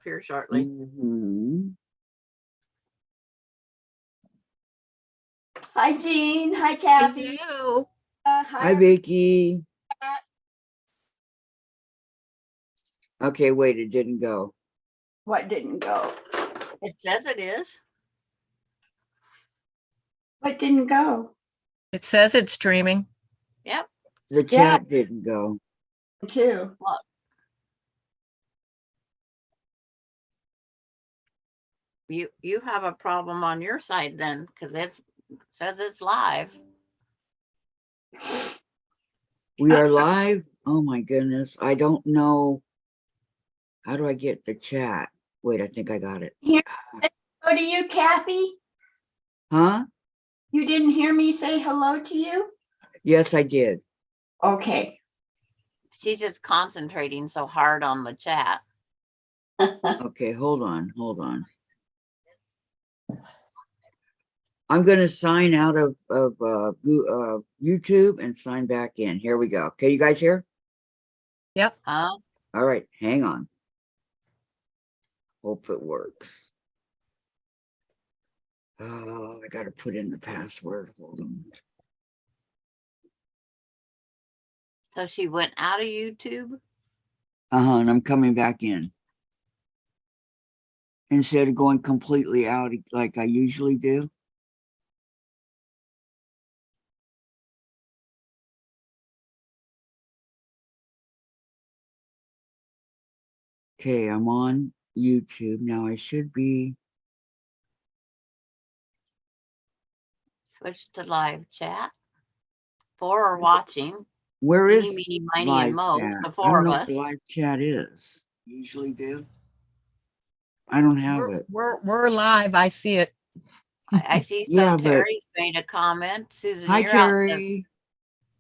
here shortly. Hi, Jean. Hi, Kathy. Hello. Hi, Vicky. Okay, wait, it didn't go. What didn't go? It says it is. What didn't go? It says it's streaming. Yep. The chat didn't go. Too. Look. You have a problem on your side then, because it says it's live. We are live. Oh my goodness. I don't know. How do I get the chat? Wait, I think I got it. Here. Hello to you, Kathy. Huh? You didn't hear me say hello to you? Yes, I did. Okay. She's just concentrating so hard on the chat. Okay, hold on. Hold on. I'm going to sign out of YouTube and sign back in. Here we go. Okay, you guys hear? Yep. All right, hang on. Hope it works. Oh, I got to put in the password. Hold on. So she went out of YouTube. And I'm coming back in. Instead of going completely out like I usually do. Okay, I'm on YouTube. Now I should be. Switch to live chat. 4 are watching. Where is Meeny, miny, live and Mo, chat? the I 4 don't of know us. what the live chat is. Usually do. I don't have it. We're live. I see it. I see. So Yeah, Terry's made a comment. Susan, hi, you're out. Says, Terry.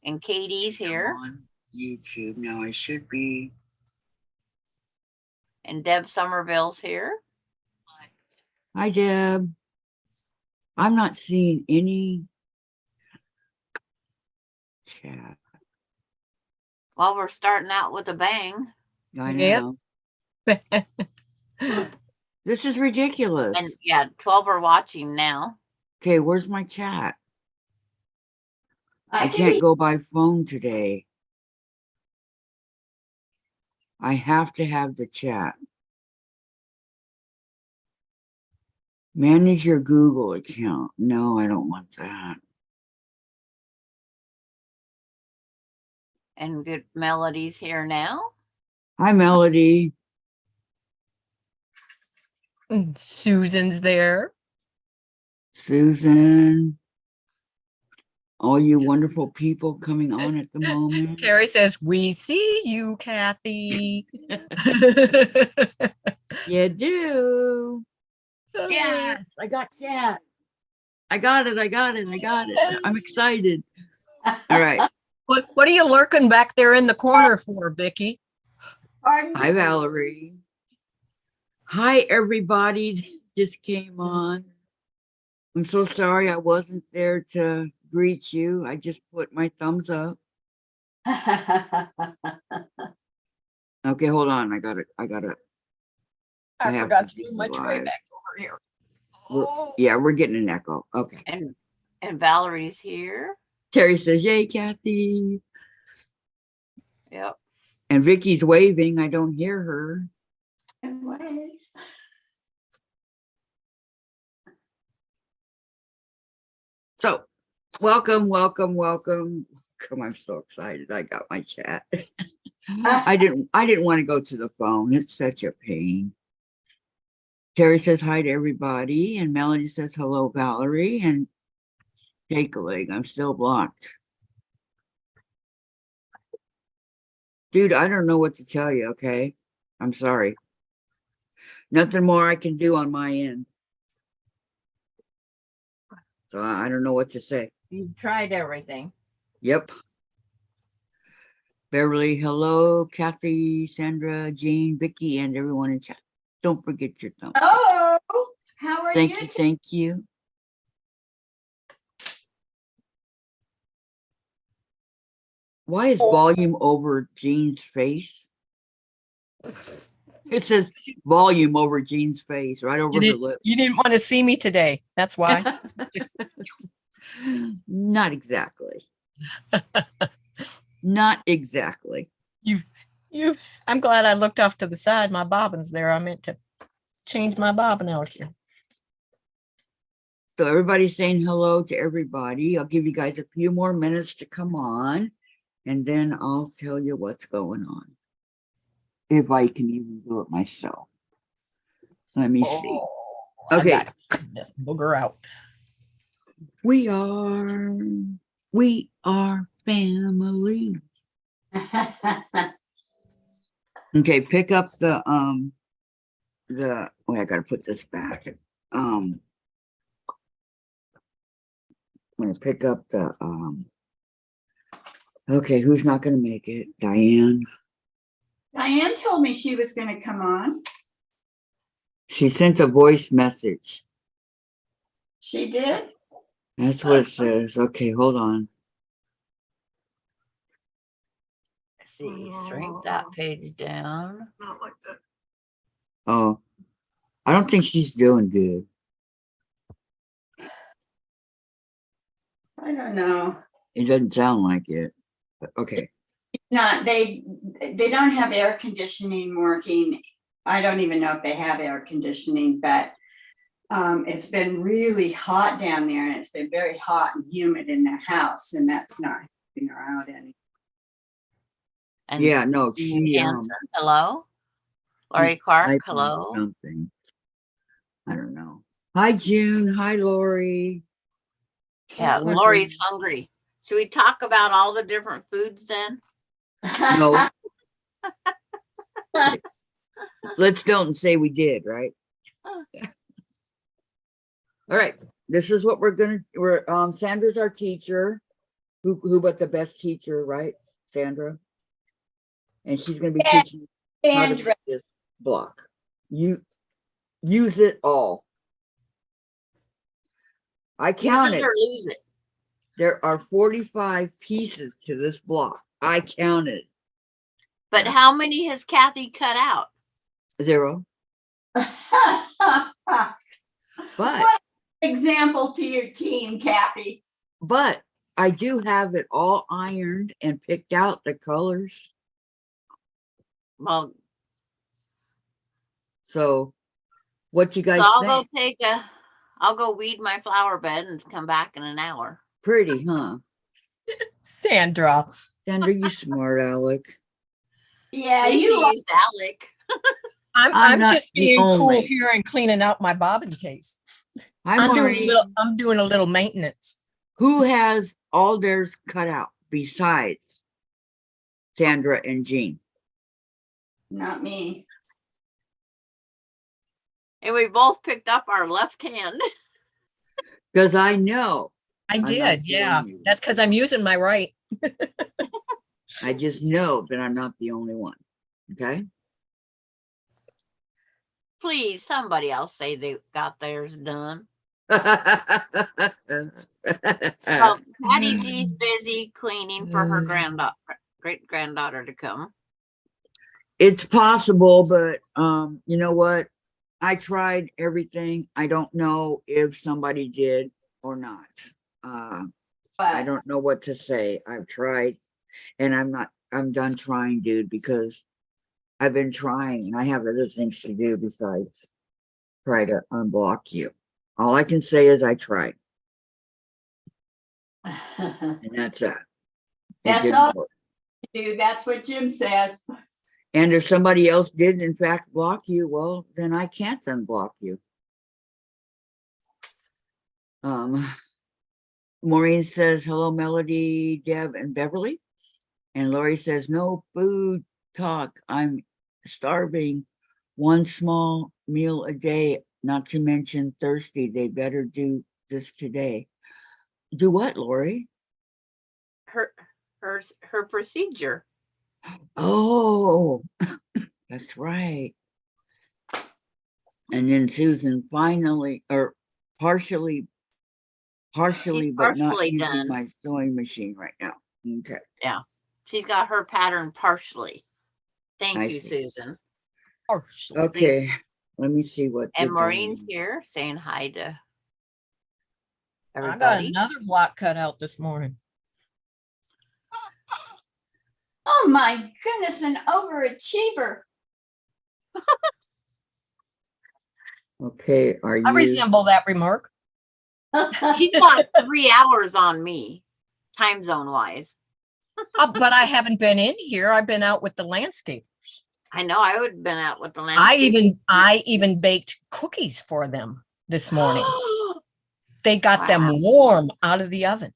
and Katie's here. I'm on YouTube. Now I should be. And Deb Somerville's here. Hi, Deb. I'm not seeing any chat. Well, we're starting out with a bang. I Yep. know. This is ridiculous. And yeah, 12 are watching now. Okay, where's my chat? I can't go by phone today. I have to have the chat. Manage your Google account. No, I don't want that. And good Melody's here now. Hi, Melody. Susan's there. Susan. All you wonderful people coming on at the moment. Terry says, we see you, Kathy. You do. Yes, I got chat. I got it. I got it. I got it. I'm excited. All right. What are you lurking back there in the corner for, Vicky? Hi, Valerie. Hi, everybody. Just came on. I'm so sorry I wasn't there to greet you. I just put my thumbs up. Okay, hold on. I got it. I forgot to do my tray back over here. Yeah, we're getting an echo. Okay. And Valerie's here. Terry says, yay, Kathy. Yep. And Vicky's waving. I don't hear her. It was. So welcome, welcome, welcome. Come, I'm so excited. I got my chat. I didn't want to go to the phone. It's such a pain. Terry says hi to everybody, and Melody says hello, Valerie, and Take a leg. I'm still blocked. Dude, I don't know what to tell you, okay? I'm sorry. Nothing more I can do on my end. So I don't know what to say. You've tried everything. Yep. Beverly, hello. Kathy, Sandra, Jean, Vicky, and everyone in chat. Don't forget your thumb. Oh, how are you? Thank you. Why is volume over Jean's face? It says volume over Jean's face, right over her lip. You didn't want to see me today. That's why. Not exactly. Not exactly. I'm glad I looked off to the side. My bobbin's there. I meant to change my bobbin out here. So everybody's saying hello to everybody. I'll give you guys a few more minutes to come on, and then I'll tell you what's going on. If I can even do it myself. Let me see. I Okay. gotta clean this booger out. We are family. Okay, pick up the I gotta put this back. I'm gonna pick up the okay, who's not gonna make it? Diane. Diane told me she was going to come on. She sent a voice message. She did? That's what it says. Okay, hold on. See, shrink that page down. Not like that. Oh, I don't think she's doing good. I don't know. It doesn't sound like it. But okay. Not they don't have air conditioning working. I don't even know if they have air conditioning, but it's been really hot down there, and it's been very hot and humid in their house, and that's not helping her out any. And Yeah, no, Jean she Hansen, hello. Lori she's Clark, typing hello. something. I don't know. Hi, June. Hi, Lori. Yeah, my Lori's friend. hungry. Should we talk about all the different foods then? No. Let's don't say we did, right? All right. This is what we're Sandra's our teacher. Who but the best teacher, right? Sandra. And she's gonna be teaching how to Sandra. make this block. You use it all. I Use counted. it or lose it. There are 45 pieces to this block. I counted. But how many has Kathy cut out? 0. But What example to your team, Kathy? but I do have it all ironed and picked out the colors. Well, So what you so guys I'll think? I'll go weed my flower bed and come back in an hour. Pretty, huh? Sandra. Sandra, you smart Alec. Yeah, Lacey you used Alec. I'm not just the being cool only. here and cleaning out my bobbin case. Hi, I'm Maureen. doing a little maintenance. Who has all theirs cut out besides Sandra and Jean? not me. And we both picked up our left hand. Because I know. I I'm not did, the yeah. only one. That's because I'm using my right. I just know that I'm not the only one. Okay. Please, somebody else say they got theirs done. Well, Patty G's busy cleaning for her great granddaughter to come. It's possible, but you know what? I tried everything. I don't know if somebody did or not. I But don't know what to say. I've tried, and I'm done trying, dude, because I've been trying and I have other things to do besides try to unblock you. All I can say is I tried, and that's that. It that's didn't all work. you do. That's what Jim says. And if somebody else did in fact block you, well, then I can't unblock you. Maureen says, hello, Melody, Deb, and Beverly. And Lori says, no food talk. I'm starving. One small meal a day, not to mention thirsty. They better do this today. Do what, Lori? Her procedure. Oh, that's right. And then Susan finally, or partially, She's but not partially using done. my sewing machine right now. Okay. Yeah. She's got her pattern partially. Thank I you, see. Susan. Partially. Okay, let me see what. And the Maureen's Diane- here saying hi to I got everybody. another block cut out this morning. Oh my goodness, an overachiever. Okay, are I you? resemble that remark. She's got 3 hours on me, time zone wise. But I haven't been in here. I've been out with the landscapers. I know I would have been out with the landscape. I even baked cookies for them this morning. They got them Wow. warm out of the oven.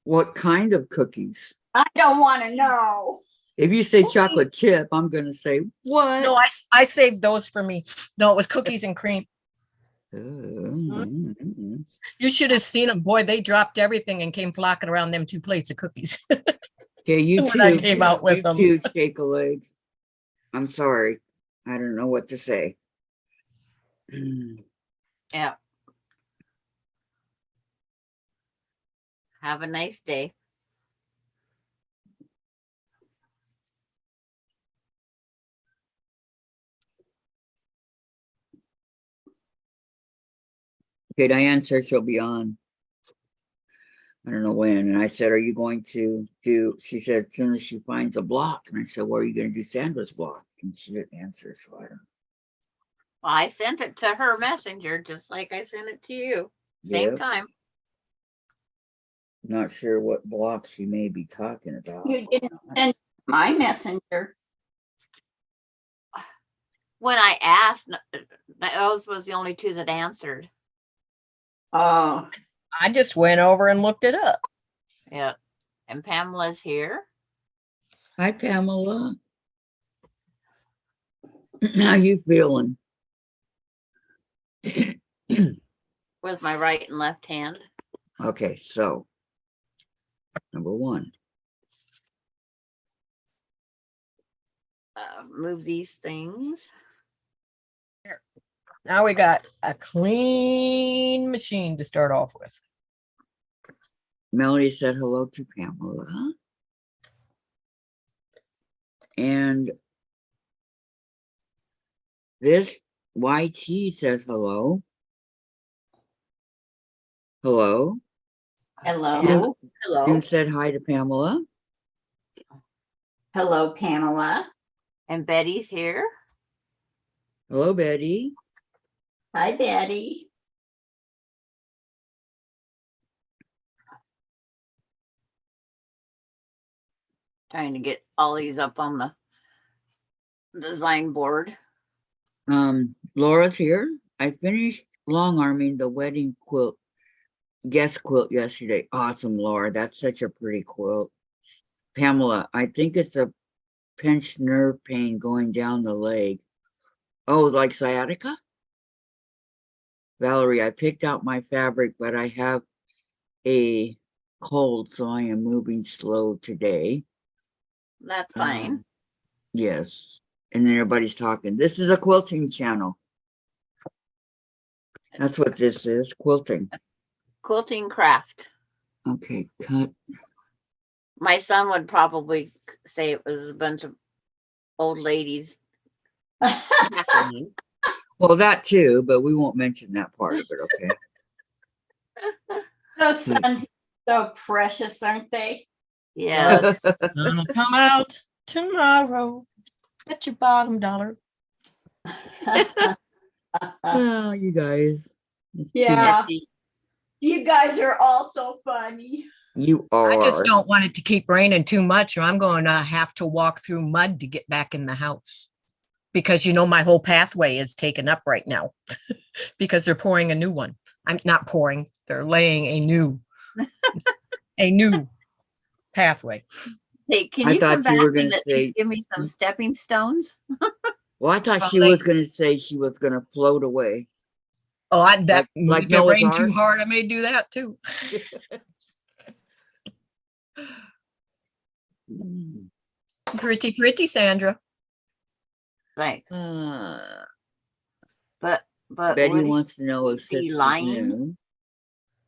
What kind of cookies? I don't want to know. If you say Cookies. chocolate chip, I'm gonna say what? No, I saved those for me. No, it was cookies and cream. Mm. You should have seen them. Boy, they dropped everything and came flocking around them 2 plates of cookies. Okay, you When I too. came out with You them. too, shake a leg. I'm sorry. I don't know what to say. Yeah. Have a nice day. Okay, Diane says she'll be on. I don't know when. And I said, are you going to do, she said, as soon as she finds a block. And I said, well, are you going to do Sandra's block? And she didn't answer. So I don't Well, I sent it to her messenger just like I sent it to you. Same Yep. time. Not sure what block she may be talking about. You didn't send my messenger. When I asked, those was the only 2 that answered. Oh, I just went over and looked it up. Yeah. And Pamela's here. Hi, Pamela. How you feeling? With my right and left hand. Okay, so number 1. Move these things. Now we got a clean machine to start off with. Melody said hello to Pamela. And this YT says hello. Hello. hello. Hello. June said hi to Pamela. Hello, Pamela. And Betty's here. Hello, Betty. Hi, Betty. Trying to get all these up on the design board. Laura's here. I finished long arming the wedding quilt, guest quilt yesterday. Awesome, Laura. That's such a pretty quilt. Pamela, I think it's a pinched nerve pain going down the leg. Oh, like sciatica? Valerie, I picked out my fabric, but I have a cold, so I am moving slow today. That's fine. Yes. And then everybody's talking. This is a quilting channel. That's what this is, quilting. Quilting craft. Okay, cut. My son would probably say it was a bunch of old ladies. happening. Well, that too, but we won't mention that part of it, okay? Those suns are so precious, aren't they? Yes. Gonna come out tomorrow. Bet your bottom dollar. Oh, you guys. Yeah, Betty. you guys are all so funny. You are. I just don't want it to keep raining too much, or I'm going to have to walk through mud to get back in the house. Because you know my whole pathway is taken up right now because they're pouring a new one. I'm not pouring, they're laying a new pathway. Hey, can I you come thought back you were and gonna at say- least give me some stepping stones? Well, I thought Well, she they- was going to say she was going to float away. Oh, Like if it Noah's rained too Ark? hard, I may do that too. Pretty, Sandra. Like, Uh, but Betty would wants to know if be Six is lying? new,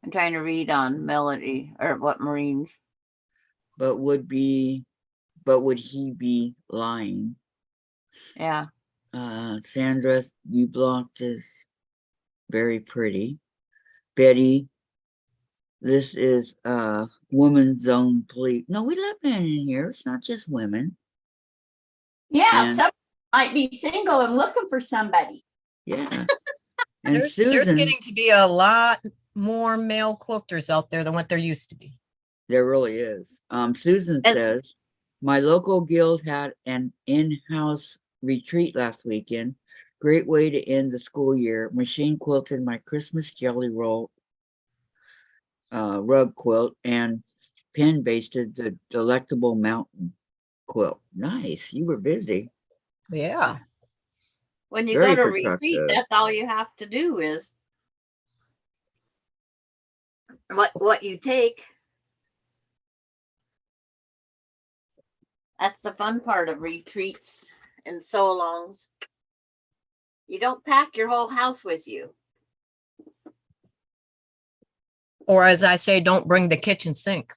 I'm trying to read on Melody or what Marines. but would he be lying? Yeah. Sandra, you blocked is very pretty. Betty, this is woman's zone police. No, we let men in here. It's not just women. Yeah, And- some might be single and looking for somebody. Yeah. And There's Susan, getting to be a lot more male quilters out there than what there used to be. there really is. Susan And- says, my local guild had an in-house retreat last weekend. Great way to end the school year. Machine quilted my Christmas jelly roll rug quilt and pen basted the delectable mountain quilt. Nice. You were busy. Yeah. When you Very go to retreat, productive. that's all you have to do is what you take. That's the fun part of retreats and so-longs. You don't pack your whole house with you. Or as I say, don't bring the kitchen sink.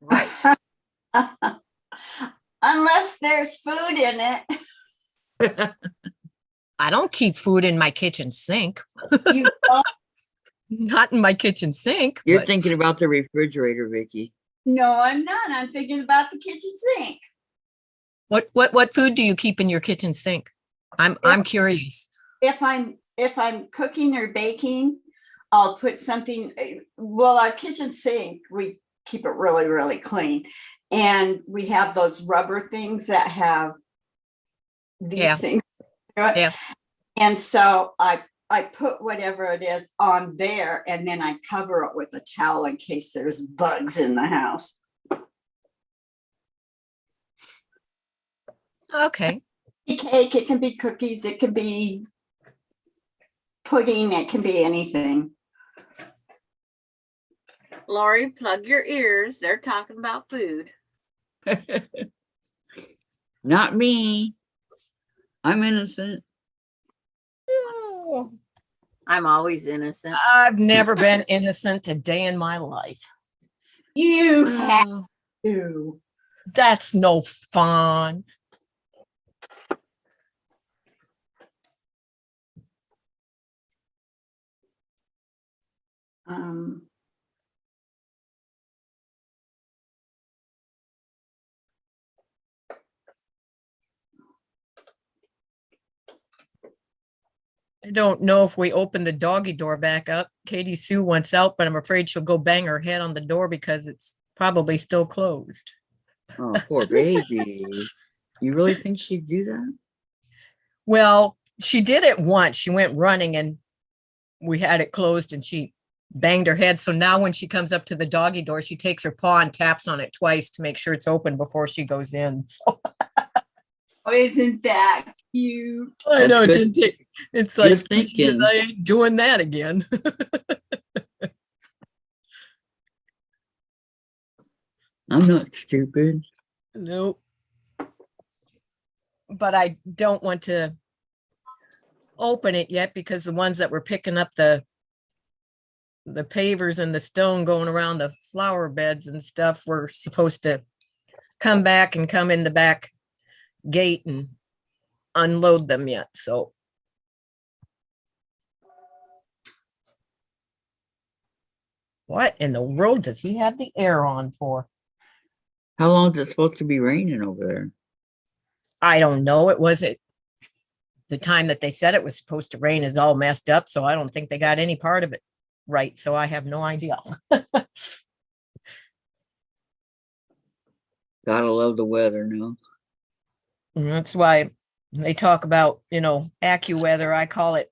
Right. Unless there's food in it. I don't keep food in my kitchen sink. You don't. Not in my kitchen sink. You're but- thinking about the refrigerator, Vicky. No, I'm not. I'm thinking about the kitchen sink. What food do you keep in your kitchen sink? I'm curious. If I'm cooking or baking, I'll put something. Well, our kitchen sink, we keep it really, really clean. And we have those rubber things that have these Yeah. things. Yeah. And so I put whatever it is on there and then I cover it with a towel in case there's bugs in the house. Okay. Cake, it can be cookies, it can be pudding, it can be anything. Lori, plug your ears. They're talking about food. Not me. I'm innocent. I'm always innocent. I've never been innocent a day in my life. You have Oh, to. that's no fun. Um, I don't know if we open the doggy door back up. Katie Sue wants out, but I'm afraid she'll go bang her head on the door because it's probably still closed. Oh, poor baby. You really think she'd do that? Well, she did it once. She went running and we had it closed and she banged her head. So now when she comes up to the doggy door, she takes her paw and taps on it twice to make sure it's open before she goes in. So isn't that cute? I That's know it good. didn't take. It's Good like she says, thinking. I ain't doing that again. I'm not stupid. Nope. But I don't want to open it yet because the ones that were picking up the pavers and the stone going around the flower beds and stuff were supposed to come back and come in the back gate and unload them yet. So what in the world does he have the air on for? How long is it supposed to be raining over there? I don't know. It wasn't the time that they said it was supposed to rain is all messed up. So I don't think they got any part of it right. So I have no idea. Gotta love the weather, no? And that's why they talk about, AccuWeather. I call it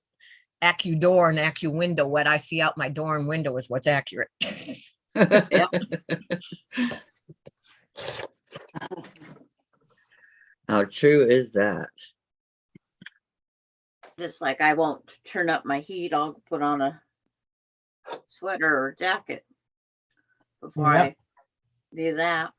AccuDoor and AccuWindow. What I see out my door and window is what's accurate. How true is that? Just like I won't turn up my heat, I'll put on a sweater or jacket before Yep. I do that.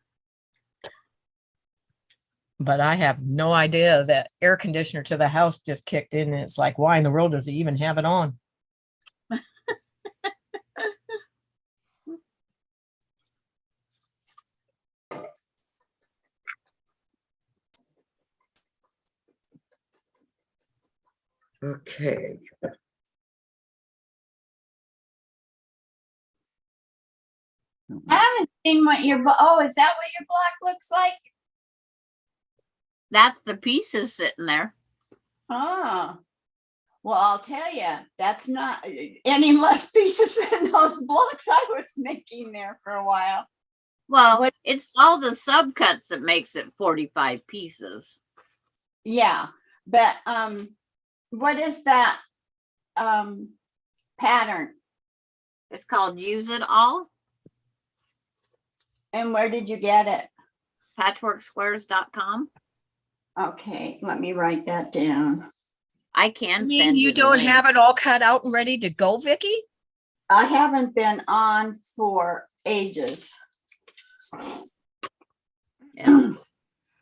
But I have no idea that air conditioner to the house just kicked in. And it's like, why in the world does he even have it on? Okay. I haven't seen what your, oh, is that what your block looks like? That's the pieces sitting there. Oh, well, I'll tell you, that's not any less pieces than those blocks I was making there for a while. Well, What- it's all the subcuts that makes it 45 pieces. Yeah, but what is that pattern? It's called Use It All, And where did you get it? patchworksquares.com. Okay, let me write that down. I can I mean, send you the don't link. have it all cut out and ready to go, Vicky? I haven't been on for ages. Yeah.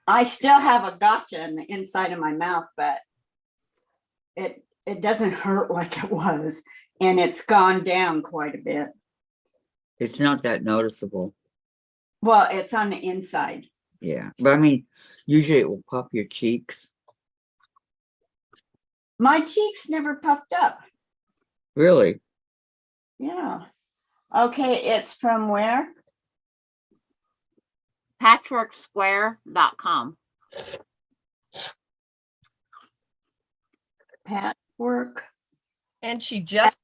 I still have a gotcha in the inside of my mouth, but it doesn't hurt like it was, and it's gone down quite a bit. It's not that noticeable. Well, it's on the inside. Yeah. But I mean, usually it will pop your cheeks. My cheeks never puffed up. Really? Yeah. Okay, it's from where? Patchworksquare.com. Patchwork. And she just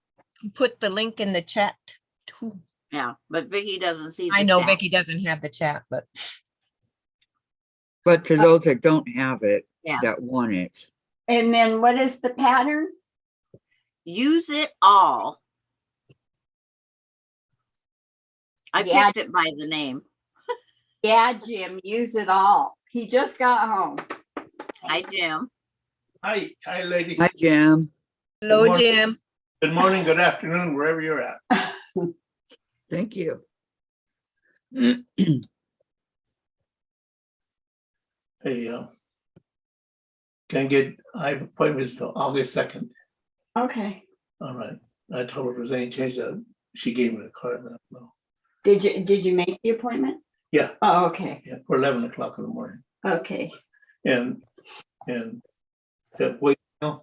put the link in the chat too. Yeah, but Vicky doesn't see the I know chat. Vicky doesn't have the chat, but But to those that don't have it, Yeah. that want it, And then what is the pattern? Use It All. I Yeah. picked it by the name. Yeah, Jim, use it all. He just got home. Hi, Jim. Hi, ladies. hi, Jim. hello, morning. Jim. Good morning, good afternoon, wherever you're at. Thank you. Hey, I have appointments till August 2nd. Okay. All right. I told her if there's any change, she gave me the card. No. Did you make the appointment? Yeah, Oh, okay. yeah, for 11 o'clock in the morning. Okay. And that weight that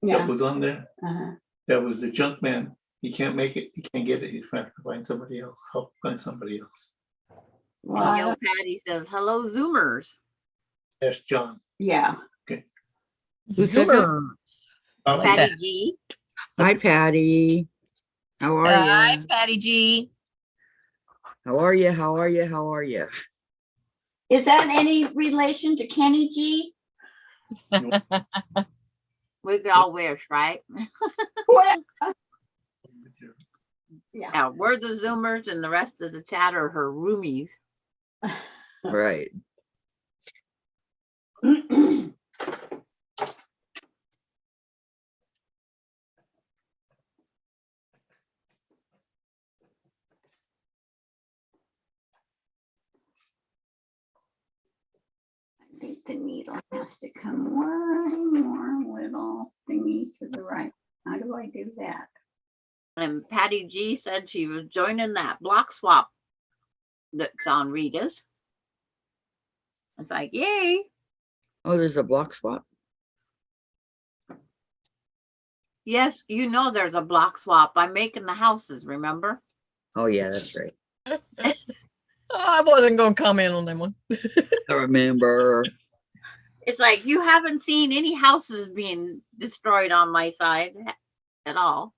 Yeah. was on there, Uh-huh. that was the junk man. He can't make it. He can't get it. He's trying to find somebody else. Help find somebody else. Well, I Yo don't- Patty says, hello, Zoomers. That's John. yeah. Who said that? Zoomers. Um, Like Patty that. G. Hi, Patty. How are Hi, you? Patty G. How are you? How are you? How are you? Is that any relation to Kenny G? We could all wish, right? What? Yeah. Yeah, we're the Zoomers and the rest of the chat are her roomies. Right. I think the needle has to come one more little thingy to the right. How do I do that? And Patty G said she was joining that block swap that's on Rita's. It's like, yay. Oh, there's a block swap. Yes, you know there's a block swap. I'm making the houses, remember? Oh, yeah, that's right. I wasn't going to comment on that one. I remember. It's like you haven't seen any houses being destroyed on my side at all.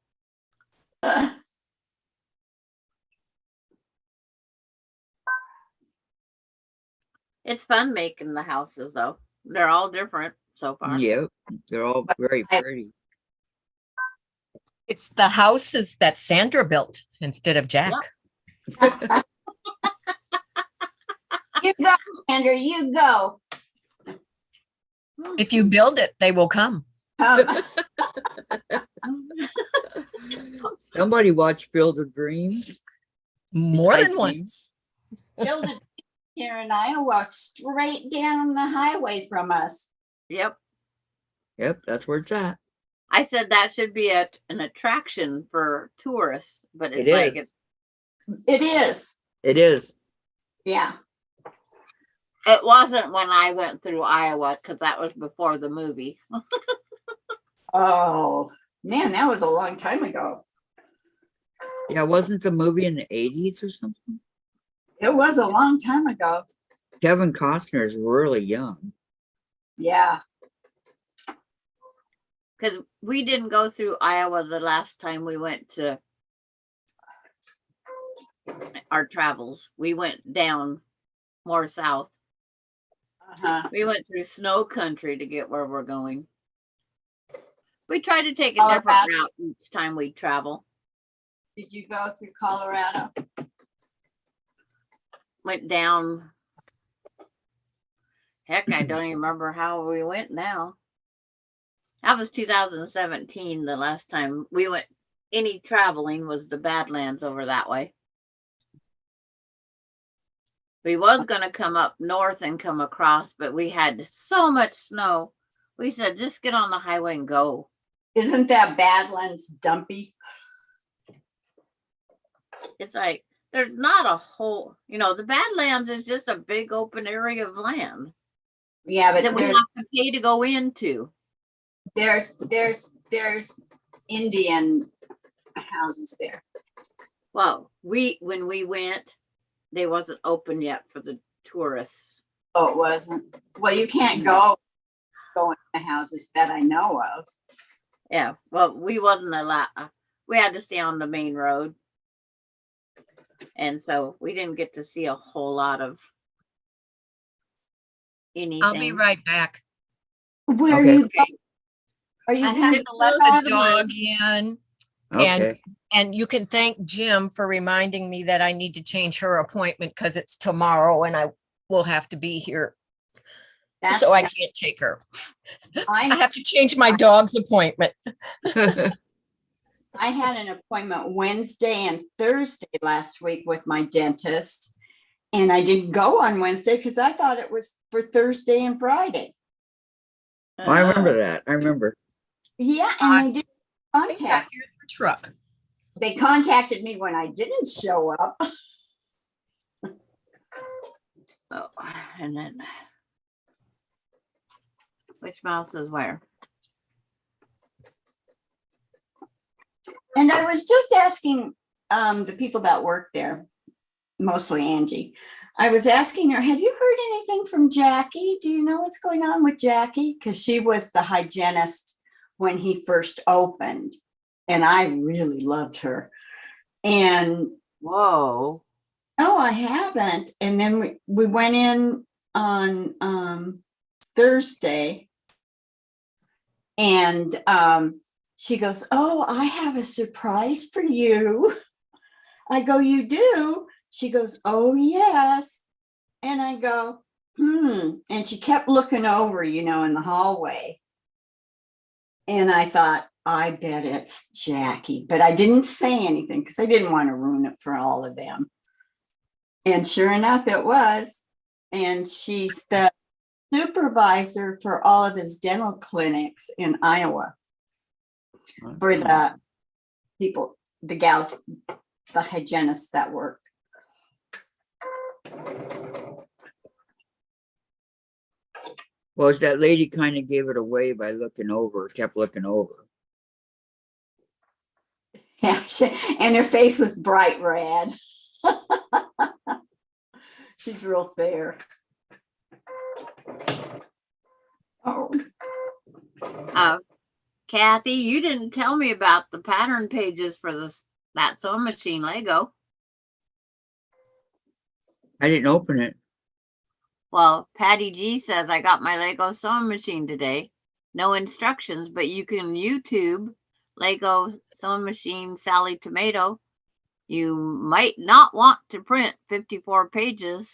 It's fun making the houses though. They're all different so far. Yep. They're all very pretty. It's the houses that Sandra built instead of Jack. You go, Andrew, you go. If you build it, they will come. Somebody watched Field of Dreams. More I than see. once. Hilda here in Iowa, straight down the highway from us. Yep. Yep, that's where it's at. I said that should be an attraction for tourists, but it's It like is. It is. It is. Yeah. it wasn't when I went through Iowa because that was before the movie. Oh, man, that was a long time ago. Yeah, wasn't the movie in the 80s or something? It was a long time ago. Kevin Costner is really young. Yeah. Because we didn't go through Iowa the last time we went to our travels. We went down more south. Uh-huh. We went through snow country to get where we're going. We try to take a different Colorado. route each time we travel. Did you go through Colorado? Went down. Heck, I don't even remember how we went now. That was 2017, the last time we went. Any traveling was the Badlands over that way. We was going to come up north and come across, but we had so much snow. We said, just get on the highway and go. Isn't that Badlands dumpy? It's like, there's not a whole, the Badlands is just a big open area of land Yeah, that but we have to pay to go into. there's Indian houses there. Well, when we went, they wasn't open yet for the tourists. Oh, it wasn't. Well, you can't go in the houses that I know of. Yeah, well, we wasn't allowed. We had to stay on the main road. And so we didn't get to see a whole lot of anything. I'll be right back. Where are Okay. you? Okay. Are you I going have to to let let out the the mud. dog in. Okay. And you can thank Jim for reminding me that I need to change her appointment because it's tomorrow and I will have to be here. That's So I not- can't take her. I I have to change my dog's appointment. I had an appointment Wednesday and Thursday last week with my dentist. And I didn't go on Wednesday because I thought it was for Thursday and Friday. I remember that. I remember. Yeah, and they didn't I think contact. here's the truck. They contacted me when I didn't show up. Oh, and then which mouse is where? And I was just asking the people that work there, mostly Angie. I was asking her, have you heard anything from Jackie? Do you know what's going on with Jackie? Because she was the hygienist when he first opened. And I really loved her. And Whoa. no, I haven't. And then we went in on Thursday. And she goes, oh, I have a surprise for you. I go, you do? She goes, oh, yes. And I go, And she kept looking over, in the hallway. And I thought, I bet it's Jackie. But I didn't say anything because I didn't want to ruin it for all of them. And sure enough, it was. And she's the supervisor for all of his dental clinics in Iowa. For the people, the gals, the hygienists that work. Well, that lady kind of gave it away by looking over, kept looking over. Yeah, and her face was bright red. She's real fair. Oh, Kathy, you didn't tell me about the pattern pages for that sewing machine Lego. I didn't open it. Well, Patty G says I got my Lego sewing machine today. No instructions, but you can YouTube Lego sewing machine Sally Tomato. You might not want to print 54 pages.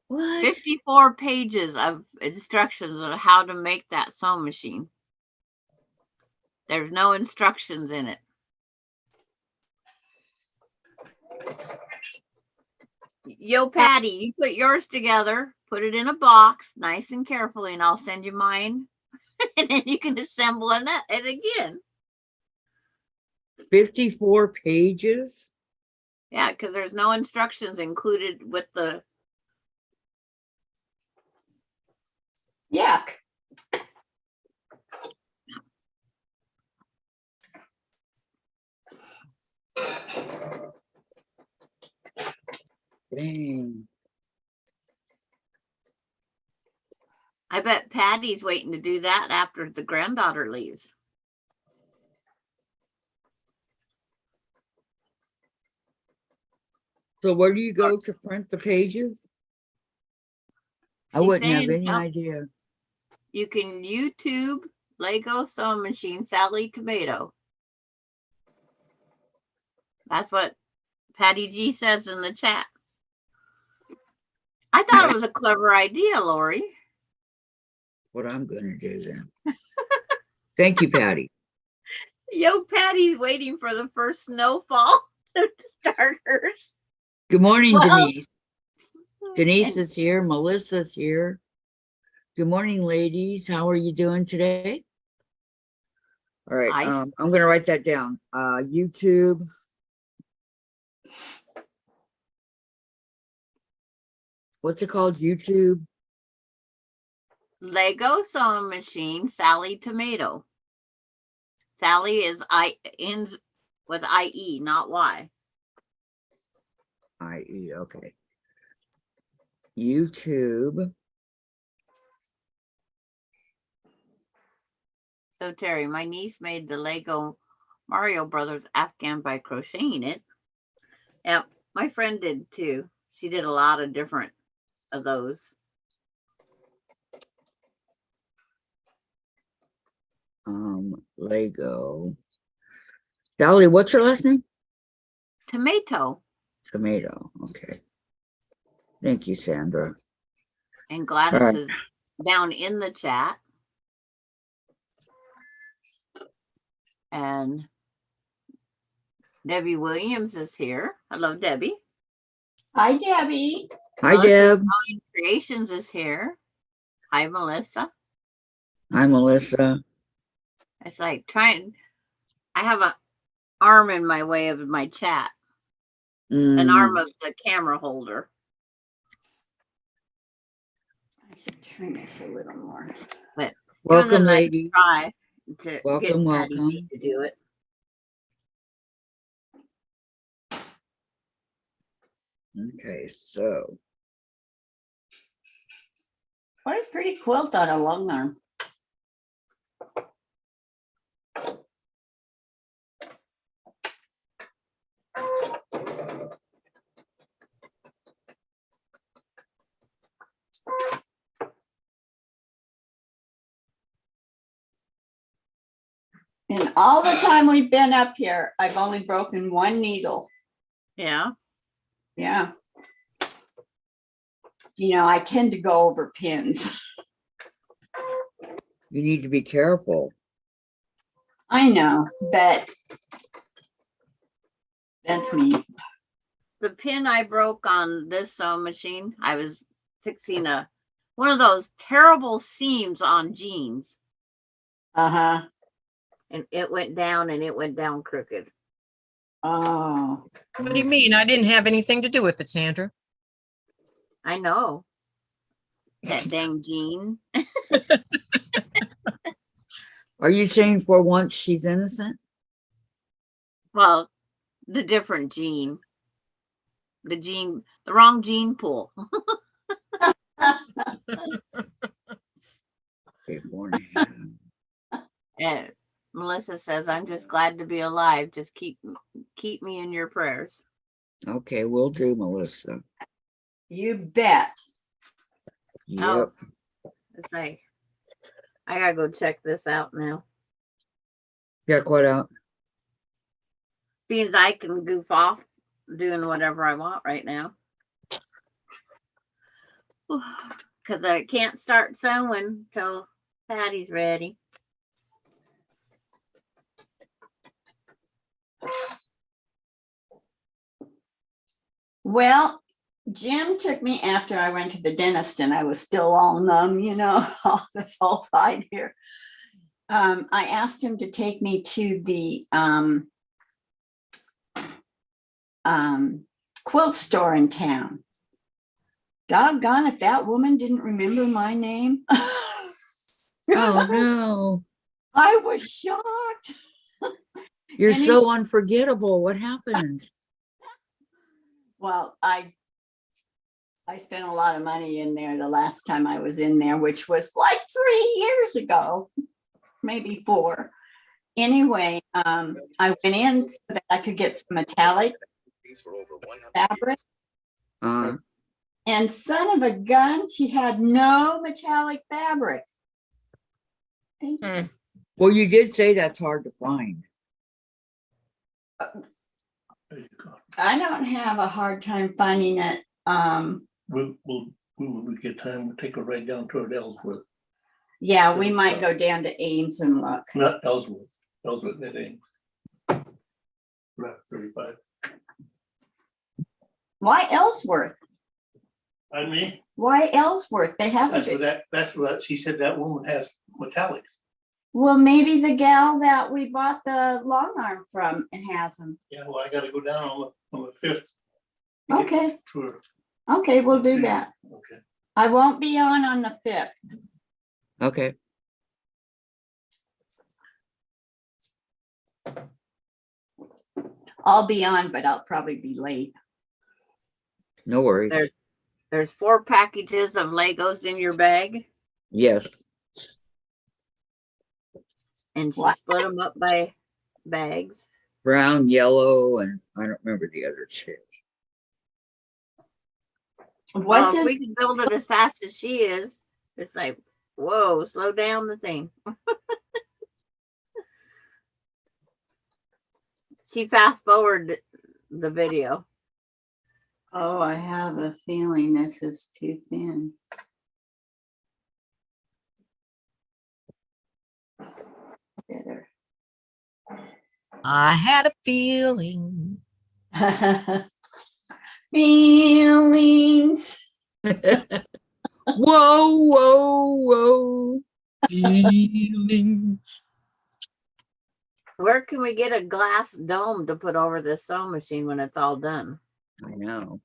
What? 54 pages of instructions on how to make that sewing machine. There's no instructions in it. Yo, Patty, you put yours together, put it in a box nice and carefully, and I'll send you mine. And then you can assemble it again. 54 pages? Yeah, because there's no instructions included with the. yuck. Dang. I bet Patty's waiting to do that after the granddaughter leaves. So where do you go to print the pages? I She's wouldn't have saying any idea. you can YouTube Lego Sewing Machine Sally Tomato. That's what Patty G says in the chat. I thought it was a clever idea, Lori. What I'm gonna do then. Thank you, Patty. Yo, Patty's waiting for the first snowfall to start hers. Good morning, Well, Denise. Denise and is here. Melissa's here. Good morning, ladies. How are you doing today? All right, I'm gonna write that down. YouTube. What's it called? YouTube. Lego Sewing Machine Sally Tomato. Sally is ends with IE, not Y. IE, okay. YouTube. So Terry, my niece made the Lego Mario Brothers Afghan by crocheting it. Yep, my friend did too. She did a lot of different of those. Lego. Dolly, what's her last name? Tomato. Tomato. Okay. Thank you, Sandra. And Gladys is down in the chat. And Debbie Williams is here. Hello, Debbie. Hi, Debbie. Hi, Deb. Melissa Creations is here. Hi, Melissa. Hi, Melissa. It's like trying. I have an arm in my way of my chat. An arm of the camera holder. I should turn this a little more. But welcome, it was a nice lady. try to Welcome, get Patty welcome. G to do it. Okay, so What a pretty quilt on a long arm. And all the time we've been up here, I've only broken one needle. Yeah. Yeah. You know, I tend to go over pins. you need to be careful. I know, but that's me. The pin I broke on this sewing machine, I was fixing one of those terrible seams on jeans. Uh-huh. And it went down and it went down crooked. Oh. What do you mean? I didn't have anything to do with it, Sandra. I know. That dang jean. Are you saying for once she's innocent? Well, the different jean. The wrong gene pool. Okay, 4.5. And Melissa says, I'm just glad to be alive. Just keep me in your prayers. Okay, we'll do, Melissa. You bet. Yep. Oh, it's like, I gotta go check this out now. Check what out? Being I can goof off doing whatever I want right now. Because I can't start sewing till Patty's ready. Well, Jim took me after I went to the dentist and I was still all numb, you know, all this whole side here. I asked him to take me to the quilt store in town. Doggone if that woman didn't remember my name. Oh no. I was shocked. You're And so unforgettable. What happened? Well, I I spent a lot of money in there the last time I was in there, which was like 3 years ago, maybe 4. Anyway, I went in so that I could get some metallic fabric. And son of a gun, she had no metallic fabric. Thank you. Hmm. Well, you did say that's hard to find. There you go. I don't have a hard time finding it. We get time, we'll take a ride down toward Ellsworth, Yeah, we might go down to Ames and look. not Ellsworth, that ain't. Route 35. Why Ellsworth? I mean, Why Ellsworth? They have that's what she said, that woman has metallics. Well, maybe the gal that we bought the long arm from has them. Yeah, well, I gotta go down on the 5th. Okay. To her. Okay, we'll do that. Okay. I won't be on the 5th. Okay. I'll be on, but I'll probably be late. No worries. There's 4 packages of Legos in your bag, Yes. and she What? split them up by bags. Brown, yellow, and I don't remember the other shit. What Well, if does we can build it as fast as she is, it's like, whoa, slow down the thing. She fast forwarded the video. Oh, I have a feeling this is too thin. Better. I had a feeling. Feelings. Whoa, whoa, whoa. Feeling. Where can we get a glass dome to put over this sewing machine when it's all done? I know.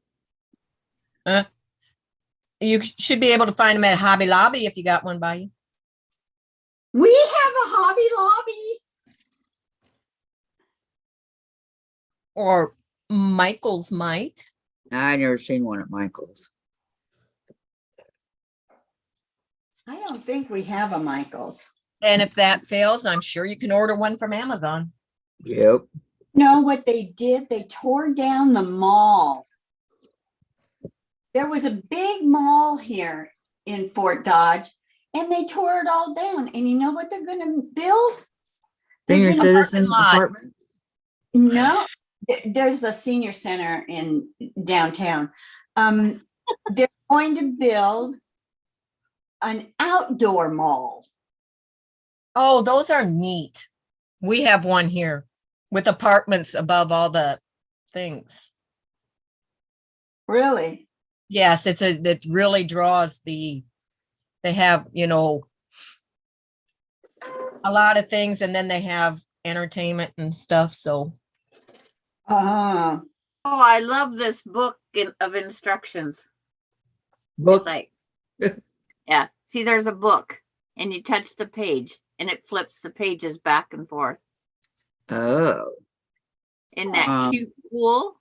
You should be able to find them at Hobby Lobby if you got one by you. We have a Hobby Lobby. Or Michael's might. I never seen one at Michael's. I don't think we have a Michael's. And if that fails, I'm sure you can order one from Amazon. Yep. No, what they did, they tore down the mall. There was a big mall here in Fort Dodge, and they tore it all down. And you know what they're going to build? Senior gonna- citizen lot. apartment. No, there's a senior center in downtown. They're going to build an outdoor mall. Oh, those are neat. We have one here with apartments above all the things. Really? Yes, it really draws they have, a lot of things, and then they have entertainment and stuff. So Uh-huh. Oh, I love this book of instructions. Book. Like, yeah, see, there's a book, and you touch the page, and it flips the pages back and forth. Oh, Isn't that cute, cool?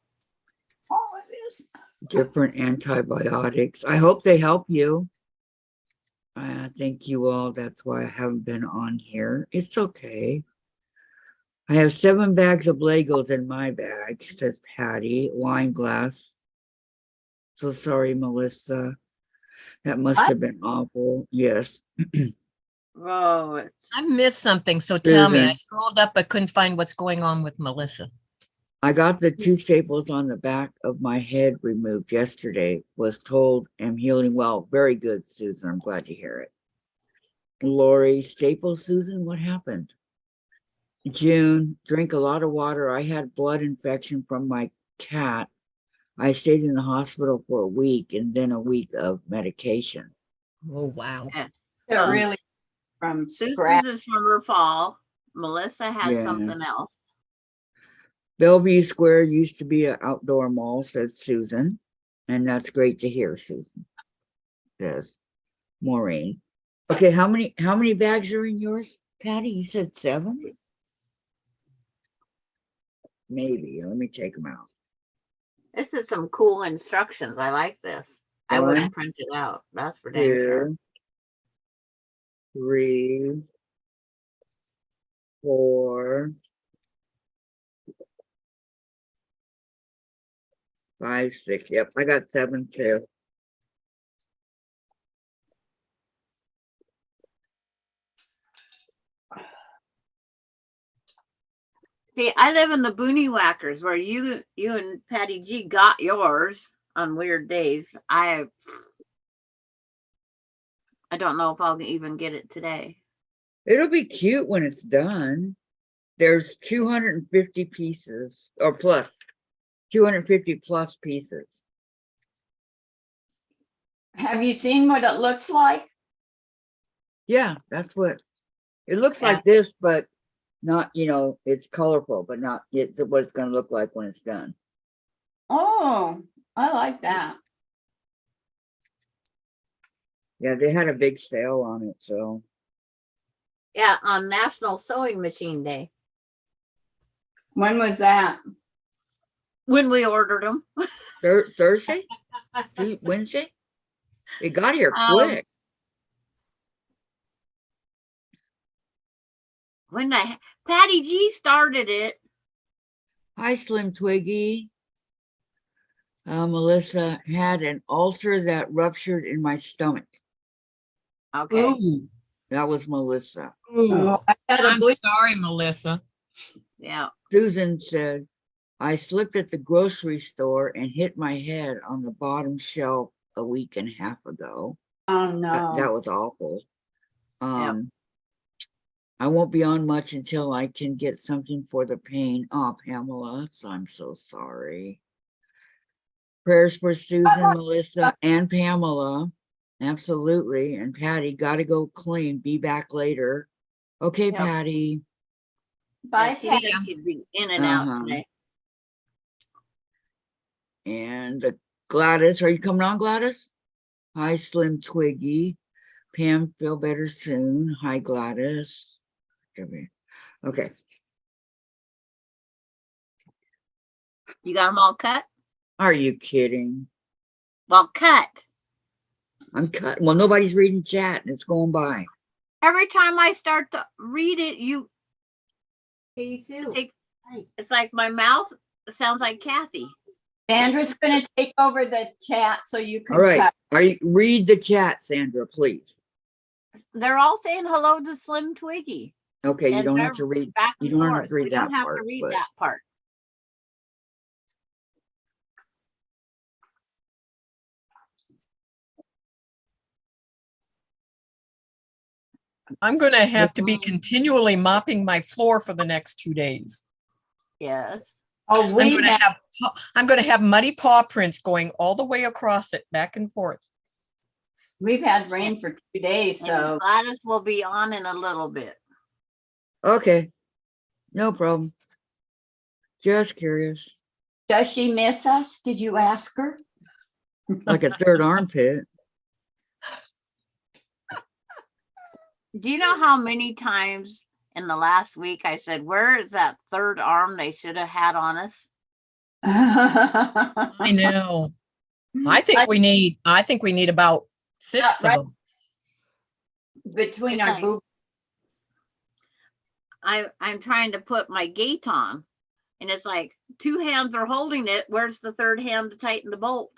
Oh, it is. different antibiotics. I hope they help you. Thank you all. That's why I haven't been on here. It's okay. I have 7 bags of Legos in my bag, says Patty. Wine glass. So sorry, Melissa. That must What? have been awful. Yes. Oh, I missed something. So tell me. I Susan. scrolled up, but couldn't find what's going on with Melissa. I got the 2 staples on the back of my head removed yesterday. Was told I'm healing well. Very good, Susan. I'm glad to hear it. Lori, staples, Susan, what happened? June, drink a lot of water. I had blood infection from my cat. I stayed in the hospital for a week and then a week of medication. Oh, wow. They're Um, really from scratch. Susan is from her fall. Melissa has Yeah. something else. Bellevue Square used to be an outdoor mall, said Susan. And that's great to hear, Susan. Says Maureen. Okay, how many bags are in yours, Patty? You said 7? Maybe. Let me check them out. This is some cool instructions. I like this. I One, wouldn't print it out. That's for dang sure. 2, 3, 4, 5, 6. Yep, I got 7 too. See, I live in the Booney Whackers where you and Patty G got yours on weird days. I don't know if I'll even get it today. It'll be cute when it's done. There's 250 pieces or plus 250 plus pieces. Have you seen what it looks like? Yeah, that's what it looks Yeah. like this, but not, it's colorful, but not it's what it's going to look like when it's done. Oh, I like that. Yeah, they had a big sale on it, so Yeah, on National Sewing Machine Day When was that? when we ordered them. Thursday, Wednesday, it got here Um, quick. When Patty G started it. Hi, Slim Twiggy. Melissa had an ulcer that ruptured in my stomach. Okay. Ooh, That was Melissa. ooh. Oh, I had a I'm bleach. sorry, Melissa. Yeah. Susan said, I slipped at the grocery store and hit my head on the bottom shelf a week and a half ago. Oh, That no. was awful. Yep. I won't be on much until I can get something for the pain. Oh, Pamela, so I'm so sorry. Prayers for Susan, Melissa, and Pamela. Absolutely. And Patty, gotta go clean. Be back later. Okay, Yep. Patty. Bye, Yeah, she Patty. said she'd be in and out Uh-huh. today. And Gladys, are you coming on, Gladys? Hi, Slim Twiggy. Pam, feel better soon. Hi, Gladys. Okay. You got them all cut? Are you kidding? Well, cut. I'm cut. Well, nobody's reading chat and it's going by. Every time I start to read it, it's like my mouth sounds like Kathy. Sandra's going to take over the chat so you can All right. cut. Read the chat, Sandra, please. They're all saying hello to Slim Twiggy. Okay, you And don't they're have to read. back You and don't have forth. to read We that don't have part. to read but- that part. I'm going to have to be continually mopping my floor for the next 2 days. Yes. Oh, I'm going to have muddy paw prints going all the way across it, back and forth. we've had rain for 2 days, And so Gladys will be on in a little bit. Okay. No problem. Just curious. does she miss us? Did you ask her? Like a third armpit. Do you know how many times in the last week I said, where is that third arm they should have had on us? I know. I think we need about 6 right. of them. Between It's our like- boobs. I'm trying to put my gate on, and it's like 2 hands are holding it. Where's the third hand to tighten the bolt?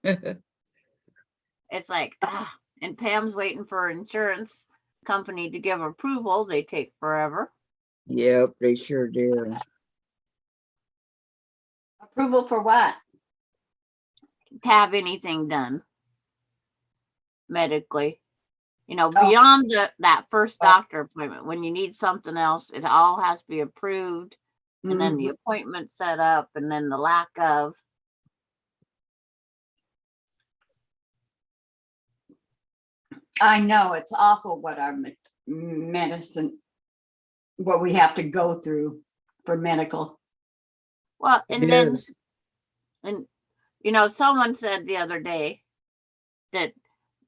It's like, and Pam's waiting for insurance company to give approval. They take forever. Yep, they sure do. Approval for what? To have anything done medically, Oh. beyond that first doctor appointment. When you need something else, it all has to be approved, and then the appointment set up, and then the lack of. I know it's awful what our medicine, what we have to go through for medical. Well, and It then, is. and someone said the other day that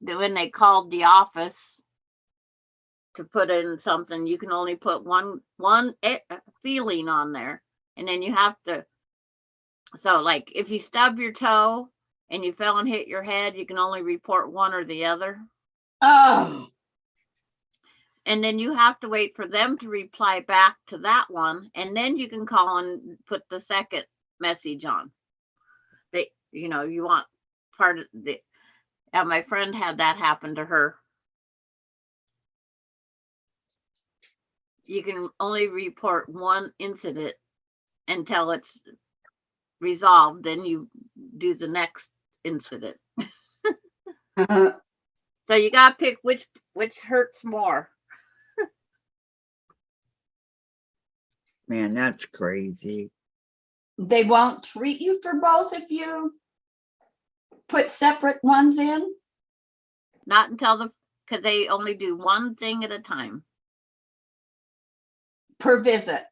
when they called the office to put in something, you can only put one feeling on there, and then you have to. So, like, if you stub your toe and you fell and hit your head, you can only report one or the other. Oh, And then you have to wait for them to reply back to that one. And then you can call and put the second message on. You want part of the, and my friend had that happen to her. You can only report one incident until it's resolved. Then you do the next incident. So you got to pick which hurts more. Man, that's crazy. they won't treat you for both if you put separate ones in? Not until because they only do one thing at a time. Per visit.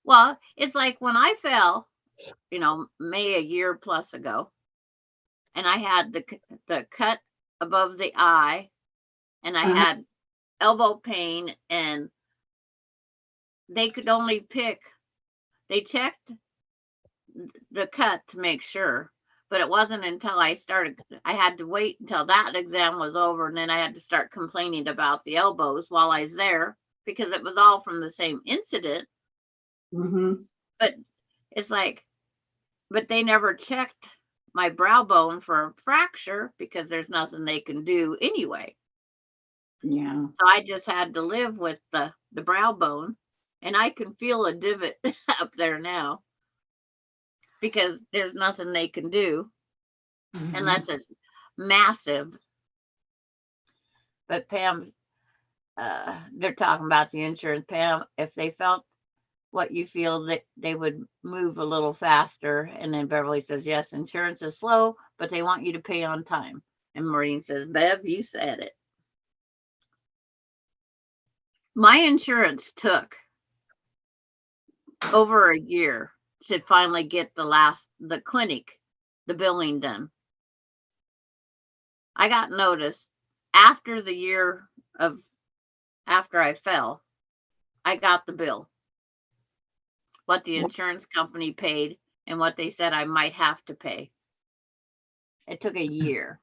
Well, it's like when I fell, May a year plus ago, and I had the cut above the eye, and I had elbow pain, and they could only pick. They checked the cut to make sure, but it wasn't until I had to wait until that exam was over, and then I had to start complaining about the elbows while I was there because it was all from the same incident. Mm-hmm. But it's like, but they never checked my brow bone for a fracture because there's nothing they can do anyway. Yeah. So I just had to live with the brow bone, and I can feel a divot up there now because there's nothing they can do unless it's massive. But Pam's, they're talking about the insurance. Pam, if they felt what you feel, that they would move a little faster. And then Beverly says, yes, insurance is slow, but they want you to pay on time. And Maureen says, Bev, you said it. My insurance took over a year to finally get the clinic, the billing done. I got notice after the year after I fell, I got the bill, what the insurance company paid and what they said I might have to pay. It took a year.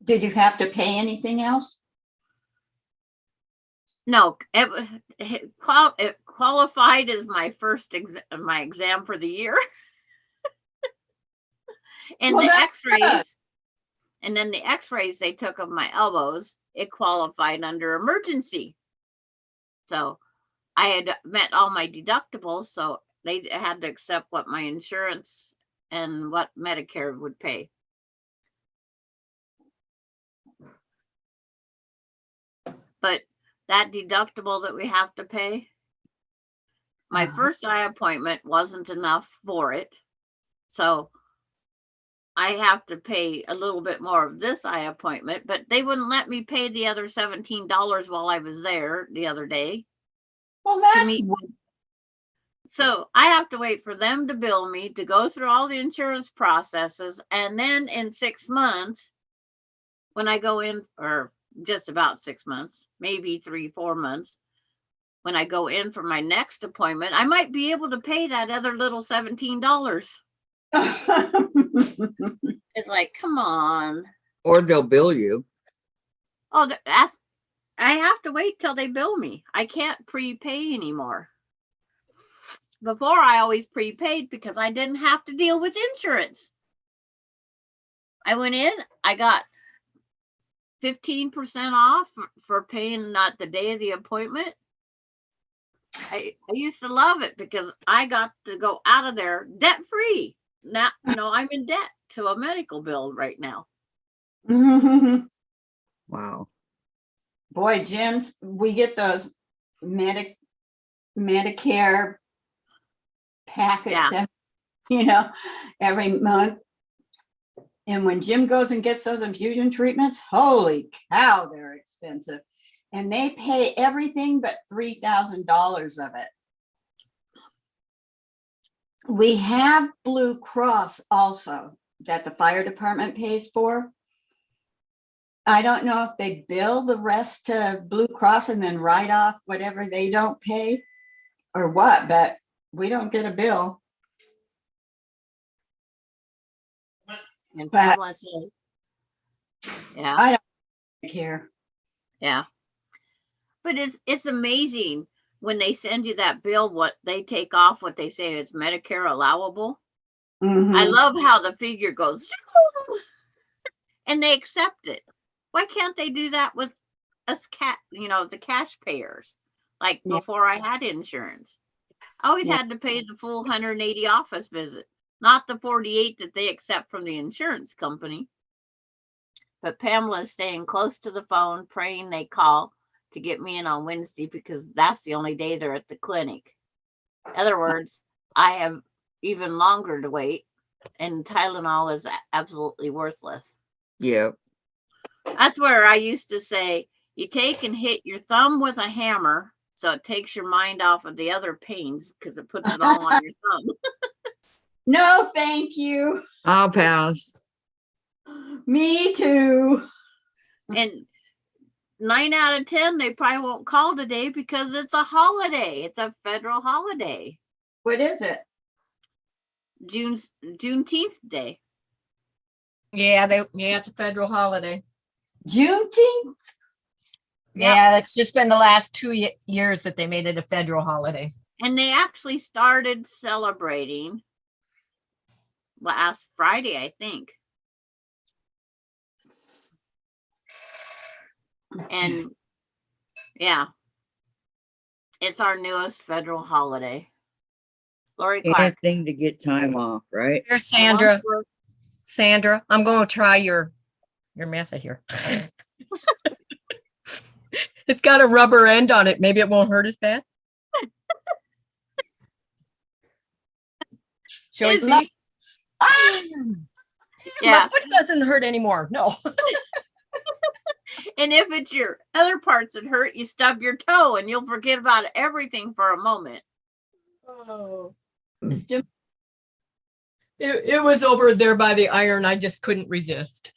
Did you have to pay anything else? No, it qualified as my first my exam for the year. And Well, the that's x-rays good. and then the x-rays they took of my elbows, it qualified under emergency. So I had met all my deductibles, so they had to accept what my insurance and what Medicare would pay. But that deductible that we have to pay, my first eye appointment wasn't enough for it. So I have to pay a little bit more of this eye appointment, but they wouldn't let me pay the other $17 while I was there the other day. Well, that's So I have to wait for them to bill me to go through all the insurance processes. And then in 6 months, when I go in, or just about 6 months, maybe 3-4 months, when I go in for my next appointment, I might be able to pay that other little $17. It's like, come on. Or they'll bill you. Oh, I have to wait till they bill me. I can't prepay anymore. Before, I always prepaid because I didn't have to deal with insurance. I went in, I got 15% off for paying not the day of the appointment. I used to love it because I got to go out of there debt free. Now, I'm in debt to a medical bill right now. Wow. Boy, Jim's, we get those Medicare packets, every month. And when Jim goes and gets those infusion treatments, holy cow, they're expensive. And they pay everything but $3,000 of it. We have Blue Cross also that the fire department pays for. I don't know if they bill the rest to Blue Cross and then write off whatever they don't pay or what, but we don't get a bill. And But- Pamela says, yeah, I don't care. yeah. But it's amazing when they send you that bill, what they take off, what they say is Medicare allowable. I Mhm. love how the figure goes and they accept it. Why can't they do that with us the cash payers? Like Yeah. before I had insurance. I always Yeah. had to pay the full 180 office visit, not the 48 that they accept from the insurance company. But Pamela is staying close to the phone, praying they call to get me in on Wednesday because that's the only day they're at the clinic. In other words, I have even longer to wait, and Tylenol is absolutely worthless. Yep. That's where I used to say, you take and hit your thumb with a hammer so it takes your mind off of the other pains because it puts it all on your thumb. No, thank you. I'll pass. Me too. And 9 out of 10, they probably won't call today because it's a holiday. It's a federal holiday. What is it? Juneteenth day. Yeah, it's a federal holiday. Juneteenth? Yeah, it's just been the last 2 years that they made it a federal holiday. And they actually started celebrating last Friday, I think. And yeah, it's our newest federal holiday. Lori Clark. Anything to get time off, right? Here's Sandra. Sandra, I'm going to try your method here. It's got a rubber end on it. Maybe it won't hurt as bad. Shall we Is see? Yeah. My foot doesn't hurt anymore. No. And if it's your other parts that hurt, you stub your toe and you'll forget about everything for a moment. Oh. Mr. It was over there by the iron. I just couldn't resist.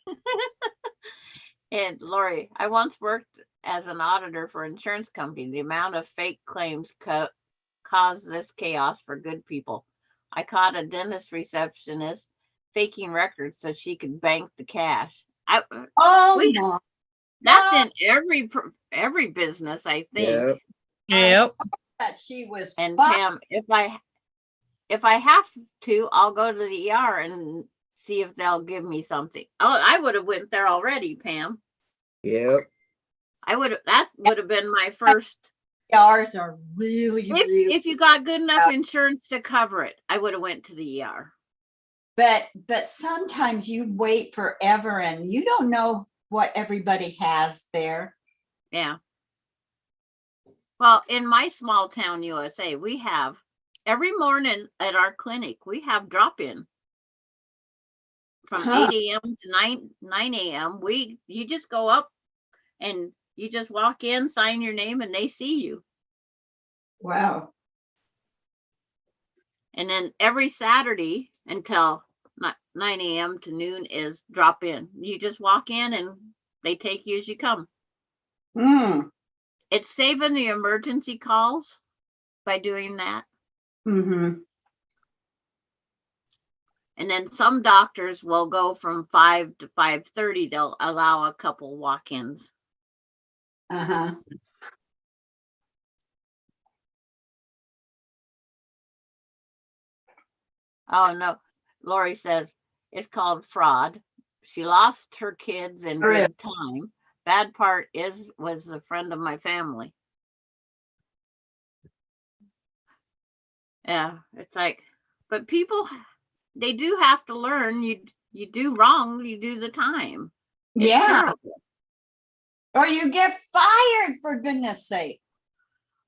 And Lori, I once worked as an auditor for an insurance company. The amount of fake claims caused this chaos for good people. I caught a dentist receptionist faking records so she could bank the cash. Oh We- my. That's in every business, I think. Yep. Yep. That she was And fi- Pam, if I have to, I'll go to the ER and see if they'll give me something. Oh, I would have went there already, Pam. Yep. That would have been my first. ERs are really, really, If you got good enough insurance to cover it, I would have went to the ER. but sometimes you wait forever and you don't know what everybody has there. Yeah. Well, in my small town USA, we have every morning at our clinic, we have drop-in from Huh. 8 a.m. to 9 a.m. You just go up and you just walk in, sign your name, and they see you. Wow. And then every Saturday until 9 a.m. to noon is drop in. You just walk in and they take you as you come. Mm. It's saving the emergency calls by doing that. Mm-hmm. And then some doctors will go from 5 to 5:30. They'll allow a couple walk-ins. Uh-huh. Oh no, Lori says it's called fraud. She lost her kids in Really? good time. Bad part was a friend of my family. Yeah, it's like, but people, they do have to learn. You do wrong, you do the time. It's Yeah. terrible. Or you get fired, for goodness sake.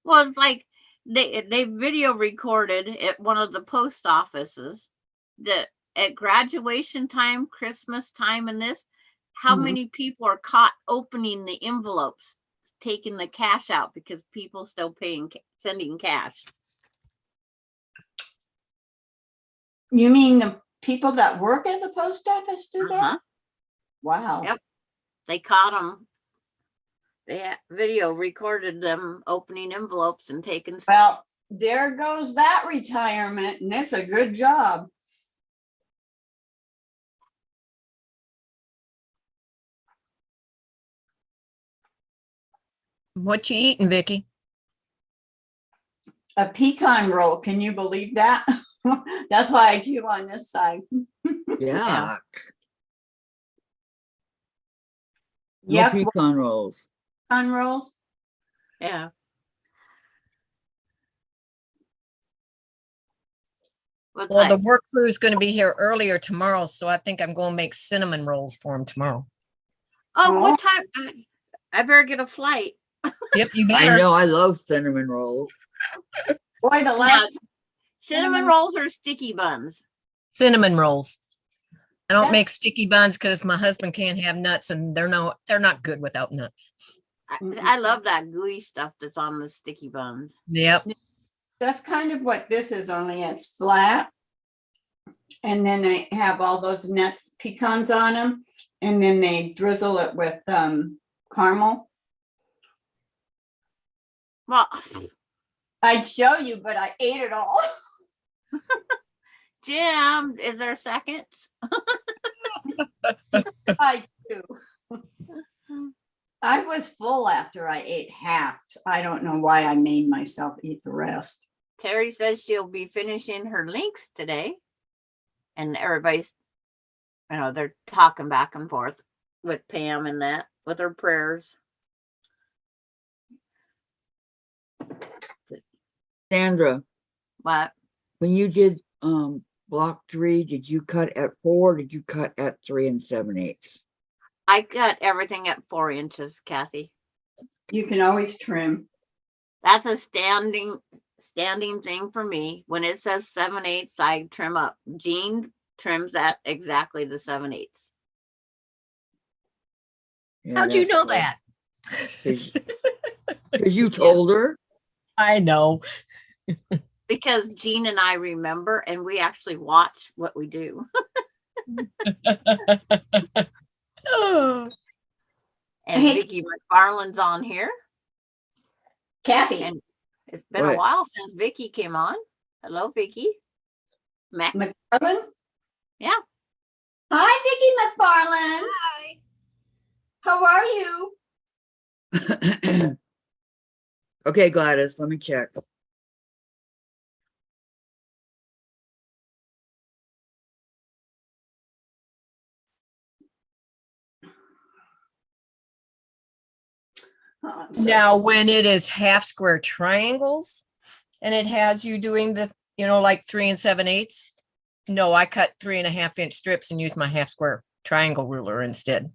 Well, it's like they video recorded at one of the post offices that at graduation time, Christmas time, and this, how Mhm. many people are caught opening the envelopes, taking the cash out because people still sending cash. You mean the people that work at the post office do that? Uh-huh. Wow. Yep. They caught them. They had video recorded them opening envelopes and taking. Well, there goes that retirement, and it's a good job. What you eating, Vicky? A pecan roll, can you believe that? That's why I do on this side. Yeah. No Yep, pecan rolls. pecan rolls. Yeah. What's Well, the that? work crew is going to be here earlier tomorrow, so I think I'm going to make cinnamon rolls for them tomorrow. Oh, what time? I better get a flight. Yep, you I better. know, I love cinnamon rolls. Boy, the last Cinnamon Cinnamon- rolls or sticky buns? Cinnamon rolls. I don't That's- make sticky buns because my husband can't have nuts, and they're not good without nuts. I love that gooey stuff that's on the sticky buns. Yep. that's kind of what this is, only it's flat. And then they have all those nuts, pecans on them, and then they drizzle it with caramel. Well, I'd show you, but I ate it all. Jim, is there seconds? I do. I was full after I ate half. I don't know why I made myself eat the rest. Terry says she'll be finishing her links today. And everybody's, they're talking back and forth with Pam and that, with her prayers. Sandra, But when you did block 3, did you cut at 4? Did you cut at 3 7/8? I cut everything at 4 inches, Kathy. You can always trim. That's a standing thing for me. When it says 7/8, I trim up. Jean trims at exactly the 7/8. How'd you know that? Because you told her. I know. Because Jean and I remember, and we actually watch what we do. Oh, And Hey. Vicki McFarland's on here. Kathy, And it's been a What? while since Vicki came on. Hello, Vicki. Mac. McFarland. Yeah. Hi, Vicki McFarland. Hi. How are you? Okay, Gladys, let me check. Oh, I'm so now, when it is half square triangles and it has you doing the, like 3 7/8, no, I cut 3.5 inch strips and use my half square triangle ruler instead.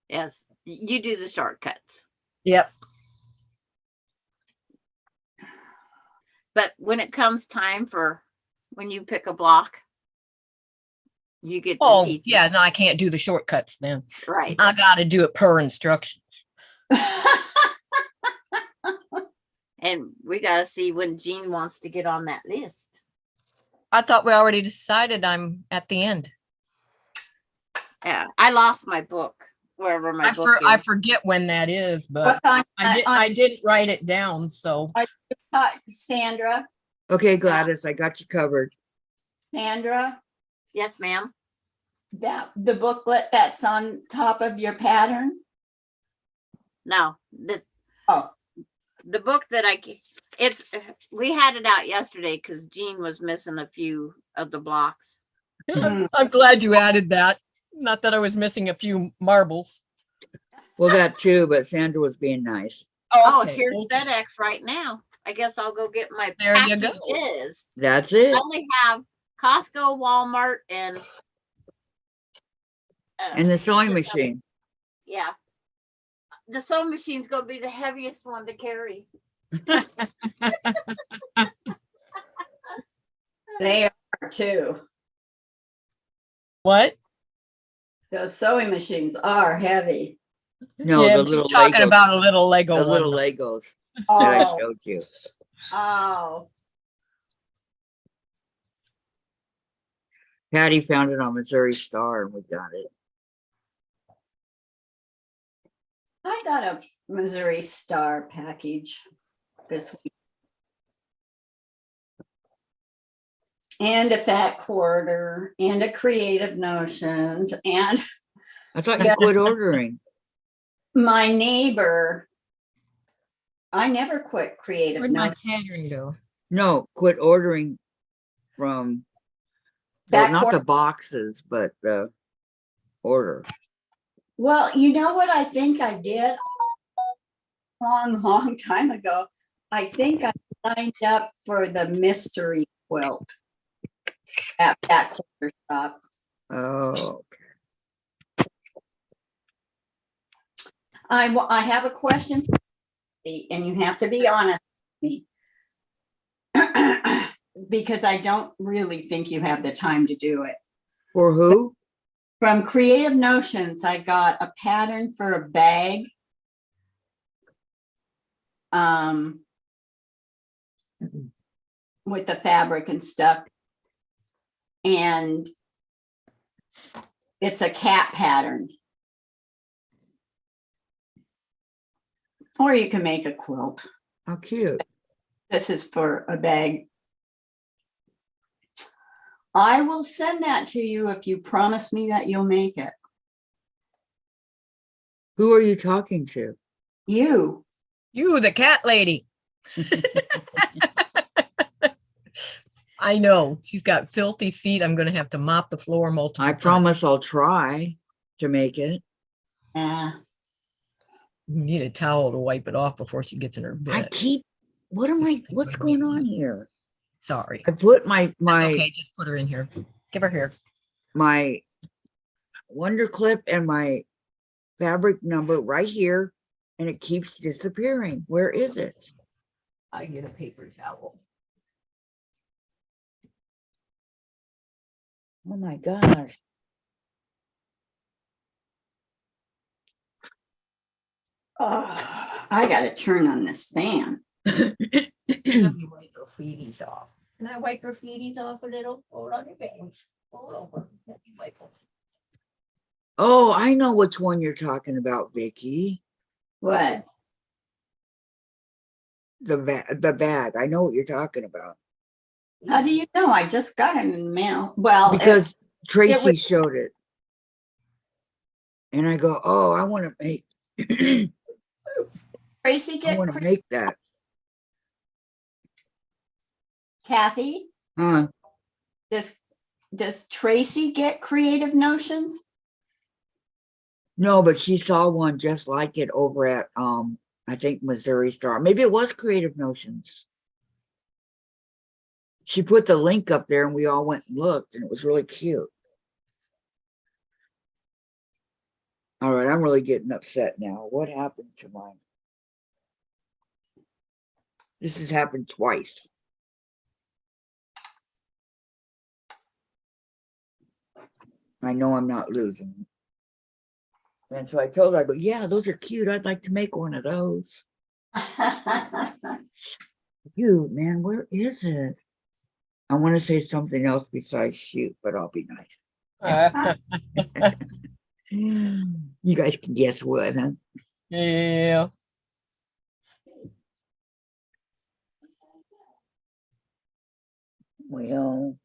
Yes. You do the shortcuts. Yep. But when it comes time for when you pick a block, you get to Oh, teach. yeah, no, I can't do the shortcuts then. It. Right. I got to do it per instructions. And we got to see when Jean wants to get on that list. I thought we already decided I'm at the end. Yeah. I lost my book, wherever my book I is. forget when that is, but What on, I didn't write it down. So Sandra? Okay, Gladys, I got you covered. Sandra, Yes, ma'am. that the booklet that's on top of your pattern? No, Oh, the book that we had it out yesterday because Jean was missing a few of the blocks. I'm glad you added that. Not that I was missing a few marbles. Well, that too, but Sandra was being nice. Oh, Okay, here's okay. FedEx right now. I guess I'll go get my There you go. packages. That's it. I only have Costco, Walmart, and And the sewing machine. yeah. The sewing machine's gonna be the heaviest one to carry. they are too. What? Those sewing machines are heavy. No, Yeah, the she's little talking Legos. about a little Lego The one. little Legos that I Oh, showed you. oh. Patty found it on Missouri Star and we got it. I got a Missouri Star package this week. And a Fat Quarter and a Creative Notions and I thought you quit ordering. My neighbor, I never quit creative Where'd my notes. pattern go? No, quit ordering from, well, That not quarter- the boxes, but the order. Well, you know what I think I did? Long time ago. I think I signed up for the mystery quilt at that quarter shop. Oh, I have a question for you, and you have to be honest with me. Because I don't really think you have the time to do it. for who? From Creative Notions, I got a pattern for a bag. With the fabric and stuff. And it's a cat pattern. Or you can make a quilt. How cute. This is for a bag. I will send that to you if you promise me that you'll make it. Who are you talking to? You. You, the cat lady. I know. She's got filthy feet. I'm going to have to mop the floor multiple I times. promise I'll try to make it. Yeah. You need a towel to wipe it off before she gets in her I bed. keep, what's going on here? Sorry. I put That's okay. Just put her in here. Give her here. my Wonder Clip and my fabric number right here, and it keeps disappearing. Where is it? I get a paper towel. Oh my gosh. Oh, I got to turn on this fan. Let me wipe her feeties off. Can I wipe her feeties off a little? Hold on a second. Hold over. Let me wipe them. Oh, I know which one you're talking about, Vicky. What? The bag. I know what you're talking about. How do you know? I just got it in the mail. Well, Because Tracy was- showed it. And I go, oh, I want to make Tracy I get want to make that. Kathy? Huh? Does Tracy get Creative Notions? No, but she saw one just like it over at I think Missouri Star. Maybe it was Creative Notions. She put the link up there and we all went and looked, and it was really cute. All right, I'm really getting upset now. What happened to mine? This has happened twice. I know I'm not losing. And so I told her, I go, yeah, those are cute. I'd like to make one of those. Cute, man, where is it? I want to say something else besides shoot, but I'll be nice. You guys can guess what, huh? Yeah. Well,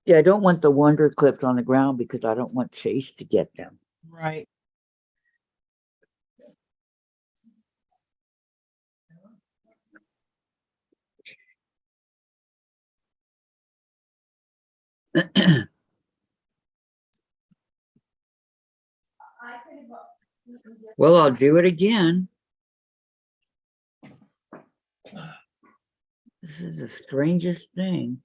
yeah, I don't want the Wonder Clips on the ground because I don't want Chase to get them. Right. Well, I'll do it again. This is the strangest thing.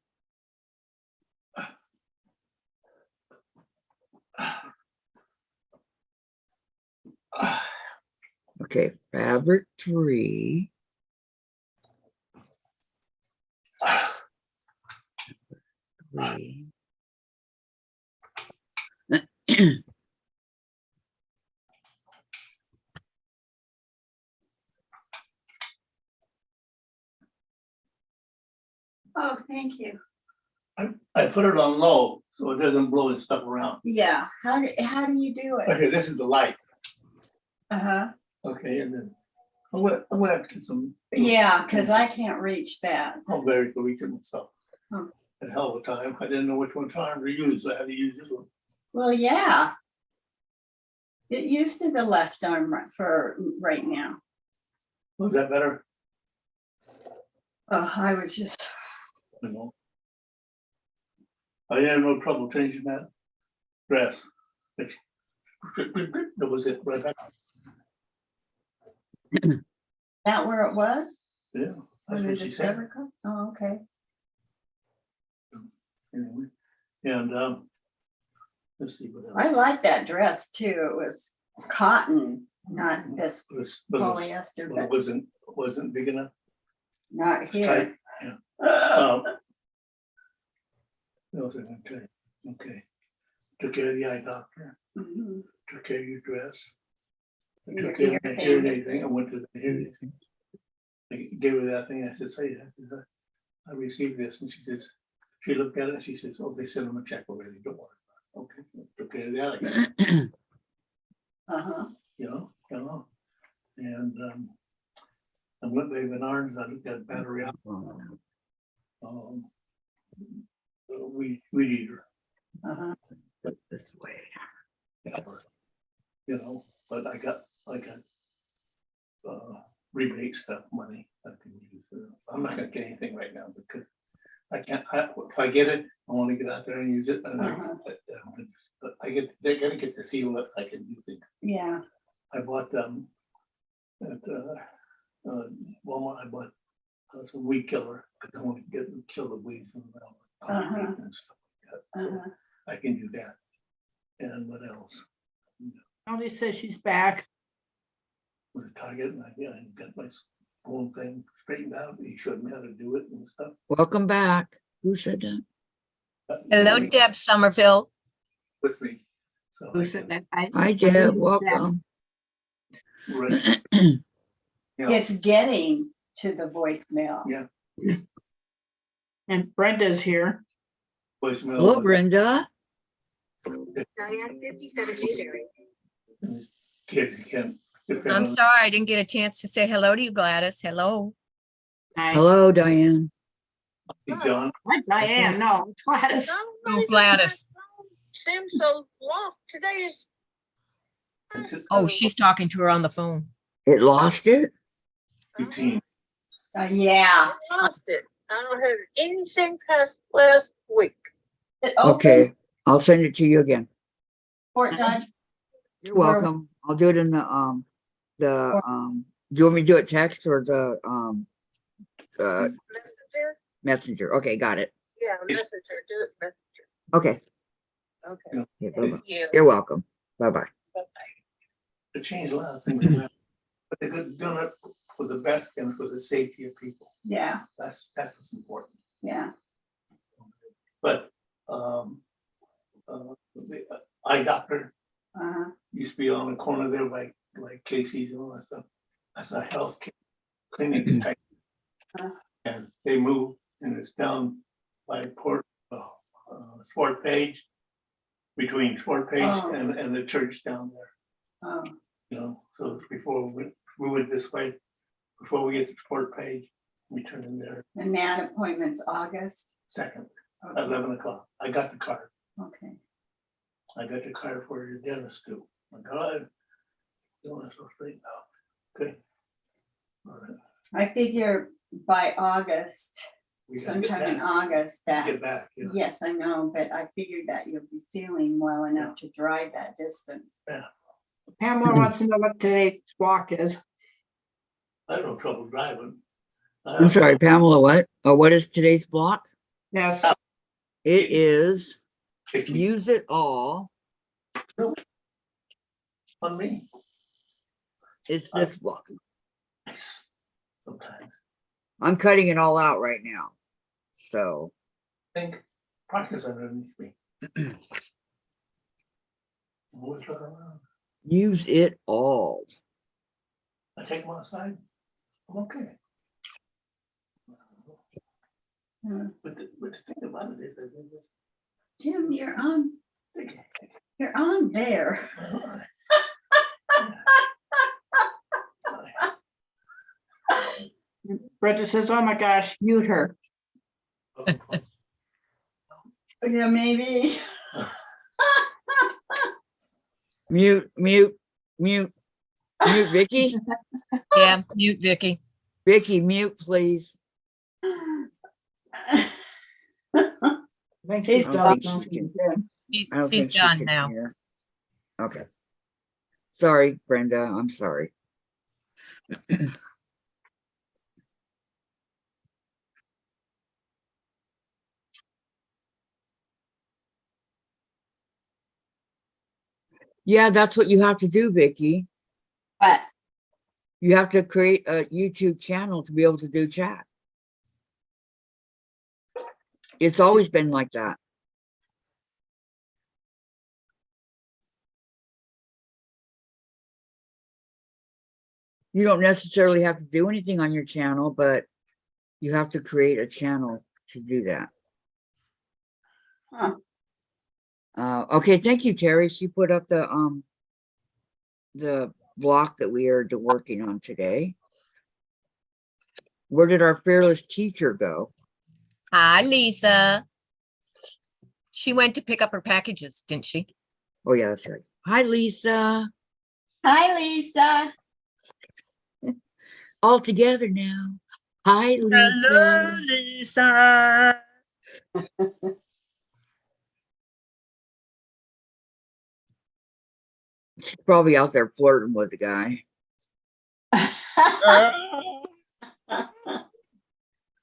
Okay, fabric 3. Three. Oh, thank you. I put it on low so it doesn't blow and stuff around. Yeah. How do you do it? Okay, this is the light. Uh-huh. Okay, and then I'm gonna get some. Yeah, because I can't reach that. I'm very good weekend and stuff. Huh. A hell of a time. I didn't know which one time to use, so I had to use this one. Well, yeah. Get used to the left arm for right now. Was that better? Oh, I was just, You know. I had no trouble changing that dress. That was it, right back. that where it was? Yeah, that's Under what she said. Discover Cup? Oh, okay. Anyway, and let's see what else. I like that dress too. It was cotton, not this But it polyester, but it but wasn't big enough. not It's here. tight. Yeah. No, okay. Okay. Took care of the eye doctor. Mhm. Took care of your dress. I Your took care of ear my thing. hearing aid thing. I went to the hearing aid thing. I gave her that thing. I said, say, I received this. And she says, she looked at it and she says, oh, they sent them a check already. Don't worry about it. Okay. Took care of that again. Uh-huh. You know. And I went to Menards. I looked at battery up. Weed eater. Uh-huh. This way. You know, but I got rebate stuff money I can use. I'm not gonna get anything right now because I can't, if I get it, I wanna get out there and use it. And but they're gonna get to see what I can do things. Yeah. I bought at Walmart, I bought some weed killer because I want to kill the weeds and stuff like that. So I can do that. And what else? Tony says she's back. With a target, and I got my whole thing straightened out. He showed me how to do it and stuff. Welcome back. Who said that? Hello, Deb Somerville. With me. So Who said that? Hi, Deb. Welcome. Right. Yeah. It's getting to the voicemail. Yeah. And Brenda's here. Voicemail Hello, was- Brenda. Diane 57 Newberry. and these Kids, you can't. depend I'm on- sorry, I didn't get a chance to say hello to you, Gladys. Hello. Hi. Hello, Diane. John, Hi, Diane. No, it's Gladys. Oh, Gladys. Seems so lost. Today is. Oh, she's talking to her on the phone. It lost it? 18. Yeah. I lost it. I don't have anything past last week. It opened Okay, I'll send it to you again. Fort Dodge. You're welcome. I'll do it in the, do you want me to do it text or the, Messenger? messenger? Okay, got it. Yeah, messenger. Do it messenger. Okay. Okay. Yeah, bye-bye. Thank you. You're welcome. Bye-bye. Bye-bye. They changed a lot of things around. But they're doing it for the best and for the safety of people. Yeah, That's what's important. yeah. But the eye doctor Uh-huh. used to be on the corner there by like Casey's and all that stuff. That's a health clinic type. And they moved and it's down by Sport Page, between Sport Page Oh. and the church down there, Oh, you know, so it's before we went this way, before we get to Sport Page, we turn in there and that appointment's August. second, Okay. 11 o'clock. I got the card. Okay. I got your card for your dentist too. My God. Don't have so straight now. Okay. All right. I figure by August, We gotta sometime in get August, back. that, Get back. You know. yes, I know, but I figured that you'll be feeling well enough to drive that distance. Pamela wants to know what today's walk is. I have no trouble driving. I'm sorry, Pamela, what? Oh, what is today's block? Yes. It is It's use it all. on me. It's this block. Nice. Sometimes. I'm cutting it all out right now. So, Think practice underneath me. Always look around. use it all. I take them outside. I'm okay. But the thing about it is, I think this. Jim, you're on there. Brenda says, oh my gosh, mute her. Yeah, maybe. Mute, mute, mute, mute, Vicky. Yeah, mute Vicky. Vicky, mute, please. I think He's she's I don't done. think she can. She's I don't think she done can now. hear. Okay. Sorry, Brenda. I'm sorry. Yeah, that's what you have to do, Vicky. But You have to create a YouTube channel to be able to do chat. It's always been like that. You don't necessarily have to do anything on your channel, but you have to create a channel to do that. huh, Okay, thank you, Terry. She put up the block that we are working on today. Where did our fearless teacher go? Hi, Lisa. She went to pick up her packages, didn't she? Oh yeah, that's right. Hi, Lisa. hi, Lisa. All together now. Hi, Lisa. Lisa. She's probably out there flirting with the guy.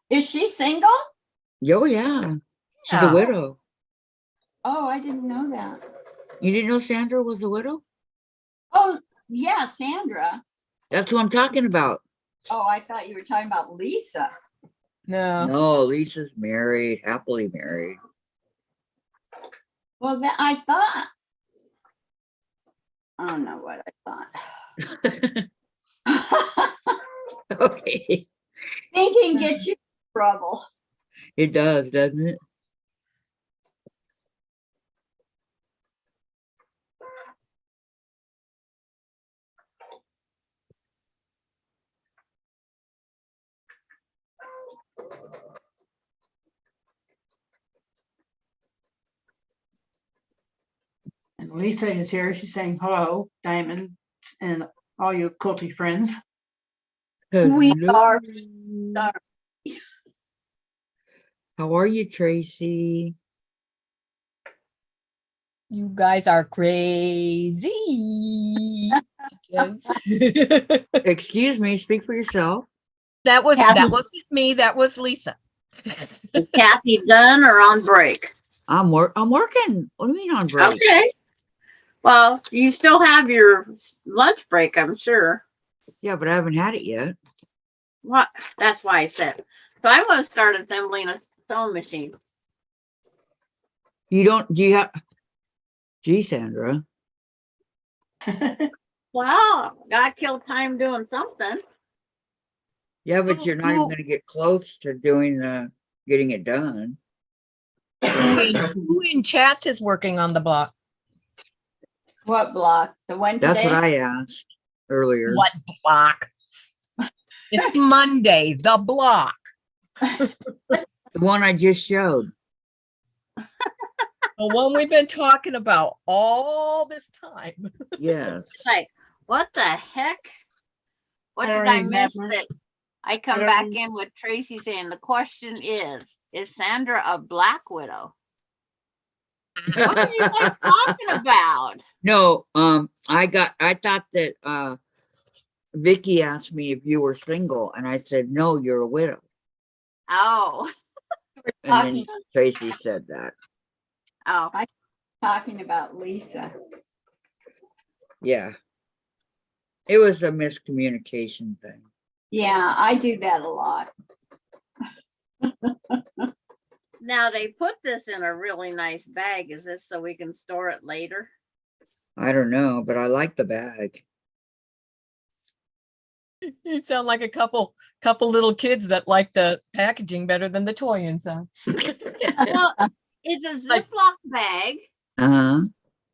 Is she single? Oh yeah, she's a Yeah. widow. Oh, I didn't know that. You didn't know Sandra was a widow? Oh, yeah, Sandra. That's what I'm talking about. Oh, I thought you were talking about Lisa. No. No, Lisa's married, happily married. Well, that I thought. I don't know what I thought. Okay, Thinking gets you in trouble. it does, doesn't it? And Lisa is here. She's saying hello, Diamond, and all your culty friends. We Hello. are sorry. How are you, Tracy? You guys are crazy. Yes. Excuse me, speak for yourself. that Kathy. wasn't me. That was Lisa. Is Kathy done or on break? I'm working. What do you mean on break? Okay. Well, you still have your lunch break, I'm sure. Yeah, but I haven't had it yet. What? That's why I said. So I'm going to start assembling a sewing machine. You don't, do you have, gee, Sandra. Wow, God killed time doing something. Yeah, but you're not even Who- gonna get close to doing getting it done. Who in chat is working on the block? What block? The one That's today? what I asked earlier. What block? It's Monday, the block. The one I just showed. The one we've been talking about all this time. Yes. Like, what the heck? What I did don't I even miss have that I come don't back even- in with Tracy saying the question is Sandra a black widow? What are you guys talking about? No, I thought that Vicky asked me if you were single, and I said, no, you're a widow. Oh, And then Talking, Tracy said that. oh, talking about Lisa. Yeah. It was a miscommunication thing. Yeah, I do that a lot. now they put this in a really nice bag. Is this so we can store it later? I don't know, but I like the bag. You sound like a couple little kids that like the packaging better than the toy inside. Well, it's a Like- Ziploc bag Uh-huh.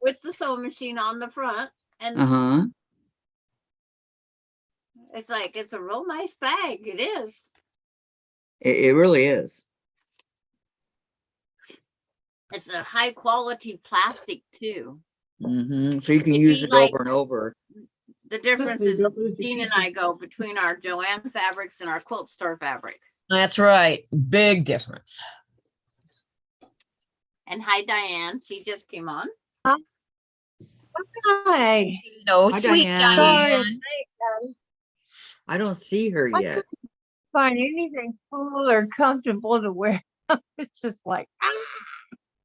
with the sewing machine on the front, and Uh-huh. it's like it's a real nice bag. It is. It really is. It's a high quality plastic too. So you can It'd use be it like- over and over. The difference is Jean and I go between our Joanne fabrics and our quilt store fabric. That's right. Big difference. And hi, Diane. She just came on. Hi. No, Hi, sweet Diane. Diane. I don't see her I yet. Find anything cool or comfortable to wear. It's just like,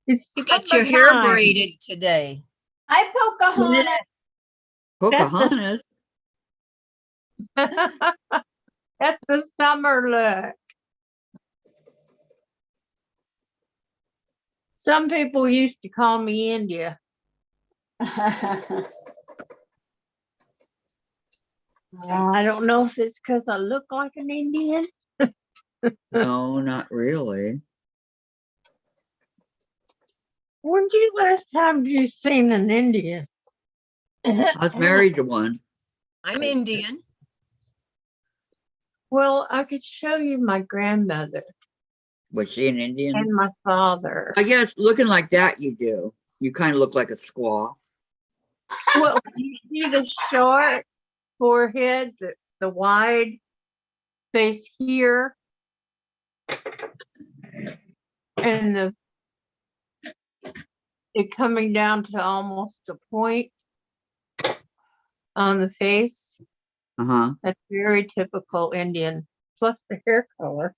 it's You got your hair summertime. braided today. Hi, Pocahontas. Pocahontas. That's the summer look. Some people used to call me India. I don't know if it's because I look like an Indian. No, not really. When's the last time you seen an Indian? I was married to one. I'm Indian. Well, I could show you my grandmother Was she an Indian? and my father. I guess looking like that, you do. You kind of look like a squaw. Well, you see the short forehead, the wide face here, and it coming down to almost a point on the face. Uh-huh. That's very typical Indian. Plus the hair color,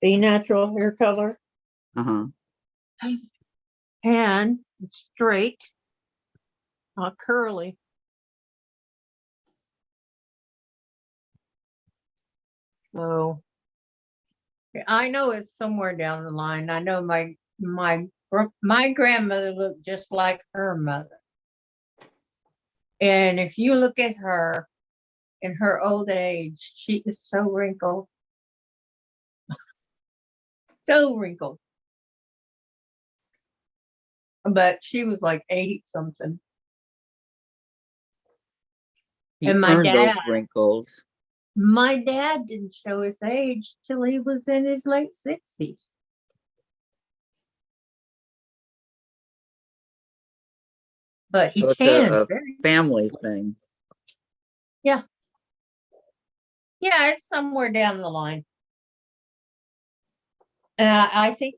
the natural hair color, Uh-huh. and it's straight, not curly. So yeah, I know it's somewhere down the line. I know my grandmother looked just like her mother. And if you look at her in her old age, she is so wrinkled. So wrinkled. But she was like 80 something. He And my earned those dad- wrinkles. My dad didn't show his age till he was in his late 60s. But he So it's tanned a very. family thing. Yeah, it's somewhere down the line. And I think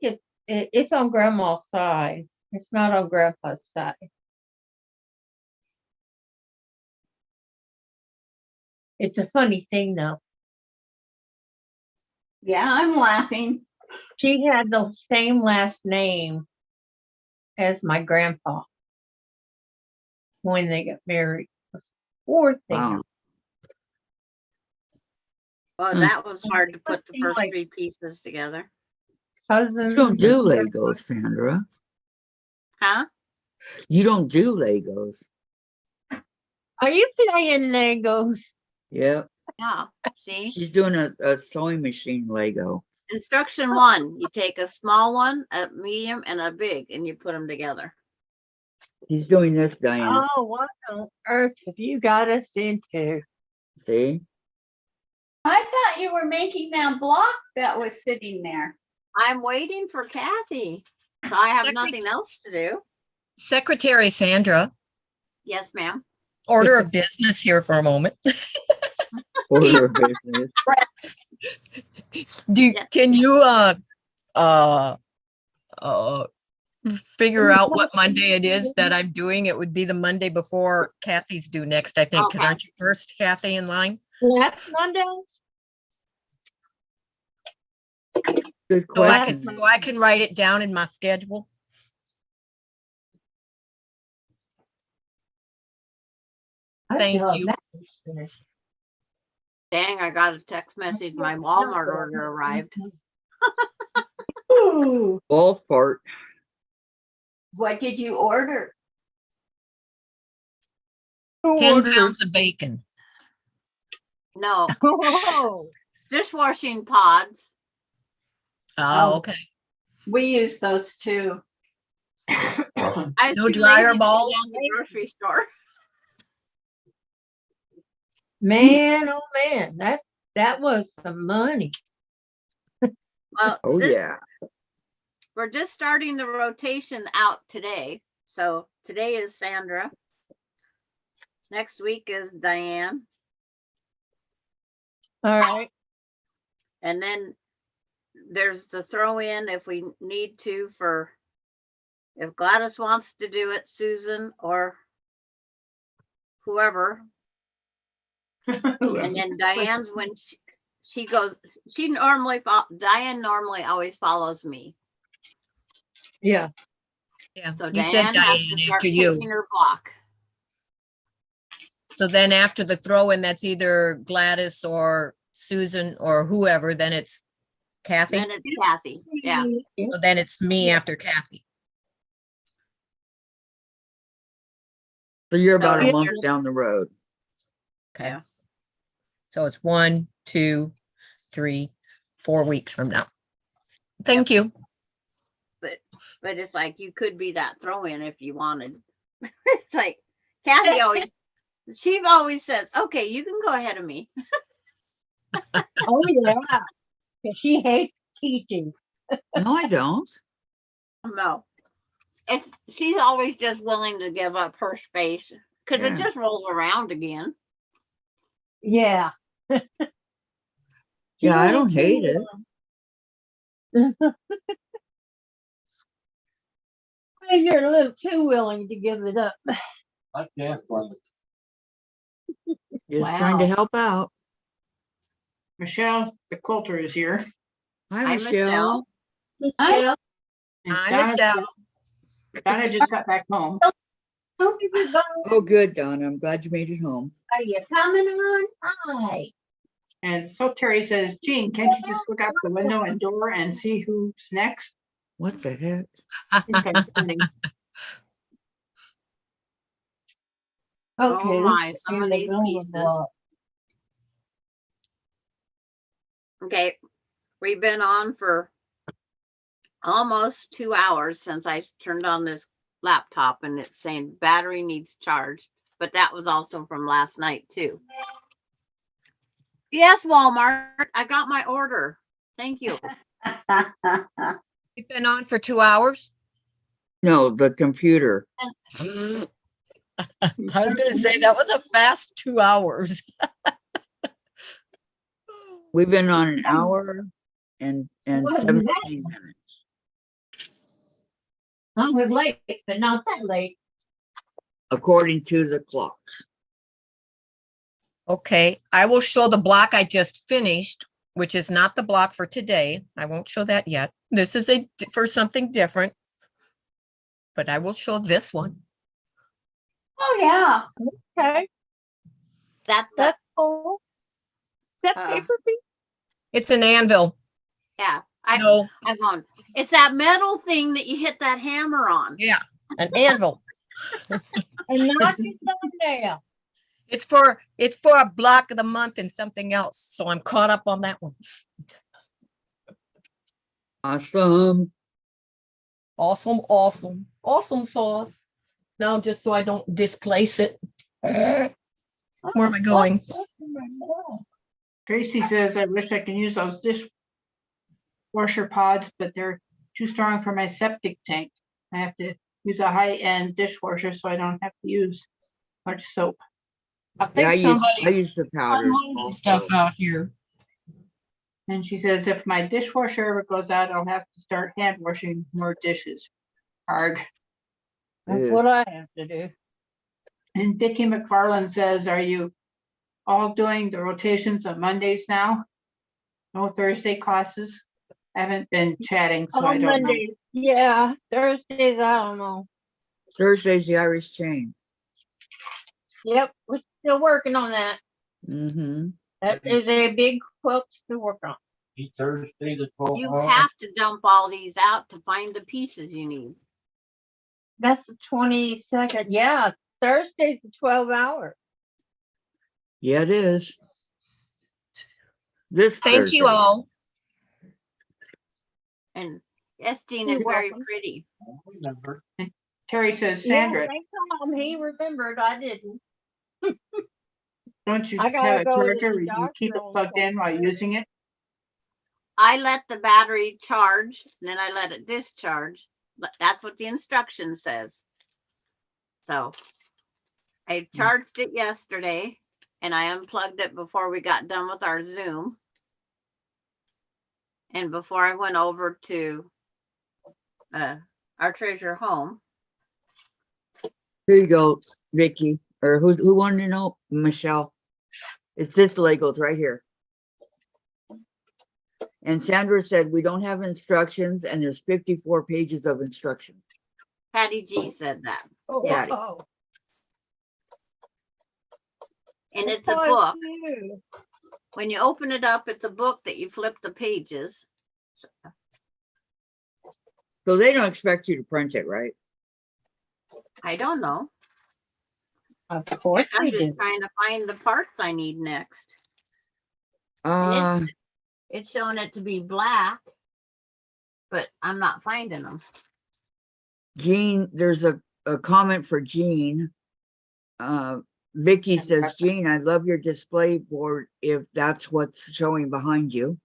it's on grandma's side. It's not on grandpa's side. It's a funny thing though. Yeah, I'm laughing. She had the same last name as my grandpa when they got married. Before they Wow. Well, Hmm. that was hard to put the Seems first like- 3 pieces together. cousins. You don't do and- Legos, Sandra. Huh? You don't do Legos. Are you playing Legos? Yep. Yeah. See? She's doing a sewing machine Lego. Instruction 1, you take a small one, a medium, and a big, and you put them together. He's doing this, Diane. Oh, what on earth have you got us into? See? I thought you were making that block that was sitting there. I'm waiting for Kathy. So I have nothing Secret- else to do. Secretary Sandra, Yes, ma'am. order of business here for a moment. Order of business. Yes. Can you figure out what Monday it is that I'm doing? It would be the Monday before Kathy's due next, I think, because Okay. aren't you first, Kathy, in line? Last Monday? Good So I question. can write it down in my schedule. I Thank thought you. that was finished. Dang, I got a text message. My Walmart order arrived. Ooh, Ball fart. what did you order? 10 pounds of bacon. No, Oh, dishwashing pods. Oh. Oh, okay. We use those too. I was No too dryer lazy to go balls? down to the grocery store. man, oh man, that was some money. Well, Oh, this- yeah. we're just starting the rotation out today. So today is Sandra. Next week is Diane. All right. And then there's the throw in if we need to for, if Gladys wants to do it, Susan or whoever. And then Diane's when she goes, Diane normally always follows me. Yeah. Yeah, So you said Diane has Diane to start after you. picking her block. So then after the throw-in, that's either Gladys or Susan or whoever, then it's Kathy. Then it's Kathy. Yeah. So then it's me after Kathy. So you're about So a month you're- down the road. Okay. Yeah. So it's 1, 2, 3, 4 weeks from now. Thank you. But it's like you could be that throw in if you wanted. It's like Kathy she always says, okay, you can go ahead of me. Oh, yeah. 'Cause she hates teaching. No, I don't. No. She's always just willing to give up her space because Yeah. it just rolls around again. Yeah. Yeah, I don't hate it. You're a little too willing to give it up. I can't blame it. Just trying to Wow. help out. Michelle, the quilter is here. Hi, Hi, Michelle. Yeah. And Hi, Donna- Michelle. Donna just got back home. Oh, good, Donna. I'm glad you made it home. Are you coming on? Hi. And so Terry says, Jean, can't you just look out the window and door and see who's next? What the heck? It's kind of funny. Okay. Oh my, some here's of the these building pieces. block. Okay, we've been on for almost 2 hours since I turned on this laptop and it's saying battery needs charged, but that was also from last night too. Yes, Walmart, I got my order. Thank you. You've been on for 2 hours? No, the computer. I was gonna say that was a fast 2 hours. We've been on an hour and Wasn't 17 that- minutes, I was late, but not that late. according to the clock. Okay, I will show the block I just finished, which is not the block for today. I won't show that yet. This is for something different. But I will show this one. Oh, yeah. Okay. That's That's cool. That paper piece? It's an anvil. yeah. No, I'm going, it's that metal thing that you hit that hammer on. yeah, an anvil. And not just on there. It's for a block of the month and something else. So I'm caught up on that one. Awesome. Awesome, awesome, awesome sauce. Now, just so I don't displace it. Where am I going? Tracy says, I wish I can use those dishwasher pods, but they're too strong for my septic tank. I have to use a high-end dishwasher so I don't have to use much soap. I Yeah, think I somebody use the powder. stuff out here. And she says, if my dishwasher ever goes out, I'll have to start hand washing more dishes. Arg. That's Yeah. what I have to do. And Vicki McFarland says, are you all doing the rotations on Mondays now? No Thursday classes? I haven't been chatting, so I On don't know. Mondays, yeah. Thursdays, I don't know. Thursday's the Irish chain. Yep, we're still working on that. Mm-hmm. That is a big quilt to work on. Thursday the 12th. You have to dump all these out to find the pieces you need. That's the 22nd. Yeah, Thursday's the 12 hour. Yeah, it is. This Thank you Thursday. all. And yes, Jean You're is very welcome. pretty. Remember. Terry says, Yeah, Sandra, thank Tom, he remembered, I didn't. don't you I have gotta a go to charger? the Or you keep it doctor on plugged in while Thursday. using it? I let the battery charge, and then I let it discharge. But that's what the instruction says. So I charged it yesterday and I unplugged it before we got done with our Zoom. And before I went over to our treasure home. Here you go, Vicky, or who wanted to know? Michelle. It's this Legos right here. And Sandra said, we don't have instructions and there's 54 pages of instructions. Patty G said that. Oh, Yeah. wow. And it's a Oh, book. cute. When you open it up, it's a book that you flip the pages. So they don't expect you to print it, right? I don't know. Of course I'm we just do. trying to find the parts I need next. Uh, It's showing it to be black, but I'm not finding them. Jean, there's a comment for Jean. Vicky says, Jean, I love your display board if that's what's showing behind you.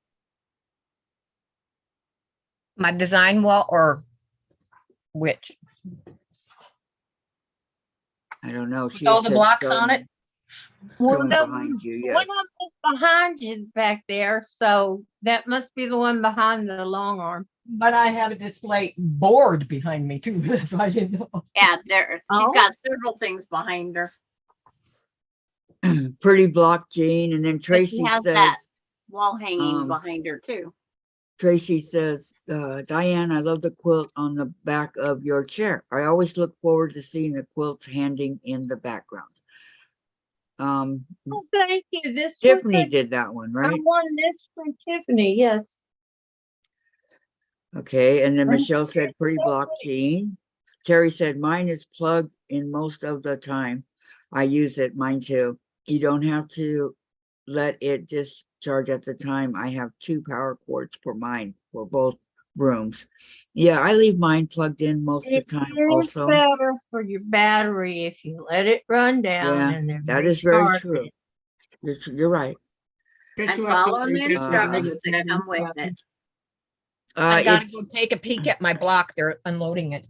My design wall or which? I don't know. With all the said blocks on it? Showing One of behind you, One yes. of them is behind you back there, so that must be the one behind the long arm. But I have a display board behind me too, so I didn't know. Yeah, she's Oh. got several things behind her. Pretty block, Jean. And then But she Tracy has says, that wall hanging um, behind her too. Tracy says, Diane, I love the quilt on the back of your chair. I always look forward to seeing the quilts hanging in the background. Oh, thank you. This Tiffany was did that one, I right? won this from Tiffany. Yes. Okay, and then Michelle said, pretty block, Jean. Terry said, mine is plugged in most of the time. I use it, mine too. You don't have to let it discharge at the time. I have 2 power cords for mine for both rooms. Yeah, I leave mine plugged in most of It the time is also. better for your battery if you let it run down Yeah, and then that is very recharge true. it. You're right. I'm following the instructions that come with it. I gotta It's, go take a peek at my block. They're unloading it.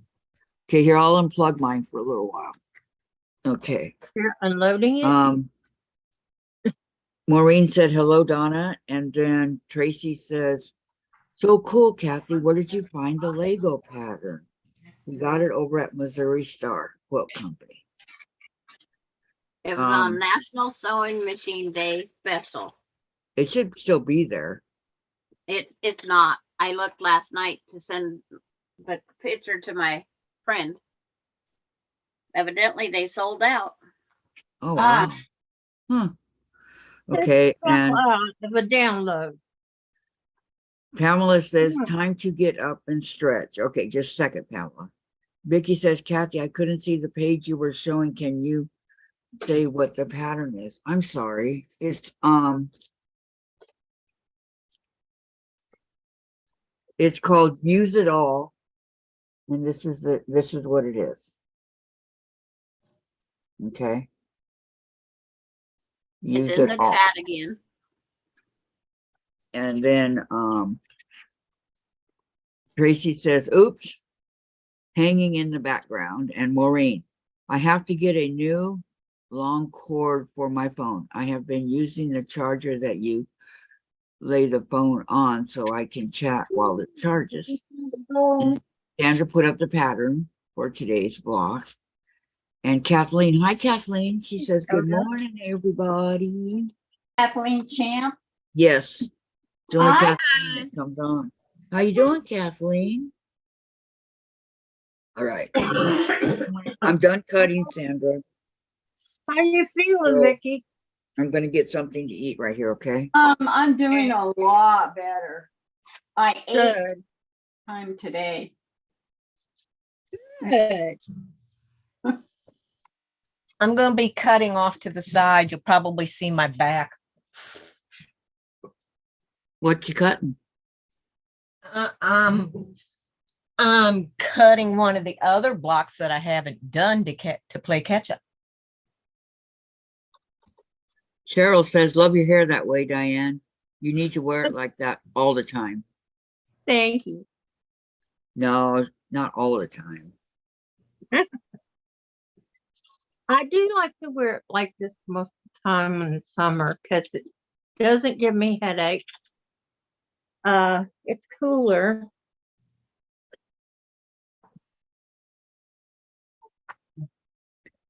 okay, here, I'll unplug mine for a little while. Okay. You're unloading it. Maureen said, hello, Donna. And then Tracy says, so cool, Kathy. Where did you find the Lego pattern? We got it over at Missouri Star Quilt Company. It was on National Sewing Machine Day special. It should still be there. It's not. I looked last night to send the picture to my friend. Evidently they sold out. Oh, wow. Huh. Okay, and Of a download. Pamela says, time to get up and stretch. Okay, just a second, Pamela. Vicky says, Kathy, I couldn't see the page you were showing. Can you say what the pattern is? I'm sorry. It's called Use It All. And this is what it is. Okay. Use It's in it the all. chat again. And then Tracy says, oops, hanging in the background. And Maureen, I have to get a new long cord for my phone. I have been using the charger that you lay the phone on so I can chat while it charges. And Sandra put up the pattern for today's block. And Kathleen, hi Kathleen. She says, good morning, everybody. Kathleen Champ. Yes. It's only Hi. Kathleen that comes on. How you doing, Kathleen? All right. I'm done cutting, Sandra. How you feeling, So- Vicky? I'm gonna get something to eat right here, okay? I'm doing a lot better. I ate Good. time today. Good. I'm gonna be cutting off to the side. You'll probably see my back. What you cutting? I'm cutting one of the other blocks that I haven't done to play catch up. Cheryl says, love your hair that way, Diane. You need to wear it like that all the time. Thank you. No, not all the time. I do like to wear it like this most of the time in the summer because it doesn't give me headaches. It's cooler.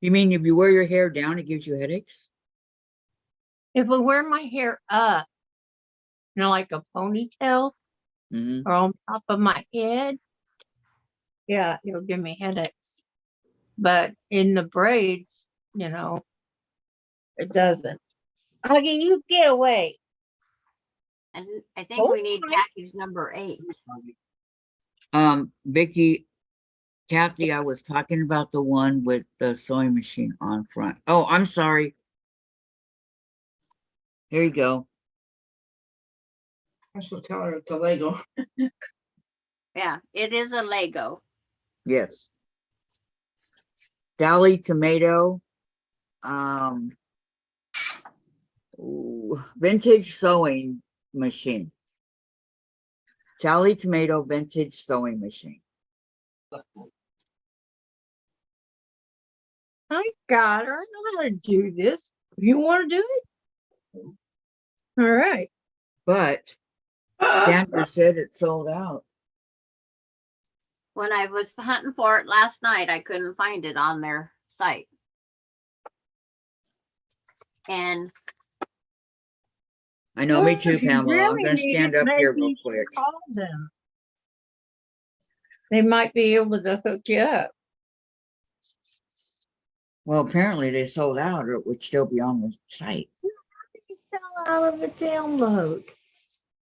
You mean if you wear your hair down, it gives you headaches? If I wear my hair up, like a ponytail Mhm. or on top of my head, yeah, it'll give me headaches. But in the braids, it doesn't. Huggy, you get away. And I think Oh, we need my. package number 8. Vicky, Kathy, I was talking about the one with the sewing machine on front. Oh, I'm sorry. Here you go. I should tell her it's a Lego. Yeah, it is a Lego. Yes. Sally Tomato. Vintage sewing machine. Sally Tomato vintage sewing machine. I got her. I know how to do this. You want to do it? All right. But Sandra said it sold out. When I was hunting for it last night, I couldn't find it on their site. And I know, me too, If you Pamela. I'm really going to need stand it, up here maybe real you should quick. call them. They might be able to hook you up. Well, apparently they sold out, or it would still be on the site. You sell out of a download.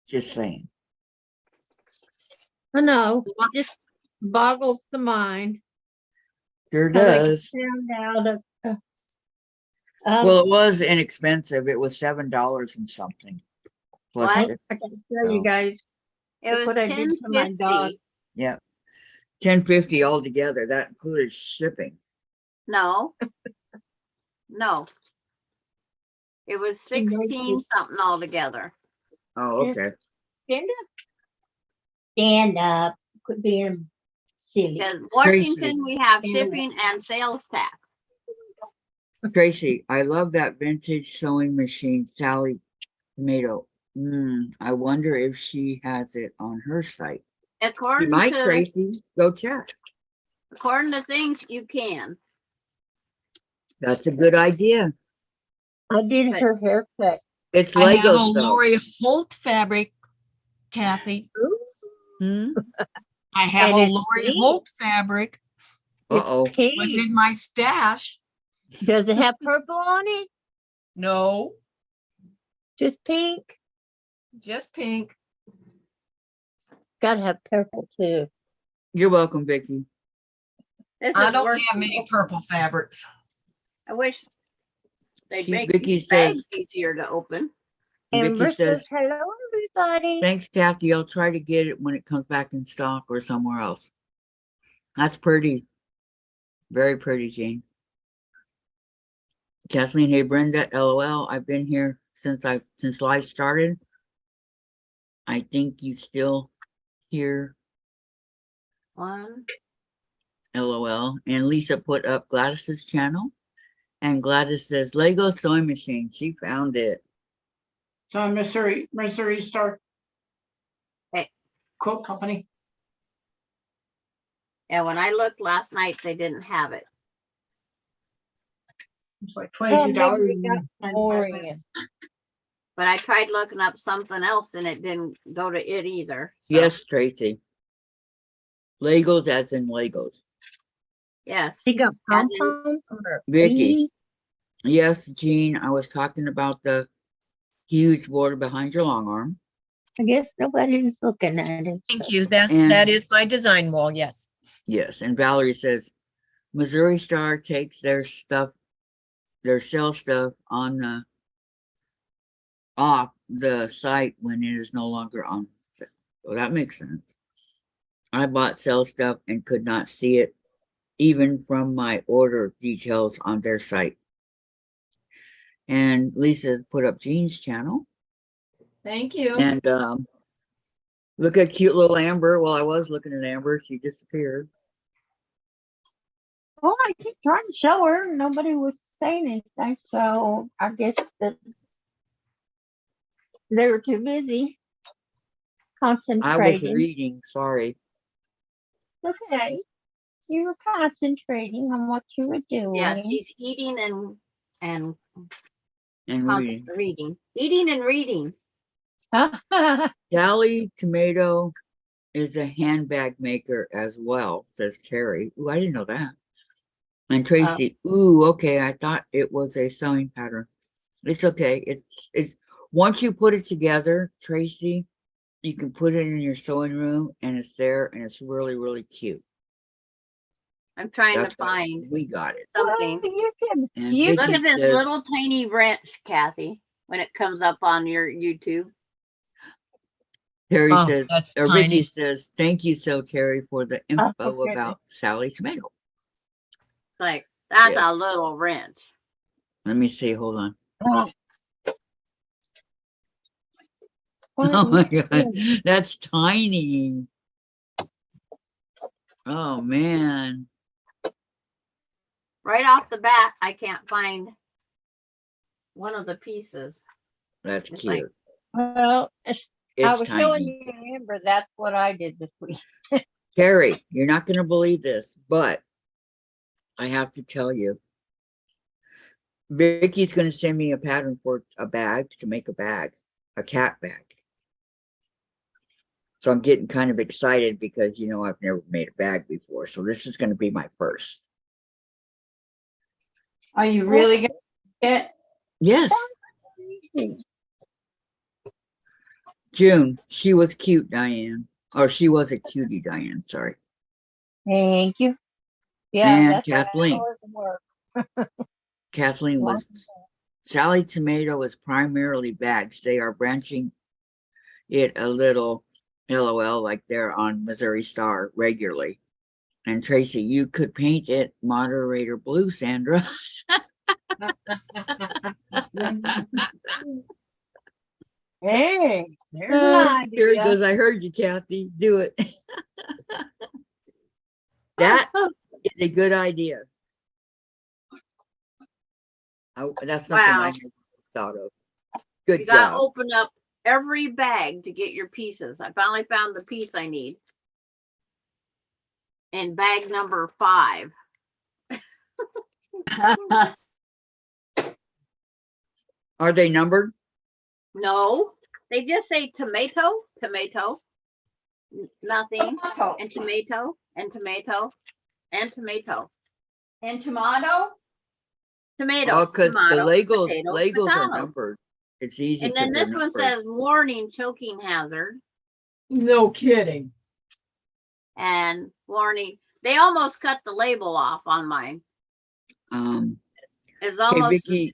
Just saying. I know. It just boggles the mind. Sure How they does. found out of. Well, it was inexpensive. It was $7 and something. Plus What? ship. I gotta tell you So, guys, it look was what I did to my dog. $10.50. yeah. $10.50 altogether. That included shipping. No. No. It was 16 something altogether. Oh, okay. Stand up. Stand up. Quit being silly. Because Tracy. Washington, we have Stand up. shipping and sales tax. Tracy, I love that vintage sewing machine, Sally Tomato. I wonder if she has it on her site. She According might, to Tracy. Go check. things, you can. That's a good idea. I did But- her haircut. It's I have a Legos, though. Lori Holt fabric, Kathy. Hmm? I have And a it's Lori pink. Holt fabric. Uh-oh. Was Pink. in my stash. Does it have purple on it? No, Just pink? just pink. Gotta have purple too. You're welcome, Vicky. This I is don't worth have many purple fabrics. I wish they'd She- make Vicky these bags says- easier to open. Amber Vicky says, says, hello, everybody. thanks, Kathy. I'll try to get it when it comes back in stock or somewhere else. That's pretty. Very pretty, Jane. Kathleen, hey, Brenda, LOL. I've been here since life started. I think you still here, One. LOL. And Lisa put up Gladys's channel. And Gladys says, Lego sewing machine. She found it. So Missouri Star Hey. Quote Company. And when I looked last night, they didn't have it. It's like Oh, $22. maybe we got more in. But I tried looking up something else and it didn't go to it either. So, Yes, Tracy. Legos as in Legos. yes. She got As in- pom-pom or Vicky. bee? Yes, Jean, I was talking about the huge border behind your long arm. I guess nobody's looking at it. Thank so. you. That And- is my design wall. Yes. Yes, and Valerie says, Missouri Star takes their sell stuff off the site when it is no longer on sale. So that makes sense. I bought sell stuff and could not see it even from my order details on their site. And Lisa put up Jean's channel. Thank you. And look at cute little Amber. Well, I was looking at Amber. She disappeared. Well, I keep trying to show her. Nobody was saying anything, so I guess that they were too busy I was concentrating. reading, sorry. Okay, you were concentrating on what you were Yeah, doing. she's eating and And reading. Eating and reading. Sally Tomato is a handbag maker as well, says Terry. Ooh, I didn't know that. And Tracy, ooh, okay, I thought it was a sewing pattern. It's okay. It's once you put it together, Tracy, you can put it in your sewing room and it's there and it's really, really cute. I'm trying That's to why find we got it. something. And you Look Vicky at this says, little tiny wrench, Kathy, when it comes up on your YouTube. Terry Oh, says, that's or Vicky tiny. says, thank you so Terry for the Oh, info okay. about Sally Tomato. It's like, that's Yes. a little wrench. Let me see, hold on. Oh, Oh my God, that's tiny. Oh man, Right off the bat, I can't find one of the pieces. that's It's like, cute. well, I It's was showing tiny. you, Amber, that's what I did this week. Terry, you're not going to believe this, but I have to tell you, Vicky's going to send me a pattern for a bag to make a bag, a cat bag. So I'm getting kind of excited because, you know, I've never made a bag before. So this is going to be my first. Are you really gonna get? Yes, June, she was cute, Diane. Or she was a cutie, Diane, sorry. Thank you. Yeah, And that's how Kathleen. it works. Kathleen was, Sally Tomato is primarily bags. They are branching it a little, LOL, like they're on Missouri Star regularly. And Tracy, you could paint it moderator blue, Sandra. Hey, there's an Here it idea. goes. I heard you, Kathy. Do it. That is a good idea. That's something I wow, never thought of. Good you gotta job. open up every bag to get your pieces. I finally found the piece I need. In bag number 5. Are they numbered? No, they just say tomato, tomato, nothing, and tomato, and tomato, and tomato. And tomato? Tomato, Oh, because the tomato, Legos potato, are potato. numbered. It's easy And because then they're this one numbered. says warning choking hazard No kidding. and warning. They almost cut the label off on mine. It's Okay, almost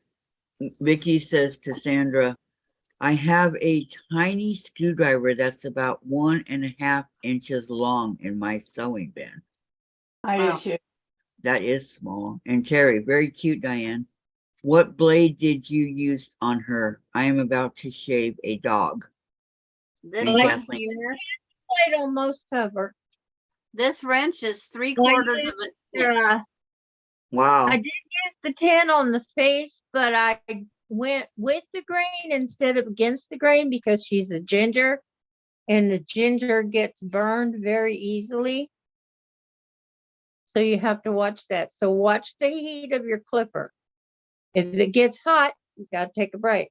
Vicky says to Sandra, I have a tiny screwdriver that's about 1.5 inches long in my sewing bin. I Wow. do too. That is small. And Terry, very cute, Diane. What blade did you use on her? I am about to shave a dog. this And one Kathleen, here. Played on most of her. This wrench is 3/4 of an inch. wow. I did use the 10 on the face, but I went with the grain instead of against the grain because she's a ginger and the ginger gets burned very easily. So you have to watch that. So watch the heat of your clipper. If it gets hot, you got to take a break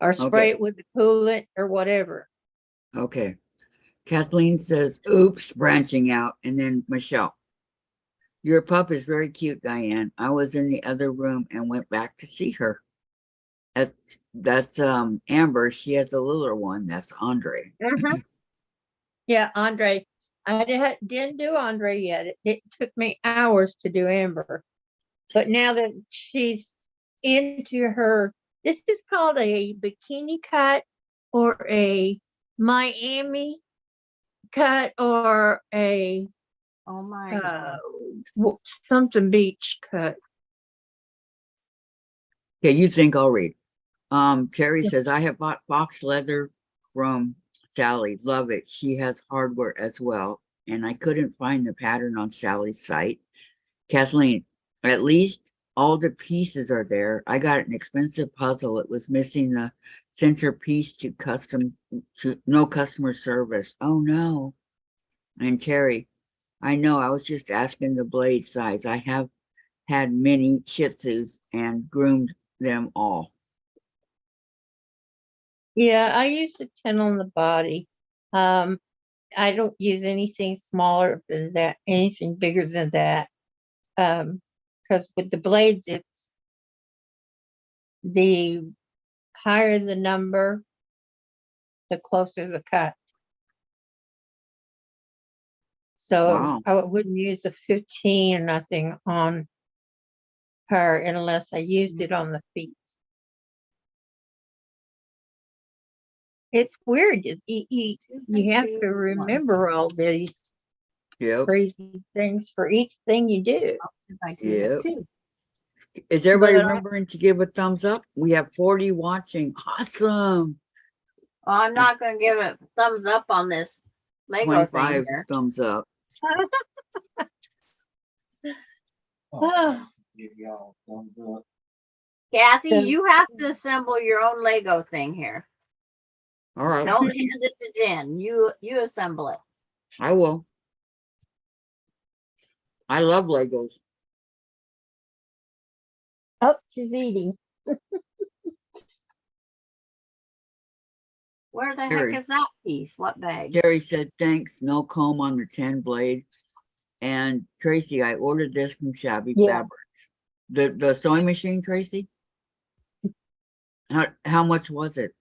or spray Okay. it with the coolant or whatever. Okay. Kathleen says, oops, branching out. And then Michelle, your pup is very cute, Diane. I was in the other room and went back to see her. That's Amber. She has a littler one. That's Andre. Yeah, Andre. I didn't do Andre yet. It took me hours to do Amber. But now that she's into her, this is called a bikini cut or a Miami cut or a Oh my God. something beach cut. Okay, you think I'll read. Terry says, I have bought box leather from Sally. Love it. She has hardware as well. And I couldn't find the pattern on Sally's site. Kathleen, at least all the pieces are there. I got an expensive puzzle. It was missing the centerpiece to no customer service. Oh no. And Terry, I know, I was just asking the blade size. I have had many Shih Tzus and groomed them all. Yeah, I use a 10 on the body. I don't use anything smaller than that, anything bigger than that. Because with the blades, it's the higher the number, the closer the cut. So Wow. I wouldn't use a 15 or nothing on her unless I used it on the feet. It's weird. You have to remember all these Yep. crazy things for each thing you do. I do that Yep. too. Is everybody But remembering to give a thumbs up? We have 40 watching. Awesome. Well, I'm not gonna give a thumbs up on this Lego thing 25 here. thumbs up. Kathy, So- you have to assemble your own Lego thing here. All right. Don't hand it to Jen. You assemble it. I will. I love Legos. Oh, she's eating. Where the Terry. heck is that piece? What bag? Terry said, thanks, no comb on the 10 blade. And Tracy, I ordered this from Shabby Yeah. Fabrics. The sewing machine, Tracy? How much was it?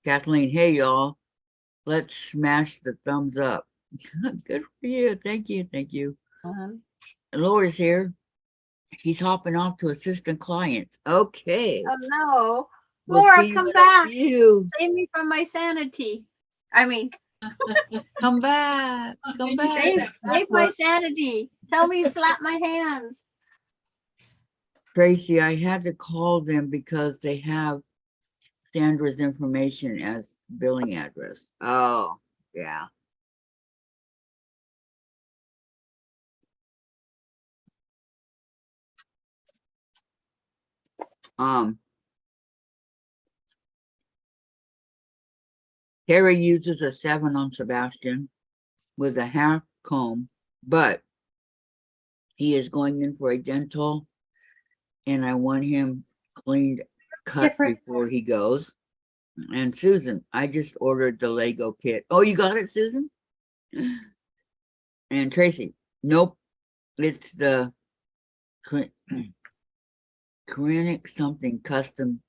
Kathleen, hey y'all, let's smash the thumbs up. Good for you. Thank you. Thank you. Laura's here. She's hopping off to assistant clients. Okay. Oh no. We'll Laura, see come you. back. You Save me from my sanity. I mean, come back. Come back. save my sanity. Tell me to slap my hands. Tracy, I had to call them because they have Sandra's information as billing address. Oh, yeah. Harry uses a 7 on Sebastian with a half comb, but he is going in for a dental and I want him cleaned, cut before he goes. And Susan, I just ordered the Lego kit. Oh, you got it, Susan? And Tracy, nope, it's the Krennic something custom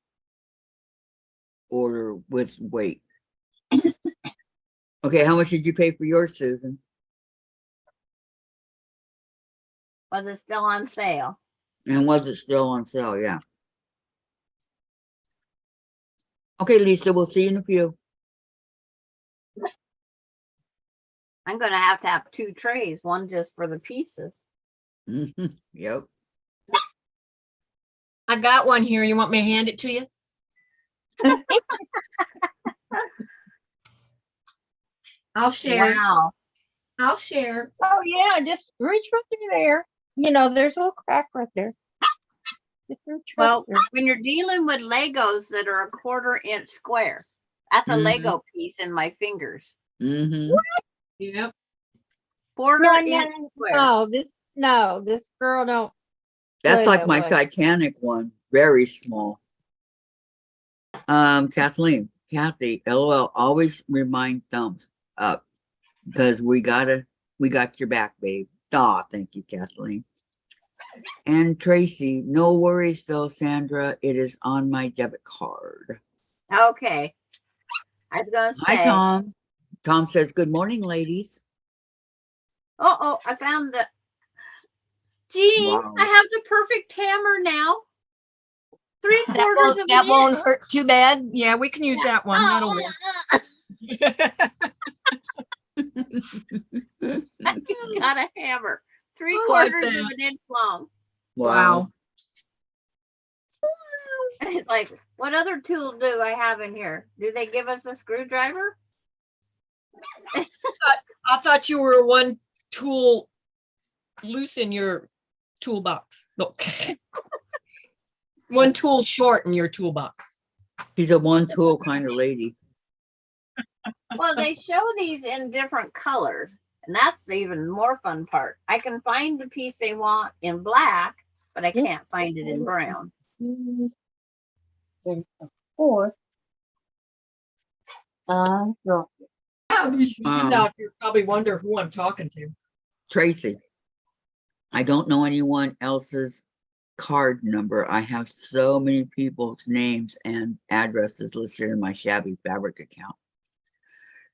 order with weight. Okay, how much did you pay for yours, Susan? Was it still on sale? And was it still on sale? Yeah. Okay, Lisa, we'll see you in a few. I'm gonna have 2 trays, one just for the pieces. Yep. I got one here. You want me to hand it to you? I'll share. Wow. I'll share. Oh yeah, just reach right through there. You know, there's a little crack right there. Just reach right Well, there. when you're dealing with Legos that are a 1/4 inch square, that's a Mhm. Lego piece in my fingers. Mm-hmm. Yep. 1/4 No, inch square. this girl don't. That's play like that my way. Titanic one, very small. Kathleen, Kathy, LOL, always remind thumbs up because we got your back, babe. Aw, thank you, Kathleen. And Tracy, no worries though, Sandra, it is on my debit card. Okay. I was gonna Hi, say, Tom. Tom says, good morning, ladies. oh, I found the Gee, Wow. I have the perfect hammer now. 3/4 of an That inch. won't hurt too bad. Yeah, we can use that one. That'll work. Got a hammer. 3/4 like of that. an inch long. Wow. It's like, what other tool do I have in here? Do they give us a screwdriver? I thought you were a one tool loose in your toolbox. Look. One tool short in your toolbox. She's a one tool kind of lady. Well, they show these in different colors, and that's the even more fun part. I can find the piece they want in black, but I can't find it in brown. There's a fourth. Drop it. These out here probably wonder who I'm talking to. Tracy, I don't know anyone else's card number. I have so many people's names and addresses listed in my Shabby Fabric account.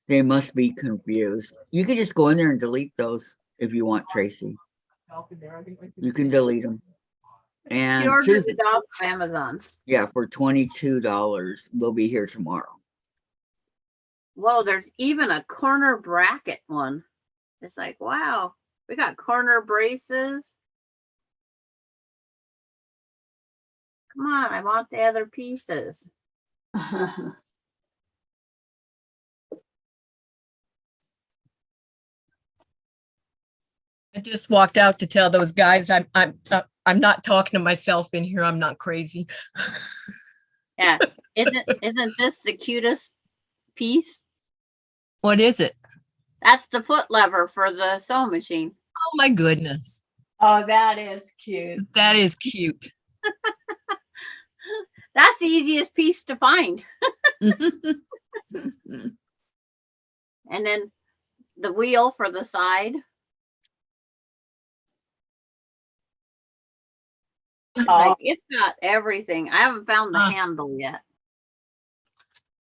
They must be confused. You can just go in there and delete those if you want, Tracy. You can delete them. She And ordered Susan, it off of Amazon. yeah, for $22. They'll be here tomorrow. Whoa, there's even a corner bracket one. It's like, wow, we got corner braces. Come on, I want the other pieces. I just walked out to tell those guys I'm not talking to myself in here. I'm not crazy. Yeah, isn't this the cutest piece? What is it? That's the foot lever for the sewing machine. Oh my goodness. Oh, that is cute. That is cute. That's the easiest piece to find. And then the wheel for the side. Oh, Like it's got everything. I haven't found the handle yet.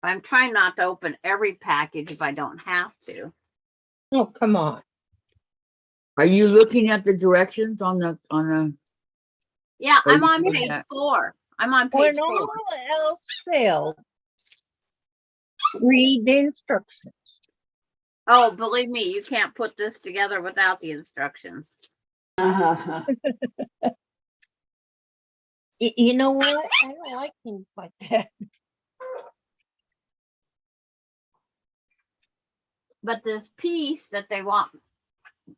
I'm trying not to open every package if I don't have to. Oh, come on. Are you looking at the directions on the Yeah, Or I'm you on can page that- 4. I'm on page When 4. all else failed, read the instructions. Oh, believe me, you can't put this together without the instructions. You know what? I don't like things like that. But this piece that they want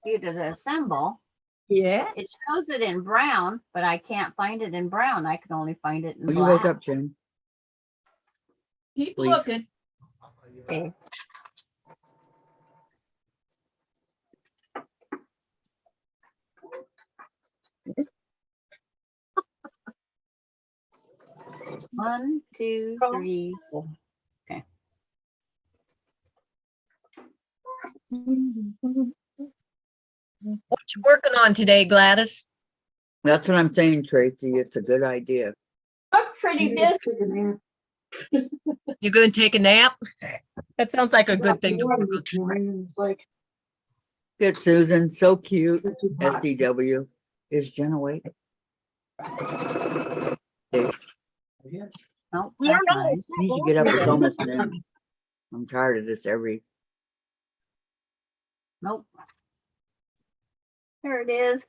you to assemble, Yeah. it shows it in brown, but I can't find it in brown. I can only find it in Will you wake black. up, Jen? Keep Please. looking. Okay. One, two, three, four. Okay. What you working on today, Gladys? That's what I'm saying, Tracy. It's a good idea. Look pretty busy. You gonna take a nap? That sounds like a good thing to work on. Good, Susan. So cute. SDW. Is Jen awake? Okay. Nope, Yeah, that's no, not it. it's Need to get up. It's almost noon. I'm tired of this every. Nope. There it is.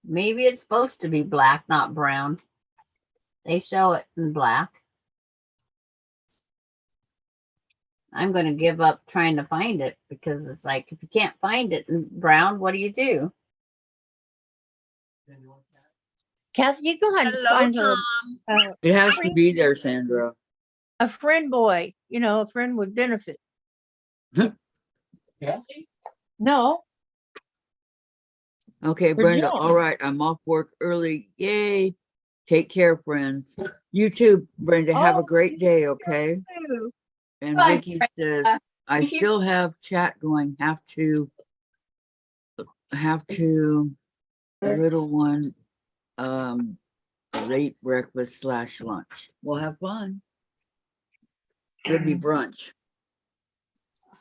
Maybe it's supposed to be black, not brown. They show it in black. I'm going to give up trying to find it because it's like, if you can't find it in brown, what do you do? Kathy, you go ahead and Hello, find her Tom. It has to be there, Sandra. a friend boy, a friend with benefit. No, Okay, For Brenda. Jen. All right. I'm off work early. Yay. Take care, friends. You too, Brenda. Have a Oh, great day, okay? too. And Bye, Vicky says, Brenda. I Thank you. still have chat going. Have to little one late breakfast / lunch. We'll have fun. It'll be brunch.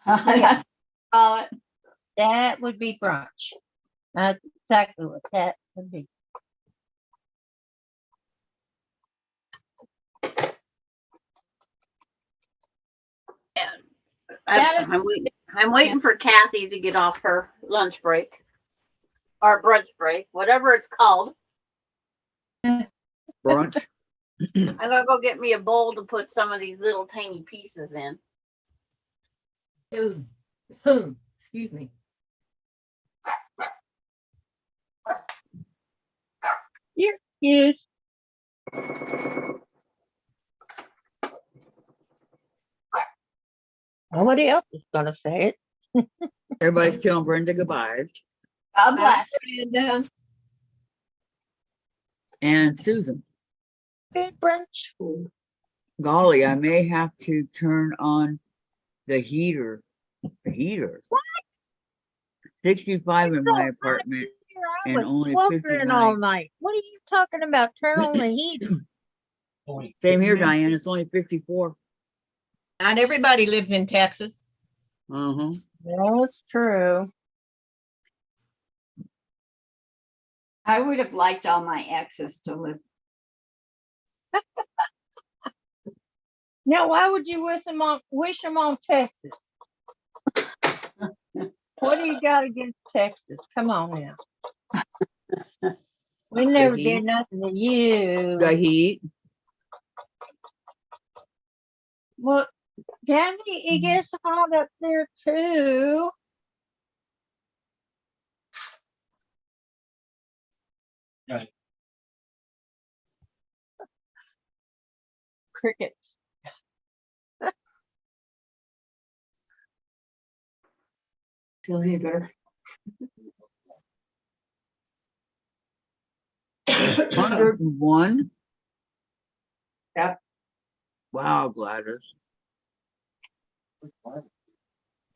That's what I call it. That would be brunch. That's exactly what that would be. That is- I'm waiting for Kathy to get off her lunch break or brunch break, whatever it's called. Brunch. I'm gonna go get me a bowl to put some of these little tiny pieces in. Excuse me. You're excused. Nobody else is gonna say it. Everybody's telling Brenda goodbye. God bless. And, And Susan, Good brunch. golly, I may have to turn on the heater. The heater. What? 65 in my So apartment. Here I And was only sweltering all 59. night. What are you talking about? Turn on the heater. Same here, Diane. It's only 54. not everybody lives in Texas. Uh-huh. That's true. I would have liked all my exes to live. Now, why would you wish them on Texas? What do you got against Texas? Come on now. We never heat. did nothing to you. The heat. Well, Danny, it gets hot up there too. Right. Crickets. Feel any better? 101. Yep. Wow, Gladys.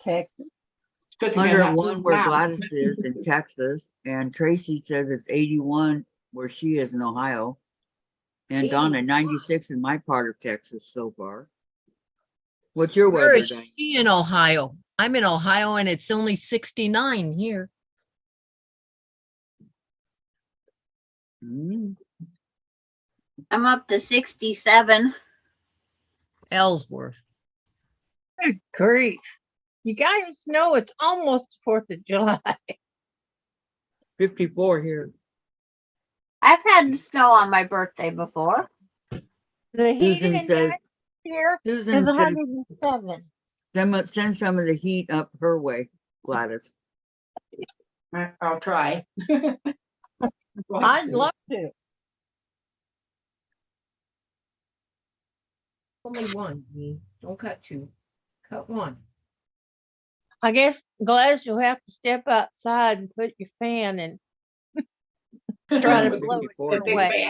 Texas. It's good thing I'm not 101 moved where now. Gladys is in Texas. And Tracy says it's 81 where she is in Ohio. And Donna, 81. 96 in my part of Texas so far. What's your Where weather, is Diane? she in Ohio? I'm in Ohio and it's only 69 here. Mm, I'm up to 67. Ellsworth. Good grief. You guys know it's almost the 4th of July. 54 here. I've had snow on my birthday before. The heat Susan index says, here is Susan says, 107. send some of the heat up her way, Gladys. I'll try. I'd love to. Only one. Don't cut two. Cut one. I guess, Gladys, you'll have to step outside and put your fan and try to blow it 54 A big away.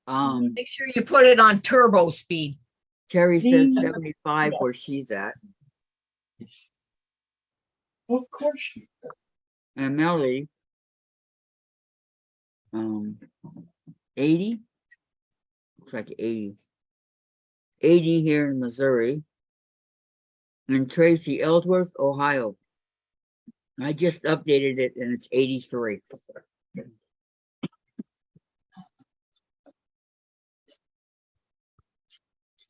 fan. Make sure you put it on turbo speed. Terry says The- 75 where she's at. Of course. And Melody, 80. Looks like 80. 80 here in Missouri. And Tracy, Ellsworth, Ohio. I just updated it and it's 83.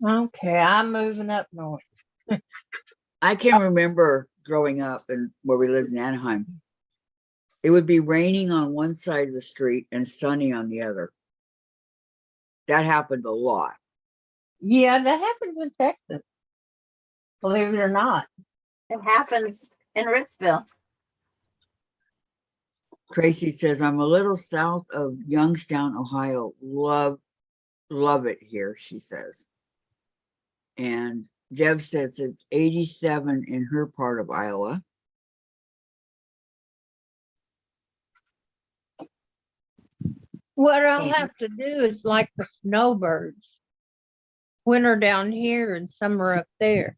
Okay, I'm moving up north. I can remember growing up and where we lived in Anaheim. It would be raining on one side of the street and sunny on the other. That happened a lot. Yeah, that happens in Texas. Believe it or not. It happens in Ritzville. Tracy says, I'm a little south of Youngstown, Ohio. Love it here, she says. And Deb says it's 87 in her part of Iowa. What I'll have to do is like the snowbirds. Winter down here and summer up there.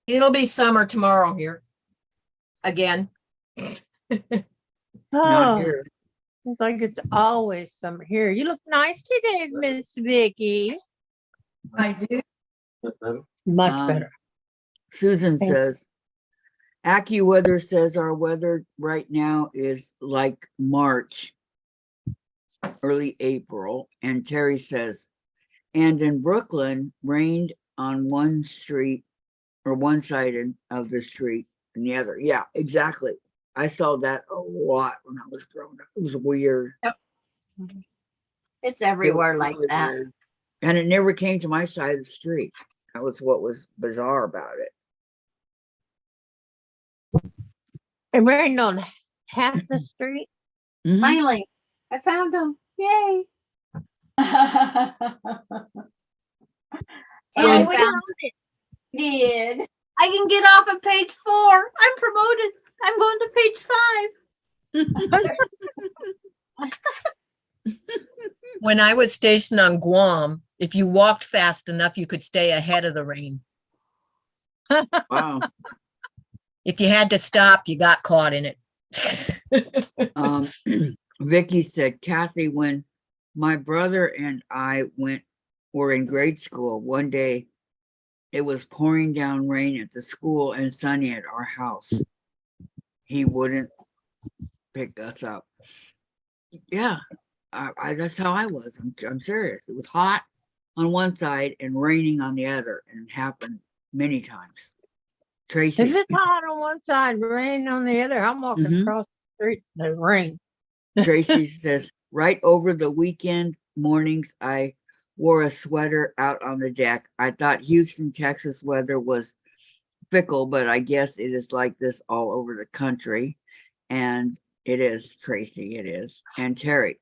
It'll be summer tomorrow here. Again. Not Oh, here. it's like it's always summer here. You look nice today, Miss Vicky. I do. Much Um, better. Susan Thank- says, AccuWeather says our weather right now is like March, early April. And Terry says, and in Brooklyn, rained on one street or one side of the street and the other. Yeah, exactly. I saw that a lot when I was growing up. It was weird. It's It was everywhere like really that. weird. And it never came to my side of the street. That was what was bizarre about it. It rained on half the street. Mhm. Finally, I found them. Yay. And I we found did. I can get off at page 4. I'm promoted. I'm going to page 5. When I was stationed on Guam, if you walked fast enough, you could stay ahead of the rain. Wow. If you had to stop, you got caught in it. Vicky said, Kathy, when my brother and I were in grade school, one day it was pouring down rain at the school and sunny at our house. He wouldn't pick us up. Yeah, that's how I was. I'm serious. It was hot on one side and raining on the other, and it happened many times. Tracy. If it's hot on one side, rain on the other, I'm walking Mhm. across the street in the rain. Tracy says, right over the weekend mornings, I wore a sweater out on the deck. I thought Houston, Texas weather was fickle, but I guess it is like this all over the country. And it is, Tracy, it is. And Terry,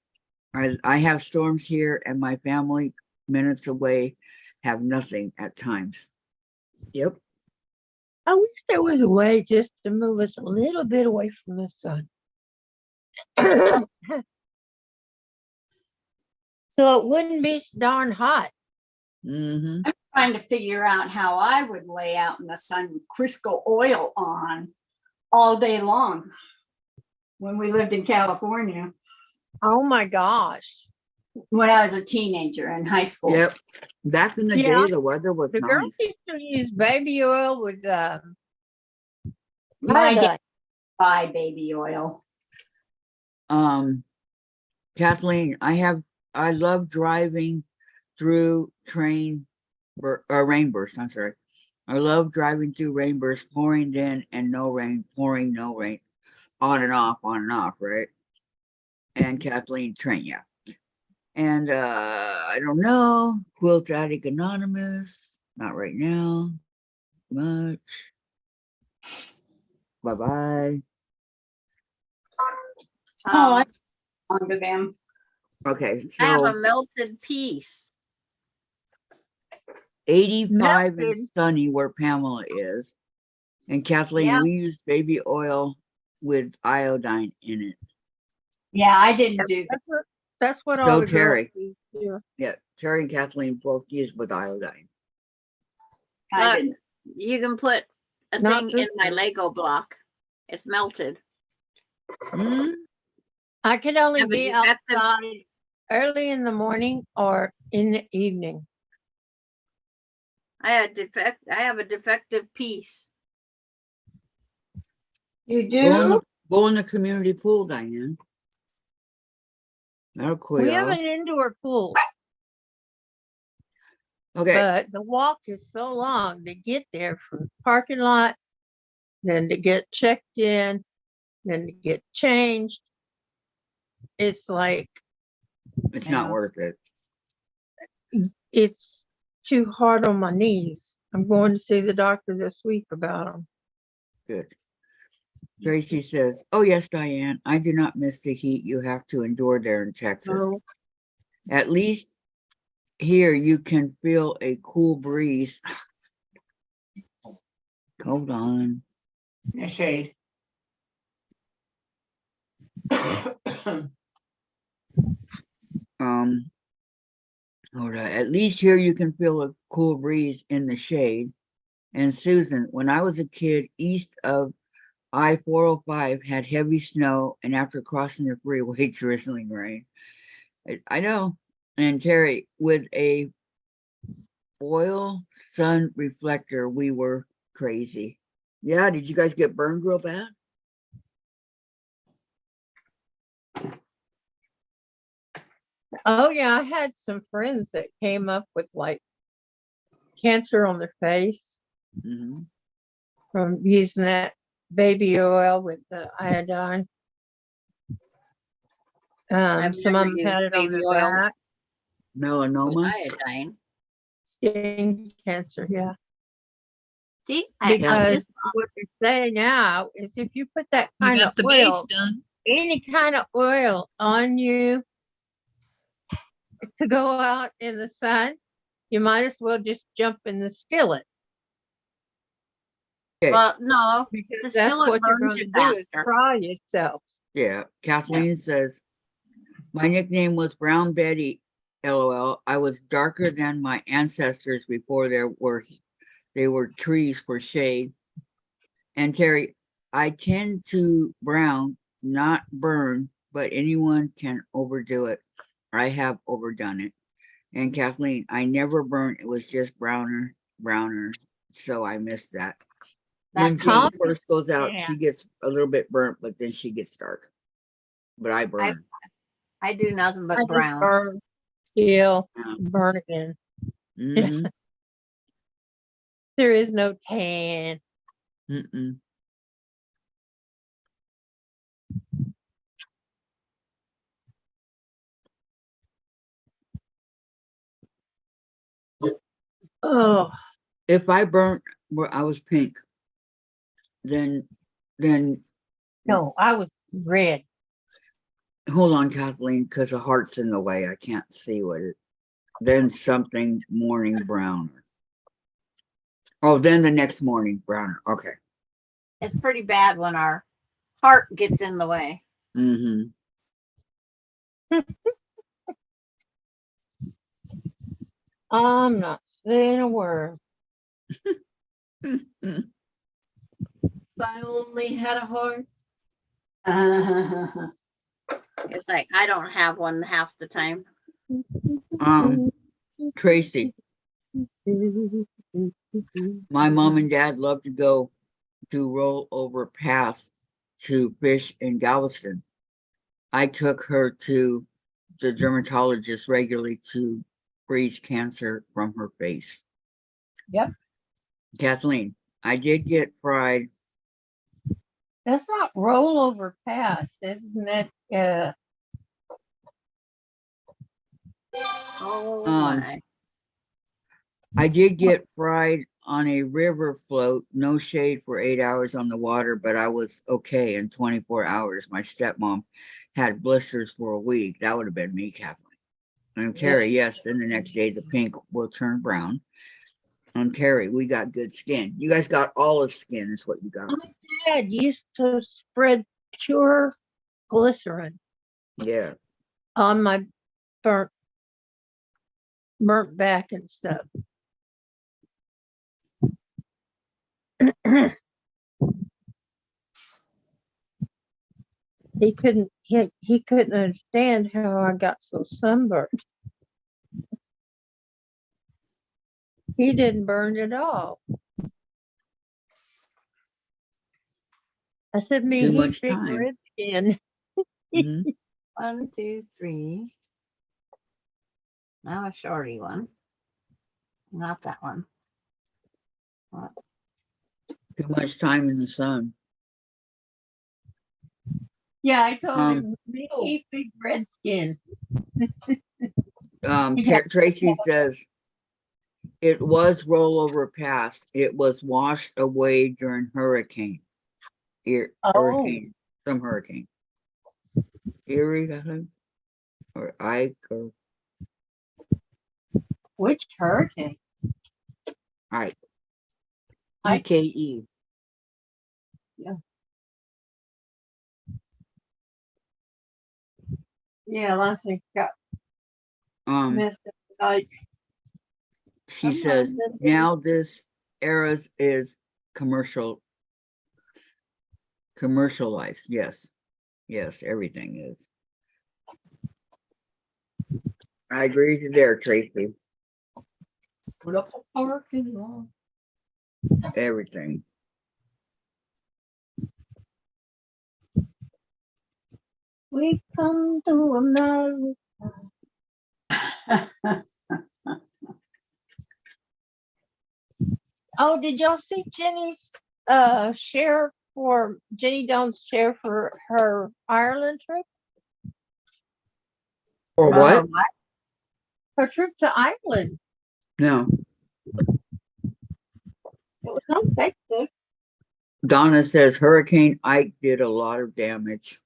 I have storms here, and my family minutes away have nothing at times. Yep. I wish there was a way just to move us a little bit away from the sun. So it wouldn't be so darn hot. Mm-hmm. Trying to figure out how I would lay out in the sun with Crisco oil on all day long when we lived in California, Oh my gosh. when I was a teenager in high school. Yep. Back in the Yeah. day, the weather was The nice. girls used to use baby oil with My iodine. dad buy baby oil. Kathleen, I love driving through rainbursts. I'm sorry. I love driving through rainbursts, pouring then and no rain, pouring, no rain, on and off, right? And Kathleen, train, yeah. And I don't know, Quilt Addict Anonymous, not right now, much. Bye-bye. Oh, I Um, onto them. Okay, I have so a melted piece. 85 Melted. is sunny where Pamela is. And Kathleen, Yeah. we use baby oil with iodine in it. Yeah, I didn't do that. That's what So all the girls Terry. use. Yeah. Yeah, Terry and Kathleen both use with iodine. I didn't. You can put a Not thing this in my one. Lego block. It's melted. Mm, I could only Have a be defective- outside early in the morning or in the evening. I have a defective piece. You go, do? go in the community pool, Diane. That'll cool We you have off. an indoor pool, Okay, but the walk is so long to get there from the parking lot, then to get checked in, then to get changed. It's like, it's I not know. worth it. it's too hard on my knees. I'm going to see the doctor this week about them. Good. Tracy says, oh yes, Diane, I do not miss the heat you have to endure there in Texas. So At least here you can feel a cool breeze. Hold on. In shade. Hold on. At least here you can feel a cool breeze in the shade. And Susan, when I was a kid, east of I-405 had heavy snow, and after crossing the freeway, drizzling rain. I know. And Terry, with a oil sun reflector, we were crazy. Yeah, did you guys get burned real bad? oh yeah, I had some friends that came up with like cancer on their face Mm-hmm. from using that baby oil with the iodine. I've Some of never them used had it on baby their oil back, with Melanoma? iodine. skin cancer. Yeah. See, I Because just, what they say now is if you put that You kind of got the base oil, done. any kind of oil on you to go out in the sun, you might as well just jump in the skillet well, no, because the that's skillet what you're burns going to you do is faster. fry yourself. Yeah, Kathleen says, my nickname was Brown Betty, LOL. I was darker than my ancestors before they were trees for shade. And Terry, I tend to brown, not burn, but anyone can overdo it. I have overdone it. And Kathleen, I never burnt. It was just browner. So I missed that. When That's Jane me. first goes out, Yeah. she gets a little bit burnt, but then she gets dark. But I burn. I do nothing I but just brown. burn, kill, Yeah. burn again. Mhm. There is no tan. Mm-mm. Oh, If I burnt where I was pink, then no, I was red. hold on, Kathleen, because the heart's in the way. I can't see what it. Then something morning browner. Oh, then the next morning browner. Okay. It's pretty bad when our heart gets in the way. Mm-hmm. I'm not saying a word. Mm-mm. If I only had a heart. It's like I don't have one half the time. Tracy, my mom and dad love to go to roll over paths to fish in Galveston. I took her to the dermatologist regularly to freeze cancer from her face. Yep. Kathleen, I did get fried. That's not rollover pass, isn't it? Oh Um, my. I did get fried on a river float, no shade for 8 hours on the water, but I was okay in 24 hours. My stepmom had blisters for a week. That would have been me, Kathleen. And Terry, yes, then the next day the pink will turn brown. And Terry, we got good skin. You guys got olive skin, is what you got. My dad used to spread pure glycerin Yeah. on my burnt back and stuff. he couldn't understand how I got so sunburned. He didn't burn at all. I said, me, Too he much big time. red skin. Mhm. 1, 2, 3. Now a shorty one. Not that one. What? Too much time in the sun. Yeah, I told Um, him, me, he big red skin. Tracy says it was rollover past. It was washed away during hurricane. Hurricane, some hurricane. Erie, I think, or Ike, or Which hurricane? Ike. Ike. EKE. Yeah, last thing got messed up. Like, She says now this era is commercialized. Yes, everything is. I agree with you there, Tracy. Put up a parking lot. Everything. we come to America. Oh, did y'all see Jenny's share for Jenny Dawn's share for her Ireland trip? Or what? Her trip to Ireland. No. was on Facebook. Donna says Hurricane Ike did a lot of damage.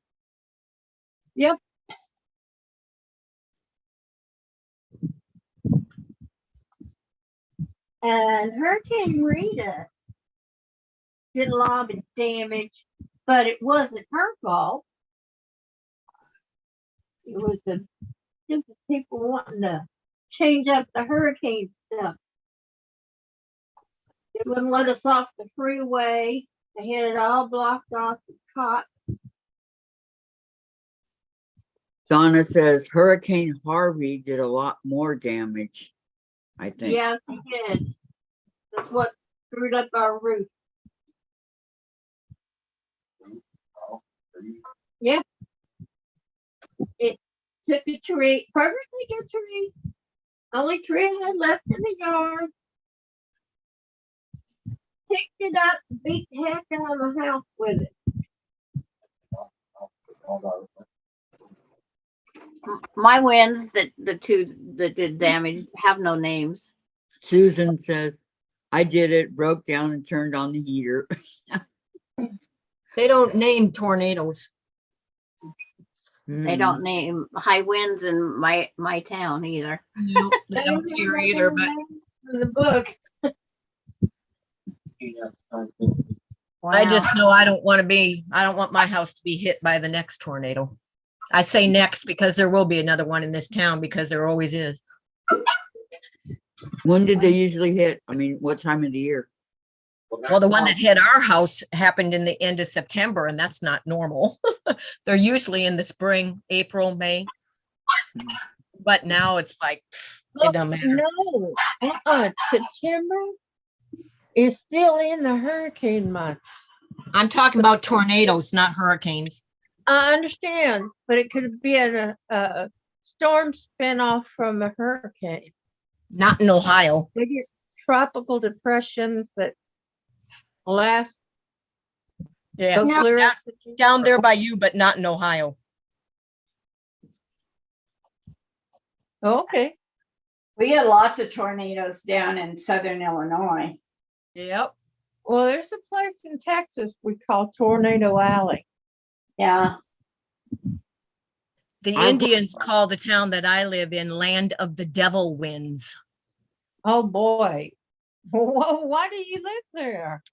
Yep. And Hurricane Rita did a lot of damage, but it wasn't her fault. It was the stupid people wanting to change up the hurricane stuff. They wouldn't let us off the freeway. They had it all blocked off and caught. Donna says Hurricane Harvey did a lot more damage, I think. Yes, he did. That's what screwed up our roof. Yeah. It took a tree, perfectly good tree. Only tree I had left in the yard. Picked it up and beat the heck out of the house with it. My winds that the two that did damage have no names. Susan says, I did it, broke down and turned on the heater. They don't name tornadoes. They don't name high winds in my town either. No, they don't here either, but In the book. I just know I don't want my house to be hit by the next tornado. I say next because there will be another one in this town because there always is. When did they usually hit? I mean, what time of the year? Well, the one that hit our house happened in the end of September, and that's not normal. They're usually in the spring, April, May. But now it's like, it don't matter. No, September is still in the hurricane months. I'm talking about tornadoes, not hurricanes. I understand, but it could be a storm spinoff from a hurricane. Not in Ohio. They get tropical depressions that last. Yeah, go clear up to down there by you, but not in Ohio. Okay. We had lots of tornadoes down in southern Illinois. Yep. Well, there's a place in Texas we call Tornado Alley. Yeah. The Indians call the town that I live in Land of the Devil Winds. Oh boy. Well, why do you live there?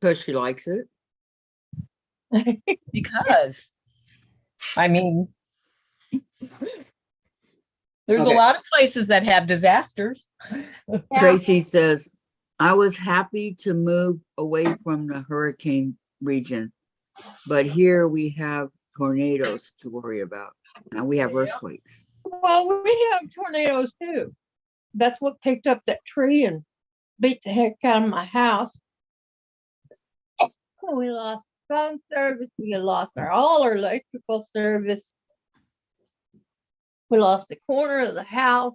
Because she likes it. Because, I mean, there's Okay. a lot of places that have disasters. Tracy says, I was happy to move away from the hurricane region, but here we have tornadoes to worry about. Now we have earthquakes. Well, we have tornadoes too. That's what picked up that tree and beat the heck out of my house. We lost phone service. We lost all our electrical service. We lost the corner of the house.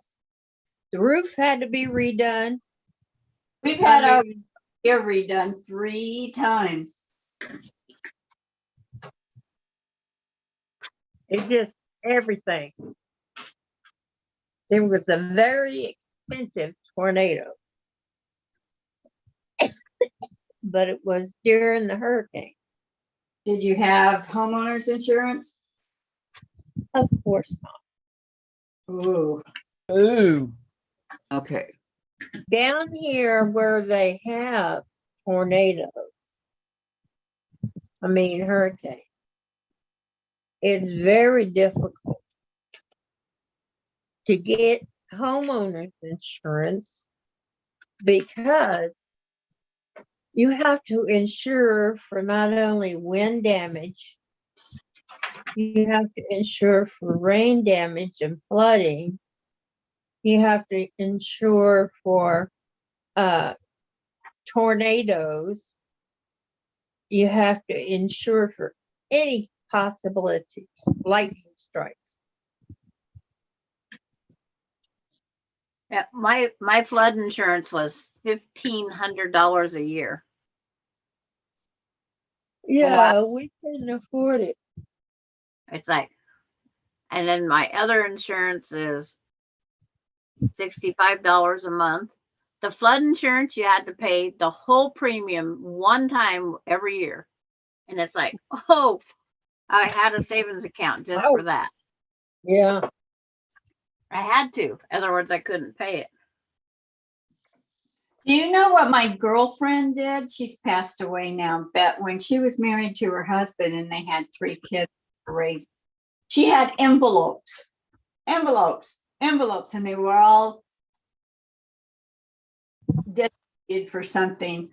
The roof had to be redone. We've had our year redone 3 times. It just everything. It was a very expensive tornado. But it was during the hurricane. Did you have homeowners insurance? Of course not. Ooh. Ooh. Okay. Down here where they have tornadoes, hurricane, it's very difficult to get homeowners insurance because you have to insure for not only wind damage, you have to insure for rain damage and flooding. You have to insure for tornadoes. You have to insure for any possibilities, lightning strikes. Yeah, my flood insurance was $1,500 a year. Yeah, we couldn't afford it. It's like, and then my other insurance is $65 a month. The flood insurance, you had to pay the whole premium one time every year. And it's like, oh, I had a savings account just for that. Yeah. I had to. Otherwise, I couldn't pay it. Do you know what my girlfriend did? She's passed away now, but when she was married to her husband and they had 3 kids to raise, she had envelopes, and they were all dedicated for something.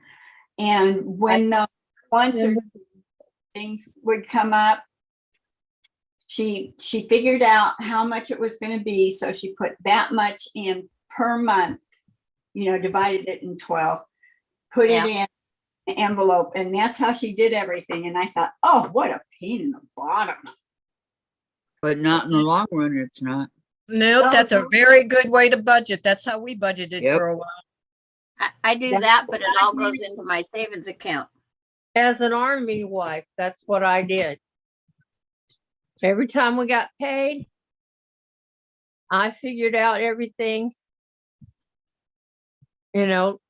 And when the once or things would come up, she figured out how much it was going to be. So she put that much in per month, divided it in 12, put it in an envelope, and that's how she did everything. And I thought, oh, what a pain in the bottom. But not in the long run, it's not. Nope, that's a very good way to budget. That's how we budgeted Yep. for a while. I do that, but it all goes into my savings account. As an Army wife, that's what I did. Every time we got paid, I figured out everything,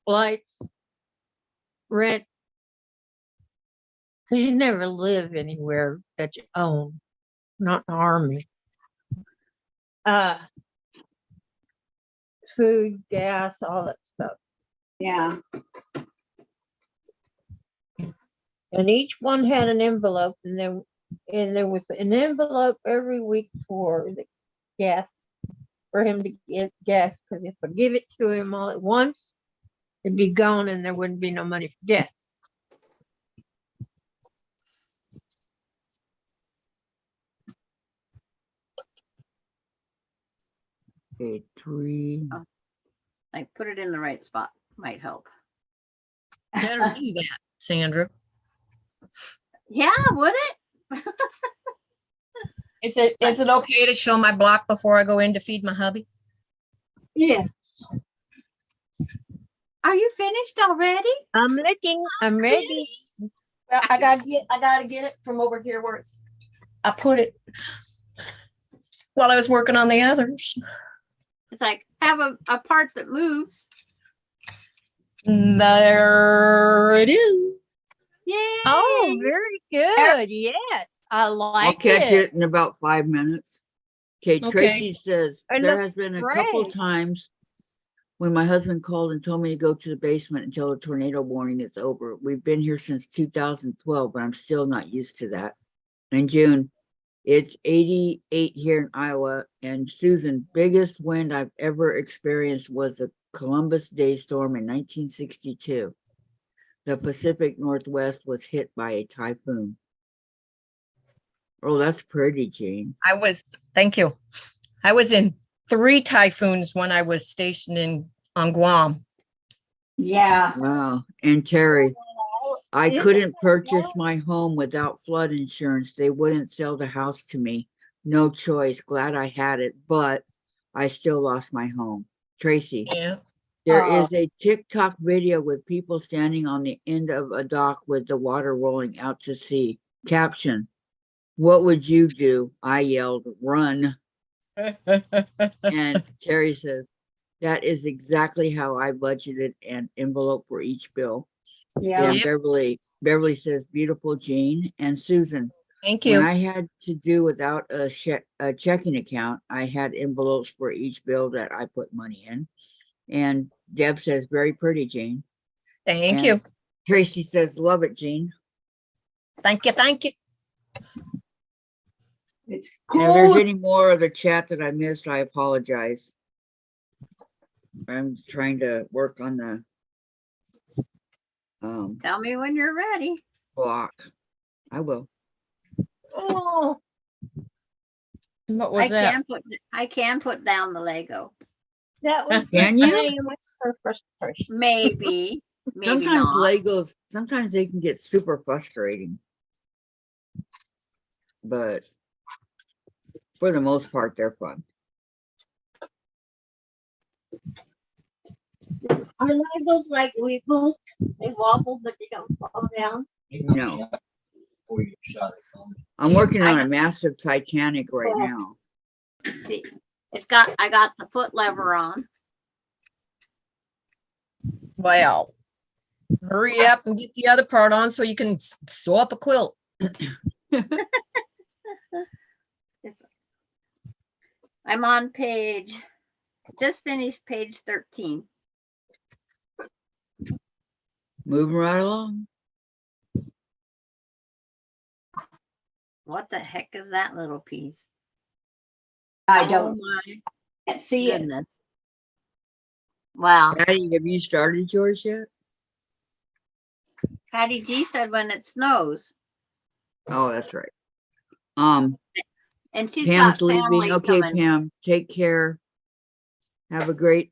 lights, rent, because you never live anywhere that you own, not in the Army. Food, gas, all that stuff. Yeah. And each one had an envelope, and there was an envelope every week for the gas, for him to get gas, because if I give it to him all at once, it'd be gone and there wouldn't be no money for gas. Okay, 3. Like, put it in the right spot. Might help. Better do that, Sandra. Yeah, would it? Is it okay to show my block before I go in to feed my hubby? Yeah. Are you finished already? I'm looking, I'm ready. Well, I gotta get it from over here where I put it. While I was working on the others. It's like, have a part that moves. There it is. Yay! Oh, very good. Yes, I like I'll catch it in about 5 minutes. Okay, Okay. Tracy says And there the has been a couple rain. times when my husband called and told me to go to the basement until the tornado warning is over. We've been here since 2012, but I'm still not used to that. In June, it's 88 here in Iowa. And Susan, biggest wind I've ever experienced was the Columbus Day storm in 1962. The Pacific Northwest was hit by a typhoon. Oh, that's pretty, Jane. Thank you. I was in 3 typhoons when I was stationed on Guam. Yeah. Wow. And Terry, I couldn't purchase my home without flood insurance. They wouldn't sell the house to me. No choice. Glad I had it, but I still lost my home. Tracy, Yeah. there is a TikTok video with people standing on the end of a dock with the water rolling out to sea. Caption, what would you do? I yelled, run. And Terry says, that is exactly how I budgeted an envelope for each bill. Yeah. And Beverly says, beautiful Jean. And Susan, Thank when you. I had to do without a checking account, I had envelopes for each bill that I put money in. And Deb says, very pretty, Jane. Thank And you. Tracy says, love it, Jean. Thank you. Thank you. It's And if there's cool. any more of the chat that I missed, I apologize. I'm trying to work on the Tell me when you're ready. block. I will. Oh, What was that? I can put down the Lego. that was Can the you? thing of my frustration. Maybe, maybe Sometimes not. Legos, sometimes they can get super frustrating. But for the most part, they're fun. Are Legos like Wiggles? They wobble, but they don't fall down. No. I'm working on a massive Titanic right now. See, I got the foot lever on. Well, hurry up and get the other part on so you can sew up a quilt. I'm on just finished page 13. Moving right along. What the heck is that little piece? I Oh don't my can't see it. goodness. Wow. Patty, have you started yours yet? Patty G said when it snows. Oh, that's right. And she's Pam's got family leaving. Okay, coming. Pam, take care. Have a good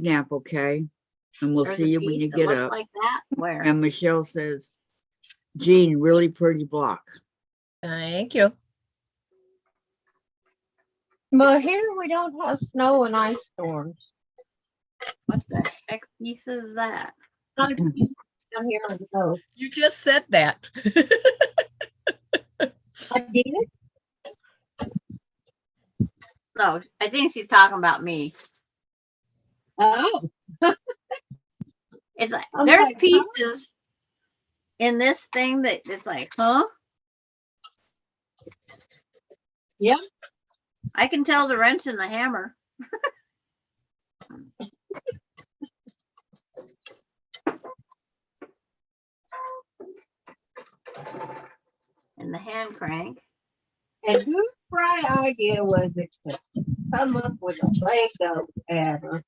nap, okay? And we'll There's see a you when piece you that get looks up. like that. Where? And Michelle says, Jean, really pretty block. Thank you. But here we don't have snow and ice storms. What the heck piece is that? Down here on the coast. You just said that. I did. No, I think she's talking about me. Oh, It's like I'm there's like, huh? pieces in this thing that it's like, huh? Yeah. I can tell the wrench and the hammer. And the hand crank. And whose bright idea was it to come up with a Lego pattern?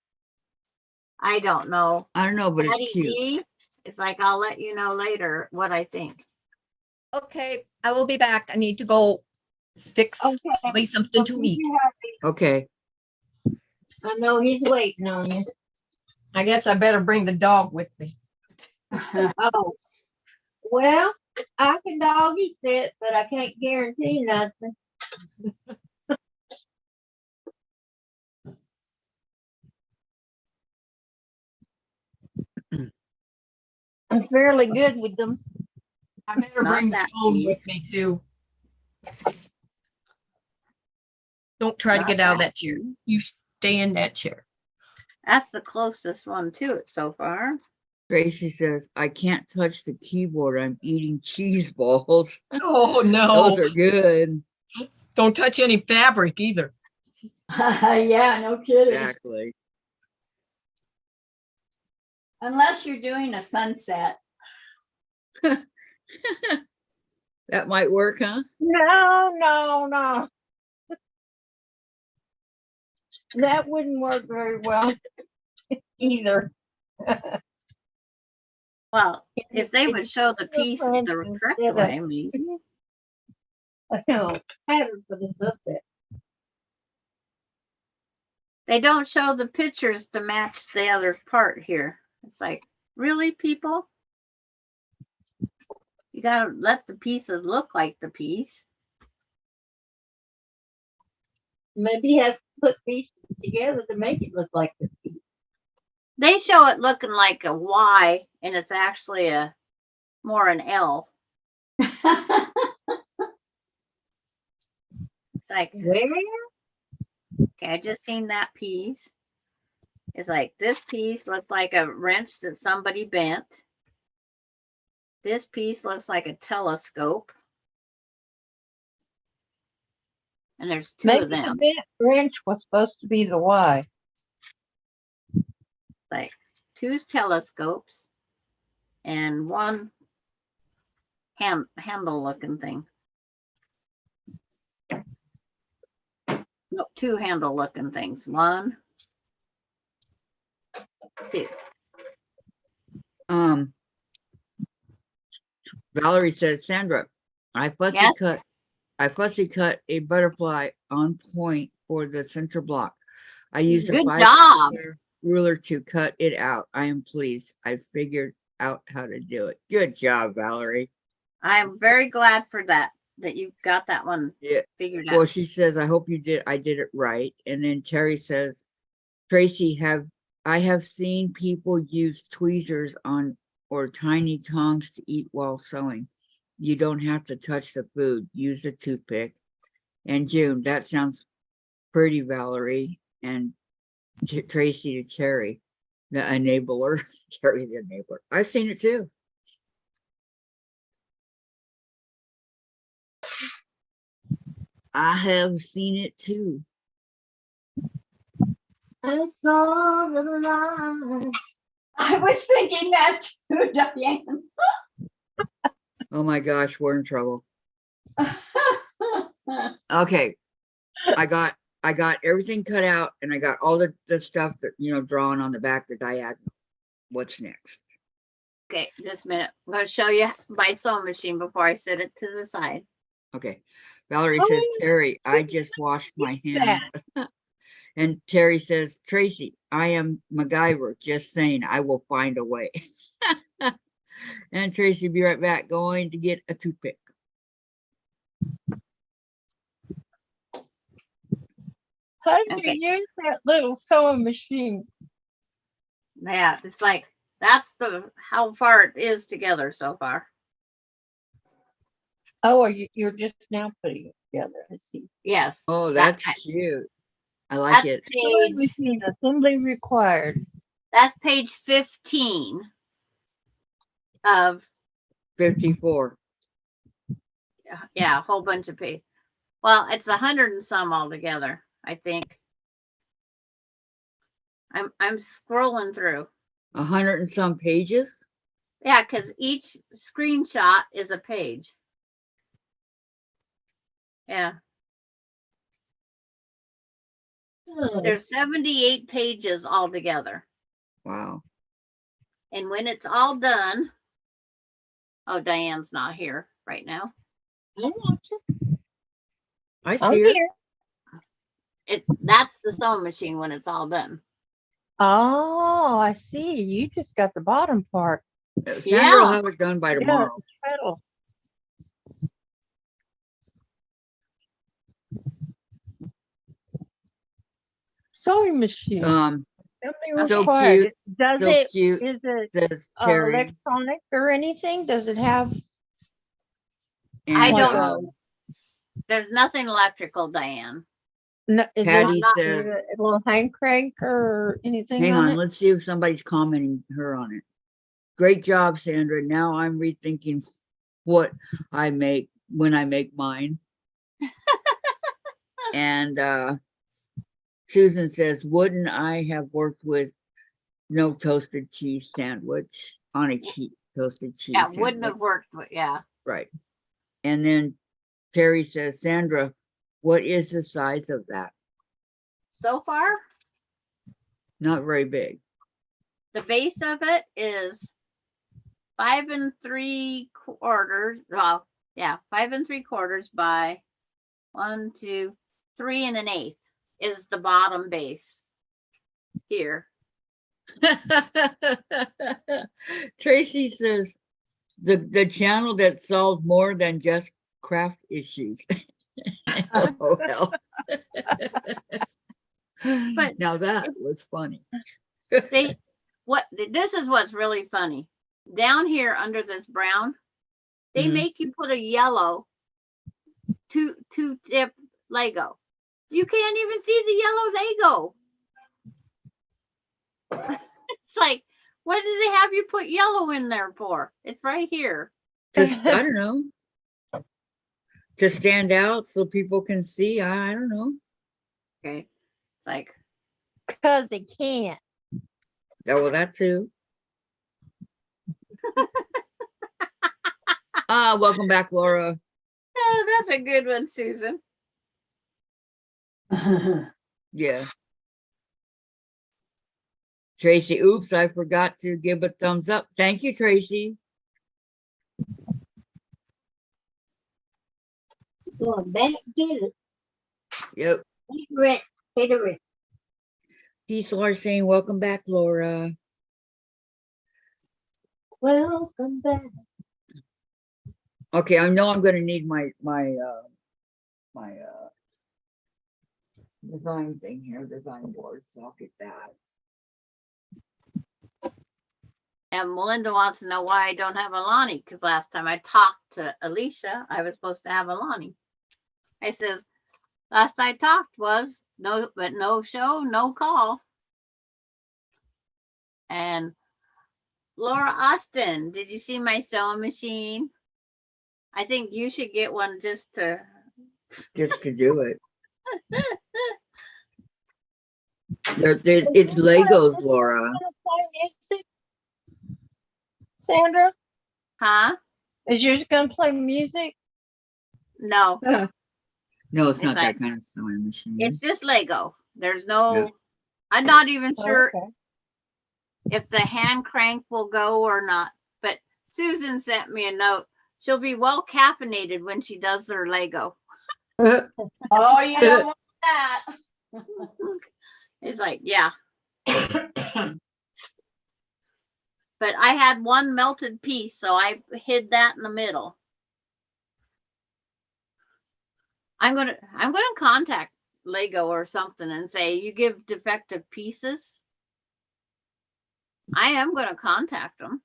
I don't know. I don't know, but Patty it's cute. G, it's like I'll let you know later what I think. Okay, I will be back. I need to go fix Okay. something to eat. Okay. I know he's waiting on you. I guess I better bring the dog with me. Oh, well, I can doggy sit, but I can't guarantee nothing. I'm fairly good with them. I better Not bring the that phone piece. with me too. Don't try to Not get out of that that chair. You stay in that chair. That's the closest one to it so far. Tracy says, I can't touch the keyboard. I'm eating cheese balls. Oh no. Those are good. Don't touch any fabric either. Yeah, no kidding. Exactly. Unless you're doing a sunset. That might work, huh? No. That wouldn't work very well either. Well, if they would show the piece the correct way, maybe. I know, pattern for the sunset. They don't show the pictures to match the other part here. It's like, really, people? You gotta let the pieces look like the piece. Maybe you have to put pieces together to make it look like the piece. They show it looking like a Y, and it's actually more an L. It's like, Where? okay, I just seen that piece. It's like this piece looked like a wrench that somebody bent. This piece looks like a telescope. And there's two Maybe of them. the bent wrench was supposed to be the Y. Like two telescopes and one handle looking thing. No, two handle looking things. One, two. Valerie says, Sandra, I fussy Yes? cut a butterfly on point for the center block. I used a Good 5 job. ruler to cut it out. I am pleased. I figured out how to do it. Good job, Valerie. I'm very glad for that you got that one Yeah. figured Well, out. she says, I hope you did. I did it right. And then Terry says, Tracy, I have seen people use tweezers or tiny tongs to eat while sewing. You don't have to touch the food. Use a toothpick. And June, that sounds pretty, Valerie. And Tracy to Terry. The enabler, Terry the enabler. I've seen it too. I have seen it too. I saw the light. I was thinking that too, Diane. Oh my gosh, we're in trouble. Okay. I got everything cut out and I got all the stuff that, you know, drawn on the back, the diagonal. What's next? Okay, just a minute. I'm gonna show you my sewing machine before I set it to the side. Okay. Valerie Oh, says, Terry, I just washed my hands. And Terry says, Tracy, I am MacGyver, just saying I will find a way. And Tracy, be right back, going to get a toothpick. How do Okay. you use that little sewing machine? Yeah, it's like, that's how far it is together so far. Oh, you're just now putting it together. I see. Yes. Oh, that- that's cute. I like That's it. Sewing page, machine assembly required. that's page 15 of, 54. yeah, a whole bunch of page. Well, it's 100 and some altogether, I think. I'm scrolling through. 100 and some pages. Yeah, because each screenshot is a page. Yeah, there's 78 pages altogether. Wow. And when it's all done, oh, Diane's not here right now. I want you. I I'm see her. here. That's the sewing machine when it's all done. Oh, I see. You just got the bottom part. Sandra will Yeah. have it done by Yeah, tomorrow. the treadle. Sewing machine. Assembly so required. cute, Does so it? cute, Is it says Terry. electronic or anything? Does it have? I And don't like know. There's nothing electrical, Diane. No, is Patty there says, a little hand crank or anything hang on, it? let's see if somebody's commenting her on it. Great job, Sandra. Now I'm rethinking what I make when I make mine. And Susan says, wouldn't I have worked with no toasted cheese sandwich on a toasted cheese Yeah, sandwich? wouldn't have worked, but yeah. Right. And then Terry says, Sandra, what is the size of that? So far, Not very big. the base of it is 5 3/4. Well, yeah, 5 3/4 by 1, 2, 3 1/8 is the bottom base here. Tracy says, the channel that solved more than just craft issues. Oh, hell. But now that was funny. this is what's really funny. Down here under this brown, they Mhm. make you put a yellow two tip Lego. You can't even see the yellow Lego. It's like, what did they have you put yellow in there for? It's right here. Just, I don't know. To stand out so people can see. I don't know. Okay. It's like, Because they can't. Yeah, well, that too. Welcome back, Laura. oh, that's a good one, Susan. Yeah. Tracy, oops, I forgot to give a thumbs up. Thank you, Tracy. Going back, get it. Yep. Get it. Peace, Laura saying, welcome back, Laura. Welcome back. Okay, I know I'm going to need my design thing here, design board, so I'll get that. And Melinda wants to know why I don't have a Lonnie, because last time I talked to Alicia, I was supposed to have a Lonnie. I says, last I talked was no, but no show, no call. And Laura Austin, did you see my sewing machine? I think you should get one just to. Just to do it. It's Legos, Laura. Sandra, Huh? is yours gonna play music? No, No, it's It's not not. that kind of sewing machine. it's just Lego. There's no. Yeah. I'm not even sure Okay. if the hand crank will go or not. But Susan sent me a note. She'll be well caffeinated when she does her Lego. Oh, you don't want that. It's like, yeah. But I had one melted piece, so I hid that in the middle. I'm gonna contact Lego or something and say, you give defective pieces. I am gonna contact them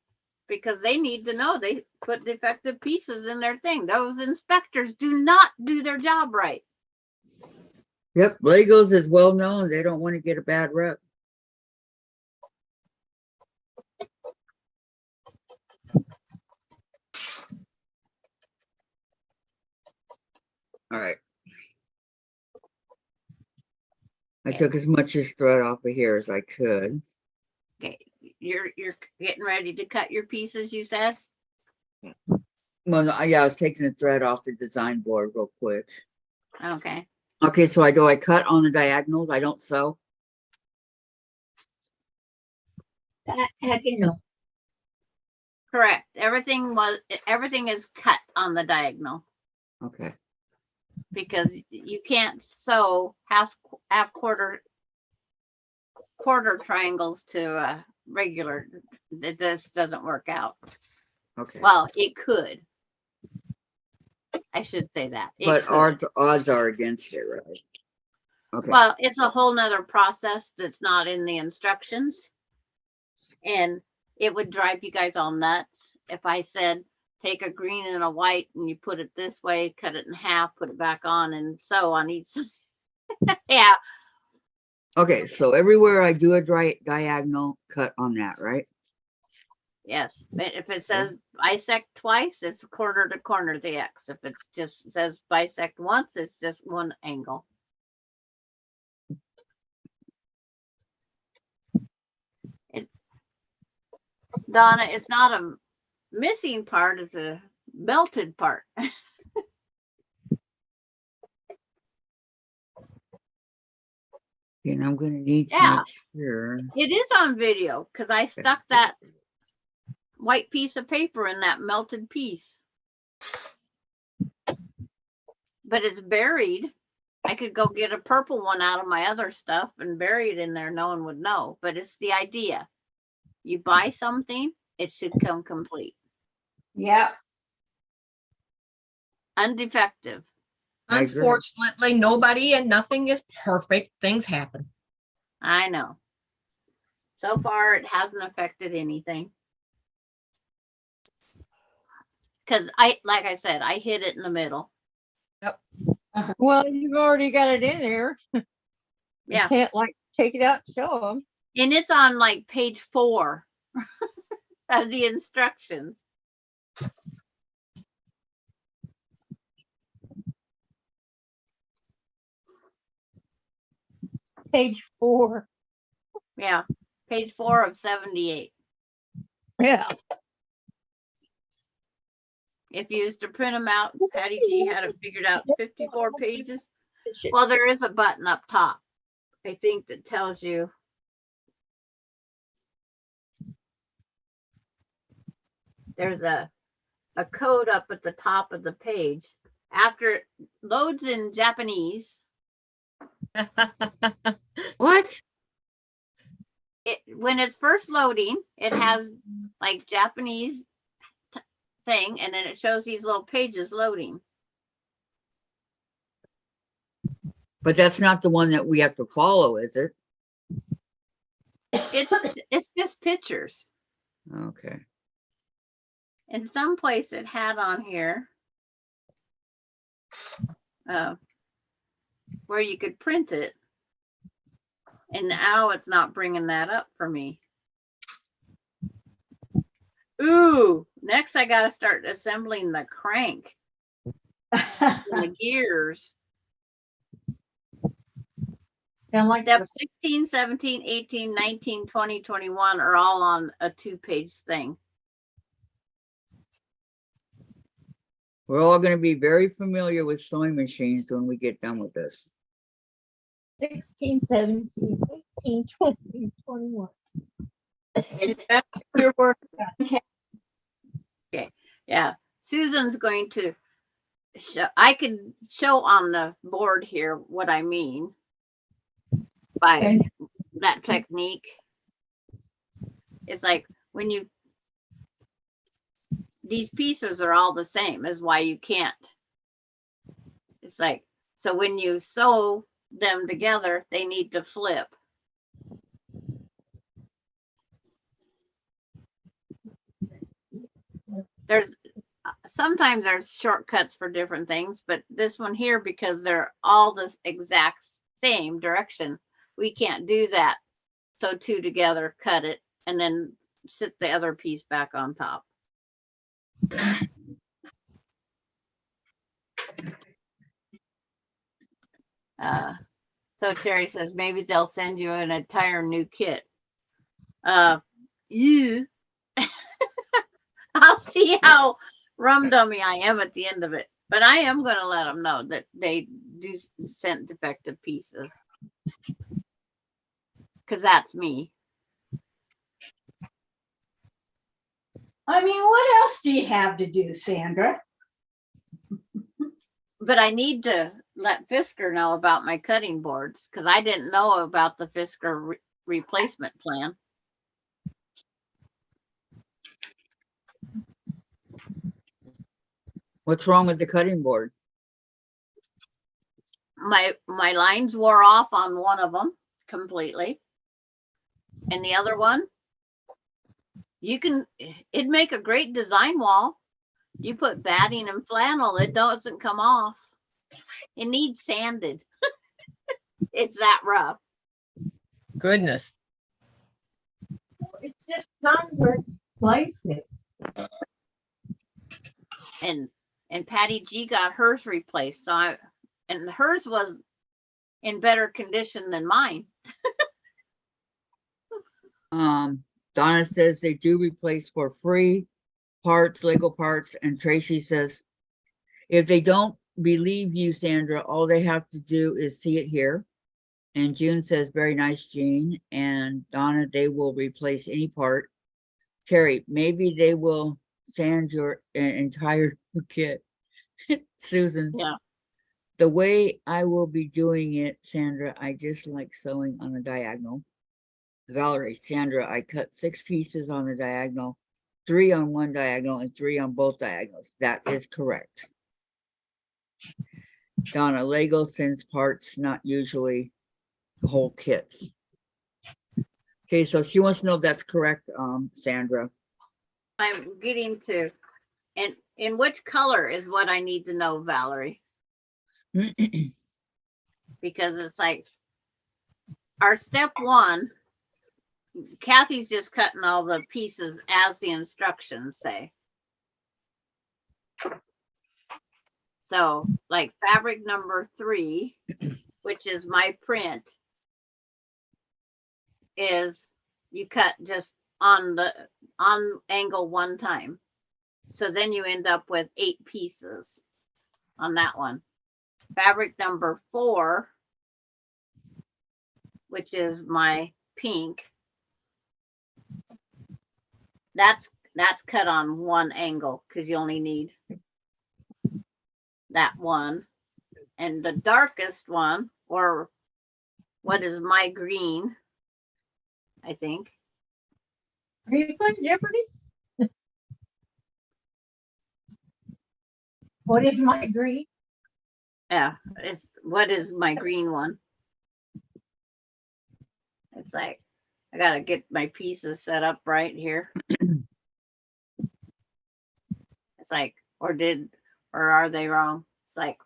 because they need to know they put defective pieces in their thing. Those inspectors do not do their job right. Yep, Legos is well known. They don't want to get a bad rep. All right. I took as much of this thread off of here as I could. Okay, you're getting ready to cut your pieces, you said? Well, no, yeah, I was taking the thread off the design board real quick. Okay. Okay, so I cut on the diagonals. I don't sew. How do you know? Correct. Everything is cut on the diagonal Okay. because you can't sew half quarter triangles to regular. It just doesn't work out. Okay. Well, it could. I should say that. It But could. odds are against it, right? Okay. Well, it's a whole nother process that's not in the instructions. And it would drive you guys all nuts if I said, take a green and a white and you put it this way, cut it in half, put it back on and sew on each side. Yeah. Okay, so everywhere I do a diagonal cut on that, right? Yes. But if it says bisect twice, it's corner to corner the X. If it's just says bisect once, it's just one angle. Donna, it's not a missing part, it's a melted part. And I'm gonna need to Yeah. make sure. It is on video because I stuck that white piece of paper in that melted piece. But it's buried. I could go get a purple one out of my other stuff and bury it in there. No one would know. But it's the idea. You buy something, it should come complete. Yep. Undefective. I agree. Unfortunately, nobody and nothing is perfect. Things happen. I know. So far, it hasn't affected anything. Because like I said, I hid it in the middle. Well, you've already got it in there. Yeah. You can't like take it out and show them. And it's on like page 4 of the instructions. Page 4. Yeah. Page 4 of 78. Yeah. If you used to print them out, Patty G had it figured out 54 pages. Well, there is a button up top, I think, that tells you. There's a code up at the top of the page. After it loads in Japanese, What? when it's first loading, it has like Japanese thing, and then it shows these little pages loading. But that's not the one that we have to follow, is it? It's just pictures. Okay. In some place it had on here where you could print it, and now it's not bringing that up for me. Ooh, next I gotta start assembling the crank and the gears. And like, Step 16, 17, 18, 19, 20, 21 are all on a 2-page thing. We're all gonna be very familiar with sewing machines when we get done with this. 16, 17, 18, 20, 21. That's your work. Yeah, Susan's going to show, I can show on the board here what I mean by Okay. that technique. It's like when you, these pieces are all the same, is why you can't. It's like, so when you sew them together, they need to flip. There's sometimes there's shortcuts for different things, but this one here, because they're all the exact same direction, we can't do that. So 2 together, cut it, and then sit the other piece back on top. So Terry says maybe they'll send you an entire new kit. You I'll see how rum dummy I am at the end of it, but I am going to let them know that they do send defective pieces, because that's me. I mean, what else do you have to do, Sandra? But I need to let Fisker know about my cutting boards, because I didn't know about the Fisker replacement plan. What's wrong with the cutting board? My lines wore off on one of them completely, and the other one, it'd make a great design wall. You put batting and flannel, it doesn't come off. It needs sanded. It's that rough. Goodness. It's just time to replace it. And Patty G got hers replaced, so and hers was in better condition than mine. Donna says they do replace for free parts, Lego parts, and Tracy says if they don't believe you, Sandra, all they have to do is see it here. And June says very nice, Jean. And Donna, they will replace any part. Terry, maybe they will sand your entire kit. Susan, Yeah. the way I will be doing it, Sandra, I just like sewing on a diagonal. Valerie, Sandra, I cut 6 pieces on the diagonal, 3 on one diagonal and 3 on both diagonals. That is correct. Donna, Lego sends parts, not usually whole kits. Okay, so she wants to know if that's correct, Sandra. I'm getting to, and in which color is what I need to know, Valerie. Because it's like our step 1, Kathy's just cutting all the pieces as the instructions say. So like fabric number 3, which is my print, is you cut just on angle 1 time. So then you end up with 8 pieces on that one. Fabric number 4, which is my pink, that's cut on 1 angle, because you only need that one. And the darkest one, or what is my green, I think. Are you playing Jeopardy? What is my green? Yeah, it's what is my green one. It's like I gotta get my pieces set up right here. It's like, or are they wrong? It's like,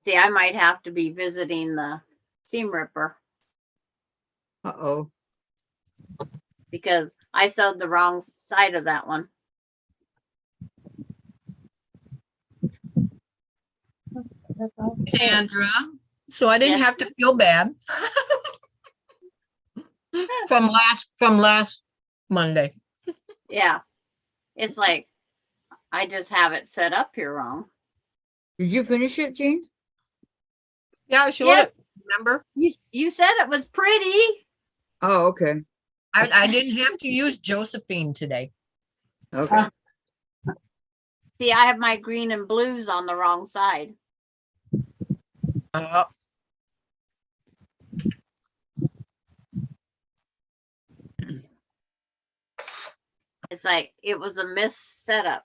see, I might have to be visiting the seam ripper Uh-oh. because I sewed the wrong side of that one. Sandra, so I didn't Yes. have to feel bad from last Monday. Yeah. It's like, I just have it set up here wrong. Did you finish it, Jean? Yeah, I showed Yes. it. Remember? You said it was pretty. Oh, okay. I didn't have to use Josephine today. Okay. See, I have my green and blues on the wrong side. Uh, It's like it was a miss setup,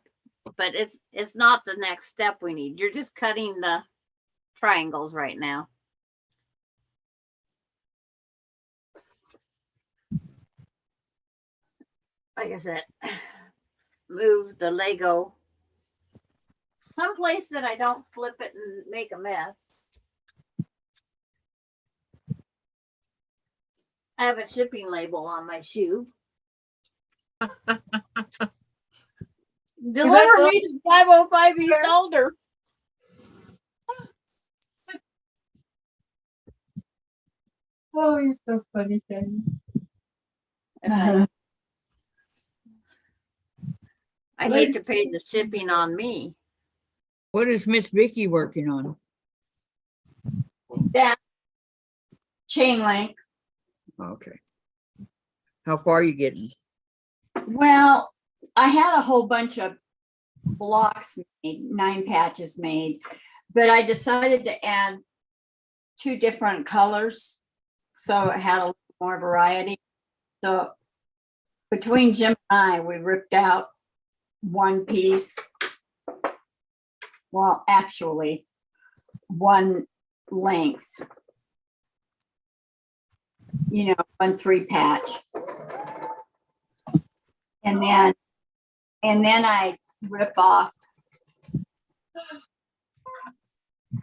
but it's not the next step we need. You're just cutting the triangles right now. Like I said, move the Lego someplace that I don't flip it and make a mess. I have a shipping label on my shoe. Deliver me to 505 East Alder. Oh, you're so funny, Sandy. I hate to pay the shipping on me. What is Miss Vicky working on? That chain link. Okay. How far are you getting? Well, I had a whole bunch of blocks made, 9 patches made, but I decided to add 2 different colors. So it had a little more variety. So between Jim and I, we ripped out 1 piece. Well, actually, 1 length. 1 3 patch. And then I rip off.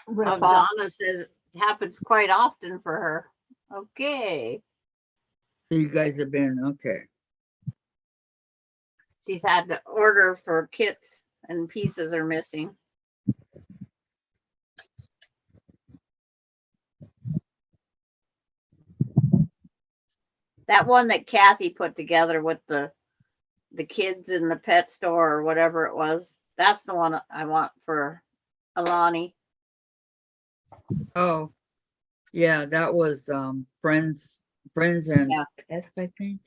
Donna says it happens quite often for her. Okay. You guys have been, okay. She's had to order for kits and pieces are missing. That one that Kathy put together with the kids in the pet store or whatever it was, that's the one I want for Alani. Oh, yeah, that was friends and Yeah. pets, I think.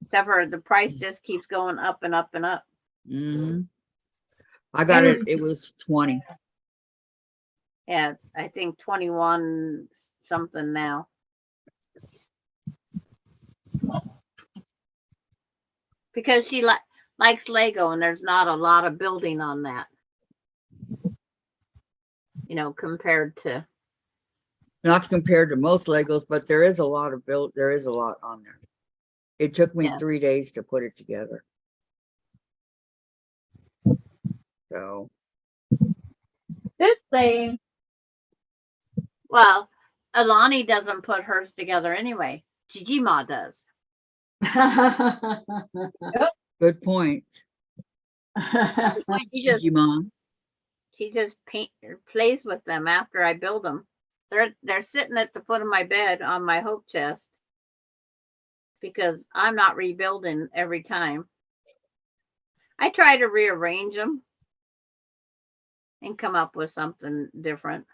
Except for the price just keeps going up and up and up. Mm-hmm. I got it. It was 20. Yeah, it's, I think 21 something now. Because she likes Lego and there's not a lot of building on that. Compared to. Not compared to most Legos, but there is a lot of there is a lot on there. It took me Yeah. 3 days to put it together. So. This thing. Well, Alani doesn't put hers together anyway. Gigi Ma does. Good point. She just plays with them after I build them. They're sitting at the foot of my bed on my hope chest because I'm not rebuilding every time. I try to rearrange them and come up with something different.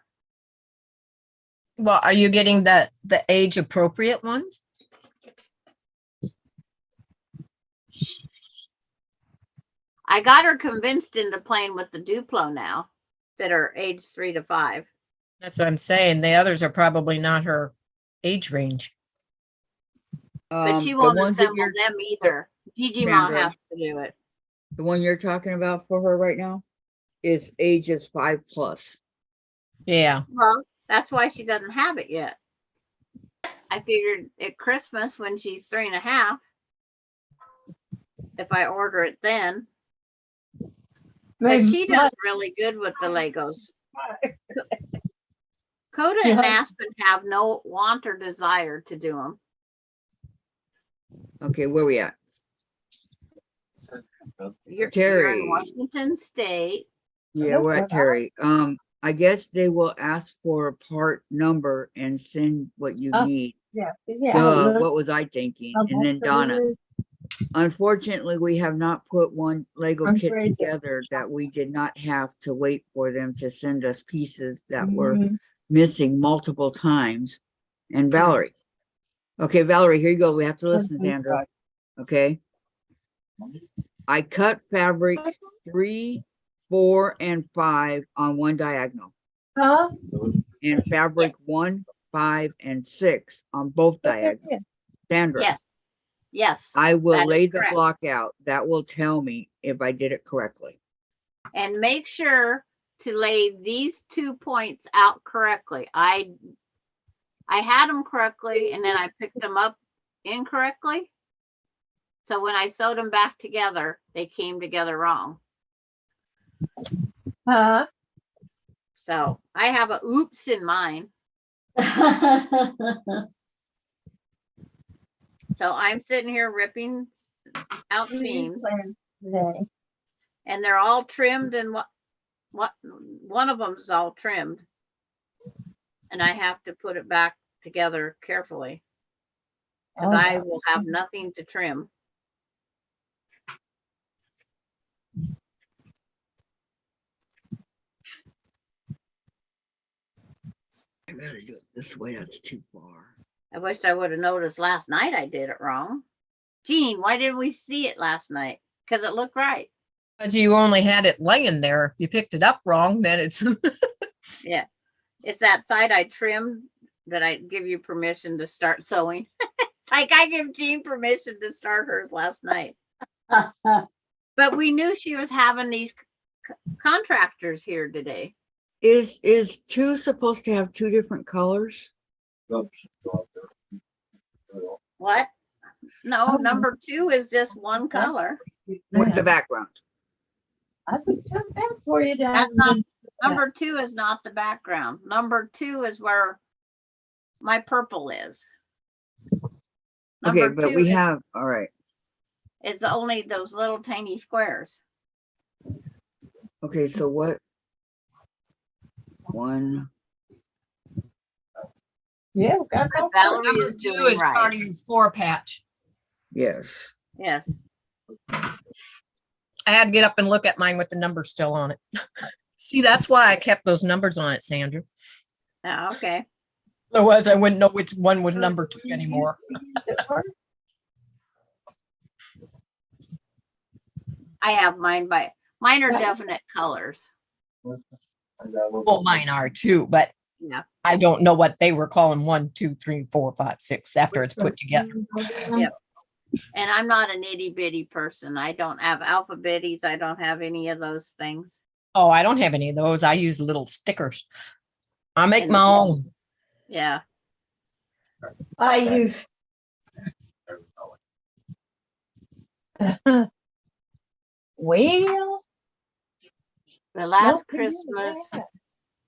well, are you getting the age appropriate ones? I got her convinced into playing with the Duplo now that are age 3 to 5. That's what I'm saying. The others are probably not her age range. But she The won't ones that assemble them either. Gigi Ma Sandra. has to do it. The one you're talking about for her right now is ages 5+. Yeah. Well, that's why she doesn't have it yet. I figured at Christmas when she's 3.5, if I order it then. But she does really good with the Legos. Coda and Aspen have no want or desire to do them. Okay, where we at? You're Terry. in Washington State. Yeah, we're at Terry. I guess they will ask for a part number and send what you Oh, need. Yeah. What was I thinking? And then Donna, unfortunately, we have not put one Lego I'm kit afraid that- together that we did not have to wait for them to send us pieces that were Mhm. missing multiple times. And Valerie. Okay, Valerie, here you go. We have to listen, Sandra. Okay. I cut fabric 3, 4, and 5 on one diagonal, Huh? and fabric 1, 5, and 6 on both diagonals. Sandra, Yes. Yes. I will that is lay the correct. block out. That will tell me if I did it correctly. And make sure to lay these 2 points out correctly. I had them correctly and then I picked them up incorrectly. So when I sewed them back together, they came together wrong. Huh? So I have a oops in mine. So I'm sitting here ripping out seams Today. and they're all trimmed and what one of them is all trimmed. And I have to put it back together carefully because I will have nothing to trim. I gotta do it this way. That's too far. I wish I would have noticed last night I did it wrong. Jean, why didn't we see it last night? Because it looked right. But you only had it laying there. If you picked it up wrong, then it's Yeah. It's that side I trimmed that I give you permission to start sewing. Like I give Jean permission to start hers last night. But we knew she was having these contractors here today. Is 2 supposed to have 2 different colors? What? No, number 2 is just one color. What's the background? I put some back for you down. That's not, number 2 is not the background. Number 2 is where my purple is. Okay, Number but 2 we is- have, all right. It's only those little tiny squares. Okay, so what? 1. Yeah, we got no Valerie number is 2 doing is part right. of your 4 patch. Yes. Yes. I had to get up and look at mine with the numbers still on it. See, that's why I kept those numbers on it, Sandra. Oh, okay. Otherwise, I wouldn't know which one was number 2 anymore. I have mine mine are definite colors. Well, mine are too, but Yeah. I don't know what they were calling 1, 2, 3, 4, 5, 6 after it's put together. Yep. And I'm not an itty bitty person. I don't have alphabetties. I don't have any of those things. Oh, I don't have any of those. I use little stickers. I make And- my own. Yeah. I use, Well, The last Nope, we didn't Christmas have.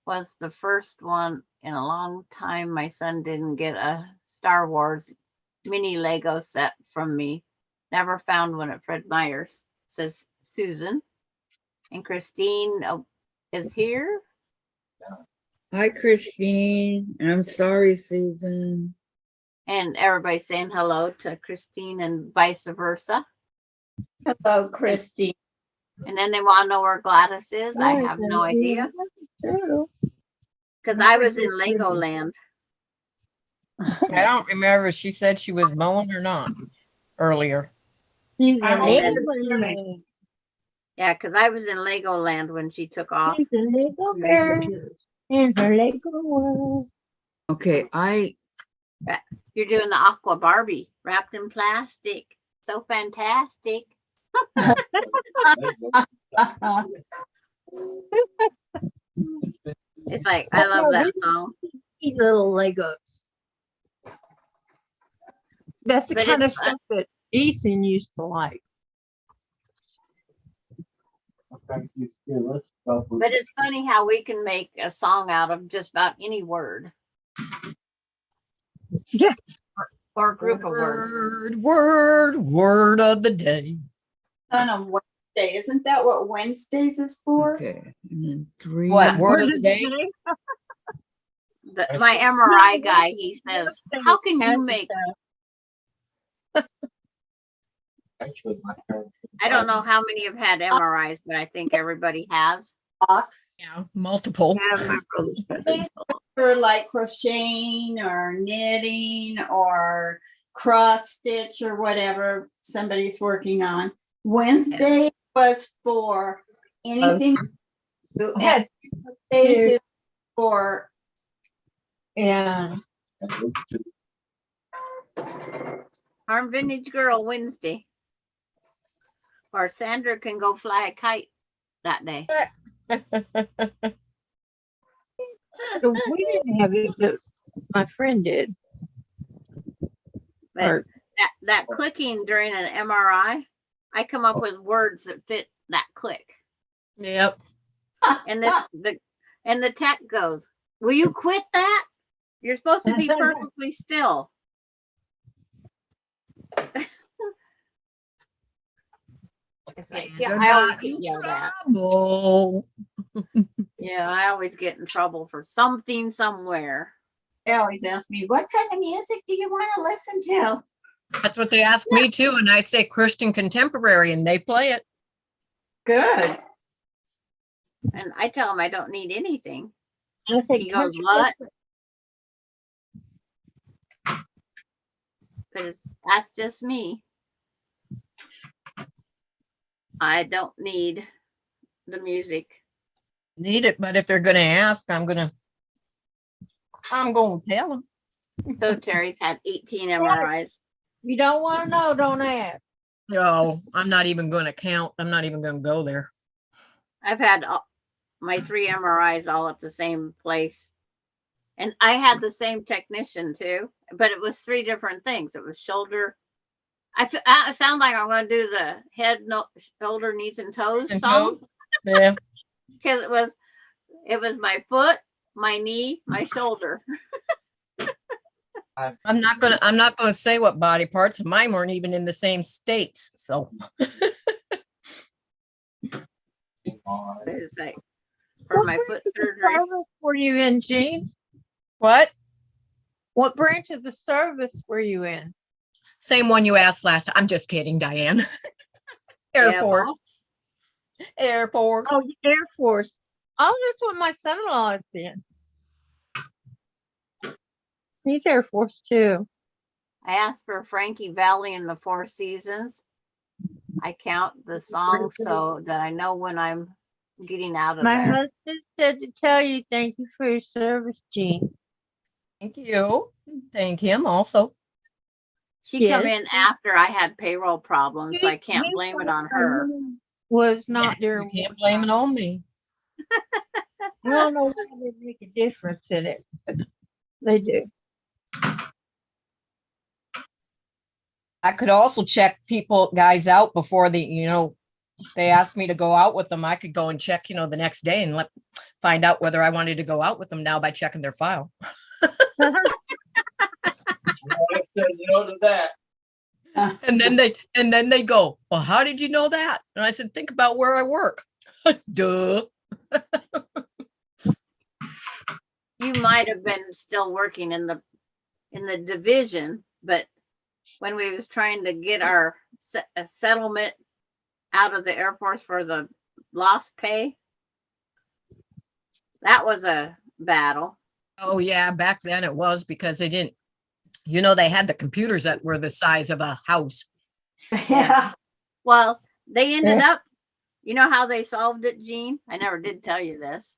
was the first one in a long time. My son didn't get a Star Wars mini Lego set from me. Never found one at Fred Meyer's, says Susan. And Christine is here. Hi, Christine. And I'm sorry, Susan. And everybody's saying hello to Christine and vice versa. hello, Christy. And then they want to know where Gladys is. I have no idea True. because I was in Legoland. I don't remember if she said she was mowing or not earlier. He's a Oh, Lego then- man. Yeah, because I was in Legoland when she took off. He's a Lego girl in her Lego world. Okay, You're doing the Aqua Barbie wrapped in plastic. So fantastic. It's like, I love that song. These little Legos. That's the But kind of it's, stuff that Ethan used to like. But it's funny how we can make a song out of just about any word. Yeah. or a group of words. Word of the day. On a Wednesday, isn't that what Wednesdays is for? Okay, and then 3. What, word of Word the of day? My MRI guy, he says, how can you make, Actually, my parents. I don't know how many have had MRIs, but I think everybody has. Yeah, multiple. Yeah, my brother's got Days for like crocheting or knitting or cross stitch or whatever somebody's working on. Wednesday was for anything. I had Days is for and Farm Vintage Girl Wednesday. Or Sandra can go fly a kite that day. we didn't have it, but my friend did. But Or that clicking during an MRI, I come up with words that fit that click. Yep. And the tech goes, will you quit that? You're supposed to be perfectly still. It's like, yeah, I always get yelled at. Trouble. Yeah, I always get in trouble for something somewhere. they always ask me, what kind of music do you want to listen to? That's what they ask me too, and I say Christian contemporary, and they play it. Good. And I tell him I don't need anything. I say, He goes, country what? music. Because that's just me. I don't need the music. Need it, but if they're gonna ask, I'm gonna tell them. So Terry's had 18 MRIs. You don't want to know, don't ask. No, I'm not even gonna count. I'm not even gonna go there. I've had my 3 MRIs all at the same place. And I had the same technician too, but it was 3 different things. It was shoulder. I sound like I'm going to do the head, shoulder, knees, and toes And song. toes? Yeah. Because it was my foot, my knee, my shoulder. I'm not gonna say what body parts. Mine weren't even in the same states. So It's like for What my branch foot of the surgery. service were you in, Jean? what? What branch of the service were you in? Same one you asked last time. I'm just kidding, Diane. Air Yeah, Force. boss. Air Force. Oh, the Air Force. Oh, that's what my son-in-law is in. He's Air Force too. I asked for Frankie Valley in the 4 Seasons. I count the songs so that I know when I'm getting out of My there. husband said to tell you thank you for your service, Jean. Thank you. Thank him also. She come Yes. in after I had payroll problems, so I can't blame it on her. Was not You during. can't blame it on me. I don't know why they make a difference in it, but they do. I could also check guys out before they asked me to go out with them. I could go and check, the next day and find out whether I wanted to go out with them now by checking their file. You know to that. And then they go, well, how did you know that? And I said, think about where I work. Duh. You might have been still working in the division, but when we was trying to get our settlement out of the Air Force for the lost pay, that was a battle. Oh yeah, back then it was because they didn't, they had the computers that were the size of a house. Yeah. Well, they ended up, you know how they solved it, Jean? I never did tell you this.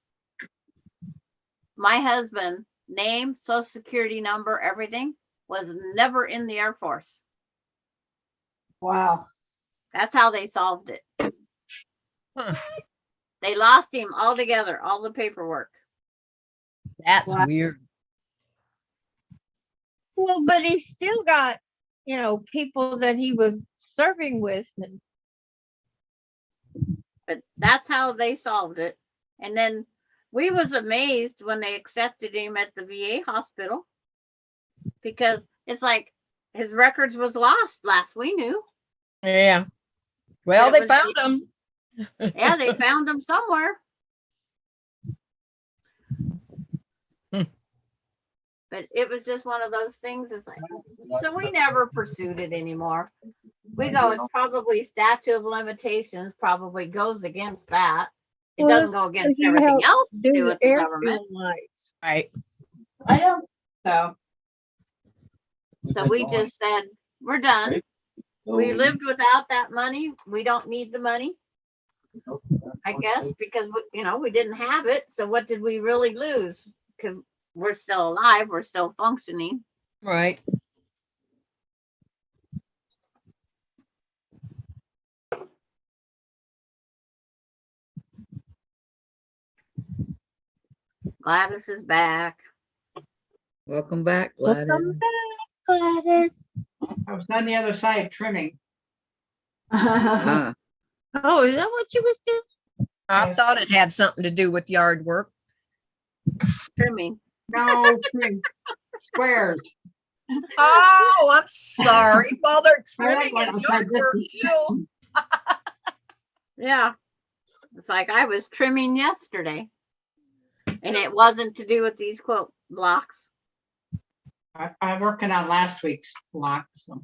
My husband, name, social security number, everything was never in the Air Force. Wow. That's how they solved it. Huh. They lost him altogether, all the paperwork. That's Wow. weird. Well, but he still got, people that he was serving with. And But that's how they solved it. And then we was amazed when they accepted him at the VA hospital, because it's like, his records was lost last we knew. Yeah. Well, it they was found them. Yeah, they found him somewhere. Hmm. But it was just one of those things. It's like, so we never pursued it anymore. We go, it's probably statute of limitations probably goes against that. It Well, doesn't go against you everything help else to do do the with the airfield government. lights. Right. I don't, so, So we just said, we're done. We lived without that money. We don't need the money, I guess, because we didn't have it. So what did we really lose? Because we're still alive, we're still functioning. Right. Gladys is back. Welcome back, Welcome Gladys. back, Gladys. I was on the other side trimming. Ah, Oh, is that what you was doing? I Yes. thought it had something to do with yard work. Trimming. No, trim squares. Oh, I'm sorry. Well, they're I like trimming when and I tried yard work this. too. Yeah. It's like I was trimming yesterday. And it wasn't to do with these quilt blocks. I'm working on last week's block. So.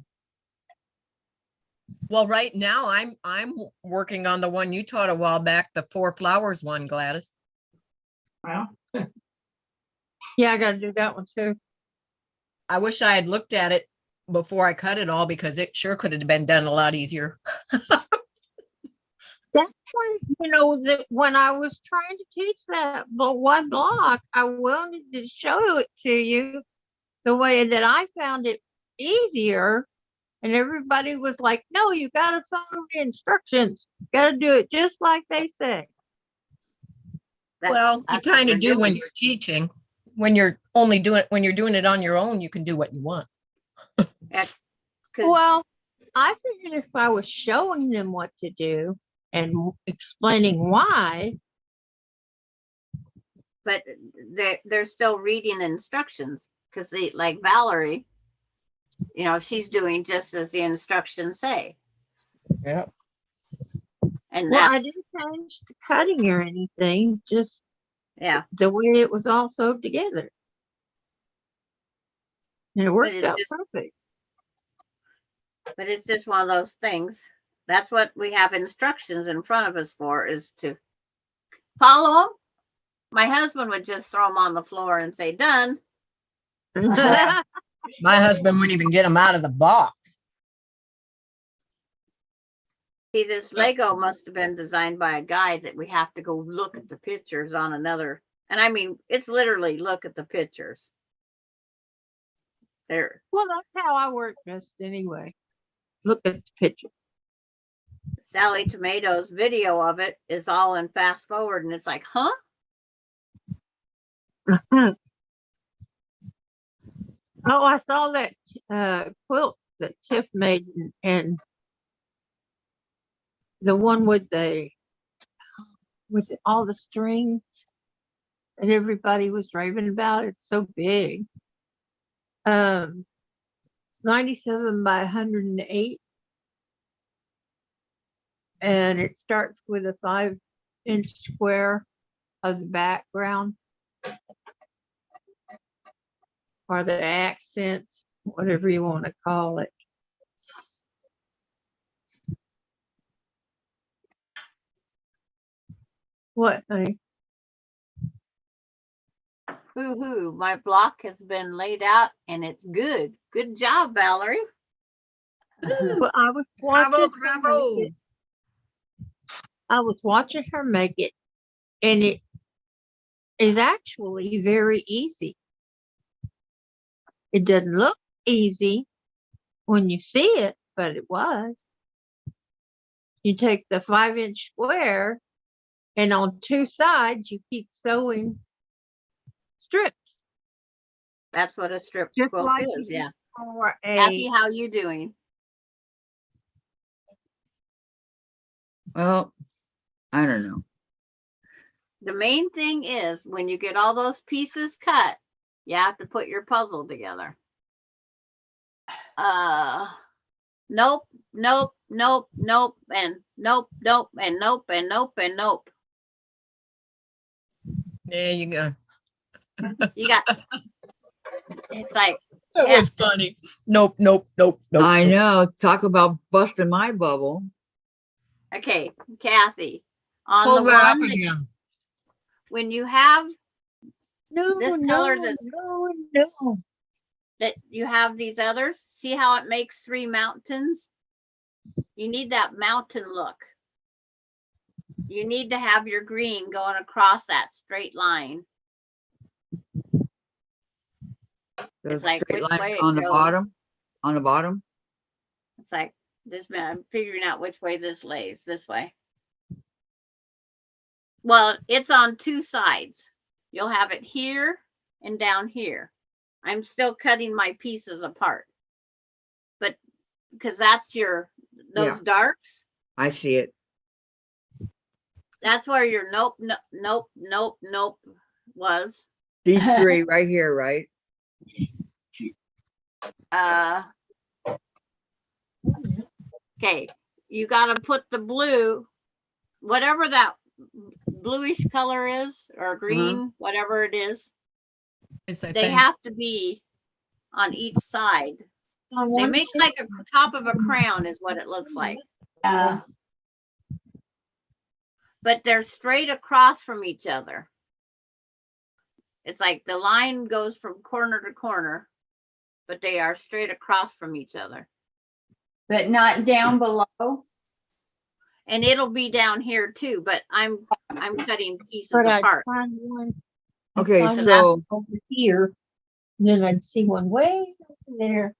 Well, right now I'm working on the one you taught a while back, the 4 flowers one, Gladys. Well, Yeah, I gotta do that one too. I wish I had looked at it before I cut it all because it sure could have been done a lot easier. That's when, that when I was trying to teach that one block, I wanted to show it to you the way that I found it easier. And everybody was like, no, you gotta follow the instructions. Gotta do it just like they say. Well, you That's what kind they're of do when doing. you're teaching. When you're doing it on your own, you can do what you want. Yeah, 'cause- Well, I figured if I was showing them what to do and explaining why, but they're still reading instructions because they, like Valerie, she's doing just as the instructions say. Yeah. And well, I that's, didn't change the cutting or anything, just yeah, the way it was all sewed together. And it worked it's out just- perfect. but it's just one of those things. That's what we have instructions in front of us for, is to follow them. My husband would just throw them on the floor and say, done. My husband wouldn't even get them out of the box. See, this Lego must have been designed by a guy that we have to go look at the pictures on another. And I mean, it's literally look at the pictures. There. Well, that's how I work best anyway. Look at the picture. Sally Tomato's video of it is all in fast forward, and it's like, huh? Oh, I saw that quilt that Tiff made, and the one with all the strings that everybody was raving about. It's so big. 97 by 108. And it starts with a 5-inch square of the background or the accent, whatever you want to call it. What, honey? Hoo-hoo, my block has been laid out and it's good. Good job, Valerie. Well, I was Bravo, watching her bravo. make it. I was watching her make it, and it is actually very easy. It doesn't look easy when you see it, but it was. You take the 5-inch square, and on 2 sides, you keep sewing strips. That's what a strip Just quilt like is, you yeah. For Kathy, a, how you doing? well, I don't know. The main thing is when you get all those pieces cut, you have to put your puzzle together. Nope, nope, nope, nope, and nope, nope, and nope, and nope, and nope. There you go. You got, it's like, That Yeah. was funny. Nope, nope, nope, nope. I nope. know, talk about busting my bubble. okay, Kathy, on Hold the that up one that, again. when you have No, this no, color that's no, no. that you have these others, see how it makes 3 mountains? You need that mountain look. You need to have your green going across that straight line. The It's like straight which line way it on the goes. bottom, on the bottom. It's like this, I'm figuring out which way this lays, this way. Well, it's on 2 sides. You'll have it here and down here. I'm still cutting my pieces apart. But because that's those Yeah. darks, I see it. that's where your nope, nope, nope, nope, nope was. These 3 right here, right? Okay, you got to put the blue, whatever that bluish color is, or green, whatever it is, It's a they thing. have to be on each side. On They one make sheet. like a top of a crown is what it looks like, but they're straight across from each other. It's like the line goes from corner to corner, but they are straight across from each other. But not down below. And it'll be down here too, but I'm cutting pieces But I'd apart. find one. Okay, find one so over here, then I'd see one way over there.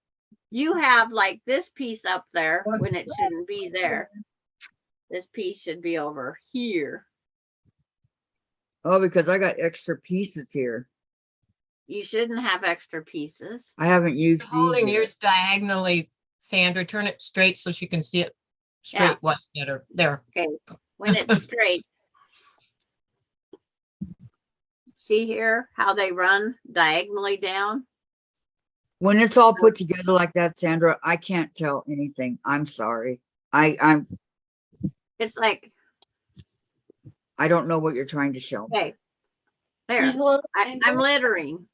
You have like this piece up there when it shouldn't be there. This piece should be over here. oh, because I got extra pieces here. You shouldn't have extra pieces. I haven't used You're holding these yet. yours diagonally, Sandra. Turn it straight so she can see it straight. Yeah. What's better? There. Okay, when it's straight. See here how they run diagonally down? When it's all put together like that, Sandra, I can't tell anything. I'm sorry. I'm It's like, I don't know what you're trying to show me. okay, there, I'm littering.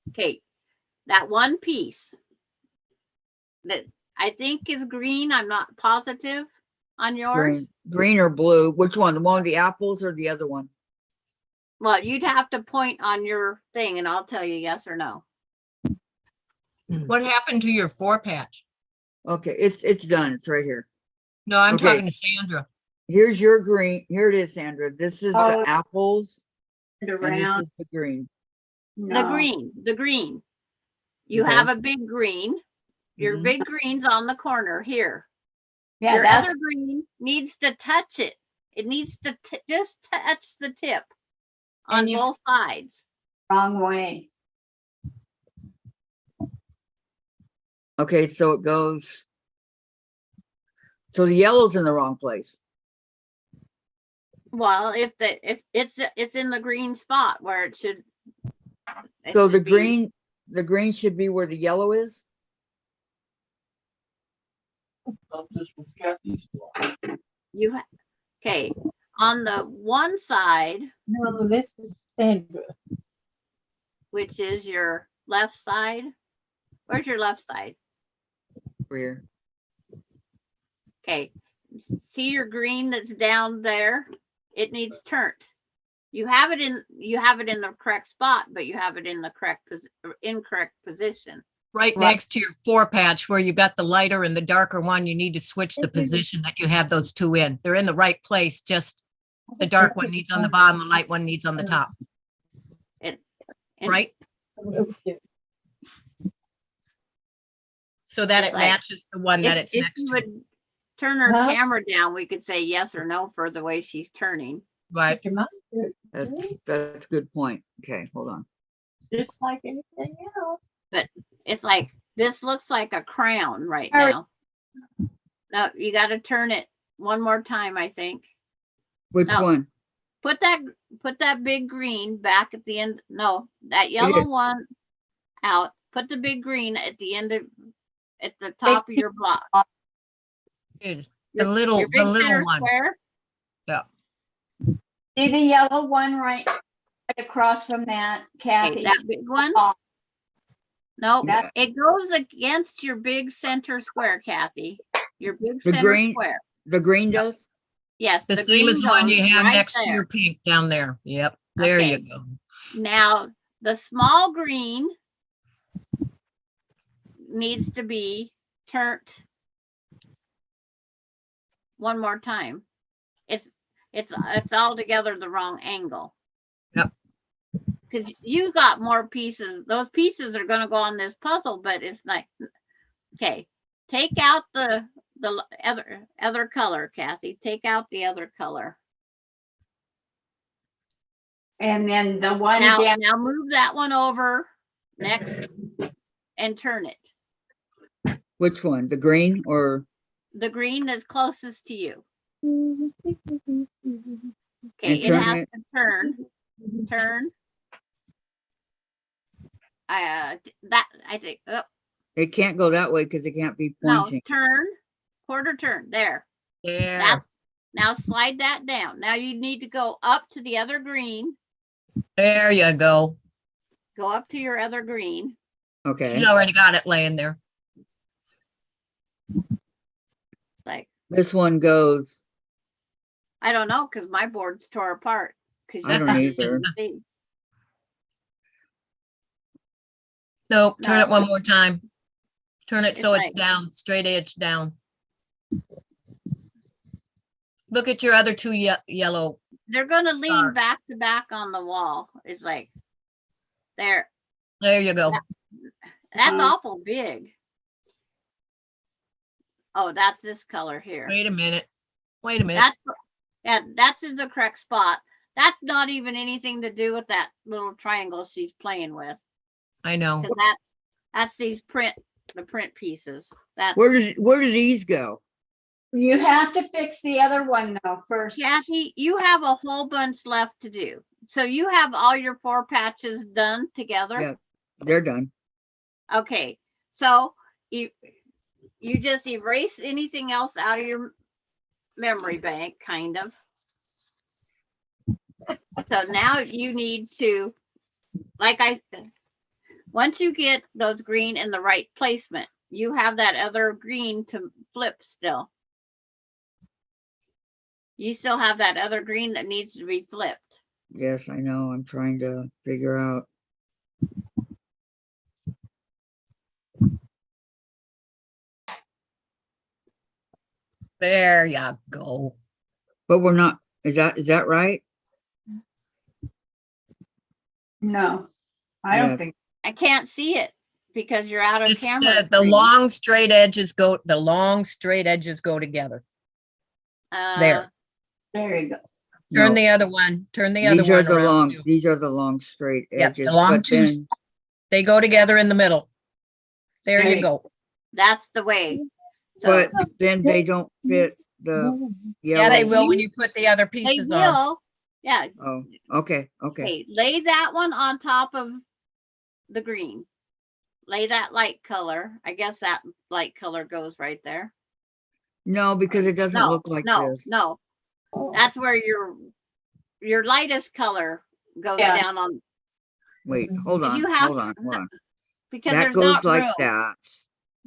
Okay, that one piece that I think is green, I'm not positive on yours. Green or blue? Which one? The one with the apples or the other one? Well, you'd have to point on your thing and I'll tell you yes or no. What happened to your 4-patch? Okay, it's done. It's right here. No, I'm Okay. talking to Sandra. Here's your green. Here it is, Sandra. This is Oh. the apples And and around. this is the green. The green. You Okay. have a big green. Your Mhm. big green's on the corner here. Yeah, Your that's other green needs to touch it. It needs to just touch the tip on And you- both sides. wrong way. Okay, so it goes. So the yellow's in the wrong place. Well, if it's in the green spot where it should. it So the should be. green should be where the yellow is. Okay, on the one side, No, this is Sandra. which is your left side. Where's your left side? Over here. Okay, see your green that's down there? It needs turned. You have it in the correct spot, but you have it in the incorrect position. Right next to your 4-patch where you got the lighter and the darker one, you need to switch the position that you have those 2 in. They're in the right place, just the dark one needs on the bottom, the light one needs on the top, And right? So that It's it like, matches the one that it's if next you to. would turn her Huh? camera down, we could say yes or no for the way she's turning. Right. That's a good point. Okay, hold on. Just like anything else. It's like, this looks like a crown right All right. now. No, you got to turn it one more time, I think. Which No. one? Put that big green back at the end. No, that yellow one out, put the big green at the end of, at the top of your block. Good. Your- The little, your the big little center one. square. Yeah. See the yellow one right across from that, Okay, Kathy? that big one. Oh. Nope, That- it goes against your big center square, Kathy. Your big The center green- square. The green does? Yes, The the same as green the one you goes have right next to there. your pink down there. Yep, there you Okay. go. Now, the small green needs to be turned one more time. It's altogether the wrong angle. Yep. Because you got more pieces. Those pieces are gonna go on this puzzle, but it's like, okay, take out the other color, Kathy. Take out the other color. And then the one Now, down, now move that one over next and turn it. Which one? The green or? The green is closest to you. Okay, And it turn has it. to turn. That I think. Oh, It can't go that way because it can't be no, pointing. turn, quarter turn. There. There, Now slide that down. Now you need to go up to the other green. there you go. Go up to your other green. Okay, She's already got it laying there. Like, this one goes, I don't know, because my board's tore apart. 'Cause I you don't can't either. see. Nope, turn it No. one more time. Turn it It's so it's like- down, straight edge down. Look at your other two yellow. They're gonna lean Stars. back to back on the wall. It's like, there. There you go. That's Uh, awful big. Oh, that's this color here. Wait a minute. Wait a minute. That's, yeah, that's in the correct spot. That's not even anything to do with that little triangle she's playing with. I know. Cause that's the print pieces. That's, where do these go? you have to fix the other one though first. Kathy, you have a whole bunch left to do. So you have all your 4 patches done together? Yeah. They're done. Okay, so you just erase anything else out of your memory bank, kind of. So now you need to, like I said, once you get those green in the right placement, you have that other green to flip still. You still have that other green that needs to be flipped. Yes, I know. I'm trying to figure out. There you go. But we're not, is that right? No, I Yeah. don't think, I can't see it because you're out of It's camera. the screen. long straight edges go together. there. there you go. Turn No, the other one. Turn the other these are one the around. long, too. these are the long straight Yep, edges. the long but two, then- they go together in the middle. There There you you go. That's the way. So But then they don't fit the Yeah, they yellow. will when you- you put the other they pieces on. will. Yeah. Oh, okay, okay. Okay. Lay that one on top of the green. Lay that light color. I guess that light color goes right there. No, because it doesn't No, look like no, this. no. That's where your lightest color goes Yeah. down on, Wait, hold If on, you have hold on, hold on. because That there's goes not like room. that.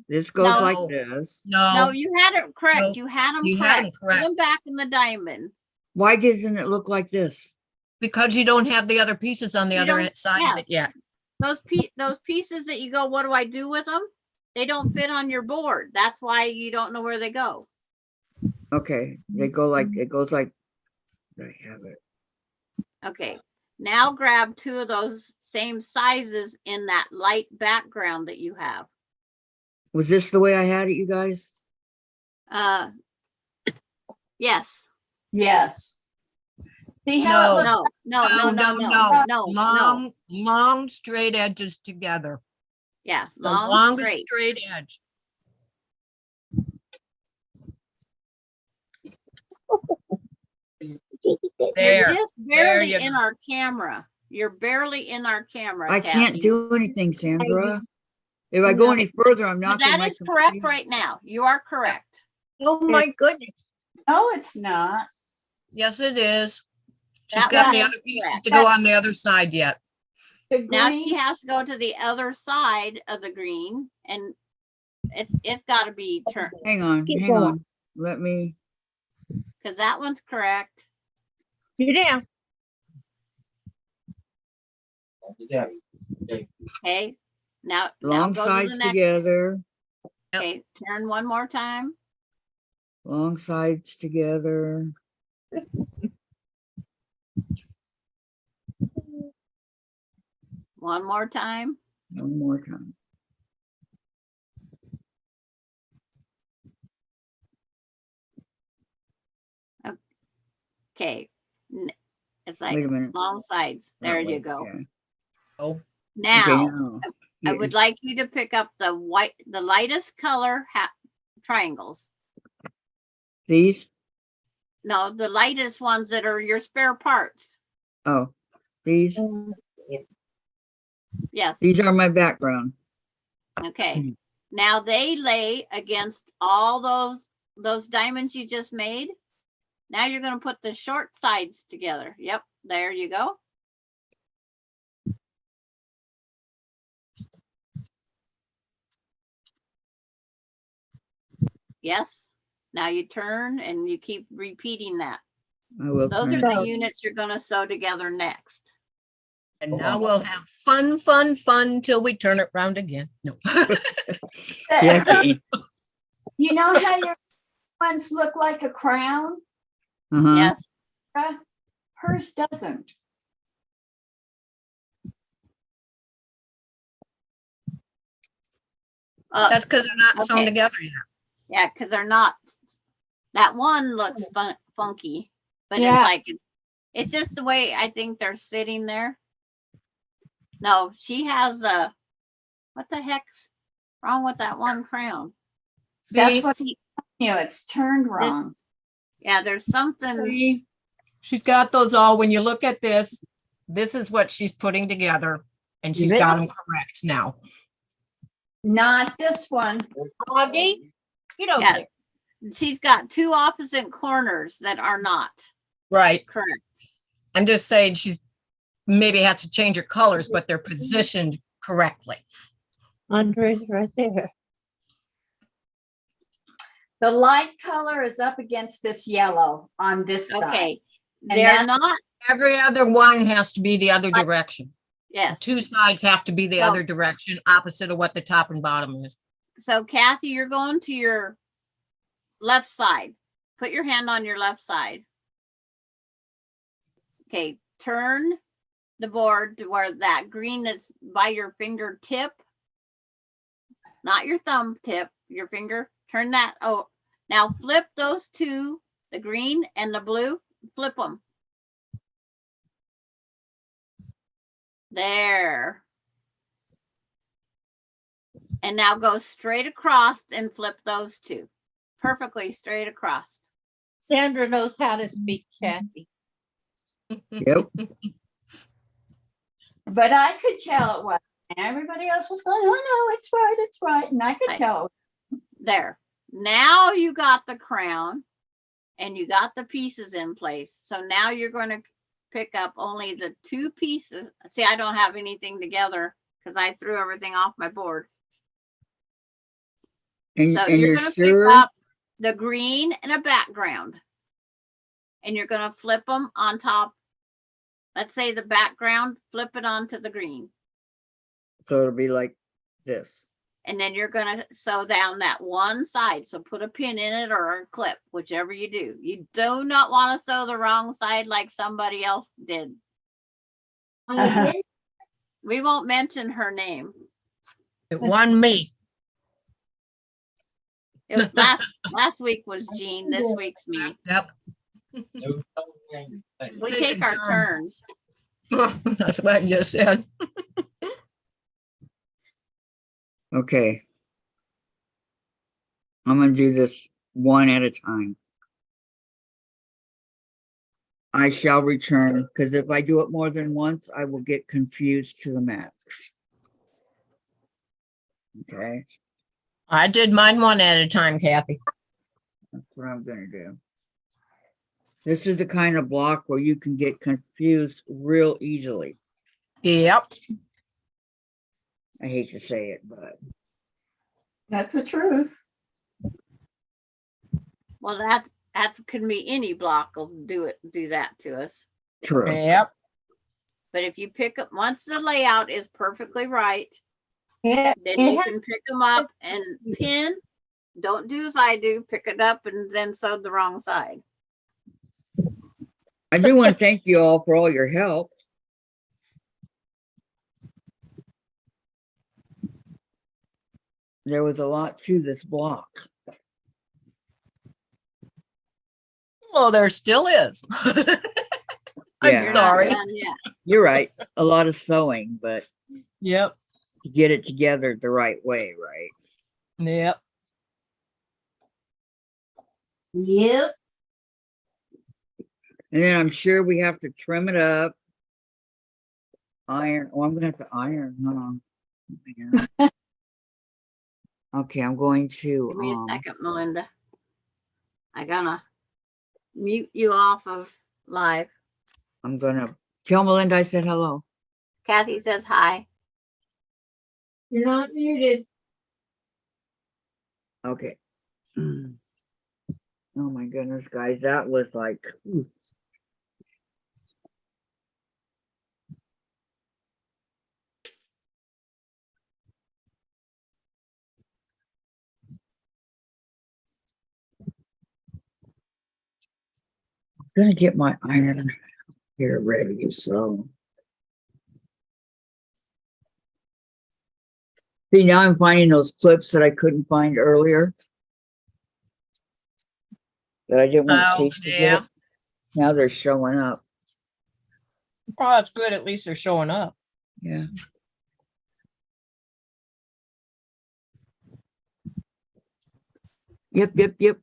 This goes No. like this. No, No, you had it correct. No, You had them you had 'em correct. Put correct. them back in the diamond. Why doesn't it look like this? because you don't have the other pieces on the You other don't- side yeah. of it yet. Those pieces that you go, what do I do with them? They don't fit on your board. That's why you don't know where they go. Okay, they go like, it goes like, I have it. Okay, now grab 2 of those same sizes in that light background that you have. Was this the way I had it, you guys? Yes. Yes. See how it No. looks? No. Long straight edges together. Yeah, The long, longest straight. straight edge. You're There, just there barely you in go. our camera. You're barely in our camera, I can't Kathy. do anything, Sandra. If I go any further, I'm But not. that is correct right now. You are correct. Oh, my goodness. No, it's not. Yes, it is. She's That got one the is other pieces correct. to go on the other side yet. The Now she green, has to go to the other side of the green, and it's got to be turned, Hang on, Keep hang going. on. Let me, because that one's correct. Sit down. Okay. Now long go to sides the next. together, Okay, turn one more time. long sides together. One more time. One more time. Okay. It's like Wait a minute. long sides. That There way, you go. yeah. Oh, Okay, Now now. I Yeah, would like you to pick up the lightest color triangles. these, No, the lightest ones that are your spare parts. oh, these Yes. are my background. Okay. Now they lay against all those diamonds you just made. Now you're going to put the short sides together. Yep. There you go. Yes. Now you turn and you keep repeating that. I will. Those are turn the it. units you're going to sew together next. and now we'll have fun, fun, fun till we turn it round again. No. Yeah, okay. you know how your ones look like a crown? Uh-huh. Yes. Hers doesn't. That's because they're not sewn okay. together yet. Yeah, because they're not. That one looks funky, but Yeah. it's like it's just the way I think they're sitting there. No, she has a. What the heck's wrong with that one crown? That's See? what it's turned wrong. Yeah, there's something. See? She's got those all. When you look at this, this is what she's putting together, and she's got them correct now. Not this one. Augie, get over Yeah, there. she's got two opposite corners that are not Right. correct. I'm just saying she's maybe has to change her colors, but they're positioned correctly. Andre's right there. The light color is up against this yellow on this side. Okay, And they're that's- not. Every other one has to be the other direction. Yes. Two sides have to be the So- other direction, opposite of what the top and bottom is. So Kathy, you're going to your left side. Put your hand on your left side. Okay, turn the board to where that green that's by your fingertip, not your thumb tip, your finger, turn that. Oh, now flip those two, the green and the blue, flip them. There. And now go straight across and flip those two. Perfectly straight across. Sandra knows how to speak Kathy. Yep. But I could tell it was. And everybody else was going, oh no, it's right. And I could tell. There. Now you got the crown and you got the pieces in place. So now you're going to pick up only the two pieces. See, I don't have anything together because I threw everything off my board. And, So and you're you're going to sure? pick up the green and a background. And you're going to flip them on top. Let's say the background, flip it onto the green. So it'll be like this. And then you're going to sew down that one side. So put a pin in it or a clip, whichever you do. You do not want to sew the wrong side like somebody else did. We won't mention her name. It won me. It was last week was Jean, this week's me. Yep. We take our turns. That's what you said. Okay. I'm gonna do this one at a time. I shall return, because if I do it more than once, I will get confused to the max. Okay, I did mine one at a time, Kathy. that's what I'm gonna do. This is the kind of block where you can get confused real easily. Yep. I hate to say it, but That's the truth. Well, that's can be any block will do that to us. true. Yep. But if you pick up once the layout is perfectly right, Yeah, then it you has, can pick them up and pin. Don't do as I do, pick it up and then sew the wrong side. I do want to thank you all for all your help. There was a lot to this block. Well, there still is. I'm Yeah. You're sorry. not done yet. You're right. A lot of sewing, but Yep. to get it together the right way, right? Yep. yep. And then I'm sure we have to trim it up. Iron. Oh, I'm gonna have to iron. Hold on. Yeah. Okay, I'm going to Give me a second, Melinda. I'm gonna mute you off of live. I'm gonna tell Melinda I said hello. Kathy says hi. You're not muted. Okay. Oh my goodness, guys, that was like ooh. I'm gonna get my iron here ready. So see, now I'm finding those clips that I couldn't find earlier. That I didn't want Oh, Chase to yeah. get. Now they're showing up. Oh, that's good. At least they're showing up. Yeah. Yep.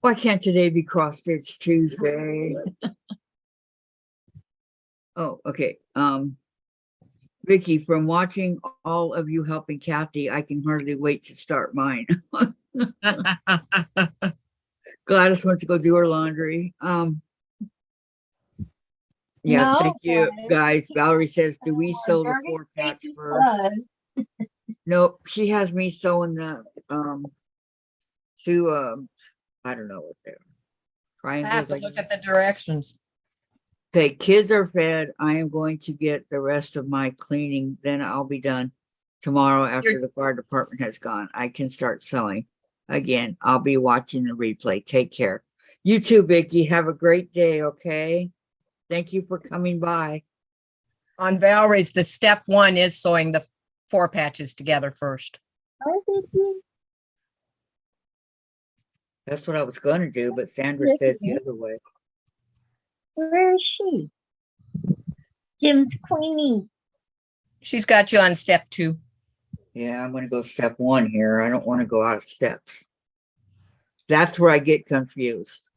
Why can't today be cross stitch Tuesday? Oh, okay. Vicky, from watching all of you helping Kathy, I can hardly wait to start mine. Gladys wants to go do her laundry. Yeah, No, thank you, guys. Valerie says, do we sew the dirty 4-patch stinky first? blood. Nope, she has me sewing the to I don't know what they're I have triangles. to I look guess. at the directions. Okay, kids are fed. I am going to get the rest of my cleaning. Then I'll be done tomorrow after the fire department has gone. I can start sewing again. I'll be watching the replay. Take care. You too, Vicky. Have a great day. Okay. Thank you for coming by. On Valerie's, the step one is sewing the 4 patches together first. That's what I was going to do, but Sandra said the other way. Where is she? Jim's Queenie. She's got you on step 2. Yeah, I'm going to go step 1 here. I don't want to go out of steps. That's where I get confused.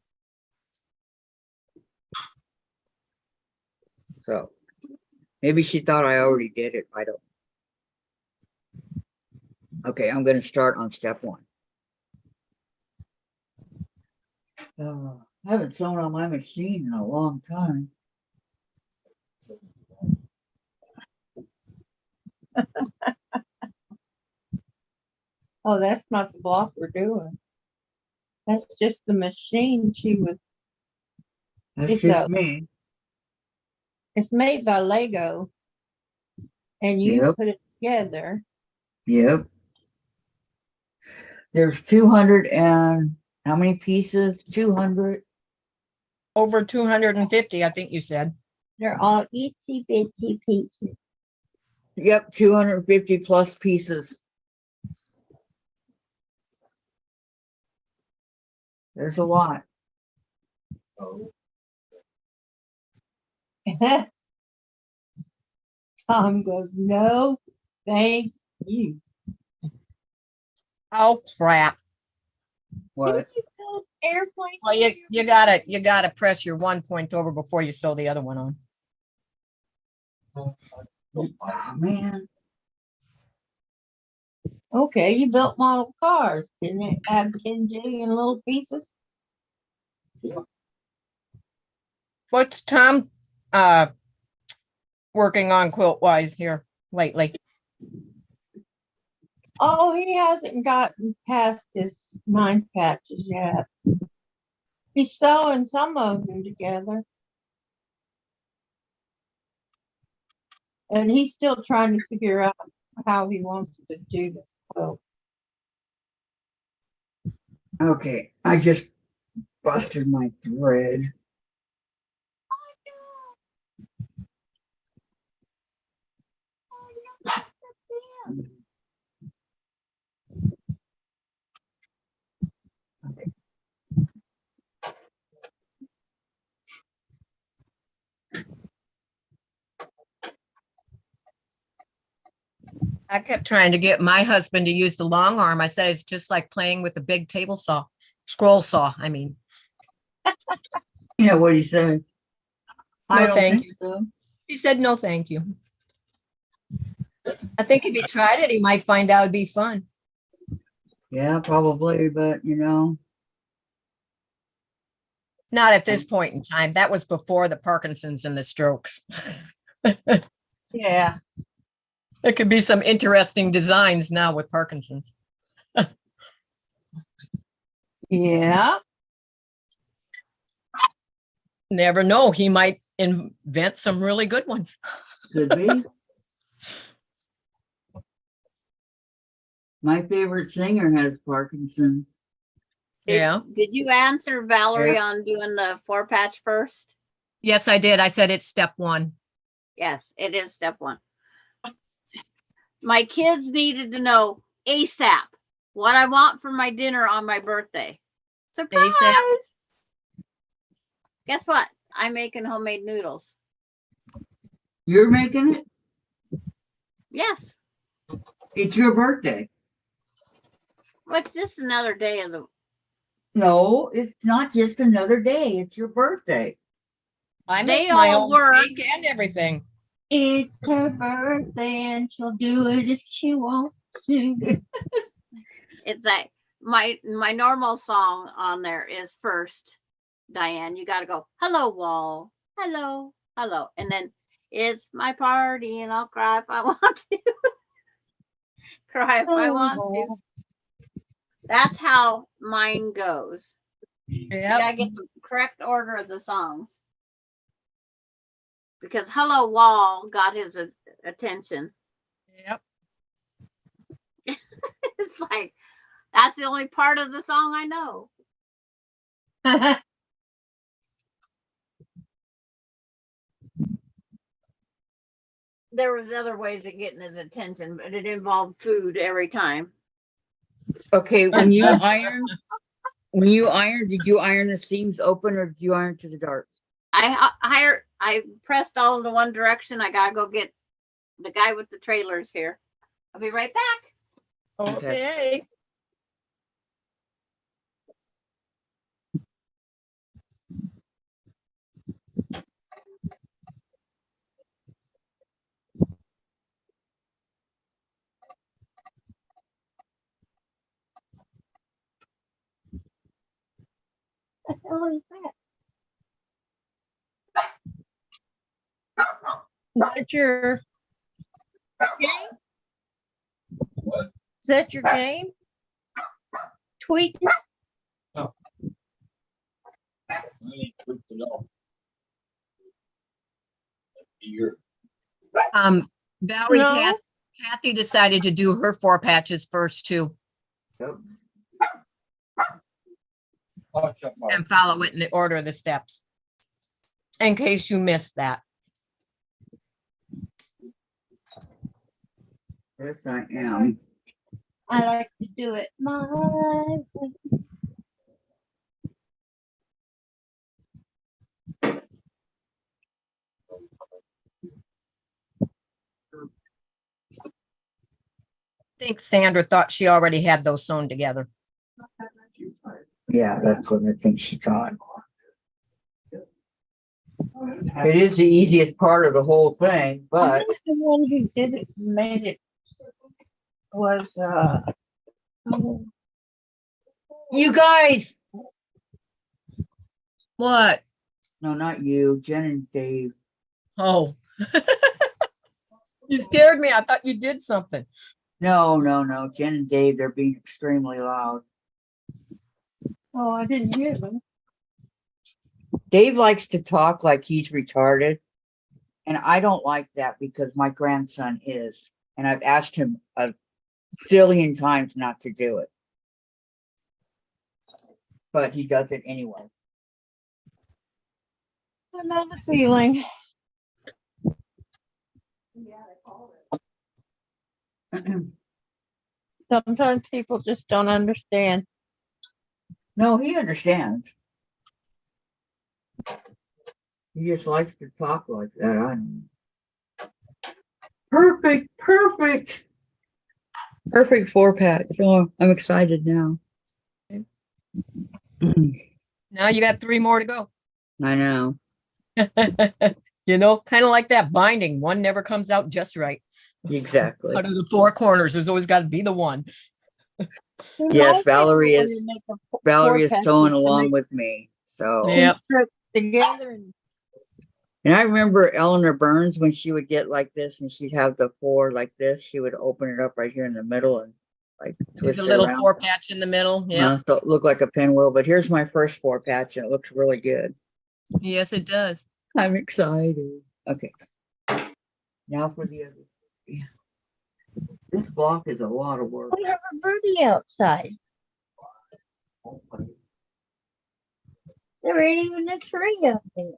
So maybe she thought I already did it. I don't. Okay, I'm going to start on step 1. I haven't sewn on my machine in a long time. Oh, that's not the block we're doing. That's just the machine she was. That's It's just a- me. It's made by Lego. And you Yep. put it together. Yep. There's 200 and how many pieces? 200. Over 250, I think you said. They're all itsy bitsy pieces. Yep, 250 plus pieces. There's a lot. Tom goes, no, thank you. Oh, crap. What? Didn't you build airplanes? Well, you gotta press your one point over before you sew the other one on. Oh, man. Okay, you built model cars. Didn't it have 10 jillion little pieces? What's Tom working on quilt wise here lately? Oh, he hasn't gotten past his 9 patches yet. He's sewing some of them together. And he's still trying to figure out how he wants to do this quilt. Okay, I just busted my thread. Okay. I kept trying to get my husband to use the long arm. I said it's just like playing with a big table saw, scroll saw. I mean, Yeah, what do you say? I no don't thank think you. so. He said no thank you. I think if he tried it, he might find out it'd be fun. Yeah, probably, but you know, Not at this point in time. That was before the Parkinson's and the strokes. Yeah. There could be some interesting designs now with Parkinson's. Yeah. Never know. He might invent some really good ones. could be. My favorite singer has Parkinson's. Yeah. Did you answer Valerie on doing the 4-patch first? Yes, I did. I said it's step 1. Yes, it is step 1. My kids needed to know ASAP what I want for my dinner on my birthday. Surprise! ASAP? Guess what? I'm making homemade noodles. You're making it? Yes. It's your birthday. What's just another day of the No, it's not just another day. It's your birthday. I They make my all own work. cake and everything. It's her birthday and she'll do it if she wants to. It's like my normal song on there is first, Diane, you got to go, hello, wall, hello, hello. And then it's my party and I'll cry if I want to. Cry if I want to. That's how mine goes. You Yep. got to get the correct order of the songs. Because hello, wall got his attention. Yep. It's like, that's the only part of the song I know. There was other ways of getting his attention, but it involved food every time. Okay, when you iron, did you iron the seams open or did you iron to the darts? I pressed all into one direction. I gotta go get the guy with the trailers here. I'll be right back. Okay. What the hell is that? Is that your game? What? Is that your game? Tweeting? Valerie, No. Kathy decided to do her 4 patches first too, Yep. and follow it in the order of the steps. In case you missed that. Yes, I am. I like to do it my way. think Sandra thought she already had those sewn together. Yeah, that's what I think she thought. It is the easiest part of the whole thing, I but think the one who did it, made it was, oh, you guys, What? no, not you, Jen and Dave. Oh. You scared me. I thought you did something. No, Jen and Dave, they're being extremely loud. oh, I didn't hear them. Dave likes to talk like he's retarded. And I don't like that because my grandson is. And I've asked him a zillion times not to do it. But he does it anyway. I know the feeling. Sometimes people just don't understand. No, he understands. He just likes to talk like that. I don't know. Perfect. Perfect 4-pack. So I'm excited now. Now you got 3 more to go. I know. You know, kind of like that binding. One never comes out just right. Exactly. Out of the 4 corners, there's always got to be the one. Yes, Valerie When is. you make a Valerie is four-pack, sewing you can along make with me. So Yeah. Yep. strips together and I remember Eleanor Burns when she would get like this and she'd have the 4 like this, she would open it up right here in the middle and like There's twist a it little around. 4 patch in the middle. Yeah. So it looked like a pinwheel, but here's my first 4-patch and it looks really good. Yes, it does. I'm excited. Okay. Now for the other. Yeah. This block is a lot of work. we have a birdie outside. There ain't even a tree up there.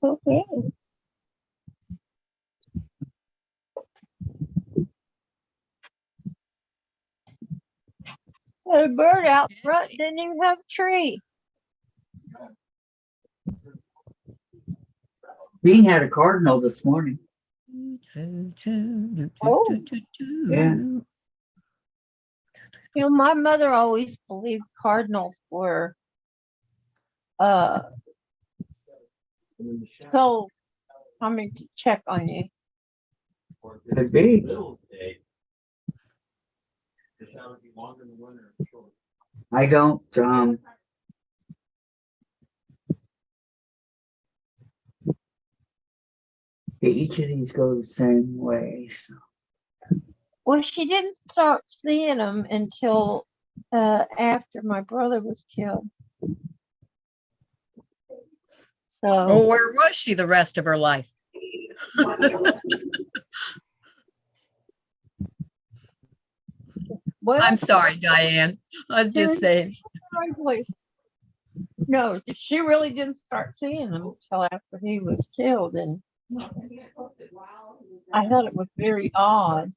Okay. Got a bird out front, didn't even have a tree. Bean had a cardinal this morning. Oh. Yeah. You know, my mother always believed cardinals were so coming to check on you. Could be. I don't each of these go the same way. So. Well, she didn't start seeing them until after my brother was killed. So Oh, where was she the rest of her life? well, I'm sorry, Diane. I was just saying. right place. No, she really didn't start seeing him until after he was killed, and I thought it was very odd.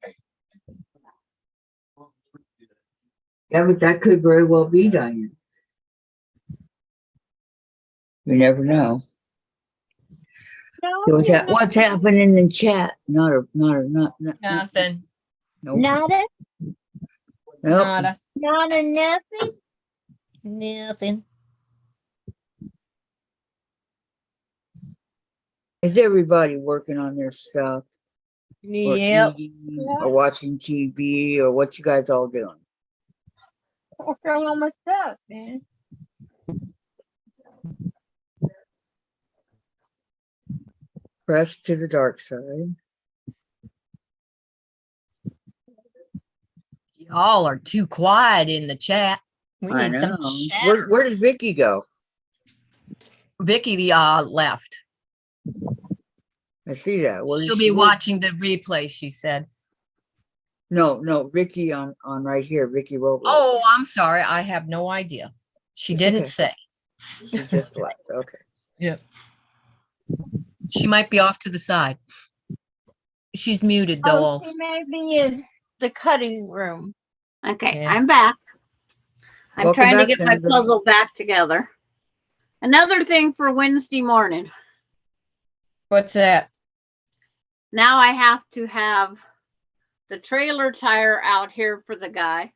Yeah, but that could very well be Diane. You never know. No, What's happening in chat? Not Nothing. nope. nada, Nope. Nada. nada, nothing. Nothing. Is everybody working on their stuff? Or Yep. eating, or watching TV, or what you guys all doing? Working on all my stuff, man. Press to the dark side. Y'all are too quiet in the chat. We I need know. some chatter. Where did Vicky go? Vicky left. I see that. Where She'll did be she watching the replay, she said. No, Vicky on right here. Vicky Robles. Oh, I'm sorry. I have no idea. She It's didn't okay. say. She just left. Okay. Yep. She might be off to the side. She's muted though. Oh, Also. she may be in the cutting room. Okay, Yeah. I'm back. I'm Welcome trying to back, get my Sandra. puzzle back together. Another thing for Wednesday morning. What's that? Now I have to have the trailer tire out here for the guy.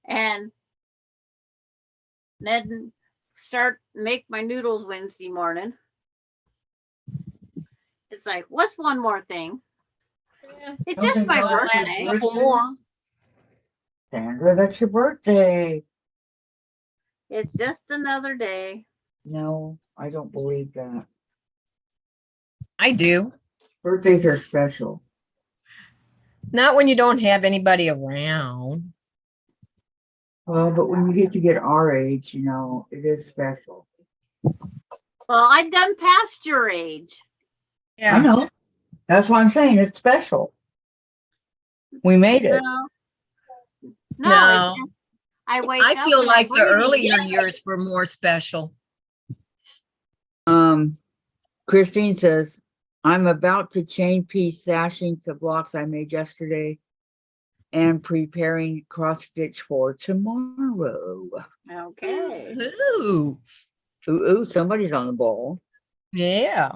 And then make my noodles Wednesday morning. It's like, what's one more thing? It's just Something my else. birthday. Couple more. Sandra, that's your birthday. It's just another day. No, I don't believe that. I do. Birthdays are special. Not when you don't have anybody around. Well, but when you get to get our age, you know, it is special. Well, I've done past your age. I know. That's why I'm saying it's special. We made it. No, No. it's just, I wake I up feel and like the breathe. earlier years were more special. Christine says, I'm about to chain piece sashing to blocks I made yesterday and preparing cross stitch for tomorrow. Okay. Ooh, Ooh, somebody's on the ball. yeah.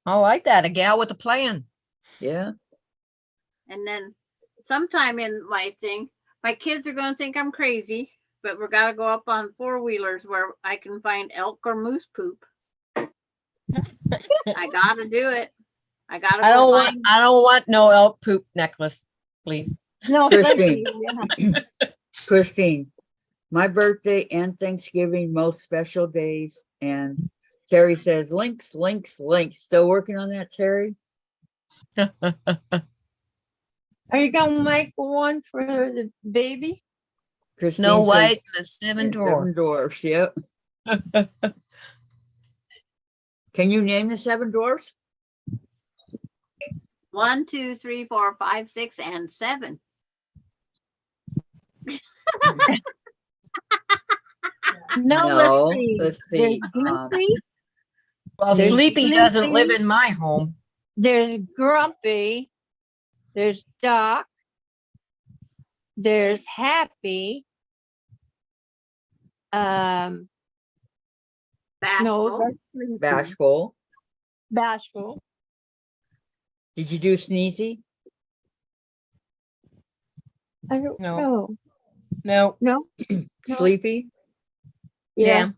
I like that. A gal with a plan. Yeah. And then sometime in my thing, my kids are going to think I'm crazy, but we're got to go up on 4-wheelers where I can find elk or moose poop. I got to do it. I got to I go don't want no elk poop necklace, please. No, thank Christine. you. Yeah. Christine, my birthday and Thanksgiving, most special days. And Terry says, links. Still working on that, Terry? Are you gonna make one for the baby? Christine Snow says, White and the Seven Seven Dwarfs. dwarfs, yep. Can you name the 7 dwarfs? 1, 2, 3, 4, 5, 6, and 7. No, No, let's see. let's There's see. Goofy, Well, There's Sleepy doesn't Sleepy. live in my home. there's Grumpy, there's Doc, there's Happy. No, Bashful. that's Sleepy. Bashful. Bashful. Did you do Sneezy? I don't No. know. No. No. No. Sleepy? Yeah.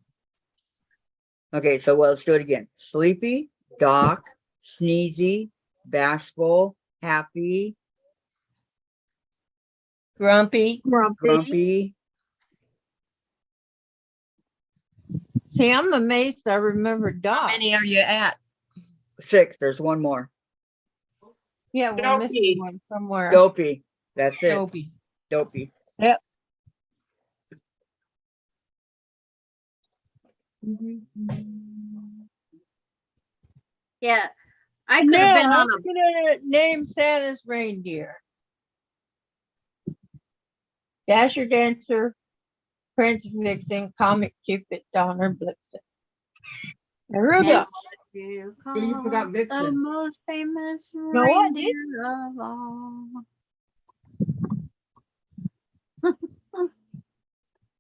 Okay, so well, let's do it again. Sleepy, Doc, Sneezy, Bashful, Happy, Grumpy. Grumpy. See, I'm amazed I remember How Doc. many are you at? 6. There's one more. Yeah, we're Dopey. missing one somewhere. Dopey. That's it. Dopey. Dopey. Yep. Yeah. I could have been Now, on I'm gonna name Santa's reindeer. Dasher, Dancer, Prince Vixen, Comet Cupid, Donner, Blitzen. And Rudolph. You You forgot call Vixen. the most famous No, I didn't. reindeer of all.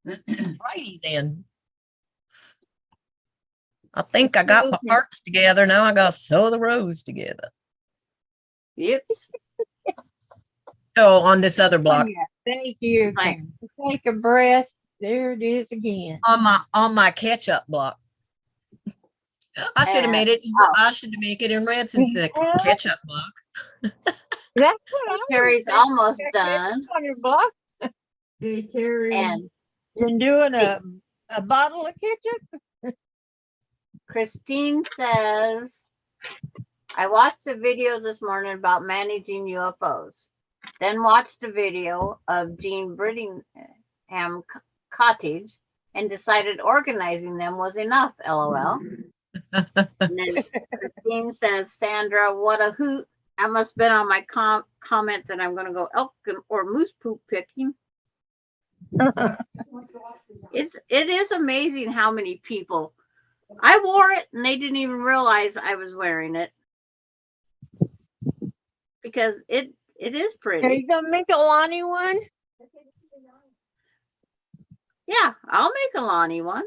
Righty then. I think I got my parts together. Now I gotta sew the rows together. Yep. Oh, on this other block. Thank you. Right. Karen. Take a breath. There it is again. On my catch-up block. I should have made it. I should make it in red since the catch-up block. That's what I Terry's was almost thinking. done. On your block. Hey, Terry. And You're doing a bottle of ketchup? Christine says, I watched a video this morning about managing UFOs, then watched a video of Jean Brittingham Cottage and decided organizing them was enough, LOL. And then Christine says, Sandra, what a hoot. That must have been on my comment that I'm going to go elk or moose poop picking. It is amazing how many people. I wore it and they didn't even realize I was wearing it because it is Are pretty. you gonna make a Lonnie one? Yeah, I'll make a Lonnie one.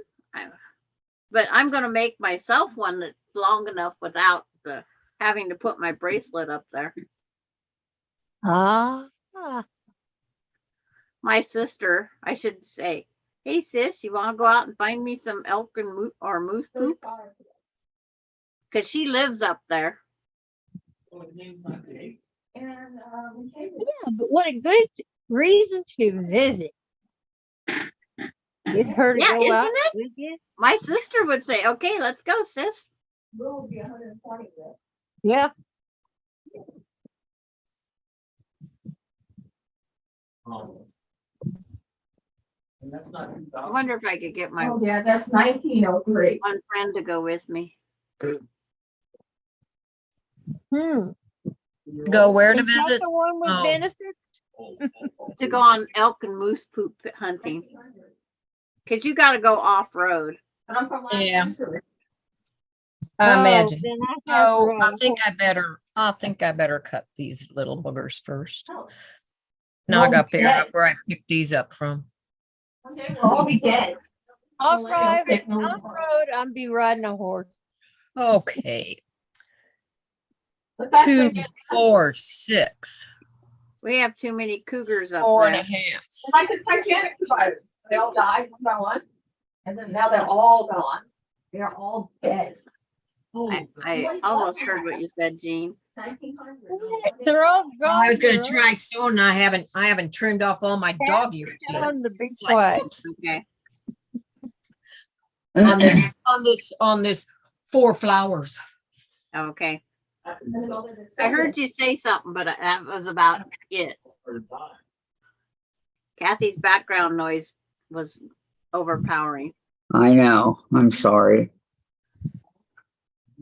But I'm gonna make myself one that's long enough without the having to put my bracelet up there. Ah, My sister, I should say, hey sis, you want to go out and find me some elk and moose poop? Because she lives up there. yeah, but what a good reason to visit. Get her to Yeah, go isn't out it? with you. My sister would say, okay, let's go, sis. Yeah. I wonder if I could get my Oh, yeah, that's 1903. one friend to go with me. Hmm. Go where to Is that visit? the one with Oh. benefits? To go on elk and moose poop hunting. Because you got to go off road. But I'm from last Yeah. century. I Oh, imagine. then I have Oh, to, I think I better cut these little boogers first. Oh. Now I Well, got to figure yeah. out where I picked these up from. Okay, we'll all be dead. off Millennial road, sick, no off more. road, I'll be riding a horse. Okay, But that's 2, okay. 4, 6, We have too many cougars up 4 and a there. half. Like the Titanic survivors, they all died one by one, and then now they're all gone. They're all dead. I almost heard what you said, Jean. 1900. They're all gone. Oh, I was gonna they're all try sewing. I haven't trimmed off all my dog ears yet. down to be It's like, quiet. oops, Okay. on this 4 flowers. Okay. I heard you say something, but that was about it. Kathy's background noise was overpowering. I know. I'm sorry.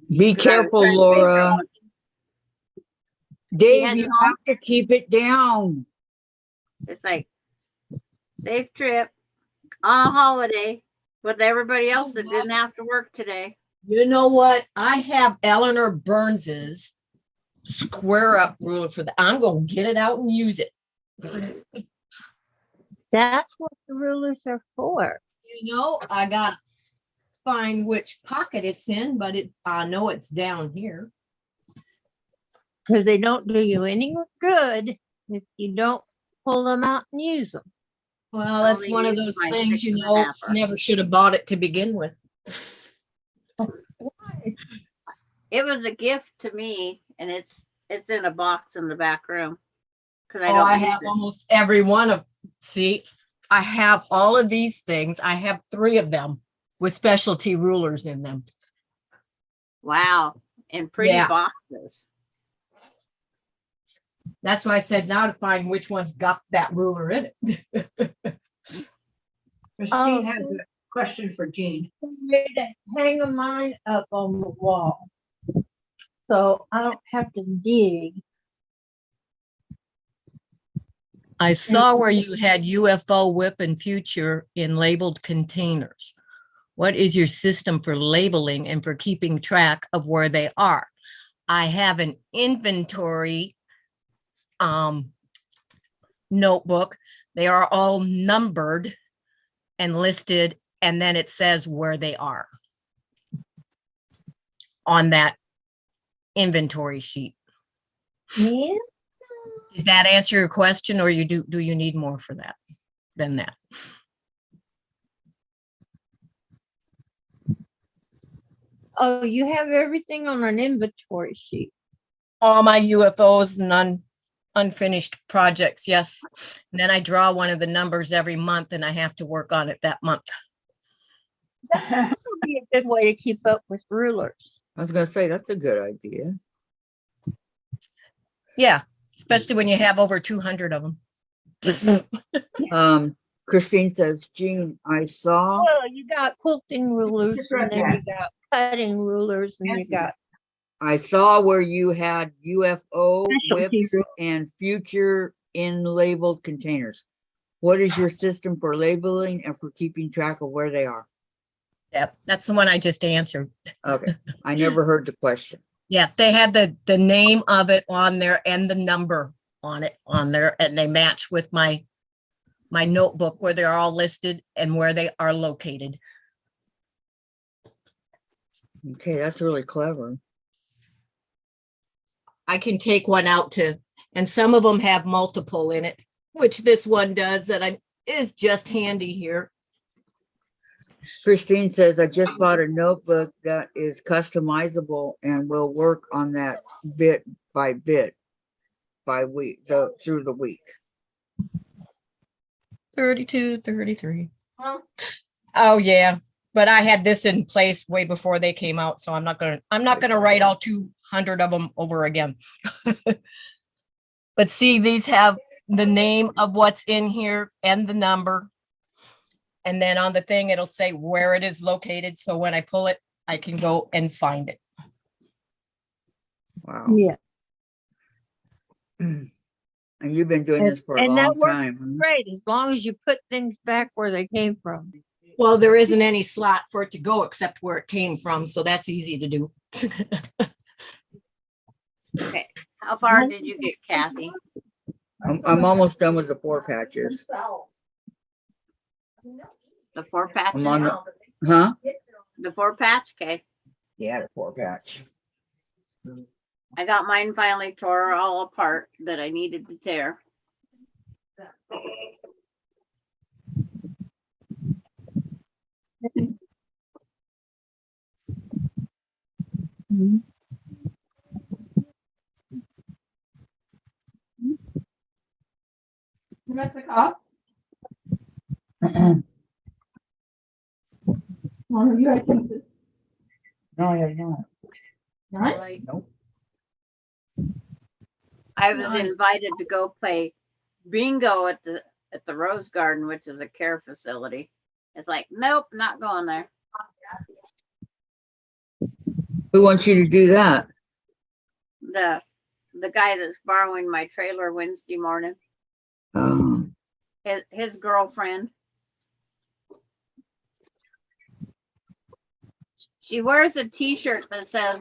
Be 'Cause I was careful, trying to make Laura. her- Dave, heading you home? have to keep it down. It's like safe trip on a holiday with everybody else that didn't have to work today. You know what? I have Eleanor Burns's square up ruler for that. I'm gonna get it out and use it. That's what the rulers are for. You know, I got to find which pocket it's in, but I know it's down here. Because they don't do you any good if you don't pull them out and use them. Well, that's only one of used those my things, 6 you and a know, halfer. never should have bought it to begin with. It was a gift to me, and it's in a box in the back room because I Oh, don't I use have it. almost every one of, see, I have all of these things. I have 3 of them with specialty rulers in them. Wow, in pretty Yeah. boxes. That's why I said now to find which one's got that ruler in it. Christine has a question for Jean. Way to hang a mine up on the wall. So I don't have to dig. I saw where you had UFO whip and future in labeled containers. What is your system for labeling and for keeping track of where they are? I have an inventory notebook. They are all numbered and listed, and then it says where they are on that inventory sheet. Yeah. Did that answer your question, or do you need more for that than that? Oh, you have everything on an inventory sheet. All my UFOs and unfinished projects, yes. And then I draw one of the numbers every month and I have to work on it that month. This would be a good way to keep up with rulers. I was gonna say, that's a good idea. Yeah, especially when you have over 200 of them. Christine says, Jean, I saw, Well, you got quilting rulers, Just read and then you got cutting rulers, and you got where you had UFO whip specialty rulers. and future in labeled containers. What is your system for labeling and for keeping track of where they are? Yep, that's the one I just answered. Okay, I never heard the question. Yeah, they had the name of it on there and the number on it on there, and they match with my my notebook where they're all listed and where they are located. Okay, that's really clever. I can take one out to, and some of them have multiple in it, which this one does that is just handy here. Christine says, I just bought a notebook that is customizable and will work on that bit by week, through the week. 32, 33. Huh? Oh yeah, but I had this in place way before they came out, so I'm not gonna write all 200 of them over again. But see, these have the name of what's in here and the number. And then on the thing, it'll say where it is located. So when I pull it, I can go and find it. Wow. Yeah. And you've been doing And- this for a and that long works time. Huh? Great, as long as you put things back where they came from. Well, there isn't any slot for it to go except where it came from. So that's easy to do. Okay, how far did you get, Kathy? I'm almost done with the 4 patches. The 4 patches? I'm on the, huh? The 4 patch? Okay. Yeah, the 4 patch. I got mine finally tore all apart that I needed to tear. You got the cup? One of you, I think. No, I have not. None? Nope. I was invited to go play bingo at the Rose Garden, which is a care facility. It's like, nope, not going there. Who wants you to do that? The guy that's borrowing my trailer Wednesday morning, Um, his girlfriend. She wears a t-shirt that says,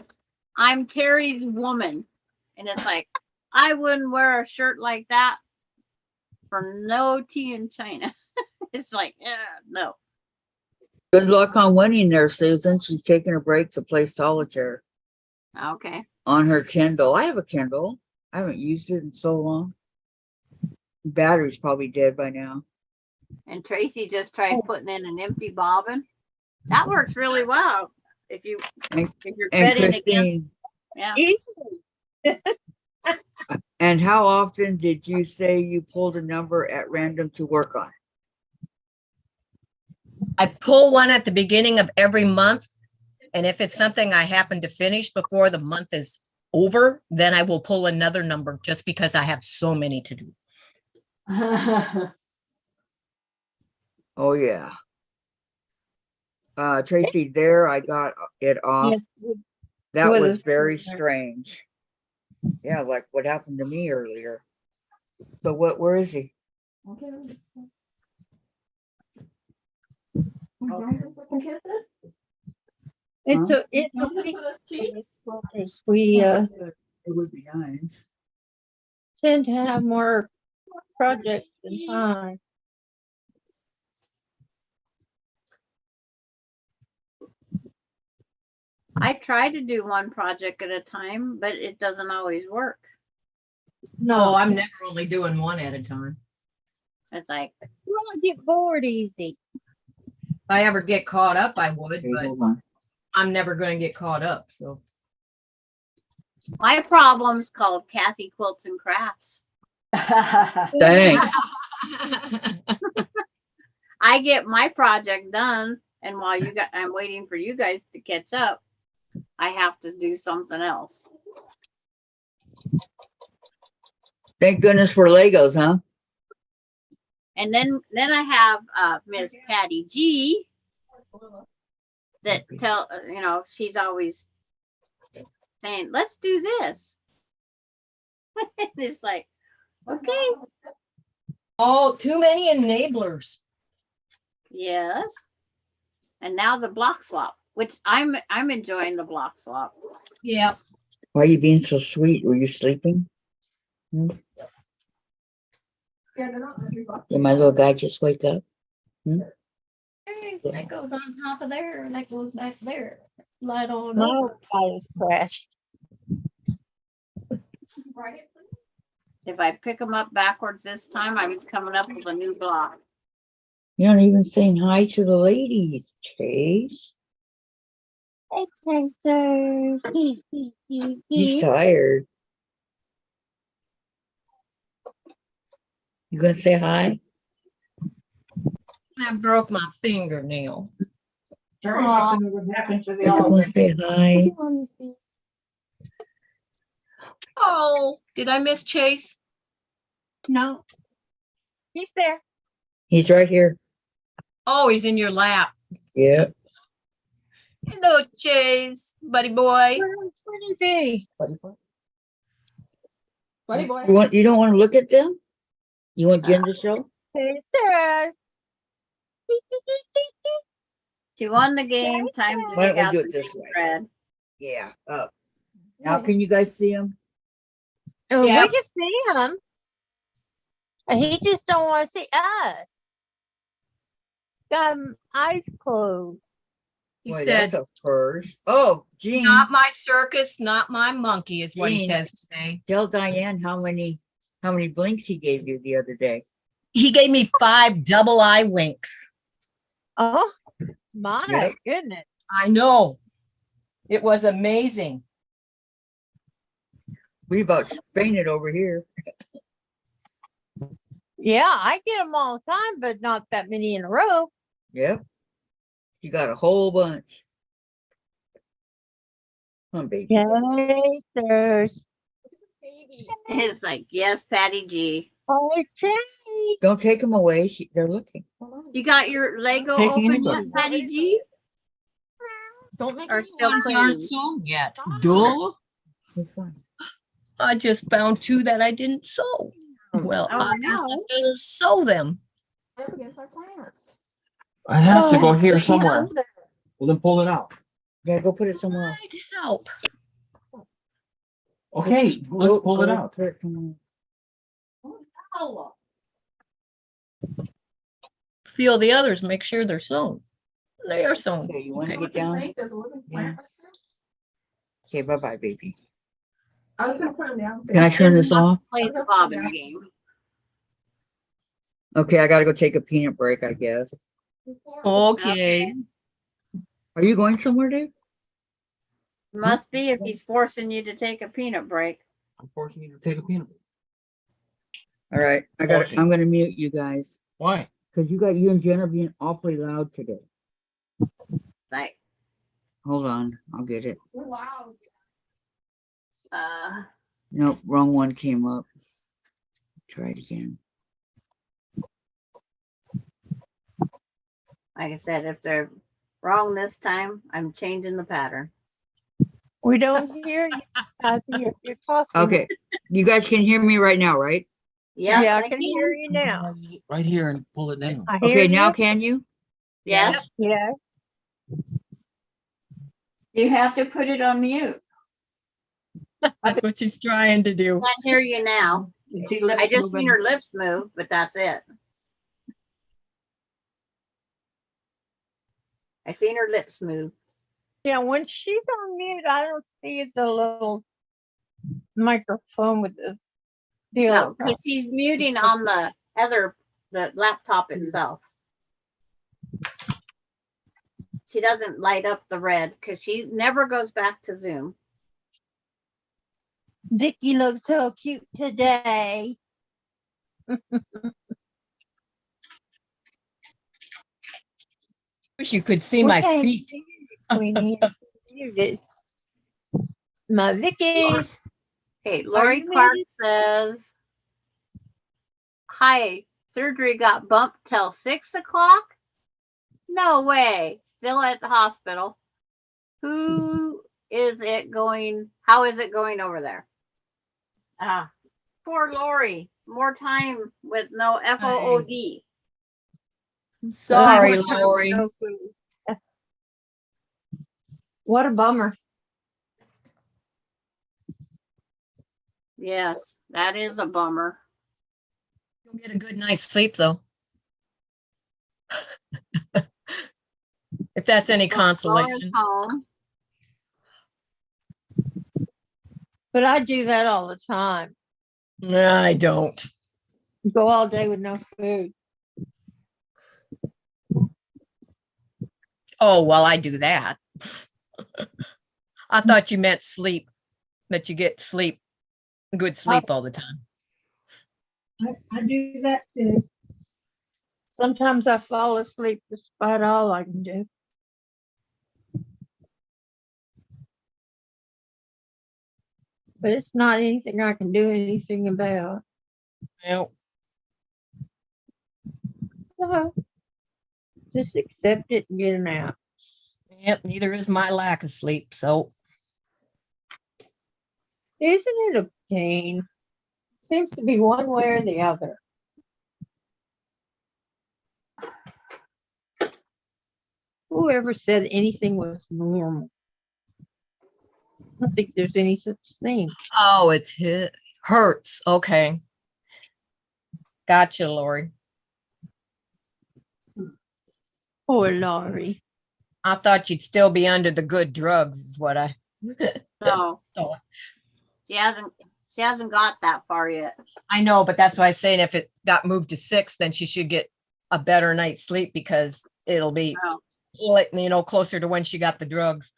I'm Terry's woman. And it's like, I wouldn't wear a shirt like that for no tea in China. It's like, yeah, no. good luck on winning there, Susan. She's taking a break to play solitaire Okay. on her Kindle. I have a Kindle. I haven't used it in so long. Battery's probably dead by now. And Tracy just tried putting in an empty bobbin. That works really well. If you're And betting against, Christine, yeah. Easily. and how often did you say you pulled a number at random to work on? I pull one at the beginning of every month. And if it's something I happen to finish before the month is over, then I will pull another number just because I have so many to do. Oh yeah. Tracy, there I got it off. Yes, That was was a very strange. strange. Yeah, like what happened to me earlier. So where is he? It's a we It would be nice. tend to have more projects than time. I try to do one project at a time, but it doesn't always work. No, I'm never only doing one at a time. It's like, You don't get bored easy. If I ever get caught up, I would, Okay, but hold on. I'm never going to get caught up. So my problem's called Kathy Quilts and Crafts. Thanks. I get my project done, and while I'm waiting for you guys to catch up, I have to do something else. Thank goodness for Legos, huh? And then I have Miss Patty G that she's always saying, let's do this. It's like, okay, oh, too many enablers. yes. And now the block swap, which I'm enjoying the block swap. Yeah. Why are you being so sweet? Were you sleeping? Yeah, they're not very much. Did my little guy just wake up? Hey, that goes on top of there, and that goes back there. Slide on My over. car crashed. Right? If I pick them up backwards this time, I'm coming up with a new block. You're not even saying hi to the ladies, Chase. Hey, Chasers. He's tired. You gonna say hi? I broke my fingernail. Sorry, I don't know what happened to the Just gonna elephant. say hi. Oh, did I miss Chase? No. He's there. He's right here. Oh, he's in your lap. Yep. Hello, Chase, buddy boy. What is he? Buddy boy. You don't want to look at them? You want Jen to show? Chasers. She won the game. Time to Why dig don't we out do the it this way? thread. Yeah. Up. Now can you guys see him? Oh, we Yep. can see him. He just don't want to see us. Got eyes closed. He Boy, said, that's a first. Oh, Jean, not my circus, not my monkey, is what he Jean. says today. tell Diane how many blinks he gave you the other day. He gave me 5 double eye winks. Oh, my Yep. goodness. I know. It was amazing. We about fainted over here. Yeah, I get them all the time, but not that many in a row. Yep. You got a whole bunch. Come on, baby. Chasers. It's like, yes, Patty G. Oh, Chase. Don't take them away. They're looking. You got your Lego Taking open anybody. yet, Patty G? Don't make Or me still Ones cleaning? aren't sold yet. Duh. Which one? I just found 2 that I didn't sew. Well, Oh, I guess I no. better sew them. up against our plants. It has to go Oh, here somewhere. Well, then pull it out. Yeah, go put it somewhere else. I'd help. Okay, let's pull it out. Put it somewhere else. Oh, Feel the others, make sure they're sewn. They are sewn. Okay, you want to Okay. get down? Make this a living plant. Okay, bye-bye, baby. I was gonna put them down. Can I turn this off? Play the bobbin game. Okay, I gotta go take a peanut break, I guess. Okay. Are you going somewhere, Dave? Must be if he's forcing you to take a peanut break. I'm forcing you to take a peanut. All right, Forcing. I'm gonna mute you guys. Why? Cause you and Jen are being awfully loud today. Like, Hold on, I'll get it. We're loud. Nope, wrong one came up. Try it again. like I said, if they're wrong this time, I'm changing the pattern. we don't hear you. Kathy, if you're talking. Okay, you guys can hear me right now, right? Yes, Yeah, I I can hear you now. Right here and pull it down. I hear Okay, now you. can you? Yes, Yeah. You have to put it on mute. That's what she's trying to do. can't hear you now. See lips I just seen moving. her lips move, but that's it. I seen her lips move. Yeah, when she's on mute, I don't see the little microphone with the deal. No, because she's muting on the laptop itself. She doesn't light up the red because she never goes back to Zoom. Vicky looks so cute today. Wish you could see my Okay. feet. Queenie, muted. My Vicky's. Okay, Lori you Clark muted? says, hi, surgery got bumped till 6 o'clock? No way. Still at the hospital. How is it going over there? Poor Lori. More time with no FOOD. I'm sorry, Oh, Lori. so sweet. What a bummer. Yes, that is a bummer. You'll get a good night's sleep though. If that's any Well, Lauren's consolation. home. But I do that all the time. No, I don't. Go all day with no food. Oh, well, I do that. I thought you meant sleep, that you get sleep, good sleep all the time. I do that too. Sometimes I fall asleep despite all I can do. But it's not anything I can do anything about. Well, So just accept it and get an out. yep, neither is my lack of sleep. So Isn't it a pain? Seems to be one way or the other. Whoever said anything was normal? I don't think there's any such thing. oh, hurts. Okay. Gotcha, Lori. Poor Laurie. I thought you'd still be under the good drugs, is what I No, thought. she hasn't got that far yet. I know, but that's why I was saying if it got moved to 6, then she should get a better night's sleep because it'll be, Oh, closer to when she got the drugs.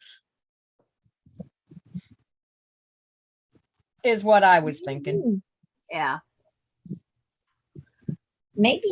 Is what I was thinking. yeah. Maybe.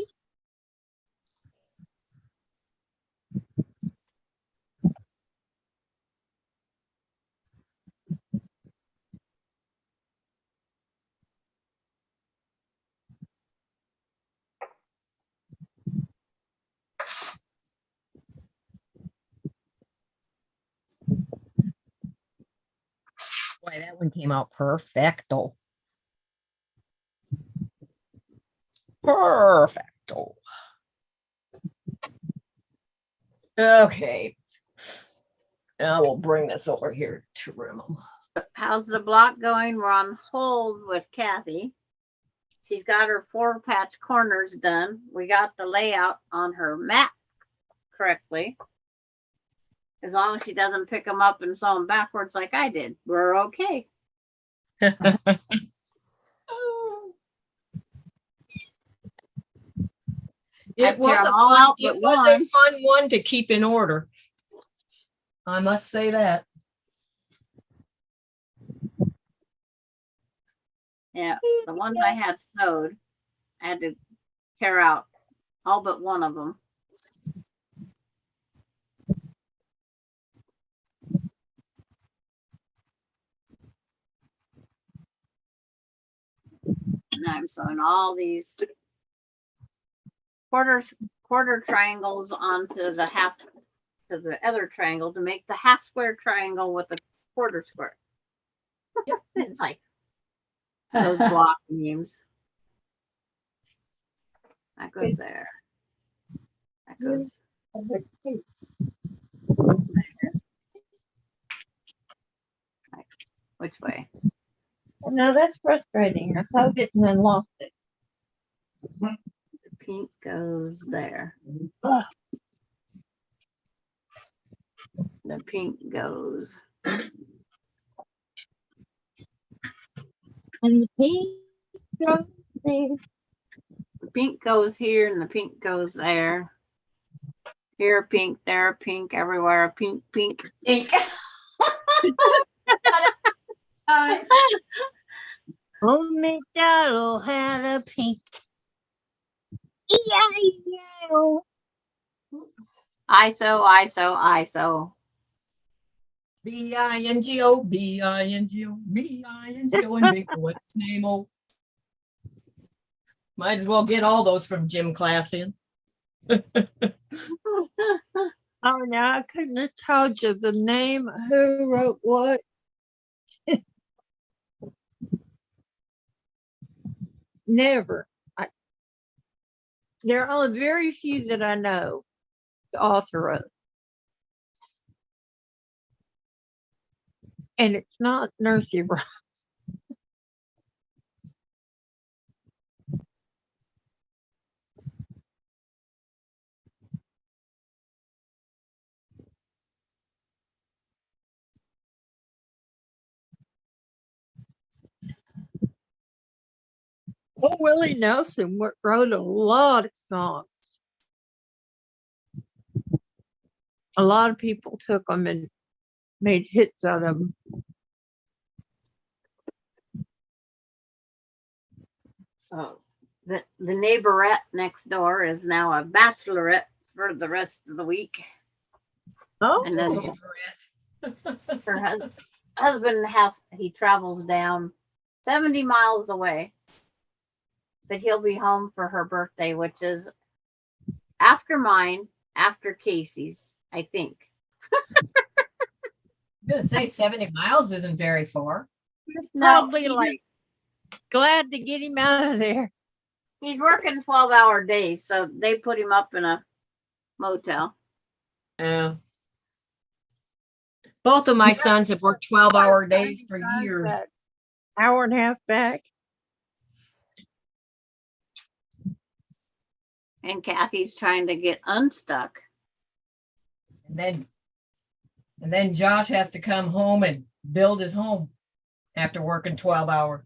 Boy, that one came out perfecto. Perfecto. Okay. Now we'll bring this over here to trim them. How's the block going? We're on hold with Kathy. She's got her 4-patch corners done. We got the layout on her map correctly. As long as she doesn't pick them up and sew them backwards like I did, we're okay. It was tear a 'em all fun, out it but was one. a fun one to keep in order. I must say that. Yeah, the ones I had sewed, I had to tear out all but one of them. And I'm sewing all these quarter triangles onto the half, to the other triangle to make the half square triangle with the quarter square. It's like those block names. That goes there. That goes which way? No, that's frustrating. I sewed it and then lost it. The pink goes there. Ugh. The pink goes. And the pink goes there. The pink goes here and the pink goes there. Here pink, there pink, everywhere pink, pink. Ink. Old MacDonald had a pink. E-I-E-I-O. ISO, ISO, ISO. B-I-N-G-O, B-I-N-G-O, B-I-N-G-O, and big what's his name? Oh, might as well get all those from gym class in. Oh, now I couldn't have told you the name, who wrote what. Never. There are only very few that I know the author of. And it's not nursery rhyme. Oh, Willie Nelson wrote a lot of songs. A lot of people took them and made hits out of them. So the neighborette next door is now a bachelorette for the rest of the week. Oh, And then her husband he travels down 70 miles away, but he'll be home for her birthday, which is after mine, after Casey's, I think. I'm gonna say 70 miles isn't very far. probably he like glad to get him out of there. he's working 12-hour days, so they put him up in a motel. Both of my sons have worked 12-hour days for Drive years. that hour and a half back. And Kathy's trying to get unstuck. And then Josh has to come home and build his home after working 12 hours.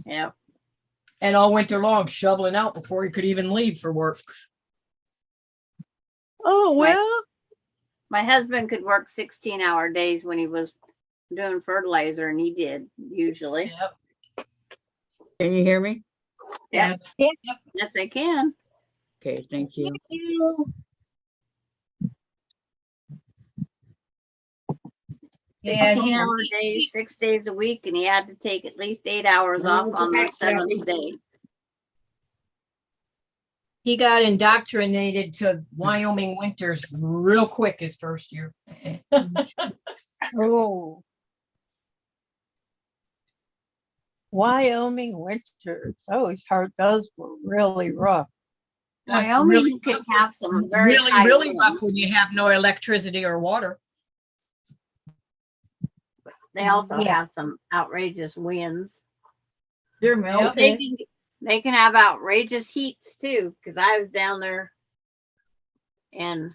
Yeah. And all winter long shoveling out before he could even leave for work. Oh, well, My husband could work 16-hour days when he was doing fertilizer, and he did usually. Yep. Can you hear me? Yeah. Yes, I can. Okay, thank you. Yeah, 16-hour days, 6 days a week, and he had to take at least 8 hours off on the 7th day. he got indoctrinated to Wyoming winters real quick his first year. oh. Wyoming winters. Oh, his heart those were really rough. Wyoming really could have some very really, high really winds. rough when you have no electricity or water. They also Yeah. have some outrageous winds. They're But melting. they can have outrageous heats too, because I was down there in,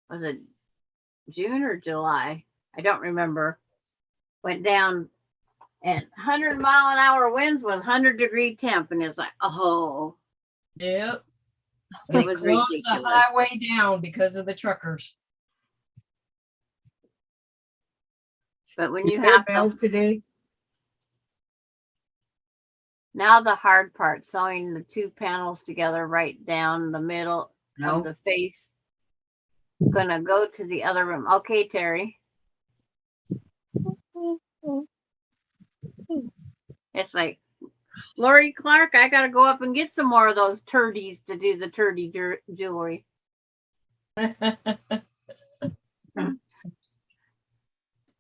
was it June or July? I don't remember. Went down and 100-mile-an-hour winds with 100-degree temp, and it's like, oh, Yep. it They was closed the ridiculous. highway down because of the truckers. But when Is you there have bells today? now the hard part, sewing the two panels together right down the middle No. of the face. Gonna go to the other room. Okay, Terry. It's like, Lori Clark, I gotta go up and get some more of those turdies to do the turdy jewelry.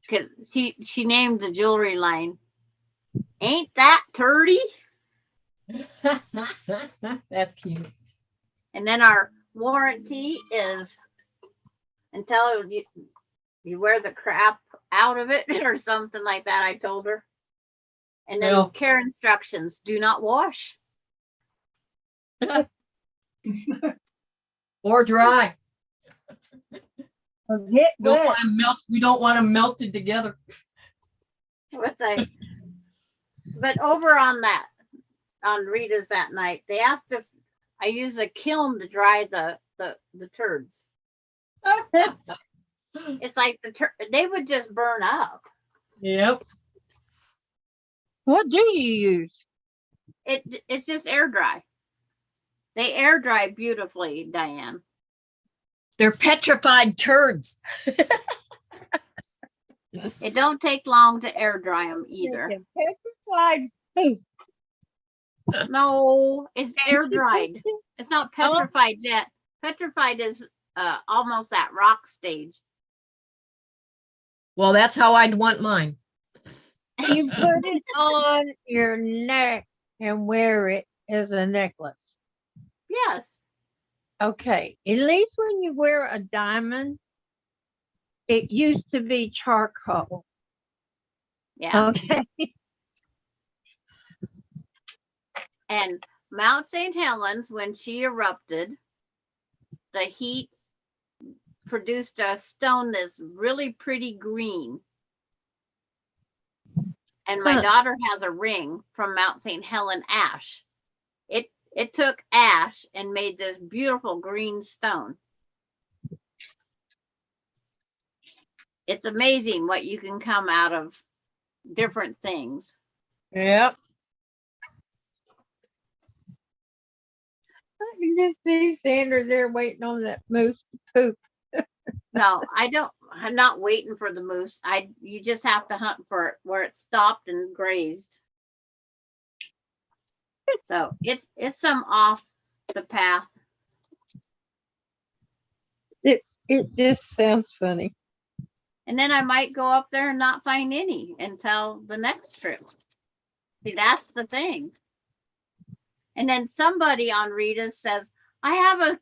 Cause she named the jewelry line, Ain't That Turdy? That's cute. And then our warranty is until you wear the crap out of it or something like that, I told her. And then Well. care instructions, do not wash. Or dry. Get We don't wet. want 'em we don't want them melted together. What's I? But over on Rita's that night, they asked if I use a kiln to dry the turds. It's like they would just burn up. Yep. What do you use? It's just air dry. They air dry beautifully, Diane. They're petrified turds. It don't take long to air dry them either. Petrified poop. No, it's air dried. It's not petrified yet. Petrified is almost at rock stage. Well, that's how I'd want mine. You put it on your neck and wear it as a necklace. Yes. Okay. At least when you wear a diamond, it used to be charcoal. Yeah. Okay. And Mount St. Helens, when she erupted, the heat produced a stone that's really pretty green. And my Huh. daughter has a ring from Mount St. Helen ash. it took ash and made this beautiful green stone. It's amazing what you can come out of different things. Yep. I can just see Sandra there waiting on that moose to poop. No, I'm not waiting for the moose. You just have to hunt for it where it stopped and grazed. So it's some off the path. It just sounds funny. And then I might go up there and not find any until the next trip. See, that's the thing. And then somebody on Rita's says, I have a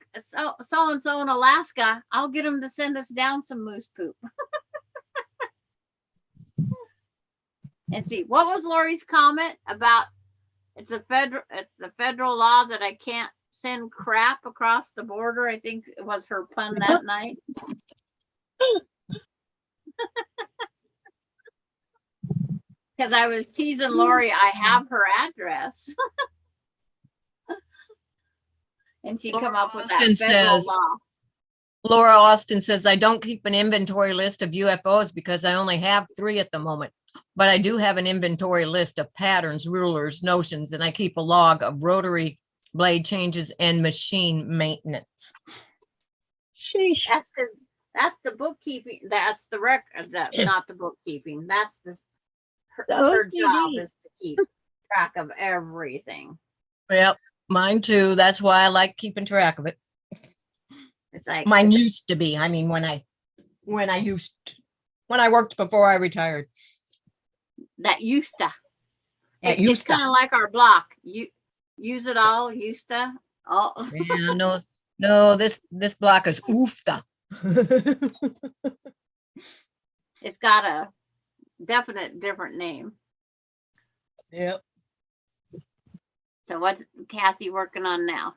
so-and-so in Alaska. I'll get them to send us down some moose poop. And see, what was Lori's comment about it's a federal law that I can't send crap across the border. I think it was her pun that night. Because I was teasing Lori, I have her address. And she come up with that Austin federal says- law. Laura Austin says, I don't keep an inventory list of UFOs because I only have 3 at the moment. But I do have an inventory list of patterns, rulers, notions, and I keep a log of rotary blade changes and machine maintenance. Sheesh. That's the bookkeeping. That's the record. Not the bookkeeping. That's her OCD. job is to keep track of everything. Yep, mine too. That's why I like keeping track of it. It's like Mine used to be. I mean, when I worked before I retired. that used to. That It's used to. kind of like our block. You use it all. Used to. Oh, Yeah, no, this block is oofta. it's got a definite different name. Yep. So what's Kathy working on now?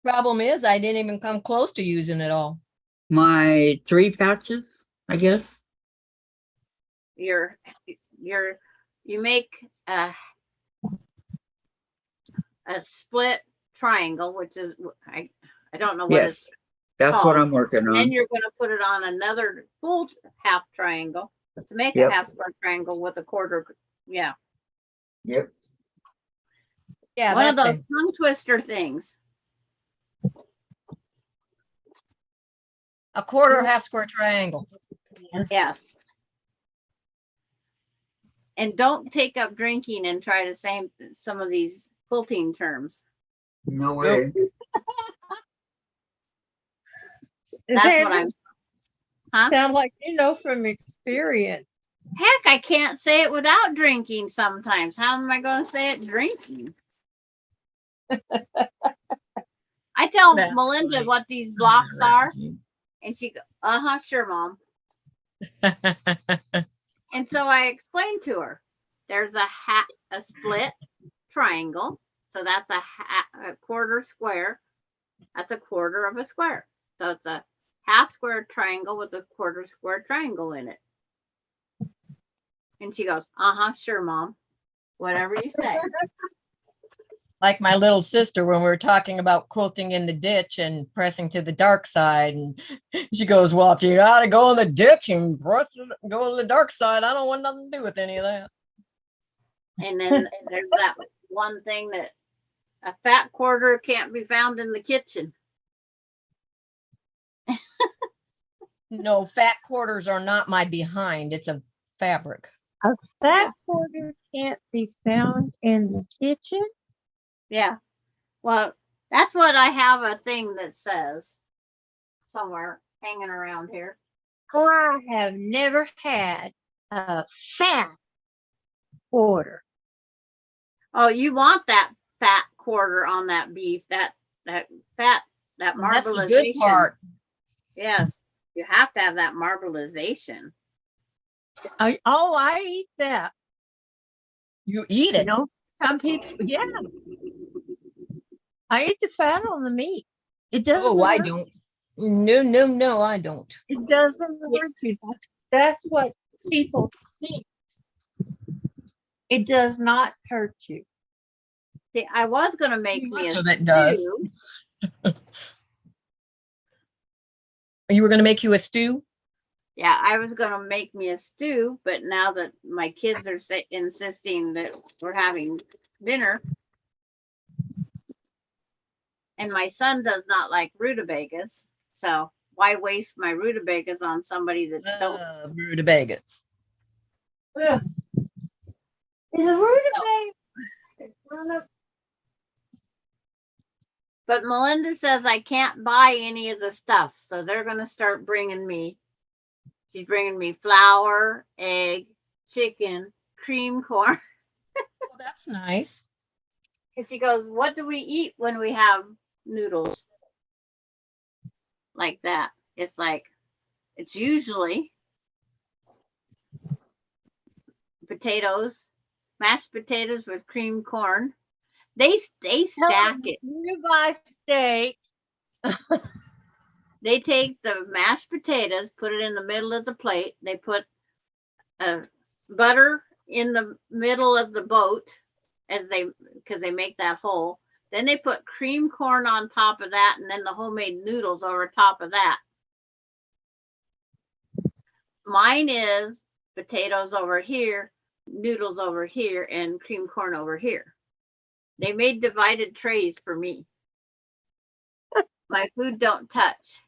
Problem is, I didn't even come close to using it all. My 3 patches, I guess. You make a split triangle, which is I don't know what Yes, it's. that's what called. I'm working And then on. you're going to put it on another full half triangle to make Yep. a half square triangle with a quarter. Yeah, Yep. Yeah, one of that those thing. tongue twister things. A quarter half square triangle. Yes. And don't take up drinking and try to say some of these quilting terms. No way. That's what I'm. Huh? Sound like you know from experience. Heck, I can't say it without drinking sometimes. How am I going to say it drinking? I tell That's Melinda funny. what these blocks are, and she goes, "Uh-huh, sure, Mom." And so I explained to her, there's a split triangle. So that's a quarter square. That's a quarter of a square. So it's a half square triangle with a quarter square triangle in it. And she goes, uh-huh, sure, Mom. Whatever you say. Like my little sister when we were talking about quilting in the ditch and pressing to the dark side. And she goes, well, if you got to go in the ditch and go to the dark side, I don't want nothing to do with any of that. And then there's that one thing that a fat quarter can't be found in the kitchen. No, fat quarters are not my behind. It's a fabric. A fat quarter can't be found in the kitchen. Yeah. Well, that's what I have a thing that says somewhere hanging around here. I have never had a fat quarter. Oh, you want that fat quarter on that beef, that fat, that And that's the good marbleization. part. Yes, you have to have that marbleization. I eat that. You eat You it. know, some people, yeah. I eat the fat on the meat. It doesn't. Oh, I hurt. don't. No, I don't. It doesn't hurt you. That's what people think. It does not hurt you. See, I was gonna make me a Much of it does. stew. You were gonna make you a stew? Yeah, I was gonna make me a stew, but now that my kids are insisting that we're having dinner, and my son does not like rutabagas, so why waste my rutabagas on somebody that don't? Rutabagas. Ugh. Is a rutabaga? But Melinda says I can't buy any of the stuff, so they're gonna start bringing me. She's bringing me flour, egg, chicken, cream corn. Well, that's nice. And she goes, "What do we eat when we have noodles like that?" It's like, it's usually potatoes, mashed potatoes with cream corn. They stack it. Ribeye steak. They take the mashed potatoes, put it in the middle of the plate. They put butter in the middle of the boat because they make that hole. Then they put cream corn on top of that, and then the homemade noodles over top of that. Mine is potatoes over here, noodles over here, and cream corn over here. They made divided trays for me. My food don't touch.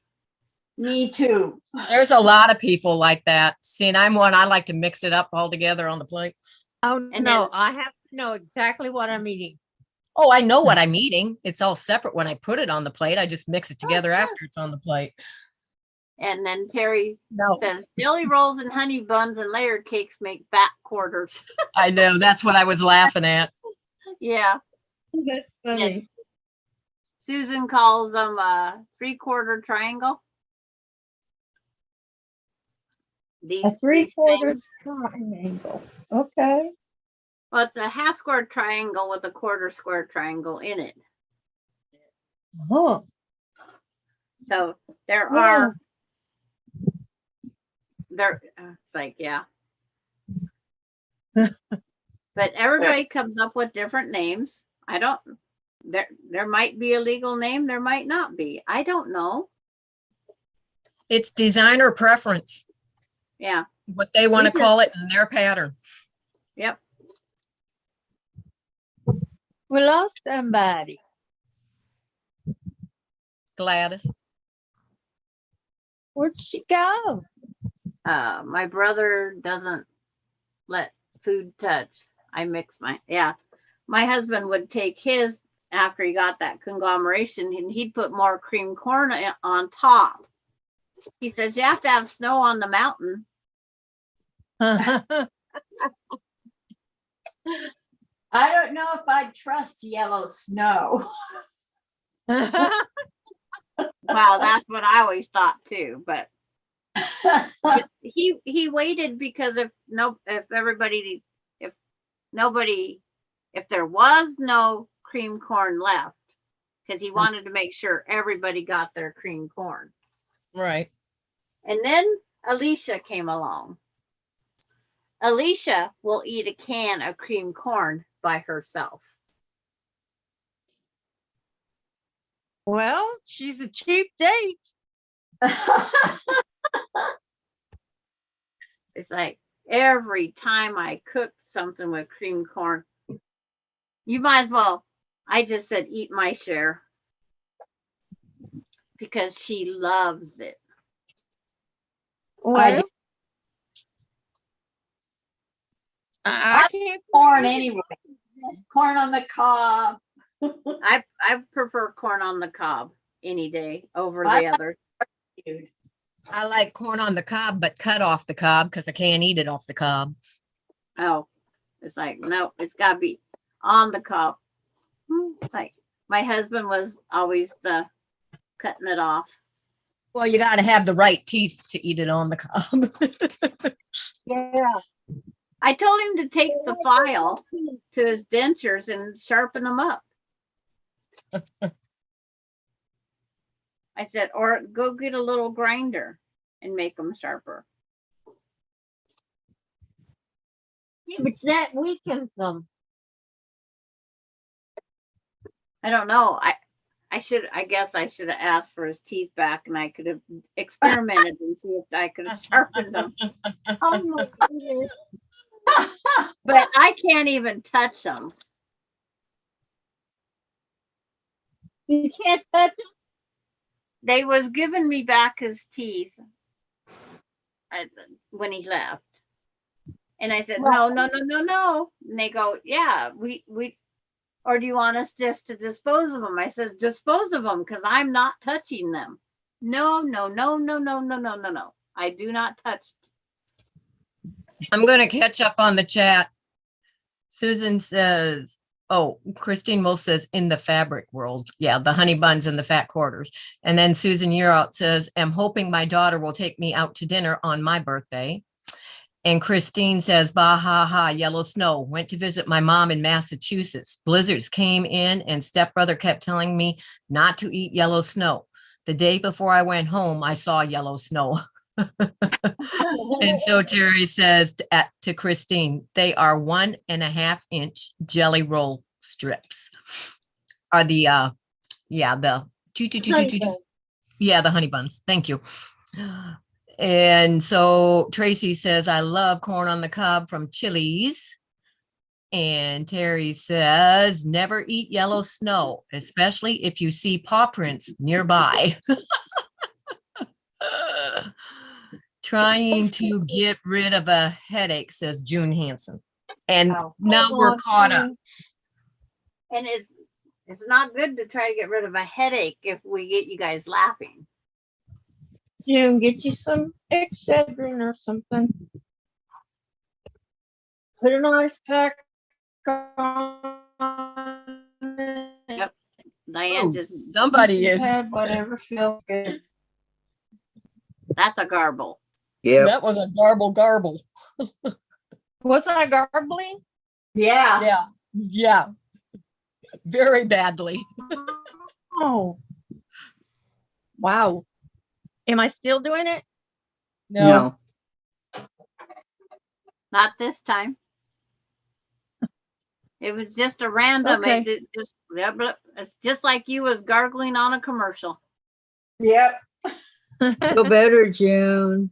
Me too. There's a lot of people like that. See, and I'm one, I like to mix it up all together on the plate. Oh, And no, then- I have to know exactly what I'm eating. Oh, I know what I'm eating. It's all separate when I put it on the plate. I just mix it together after it's on the plate. And then Terry No. says jelly rolls and honey buns and layer cakes make fat quarters. I know, that's what I was laughing at. Yeah. That's funny. Susan calls them a 3/4 triangle. A These 3/4 things. triangle. Okay. Well, it's a half square triangle with a quarter square triangle in it. Huh. So there Yeah. are it's like, yeah. But everybody comes up with different names. I don't, there might be a legal name, there might not be. I don't know. It's designer preference, Yeah. what they want to We call it in their pattern. Yep. We lost somebody. Gladys. Where'd she go? My brother doesn't let food touch. I mix my husband would take his after he got that conglomeration and he'd put more cream corn on top. He says, you have to have snow on the mountain. I don't know if I'd trust yellow snow. Wow, that's what I always thought too. But he waited because if there was no cream corn left, because he wanted to make sure everybody got their cream corn. Right. And then Alicia came along. Alicia will eat a can of cream corn by herself. Well, she's a cheap date. It's like every time I cook something with cream corn, you might as well, I just said, eat my share because she loves it. Well, I can't. Corn anyway. Corn on the cob. I prefer corn on the cob any day over I the other. Dude. I like corn on the cob, but cut off the cob because I can't eat it off the cob. Oh, it's like, no, it's got to be on the cob. It's like my husband was always the cutting it off. Well, you got to have the right teeth to eat it on the cob. Yeah. I told him to take the file to his dentures and sharpen them up. I said, or go get a little grinder and make them sharper. Yeah, but that weakens them. I don't know. I guess I should have asked for his teeth back and I could have experimented and see if I could have sharpened them. Oh my goodness. But I can't even touch them. You can't touch it. They was giving me back his teeth when he left. And I said, no, no, no, no, no. And they go, yeah, we, or do you want us just to dispose of them? I says, dispose of them because I'm not touching them. No, no, no, no, no, no, no, no, no. I do not touch. I'm going to catch up on the chat. Susan says, oh, Christine Wolf says in the fabric world. Yeah, the honey buns and the fat quarters. And then Susan Yearout says, I'm hoping my daughter will take me out to dinner on my birthday. And Christine says, bah, ha, ha, yellow snow. Went to visit my mom in Massachusetts. Blizzards came in and stepbrother kept telling me not to eat yellow snow. The day before I went home, I saw yellow snow. And so Terry says to Christine, they are 1.5 inch jelly roll strips. Are the, the honey buns. Thank you. And so Tracy says, I love corn on the cob from Chili's. And Terry says, never eat yellow snow, especially if you see paw prints nearby. Trying to get rid of a headache, says June Hansen. And now we're caught up. And it's not good to try to get rid of a headache if we get you guys laughing. June, get you some Excedrin or something. Put an ice pack on. Yep. Diane Oh, just, somebody is. Have whatever feels good. that's a garble. Yeah. That was a garble. Was I garbling? Yeah. Yeah. Very badly. Oh. Wow. Am I still doing it? No. Not this time. It was just a random. Okay. It's just like you was gargling on a commercial. Yep. Feel better, June.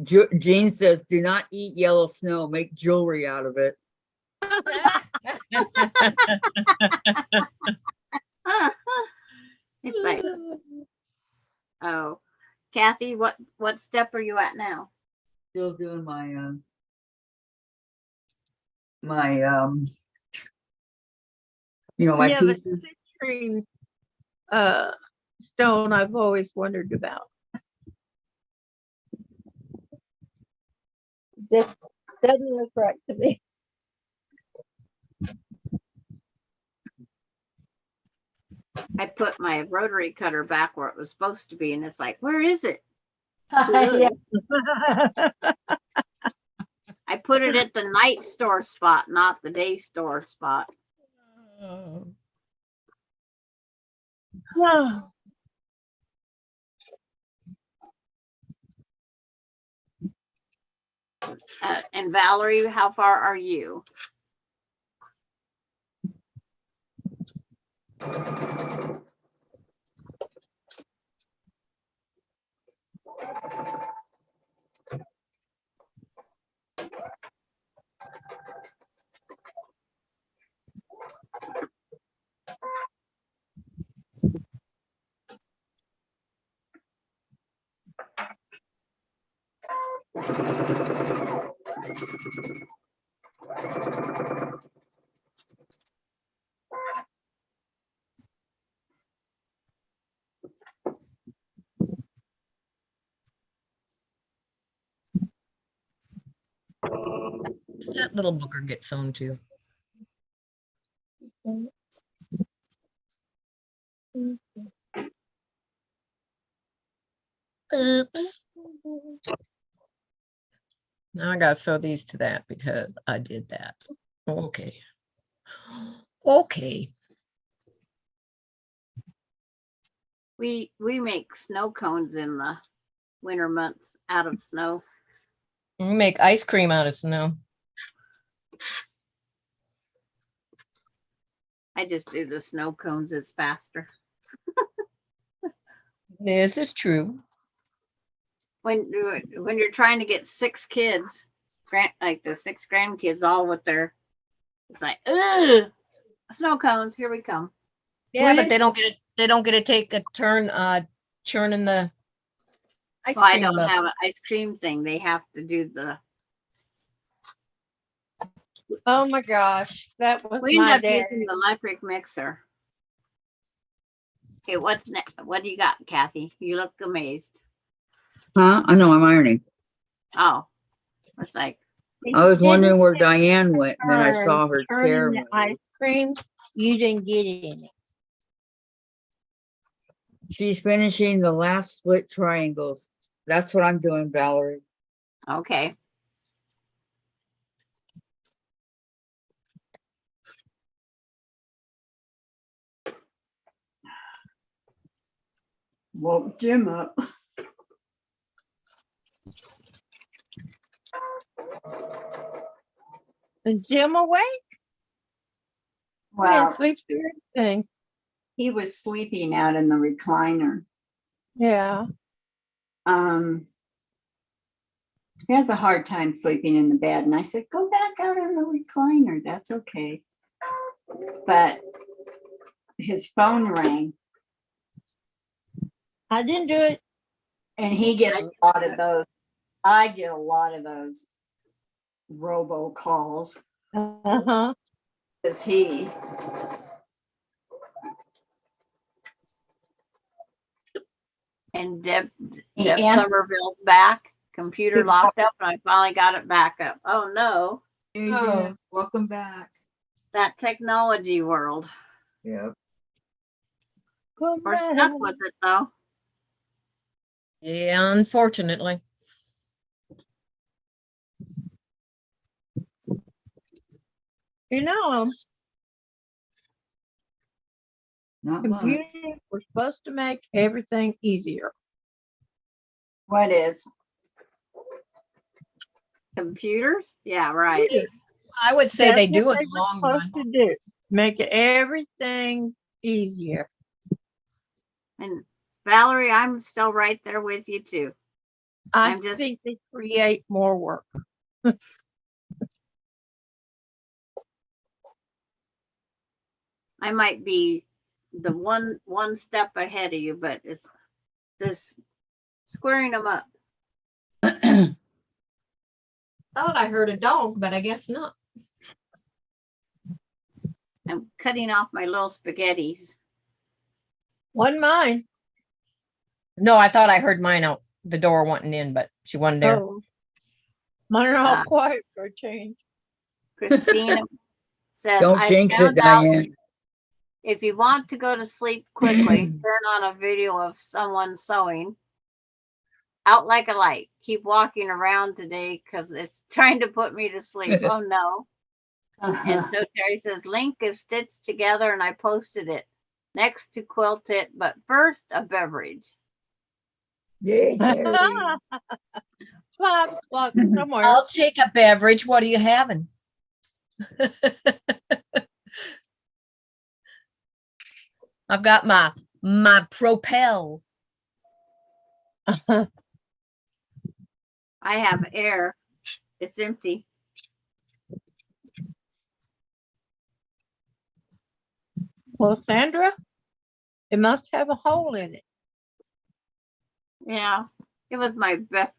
Jean says, do not eat yellow snow. Make jewelry out of it. It's like, oh, Kathy, what step are you at now? Still doing my Yeah, the pieces. citrine stone I've always wondered about. Just doesn't look right to me. I put my rotary cutter back where it was supposed to be, and it's like, where is it? Yeah. I put it at the night store spot, not the day store spot. And Valerie, how far are you? That little booker gets sewn too. Oops. Now I gotta sew these to that because I did that. Okay. Okay. We make snow cones in the winter months out of snow. We make ice cream out of snow. I just do the snow cones, it's faster. This is true. When you're trying to get 6 kids, like the 6 grandkids all with their, it's like, ugh, snow cones, here we come. Yeah, but they don't get to take a turn churning the ice Well, I cream. don't bucket. have an ice cream thing. They have to do the, Oh my gosh, that was we end my up day. using the electric mixer. Okay, what's next? What do you got, Kathy? You look amazed. Huh? I know I'm ironing. Oh, it's like, I was Didn't wondering where Diane went, and then I turn- saw her turning chair the move. ice cream, you didn't get any. She's finishing the last split triangles. That's what I'm doing, Valerie. okay. Woke Jim up. And Jim awake? He Wow, didn't sleep through everything. he was sleeping out in the recliner. Yeah. He has a hard time sleeping in the bed, and I said, go back out in the recliner. That's okay. But his phone rang, I didn't do it. and he gets a lot of those. I get a lot of those robocalls. Uh-huh. Is he? And Deb He Deb answered. Somerville's back. Computer Good locked up, and I finally got it back up. Oh no, Oh, welcome back. that technology world. Yep. Come We're stuck back. with it though. Yeah, unfortunately. You know, Not much. computers were supposed to make everything easier. What is? Computers? Yeah, right. I would say they That's do what in the they were long run. supposed to do. Make everything easier. And Valerie, I'm still right there with you too. I I'm just- think they create more work. I might be the one step ahead of you, but it's this squaring them up. Thought I heard a dog, but I guess not. I'm cutting off my little spaghettis. Wasn't mine. No, I thought I heard mine out the door wanting in, but she wasn't there. Oh, mine are all Ah. quiet for a change. Christina says, Don't I jinx it, found out Diane. if you want to go to sleep quickly, turn on a video of someone sewing. Out like a light. Keep walking around today because it's trying to put me to sleep. Oh no. And so Terry says, link is stitched together and I posted it next to quilt it, but first a beverage. Yay, Terry. 5 o'clock somewhere. I'll take a beverage. What are you having? I've got my Propel. I have air. It's empty. Well, Sandra, it must have a hole in it. Yeah, it was my best.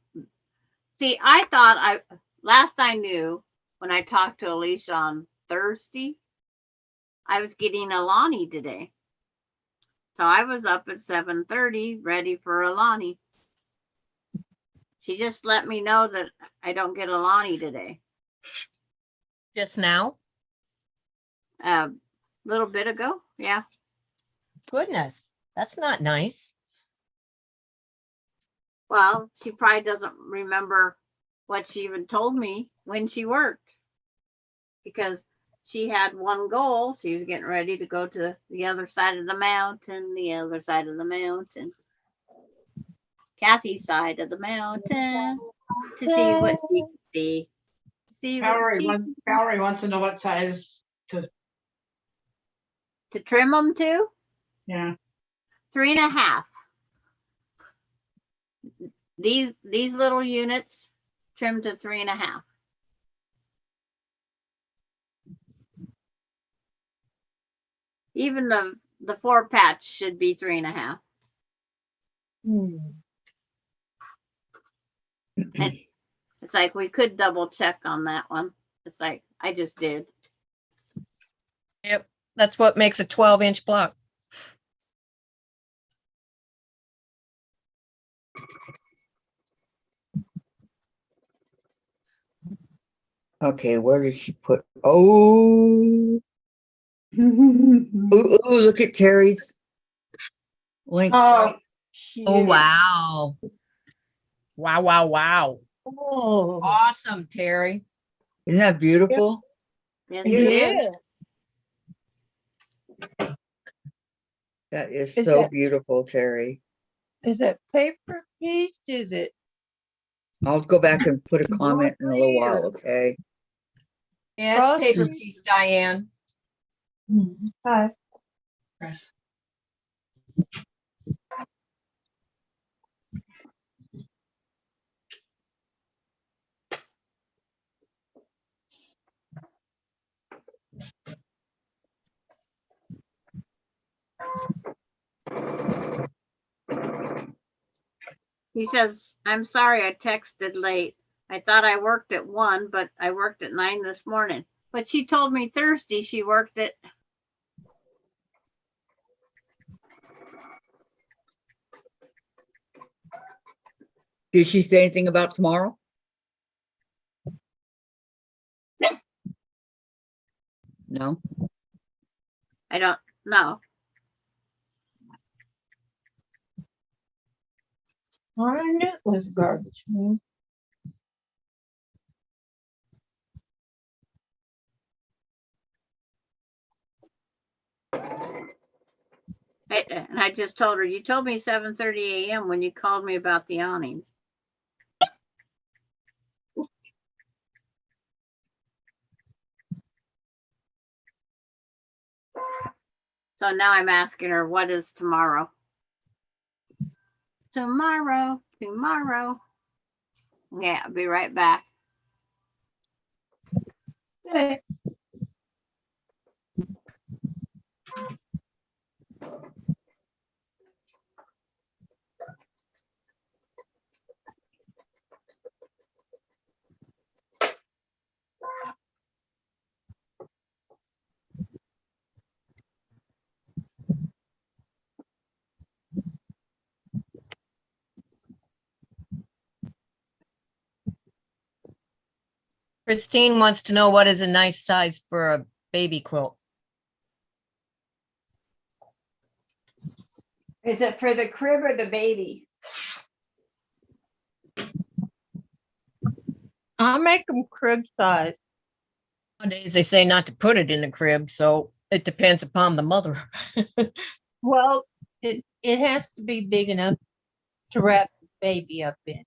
See, I thought last I knew when I talked to Alicia on Thursday, I was getting Alani today. So I was up at 7:30 ready for Alani. She just let me know that I don't get Alani today. Just now? A little bit ago. Yeah. Goodness, that's not nice. Well, she probably doesn't remember what she even told me when she worked because she had one goal. She was getting ready to go to the other side of the mountain, Kathy's side of the mountain to see what she could see what Valerie wants to know what size to, to trim them to? yeah. 3.5. These little units trim to 3.5. Even the 4 patch should be 3.5. And it's like we could double check on that one. It's like I just did. Yep, that's what makes a 12-inch block. Okay, where did she put? Oh, ooh, look at Terry's link. Oh, Oh, cute. wow. Wow, wow, wow. Oh, Awesome, Terry. Isn't that beautiful? Yes, it is. yeah. That is Is so that- beautiful, Terry. Is it paper piece? Is it? I'll go back and put a comment in a little while, Real. okay? Yeah, it's paper Frosty. piece, Diane. Hi. Press. He says, I'm sorry I texted late. I thought I worked at 1, but I worked at 9 this morning. But she told me Thursday she worked at. Did she say anything about tomorrow? No. I don't know. I knew it was garbage. And I just told her, you told me 7:30 a.m. when you called me about the awnings. So now I'm asking her, what is tomorrow? Tomorrow. Yeah, I'll be right back. Okay. Christine wants to know what is a nice size for a baby quilt. Is it for the crib or the baby? I'll make them crib size. Nowadays, they say not to put it in the crib, so it depends upon the mother. Well, it has to be big enough to wrap the baby up in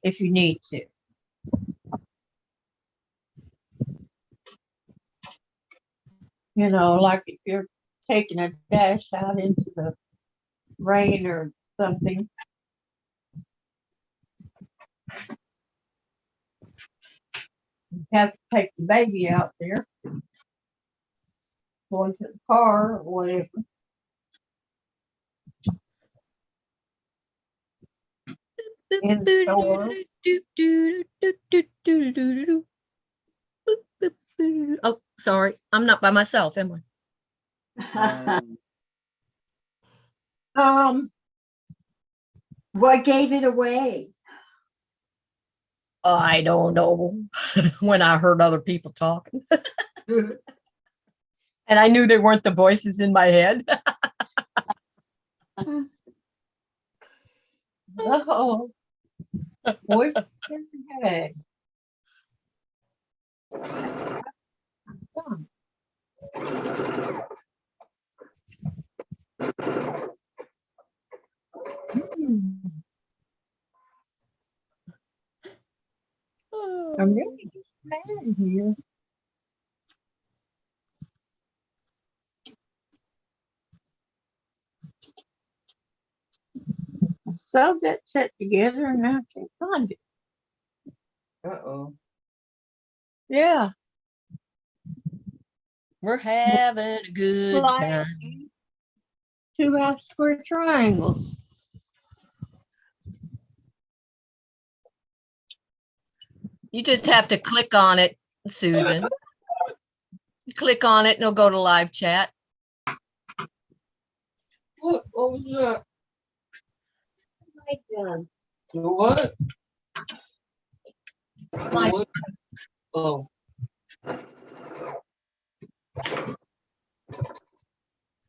if you need to. You know, like if you're taking a dash out into the rain or something. You have to take the baby out there. Going to the car or whatever. In the store. Oh, sorry. I'm not by myself, am I? What gave it away? I don't know. When I heard other people talking. And I knew they weren't the voices in my head. Oh, voice in the head. I'm really bad here. I sewed that set together and now I can't find it. Uh-oh. Yeah. We're having a good Like time. 2 half square triangles. You just have to click on it, Susan. Click on it and it'll go to live chat. What was that? My gun. So what? My What? Oh.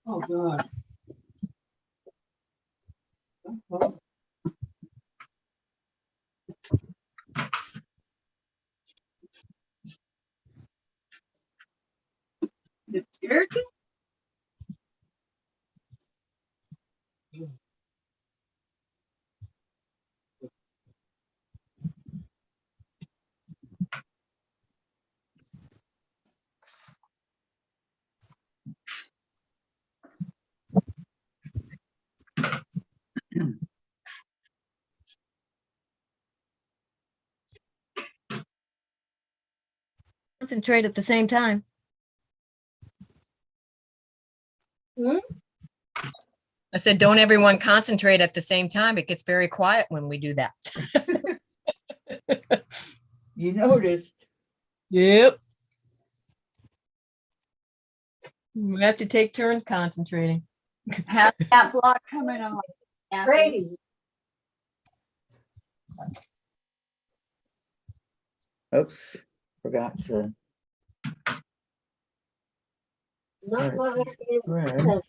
Oh, God. detergent? Concentrate at the same time. Hmm? I said, don't everyone concentrate at the same time. It gets very quiet when we do that. You noticed. Yep. We have to take turns concentrating. How's that block coming along? Kathy? Brady. Oops, forgot to. Not what I did. Right.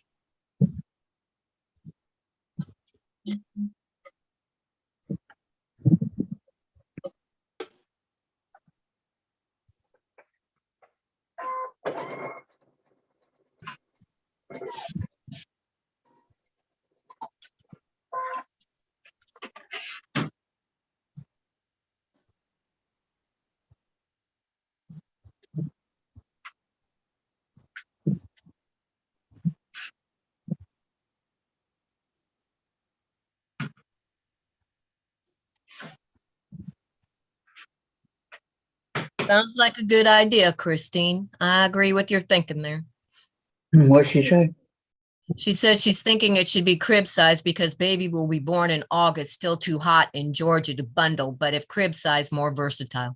Sounds like a good idea, Christine. I agree with your thinking there. What'd she say? She says she's thinking it should be crib size because baby will be born in August, still too hot in Georgia to bundle, but if crib size, more versatile.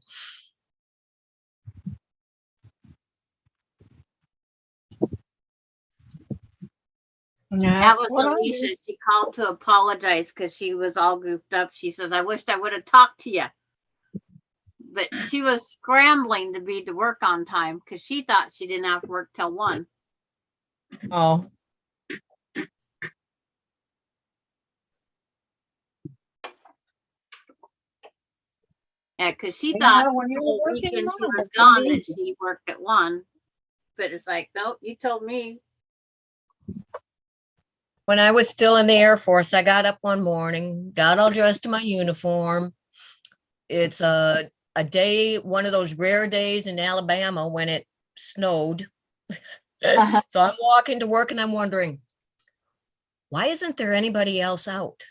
That was Alicia. She called to apologize because she was all goofed up. She says, I wished I would have talked to you. But she was scrambling to be to work on time because she thought she didn't have to work till 1. Oh, Yeah, because she Yeah, thought when the you were whole working weekend she mom, was it's gone, that amazing. she worked at 1. But it's like, nope, you told me. when I was still in the Air Force, I got up one morning, got all dressed in my uniform. It's a day, one of those rare days in Alabama when it snowed. So I'm walking to work and I'm wondering, why isn't there anybody else out?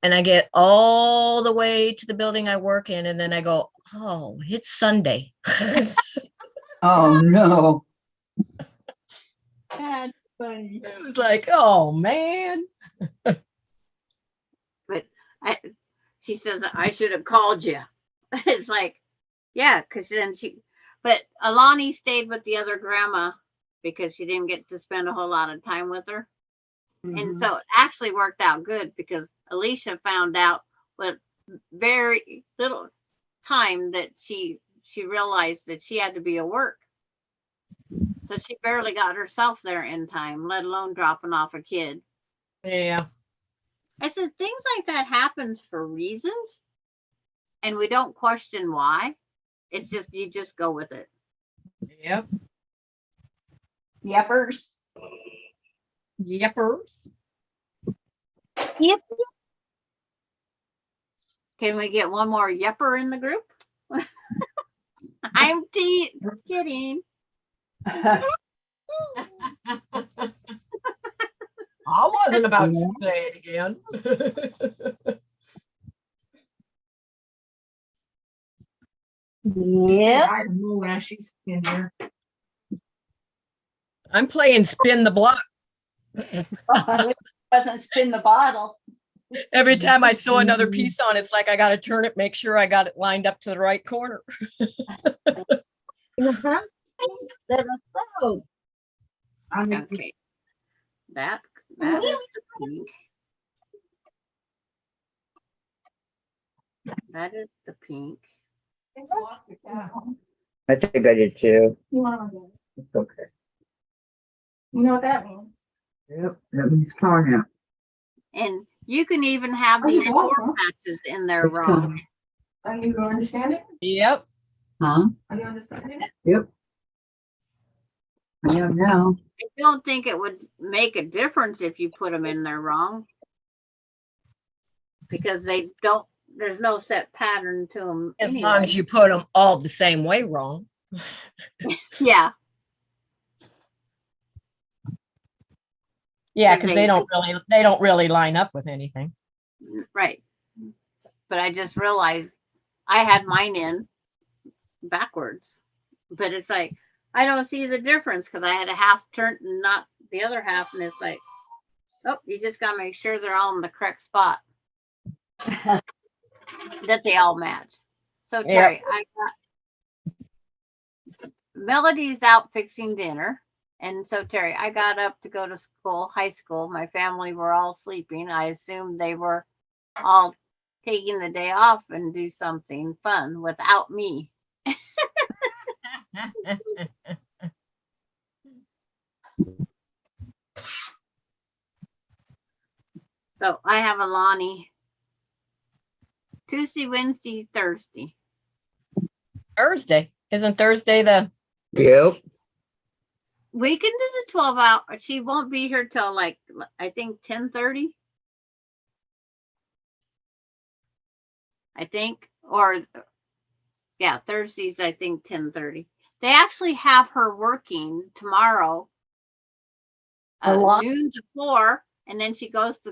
And I get all the way to the building I work in, and then I go, oh, it's Sunday. Oh, no. That's funny. It was like, oh, man. But she says, I should have called you. It's like, yeah, because then but Alani stayed with the other grandma because she didn't get to spend a whole lot of time with her. And so it actually worked out good because Alicia found out with very little time that she realized that she had to be at work. So she barely got herself there in time, let alone dropping off a kid. Yeah. I said, things like that happens for reasons and we don't question why. It's just, you just go with it. Yep. Yepers. Yepers. Yep. Can we get one more yepper in the group? I'm kidding. I wasn't about to say it again. Yep. I can move when she's in here. I'm playing spin the block. Wasn't spin the bottle. Every time I sew another piece on, it's like I got to turn it, make sure I got it lined up to the right corner. Uh-huh. Let us go. Okay. That is the pink. That is the pink. I think I did too. You want to, It's okay. you know what that means? Yep, that means corn. And you can even have Oh, you these don't, four huh? patches in there wrong. Are you understanding? Yep. Huh? Are you understanding it? Yep. I am now. I don't think it would make a difference if you put them in there wrong. Because there's no set pattern to them. As anyway. long as you put them all the same way wrong. Yeah. Yeah, Because because they don't really line up with anything. Right. But I just realized I had mine in backwards. But it's like, I don't see the difference because I had a half turned and not the other half. And it's like, oh, you just got to make sure they're all in the correct spot. That they all match. So Terry, I got Melody's out fixing dinner. And so Terry, I got up to go to school, high school. My family were all sleeping. I assumed they were all taking the day off and do something fun without me. So I have a Lonnie Tuesday, Wednesday, Thursday. Thursday. Isn't Thursday the Yep. We can do the 12 hour. She won't be here till like, I think 10:30. I think, or yeah, Thursdays, I think 10:30. They actually have her working tomorrow, A lot. noon to 4, and then she goes to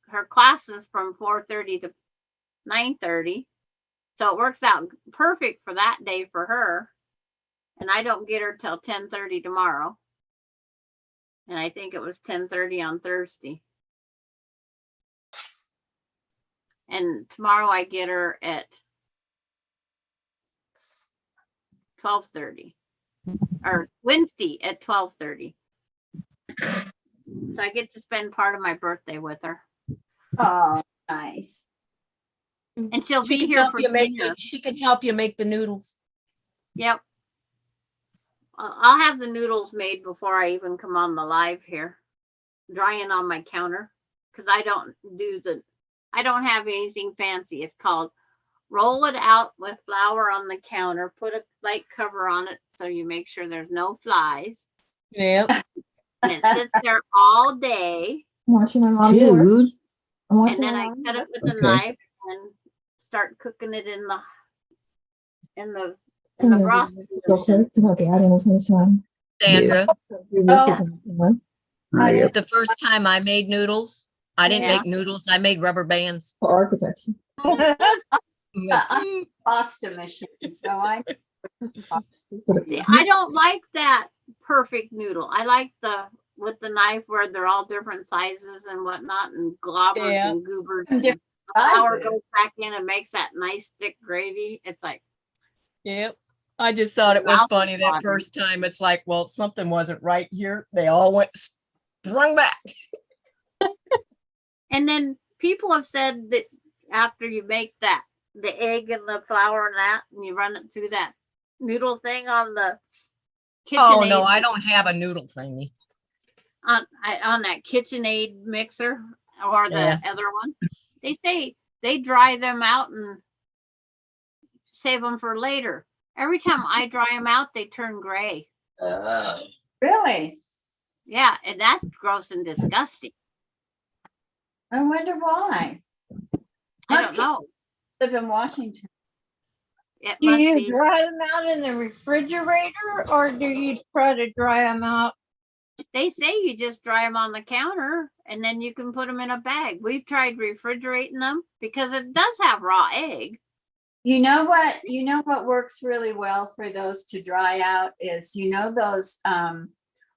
her classes from 4:30 to 9:30. So it works out perfect for that day for her. And I don't get her till 10:30 tomorrow. And I think it was 10:30 on Thursday. And tomorrow I get her at 12:30, or Wednesday at 12:30. So I get to spend part of my birthday with her. Oh, nice. And she'll she be can here help for you make dinner. she can help you make the noodles. Yep. I'll have the noodles made before I even come on the live here, drying on my counter, because I don't have anything fancy. It's called roll it out with flour on the counter, put a light cover on it so you make sure there's no flies. Yep. And it sits there all day. I'm watching my mom do it. Dude. I'm And watching then my I mom cut do it with a Okay. knife and start cooking it in the broth solution. Sandra, Oh, Oh, yep. the first time I made noodles, I didn't Yeah. make noodles. I made rubber bands. pasta machine. So I See, I don't like that perfect noodle. I like with the knife where they're all different sizes and whatnot, and globbers Yeah. and goobers, Different and the flour sizes. goes back in and makes that nice thick gravy. It's like, Yep. I just thought it was Mouth funny that watering. first time. It's like, well, something wasn't right here. They all went sprung back. and then people have said that after you make the egg and the flour and that, and you run it through that noodle thing on the Oh no, KitchenAid, I don't have a noodle thingy. on that KitchenAid mixer or the Yeah. other one. They say they dry them out and save them for later. Every time I dry them out, they turn gray. really, Yeah, and that's gross and disgusting. I wonder why. I Most don't know. live in Washington. It Do must you be. dry them out in the refrigerator or do you try to dry them out? They say you just dry them on the counter and then you can put them in a bag. We've tried refrigerating them because it does have raw egg. You know what works really well for those to dry out is, those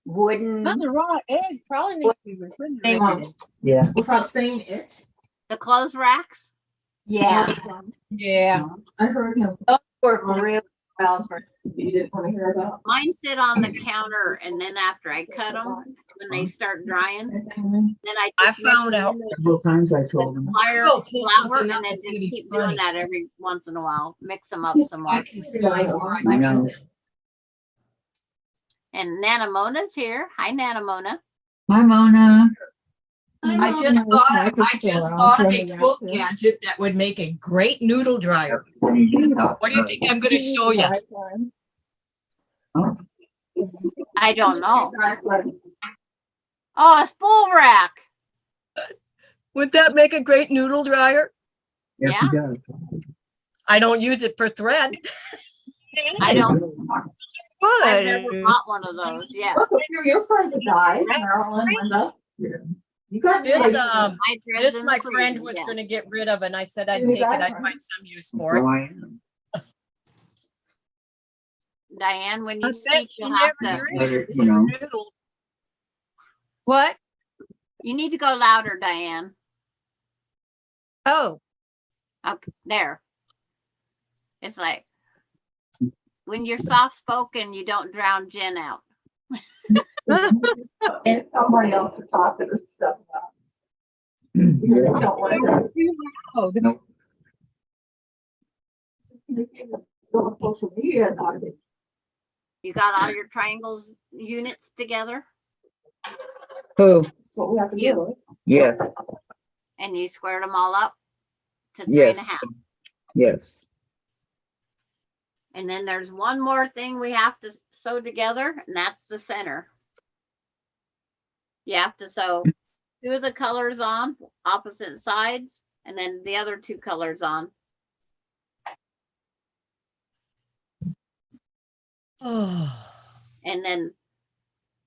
wooden, But the raw egg probably needs to be refrigerated. Yeah. Without saying it. The clothes racks. yeah, Yeah. I heard him. those work really well for, You didn't want to hear about. Mine sit on the counter and then after I cut them, when they start drying, then I I just mix found them out- in Several times I with told him. fire Go pull flour something up and then that's just gonna be keep funny. doing that every once in a while. Mix them up some I more. can find where I I know. got them. And Nanamona's here. Hi, Nanamona. Hi, Mona. I just thought of a quilt gadget that would make a great noodle dryer. What do you think I'm gonna show you? I don't know. Oh, a spool rack. Would that make a great noodle dryer? Yes, he does. I don't use it for thread. I don't. I've Good. never bought one of those. Yeah. Look, a few of your friends have died, Marilyn, Linda. Yeah. You got This, like, My threads This in the my freezer, friend was yeah. gonna get rid of, and I said I'd You take it, got I'd one. find some use for it. So I am. Diane, when I you bet speak, you you'll have never to. Let drink it, you know. noodles. What? You need to go louder, Diane. Oh, Okay, there. It's like when you're soft spoken, you don't drown Jen out. and somebody else to talk to this stuff about. You really don't want to Nope. go on social media and not be- You got all your triangles units together Who? that's what we have to You. do. Yes, and you squared them all up to 3.5. yes, yes. And then there's one more thing we have to sew together, and that's the center. You have to sew 2 of the colors on opposite sides, and then the other 2 colors on. Oh, And then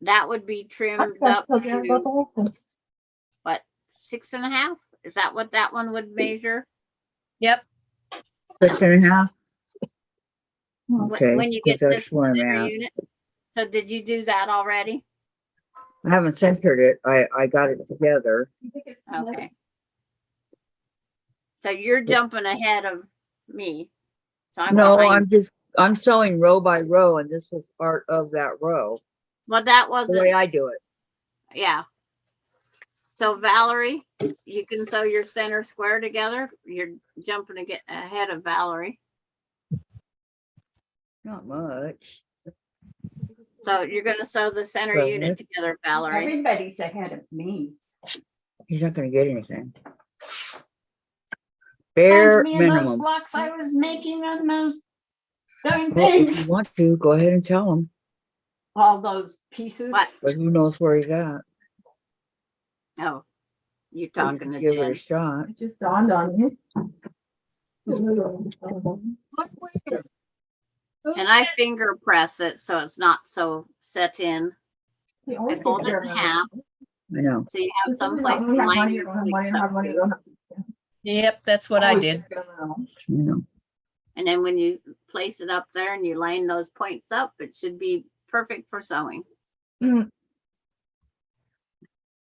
that would be trimmed That's up so damn about the to whole thing. what, 6.5? Is that what that one would measure? yep. 6.5. Wh- Okay, When you 'cause get that's this where I'm center at. unit? So did you do that already? I haven't centered it. I got it together. You think it's- Okay. So you're jumping ahead of me. So I'm No, behind. I'm sewing row by row, and this was part of that row. Well, that The way wasn't, I do it. yeah. So Valerie, you can sew your center square together. You're jumping to get ahead of Valerie. Not much. So you're gonna sew the center Right. unit together, Valerie. everybody's ahead of me. He's not gonna get anything. Reminds Bare me of those minimum. blocks I was making on those darn Well, if things. you want to, go ahead and tell him, All those pieces. What? but who knows where he's at. Oh, you You talking can to give it a Jen. shot. It just dawned on me. And I finger press it so it's not so set in. The I only thing fold it that in half I know. so you have Just some something place about to when you have line money, you your don't have money, you pleats have up money, you to. don't have- Yep, that's what I Always did. gonna know. You know. And then when you place it up there and you line those points up, it should be perfect for sewing.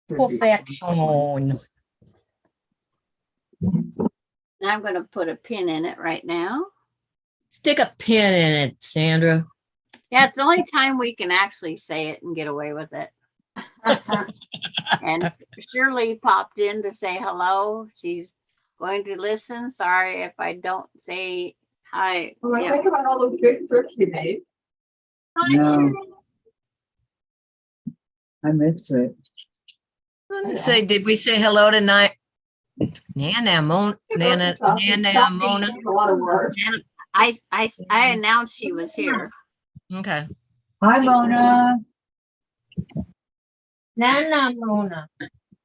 Perfection. Now I'm gonna put a pin in it right now. Stick a pin in it, Sandra. Yeah, it's the only time we can actually say it and get away with it. And Shirley popped in to say hello. She's going to listen. Sorry if I don't say hi. When I Yeah. think about all those big trips you made, No. I miss it. Say, did we say hello tonight? Nana Mona. Nana Mona. a lot of work. I announced she was here. Okay. Hi, Mona. Nana Mona.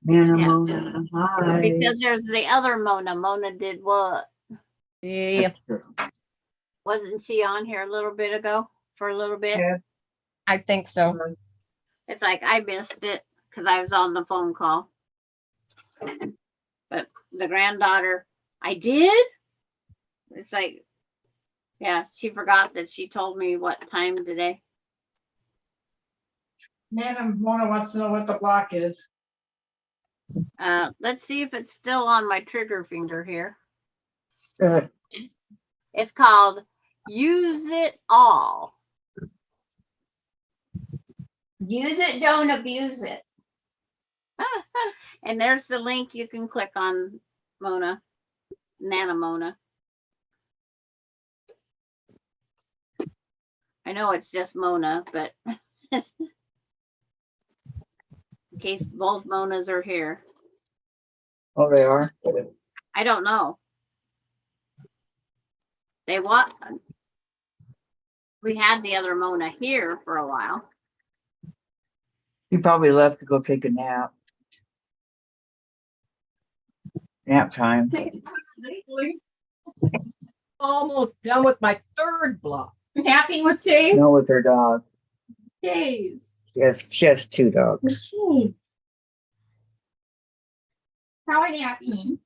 Nana Yeah. Mona. Hi. Because there's the other Mona. Mona did what? Yeah. Wasn't she on here a little bit ago for a little bit? Yeah. I think so. It's like I missed it because I was on the phone call. But the granddaughter, I did. It's like, yeah, she forgot that she told me what time today. Nana Mona wants to know what the block is. Let's see if it's still on my trigger finger here. Uh, It's called Use It All. Use it, don't abuse it. And there's the link you can click on, Mona, Nana Mona. I know it's just Mona, but in case both Monas are here. Oh, they are? I don't know. They what? We had the other Mona here for a while. He probably left to go take a nap. Nap time. Almost done with my third block. Happy with Chase? No, with her dog. Chase. Yes, she has 2 dogs. Chase. How are you happy?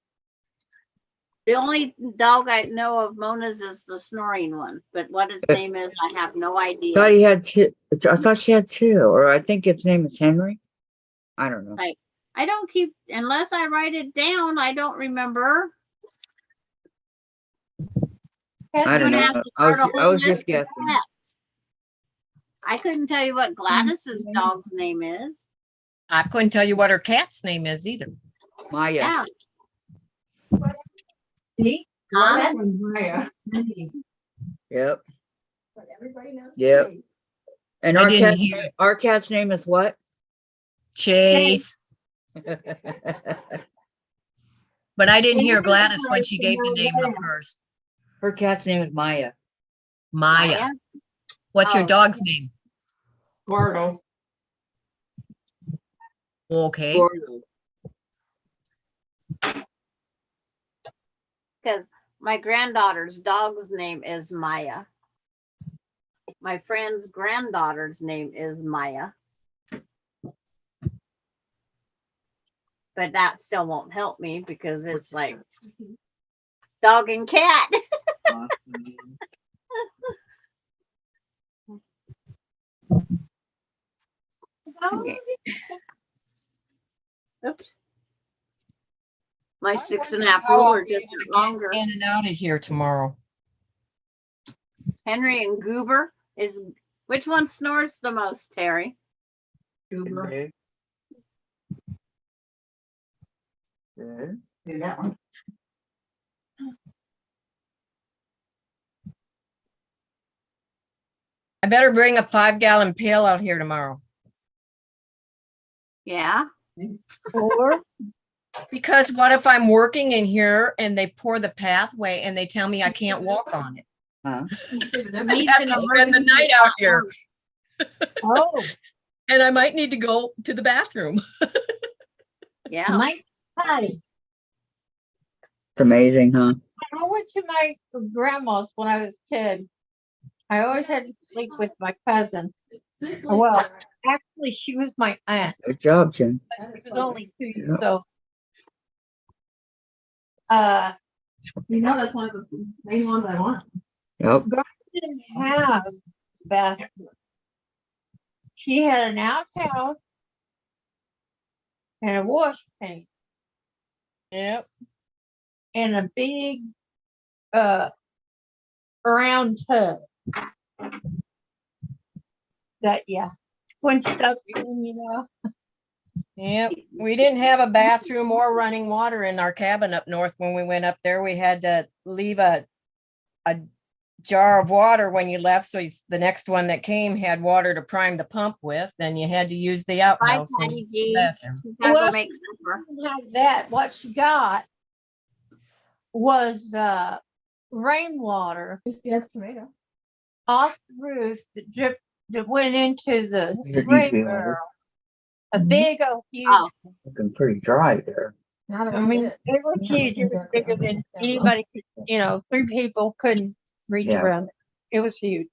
The only dog I know of Mona's is the snoring one, but what its name is, I have no idea. Thought he had 2. I thought she had 2, or I think its name is Henry. I don't know. Right. I don't keep, unless I write it down, I don't remember. I don't Would know. have to I start a was whole just list of guessing. pets. I couldn't tell you what Gladys's dog's name is. I couldn't tell you what her cat's name is either. Maya. Yeah. See? Huh? That was Maya. Yep. But everybody knows Yep. Chase. And I our didn't cat, hear. our cat's name is what? Chase. But I didn't hear And Gladys when everybody she gave the knows name of that. hers. Her cat's name is Maya. Maya. What's your Oh. dog's name? Gordo. Okay. Gordo. Because my granddaughter's dog's name is Maya. My friend's granddaughter's name is Maya. But that still won't help me because it's like dog and cat. Okay. Oops. My 6.5 How I'll ruler be just able to got longer. get in and out of here tomorrow. Henry and Goober is, which one snores the most, Terry? Goober. Okay. Good. Do that one. I better bring a 5-gallon pail out here tomorrow. Yeah. Or Because what if I'm working in here and they pour the pathway and they tell me I can't walk on it? Huh? I Needs have an to spend the emergency night out here oh, and I might need to go to the bathroom. Yeah. my buddy. It's amazing, huh? I went to my grandma's when I was a kid. I always had to sleep with my cousin. Well, actually, she was my aunt. Good job, Jim. She was only 2 years Yeah. old. You know, that's one of the main ones I want. Yep. Didn't have a bathroom. She had an outhouse and a wash tank Yep. and a big round tub. That when stuff in, you know. Yep. We didn't have a bathroom or running water in our cabin up north when we went up there. We had to leave a jar of water when you left. So the next one that came had water to prime the pump with, and you had to use the Bye, outhouse. when Patty you used G. the bathroom. She's gotta go Well, make supper. Didn't have that. What she got was rainwater Yes, tomato. off the roof that went into the It needs to rain be barrel. water. A big old huge. Oh, Looking pretty dry there. Not I mean, it was huge. It was bigger than anybody could. 3 people couldn't reach Yeah. around. It was huge.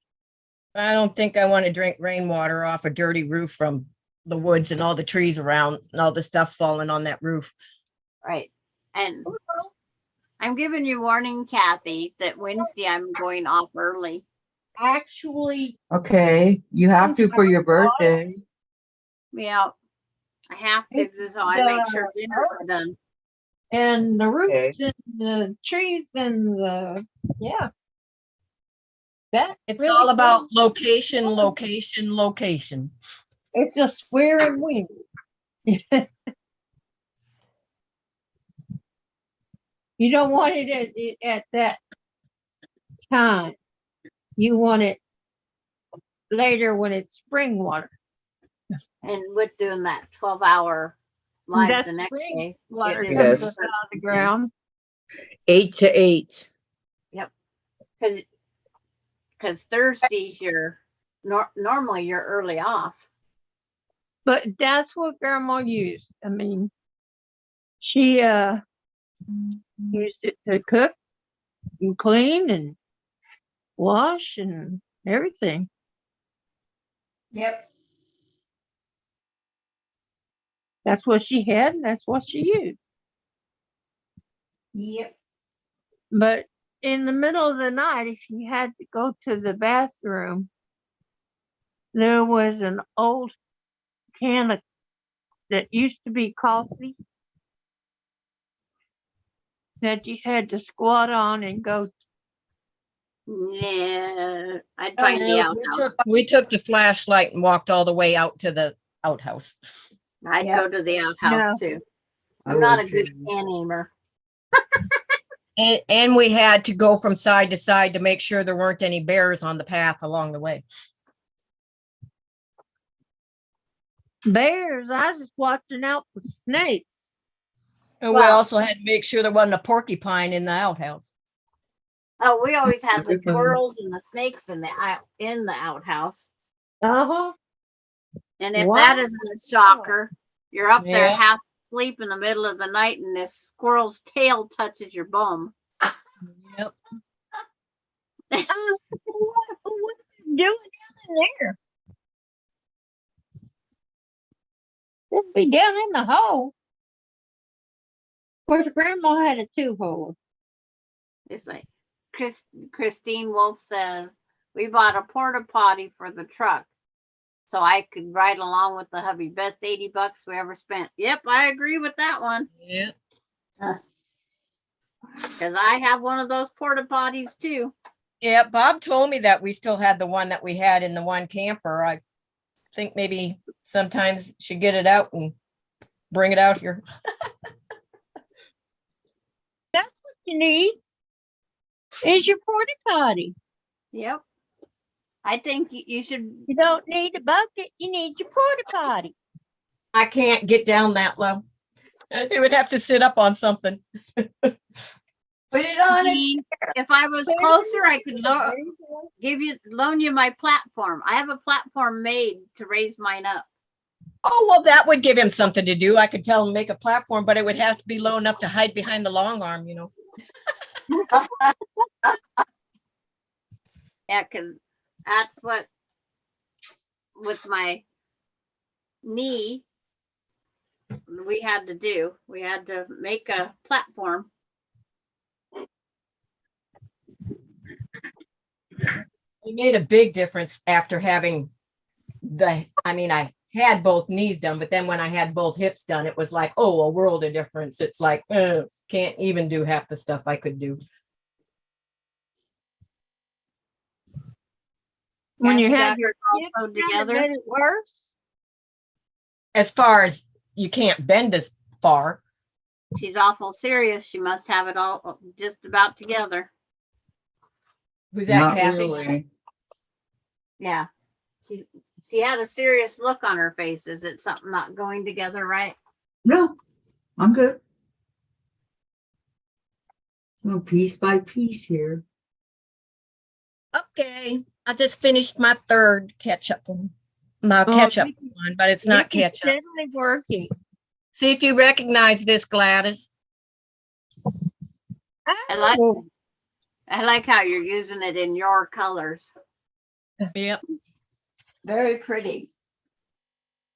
I don't think I want to drink rainwater off a dirty roof from the woods and all the trees around and all the stuff falling on that roof. Right. And I'm giving you warning, Kathy, that Wednesday I'm going off early. Actually, Okay, you have to for your birthday. Yeah, I have to, so I make sure dinners are done. and the Okay. roots and the trees and the, yeah. That It's really all about cool. location, location, location. It's a swearing wind. You don't want it at that time. You want it later when it's spring water. And with doing that 12-hour live That's the next spring day. water it comes is up out of the ground. 8 to 8. Because Thursdays you're normally you're early off. But that's what grandma used. I mean, she used it to cook and clean and wash and everything. Yep. That's what she had and that's what she used. Yep. But in the middle of the night, if you had to go to the bathroom, there was an old can of, that used to be coffee that you had to squat on and go. Yeah, I'd find the outhouse. We took the flashlight and walked all the way out to the outhouse. I'd Yeah. go to the outhouse too. I I'm not a would good too. can aimer. And we had to go from side to side to make sure there weren't any bears on the path along the way. Bears, I was just watching out for snakes. And we Wow. also had to make sure there wasn't a porcupine in the outhouse. Oh, we always have the Everything. squirrels and the snakes in the outhouse. Uh-huh. And if Wow. that isn't a shocker, you're up there Yeah. half asleep in the middle of the night and this squirrel's tail touches your bum. Yep. What are you doing down in there? It'd be down in the hole. Of course, grandma had a 2-hole. It's like Christine Wolf says, we bought a porta potty for the truck so I could ride along with the hubby. Best $80 we ever spent. Yep, I agree with that one. Yep. Because I have one of those porta potties too. Yeah, Bob told me that we still had the one that we had in the one camper. I think maybe sometimes should get it out and bring it out here. That's what you need. Is your porta potty. Yep. I think you should. You don't need a bucket. You need your porta potty. I can't get down that low. It would have to sit up on something. Put it on a See, if I was closer, I could loan you my platform. I have a platform made to raise mine up. Oh, well, that would give him something to do. I could tell him make a platform, but it would have to be low enough to hide behind the long arm, you know. Yeah, because that's what with my knee we had to do. We had to make a platform. It made a big difference after having I had both knees done, but then when I had both hips done, it was like, oh, a world of difference. It's like, can't even do half the stuff I could do. When you Kathy had got your her hips all done, sewed it together. made it worse. As far as you can't bend as far. She's awful serious. She must have it all just about together. Who's that, Not Kathy? really. Yeah. She had a serious look on her face. Is it something not going together right? No, I'm good. Well, piece by piece here. Okay, I just finished my third ketchup one. My ketchup one, but it's not Vicky's ketchup. steadily working. See if you recognize this, Gladys. I like Oh, I like how you're using it in your colors. Yep. Very pretty.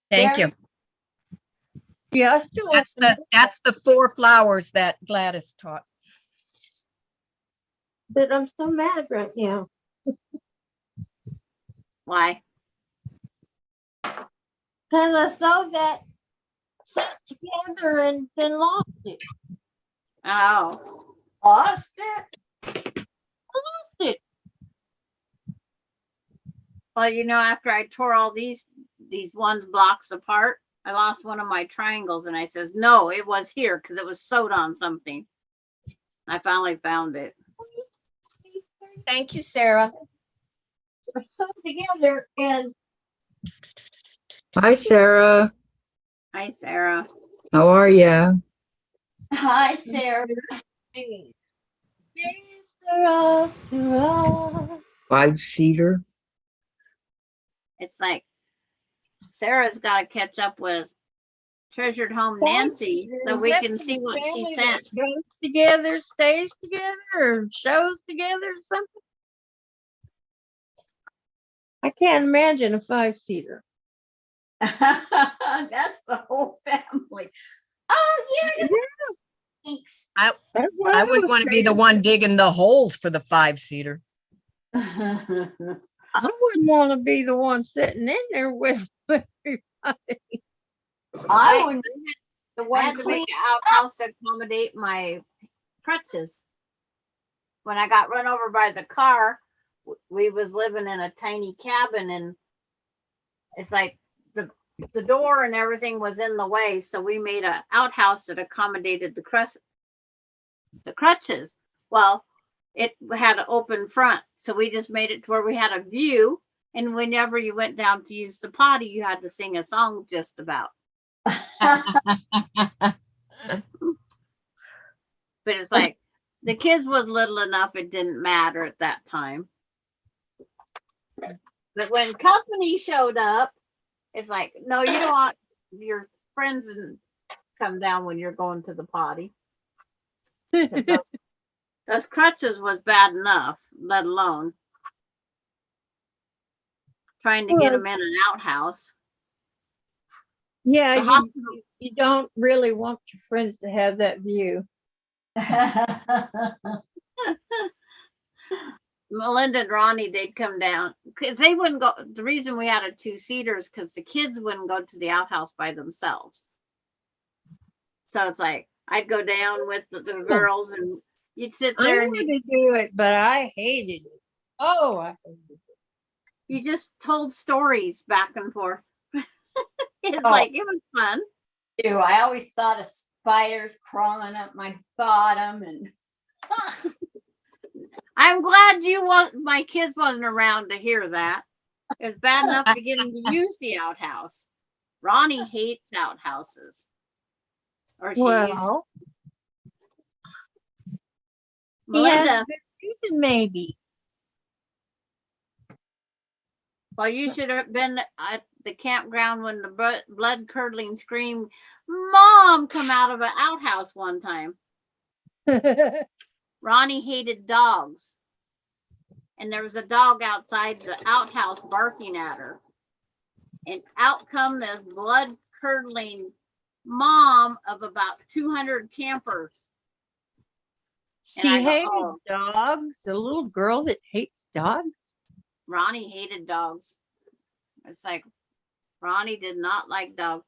Thank Very- you. Yeah, I still want That's the 4 flowers that Gladys taught. but I'm so mad right now. Why? Cause I sewed that set together and then lost it. Oh, Lost it. Lost it. well, after I tore all these one blocks apart, I lost one of my triangles, and I says, no, it was here because it was sewed on something. I finally found it. Thank you, Sarah. Are sewed together and Hi, Sarah. Hi, Sarah. How are you? Hi, Sarah. Sarah, Sarah. 5-seater. It's like Sarah's got to catch up with Treasured Home Nancy so we can see what she Family that sent. goes together, stays together, or shows together or something. I can't imagine a 5-seater. That's the whole family. Oh, yeah. Thanks. I That's what I was wouldn't want to be the thinking. one digging the holes for the 5-seater. I wouldn't want to be the one sitting in there with everybody. I wouldn't. The I one had to clean. make an outhouse to accommodate my crutches. When I got run over by the car, we was living in a tiny cabin, and it's like the door and everything was in the way, so we made an outhouse that accommodated the crutches. Well, it had an open front, so we just made it to where we had a view, and whenever you went down to use the potty, you had to sing a song just about. But it's like the kids was little enough, it didn't matter at that time. But when company showed up, it's like, no, you don't want your friends and come down when you're going to the potty. 'Cause those crutches was bad enough, let alone trying to get them in an outhouse. Yeah, The hospital, you don't really want your friends to have that view. Melinda and Ronnie, they'd come down because they wouldn't go. The reason we had a 2-seater is because the kids wouldn't go to the outhouse by themselves. So it's like I'd go down with the girls, and you'd sit I there and wanted to do it, but I hated it. Oh, I hated it. you just told stories back and forth. It's Oh. like it was fun. I always thought of spiders crawling up my bottom and I'm glad my kids wasn't around to hear that. It was bad enough to get them to use the outhouse. Ronnie hates outhouses. Or she used Well, he has Melinda. a good reason, maybe. Well, you should have been at the campground when the blood curdling scream, "Mom!" come out of an outhouse one time. Ronnie hated dogs. And there was a dog outside the outhouse barking at her. And out come this blood curdling mom of about 200 campers. She And I go, hated oh, dogs. A little girl that hates dogs. Ronnie hated dogs. It's like Ronnie did not like dogs.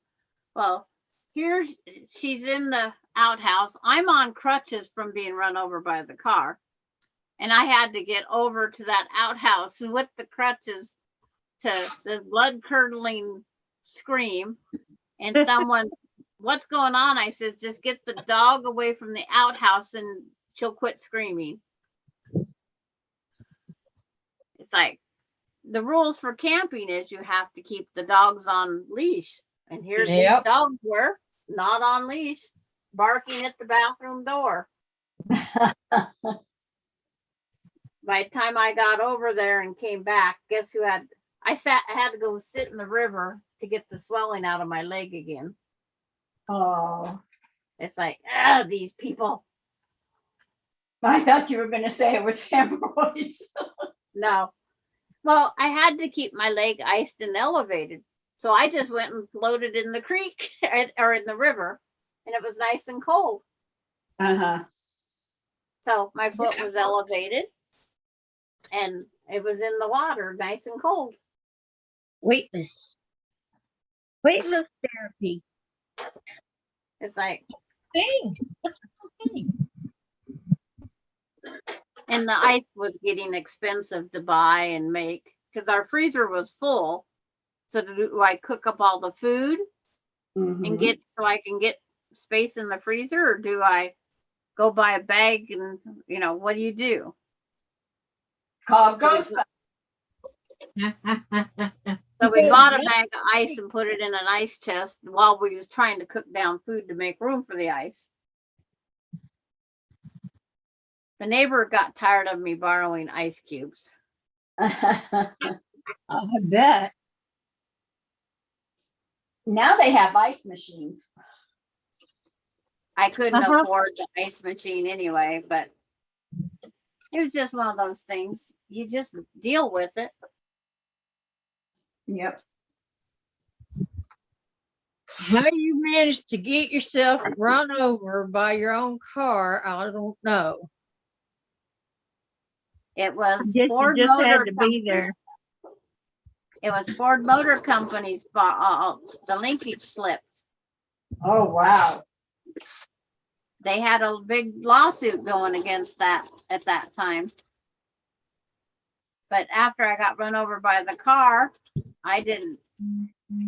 Well, here she's in the outhouse. I'm on crutches from being run over by the car. And I had to get over to that outhouse with the crutches to this blood curdling scream. And someone, what's going on? I said, just get the dog away from the outhouse and she'll quit screaming. It's like the rules for camping is you have to keep the dogs on leash. And here's these dogs were not on leash, barking at the bathroom door. By the time I got over there and came back, guess who I had to go sit in the river to get the swelling out of my leg again. oh, It's like, these people. I thought you were gonna say it was hemorrhoids. No. Well, I had to keep my leg iced and elevated. So I just went and floated in the creek or in the river, and it was nice and cold. Uh-huh. So my foot That was works. elevated and it was in the water, nice and cold. Weightless. Weightless therapy. It's like, Thing. That's the thing. and the ice was getting expensive to buy and make because our freezer was full. So do I cook up all the food and Mhm. get so I can get space in the freezer, or do I go buy a bag and what do you do? Called Ghost. So we bought a bag of ice and put it in an ice chest while we was trying to cook down food to make room for the ice. The neighbor got tired of me borrowing ice cubes. I bet. Now they have ice machines. I couldn't Uh-huh. afford the ice machine anyway, but it was just one of those things. You just deal with it. Yep. How you managed to get yourself run over by your own car, I don't know. It I was guess you Ford just Motor had to Company. be there. It was Ford Motor Company's the linkage slipped. Oh, wow. They had a big lawsuit going against that at that time. But after I got run over by the car, I didn't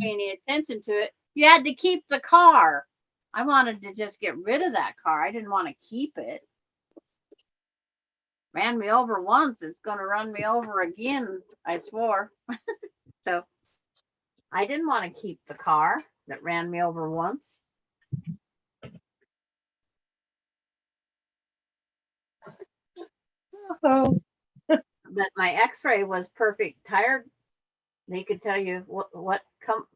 pay any attention to it. You had to keep the car. I wanted to just get rid of that car. I didn't want to keep it. Ran me over once. It's going to run me over again, I swore. So I didn't want to keep the car that ran me over once. Oh, But my x-ray was perfect tire. They could tell you what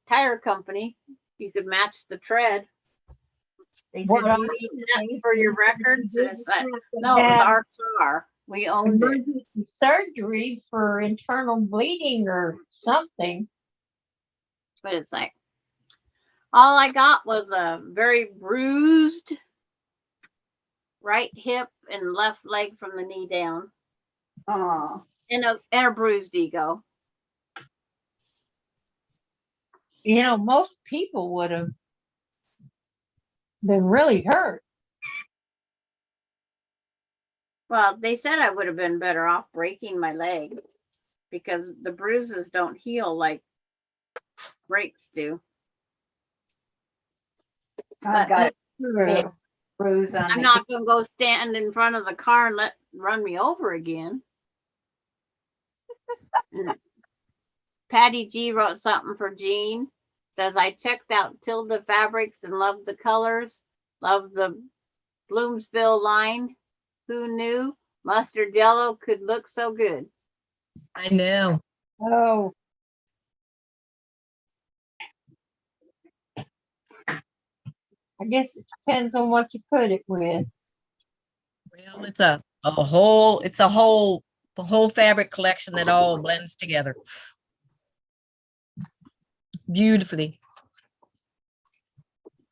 tire company you could match the tread. They said, what do you I need that for your records? And it's like, no, it was had our car. We owned it. emergency surgery for internal bleeding or something. But it's like, all I got was a very bruised right hip and left leg from the knee down, Oh, and a bruised ego. You know, most people would have been really hurt. Well, they said I would have been better off breaking my leg because the bruises don't heal like breaks do. I've got a big True. bruise on I'm the not going to go stand in front of the car and let run me over again. Patty G wrote something for Jean. Says, I checked out Tilda Fabrics and loved the colors. Loved the Bloomsville line. Who knew mustard yellow could look so good? I know. Oh, I guess it depends on what you put it with. Well, it's the whole fabric collection that all blends together beautifully.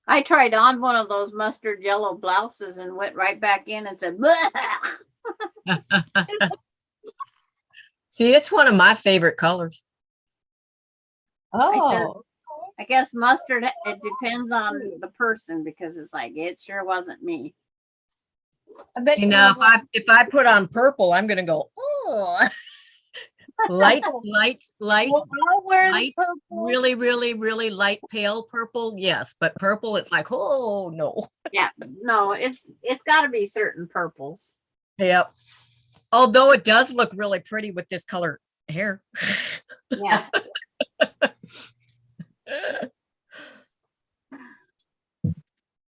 I tried on one of those mustard yellow blouses and went right back in and said, "Bleh." See, it's one of my favorite colors. Oh, I guess mustard, it depends on the person because it's like, it sure wasn't me. I bet See, you now know if I put on purple, I'm gonna go, oh, light, well, I'll wear the light, purple. really, really, really light pale purple. Yes, but purple, it's like, oh no. Yeah, no, it's got to be certain purples. Yep. Although it does look really pretty with this color hair. Yeah.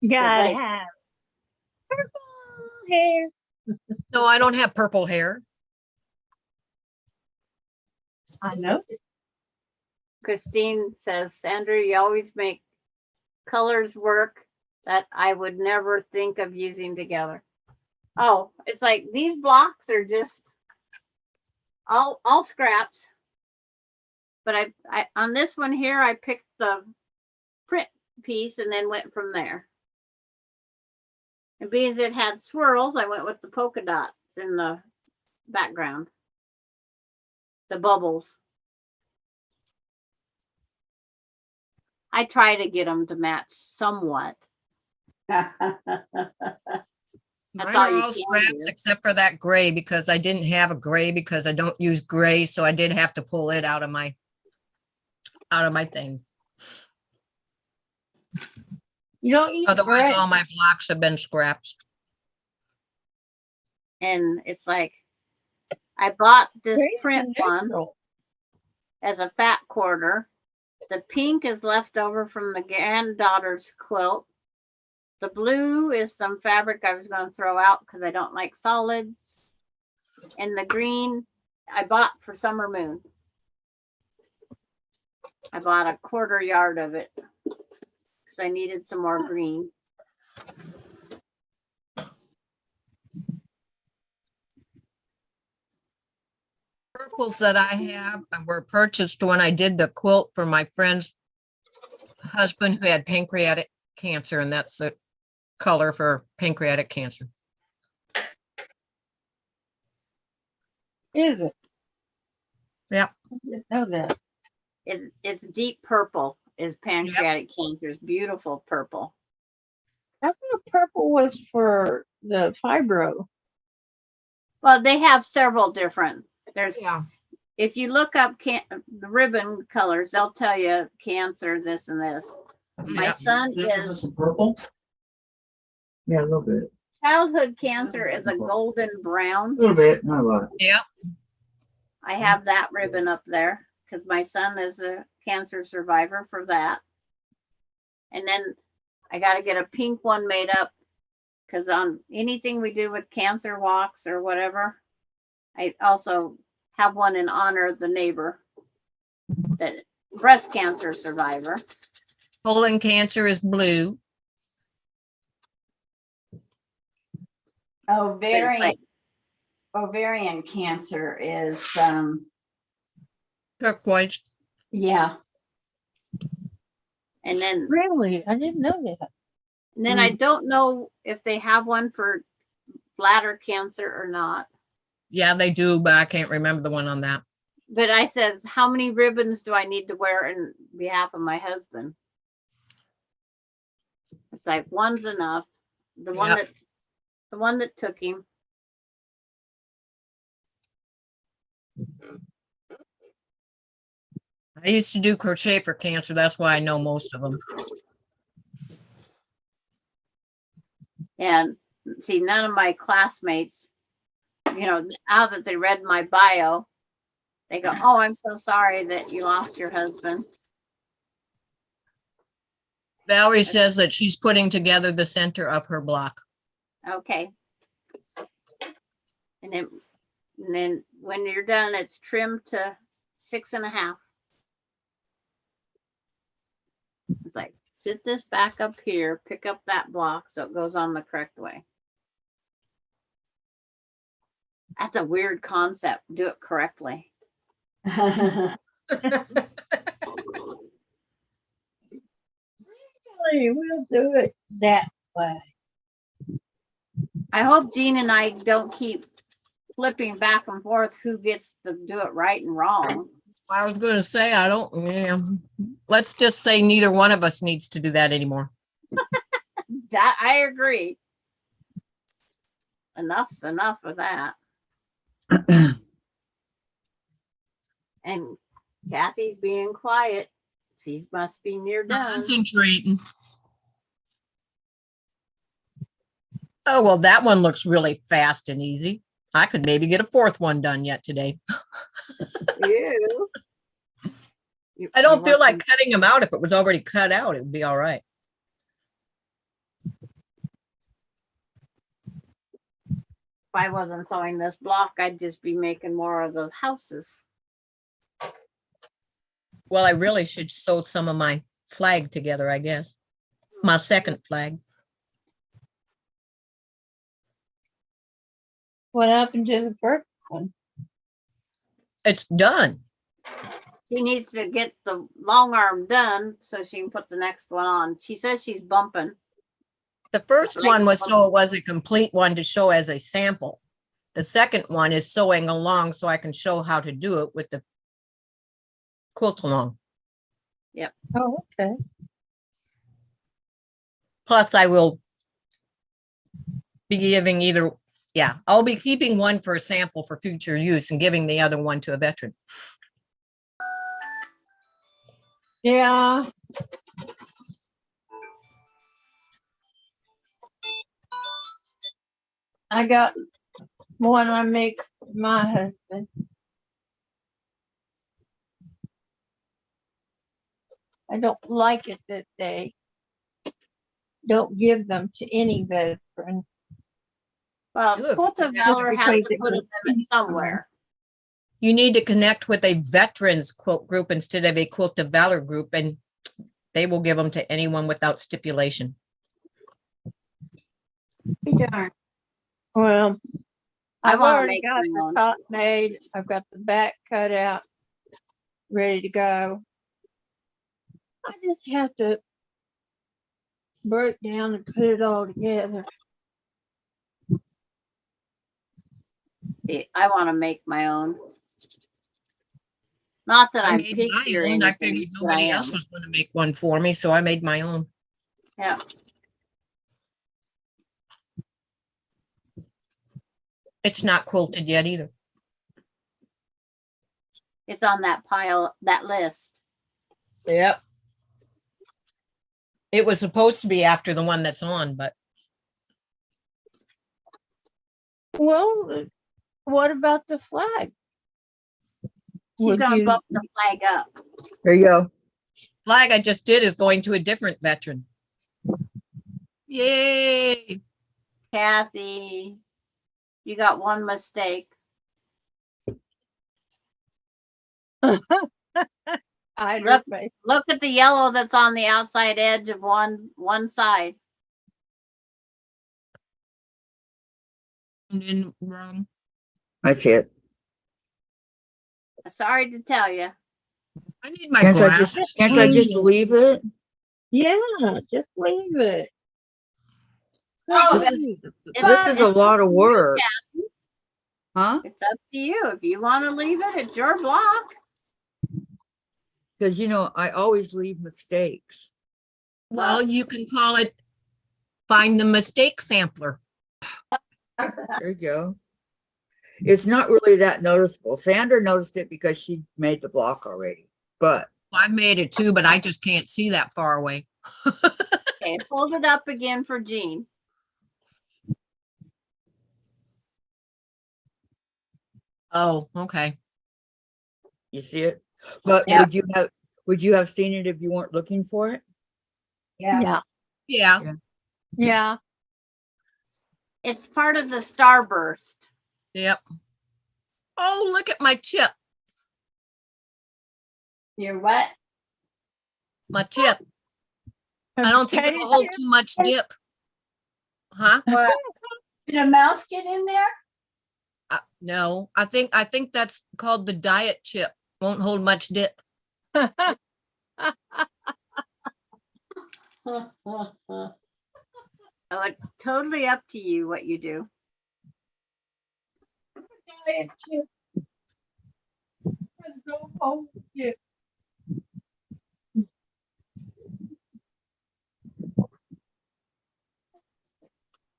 Gotta like- have purple hair. No, I don't have purple hair. I know. Christine says, Sandra, you always make colors work that I would never think of using together. Oh, it's like these blocks are just all scraps. But I on this one here, I picked the print piece and then went from there. And being it had swirls, I went with the polka dots in the background, the bubbles. I try to get them to match somewhat. That's Mine all are you all can scraps do. except for that gray because I didn't have a gray because I don't use gray, so I did have to pull it out of my thing. You don't use Otherwise, gray. all my blocks have been scraps. And it's like I bought this Gray's print one neutral. as a fat quarter. The pink is left over from the granddaughter's quilt. The blue is some fabric I was going to throw out because I don't like solids. And the green I bought for Summer Moon. I bought a quarter yard of it because I needed some more green. Purples that I have were purchased when I did the quilt for my friend's husband who had pancreatic cancer, and that's the color for pancreatic cancer. Is it? Yep. I didn't know that. It's deep purple is pancreatic cancer. It's beautiful purple. I thought purple was for the fibro. Well, they have several different. There's Yeah. if you look up the ribbon colors, they'll tell you cancer, this and this. My Yeah. son Sandra, is some purple? Yeah, a little bit. childhood cancer is a golden brown. A little bit, not a lot. Yeah. I have that ribbon up there because my son is a cancer survivor for that. And then I got to get a pink one made up because on anything we do with cancer walks or whatever, I also have one in honor of the neighbor, that breast cancer survivor. Colon cancer is blue. But it's like, Ovarian cancer is, Turquoise. yeah. and then Really? I didn't know that. I don't know if they have one for bladder cancer or not. Yeah, they do, but I can't remember the one on that. But I says, how many ribbons do I need to wear in behalf of my husband? It's like one's enough. The one that took him. I used to do crochet for cancer. That's why I know most of them. And see, none of my classmates, now that they read my bio, they go, "Oh, I'm so sorry that you lost your husband." Valerie says that she's putting together the center of her block. Okay. And then when you're done, it's trimmed to 6.5. It's like, sit this back up here, pick up that block so it goes on the correct way. That's a weird concept. Do it correctly. We'll do it that way. I hope Jean and I don't keep flipping back and forth who gets to do it right and wrong. I was going to say, let's just say neither one of us needs to do that anymore. That I agree. Enough's enough of that. And Kathy's being quiet. She must be near done. Concentrating. Oh, well, that one looks really fast and easy. I could maybe get a fourth one done yet today. You. I don't feel like cutting them out. If it was already cut out, it would be all right. If I wasn't sewing this block, I'd just be making more of those houses. Well, I really should sew some of my flag together, I guess. My second flag. What happened to the first one? It's done. She needs to get the long arm done so she can put the next one on. She says she's bumping. The first Like one was the- so it was a complete one to show as a sample. The second one is sewing along so I can show how to do it with the quilt along. Oh, okay. Plus I will be giving I'll be keeping one for a sample for future use and giving the other one to a veteran. Yeah. I got one I make for my husband. I don't like it that they don't give them to any veteran. Well, Good. Quilt of Valor has to put them in somewhere. You need to connect with a veterans quilt group instead of a Quilt of Valor group, and they will give them to anyone without stipulation. Be darned. Well, I I've wanna already make got my the own. top made. I've got the back cut out, ready to go. I just have to break down and put it all together. See, I want to make my own. Not that I I'm made picky my or own. I anything, figured but I nobody else am. was going to make one for me, so I made my own. Yeah. It's not quilted yet either. It's on that pile, that list. Yep. It was supposed to be after the one that's on, but Well, what about the flag? She's Would gonna you- bump the flag up. There you go. flag I just did is going to a different veteran. Yay! Kathy, you got one mistake. I Look. don't Look at the yellow that's on the outside edge of one side. And then wrong. That's it. Sorry to tell you. I need my Can't I glasses. just, can't I just leave it? Yeah, just leave it. Oh, This is, It's- this is a it's lot of up to you, work. Kathy. Huh? It's up to you. If you want to leave it, it's your block. Because, you know, I always leave mistakes. Well, you can call it find the mistake sampler. There you go. It's not really that noticeable. Sandra noticed it because she made the block already, but I made it too, but I just can't see that far away. Okay, hold it up again for Jean. Oh, okay. you see it? But Yeah. would you have seen it if you weren't looking for it? Yeah. Yeah. Yeah. It's part of the starburst. Yep. Oh, look at my chip. You're what? My chip. I don't think it'll hold too much dip. Huh? What? Did a mouse get in there? No, I think that's called the diet chip. Won't hold much dip. Oh, it's totally up to you what you do.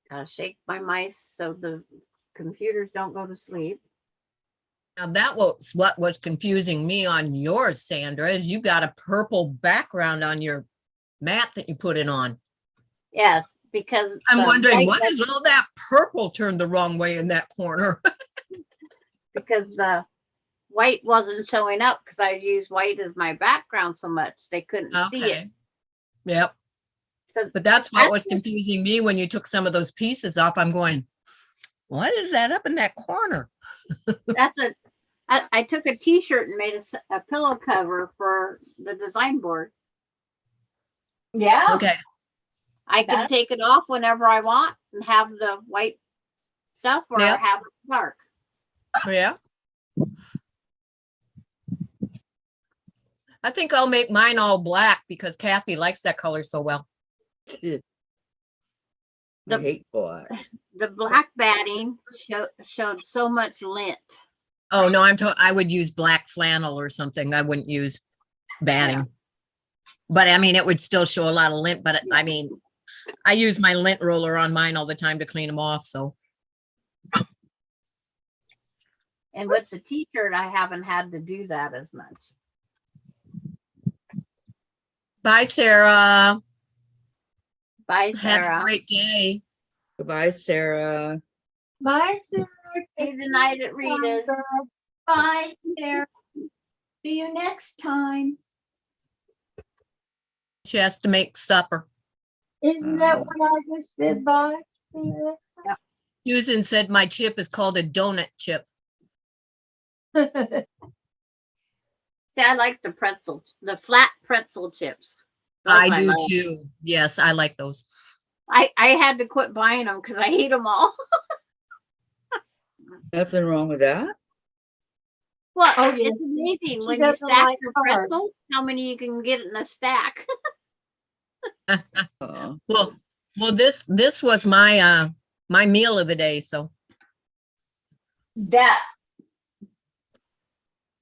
Gotta shake my mice so the computers don't go to sleep. Now that was what was confusing me on yours, Sandra, is you got a purple background on your mat that you put it on. Yes, because I'm the wondering white what was- is all that purple turned the wrong way in that corner? because the white wasn't showing up because I used white as my background so much they couldn't see it. Okay. Yep. So But that's what was that's just- confusing me when you took some of those pieces off. I'm going, what is that up in that corner? That's I took a t-shirt and made a pillow cover for the design board. Yeah. Okay. I can That- take it off whenever I want and have the white stuff or Yeah. have it dark? Yeah. I think I'll make mine all black because Kathy likes that color so well. I The- hate black. The black batting showed so much lint. Oh, no, I would use black flannel or something. I wouldn't use batting. But I mean, it would still show a lot of lint, but I mean, I use my lint roller on mine all the time to clean them off, so. And with the t-shirt, I haven't had to do that as much. Bye, Sarah. Bye, Have a Sarah. great day. Goodbye, Sarah. Bye, Sarah. See you tonight at Rita's. Bye, Sarah. See you next time. She has to make supper. Isn't that what I just said? Bye, Sarah. Susan said my chip is called a donut chip. See, I like the flat pretzel chips. Those I do love. too. Yes, I like those. I had to quit buying them because I hate them all. Nothing wrong with that. Well, Oh, yeah. it's amazing She when you doesn't stack like your carbs. pretzels, how many you can get in a stack. Well, this was my my meal of the day, so. That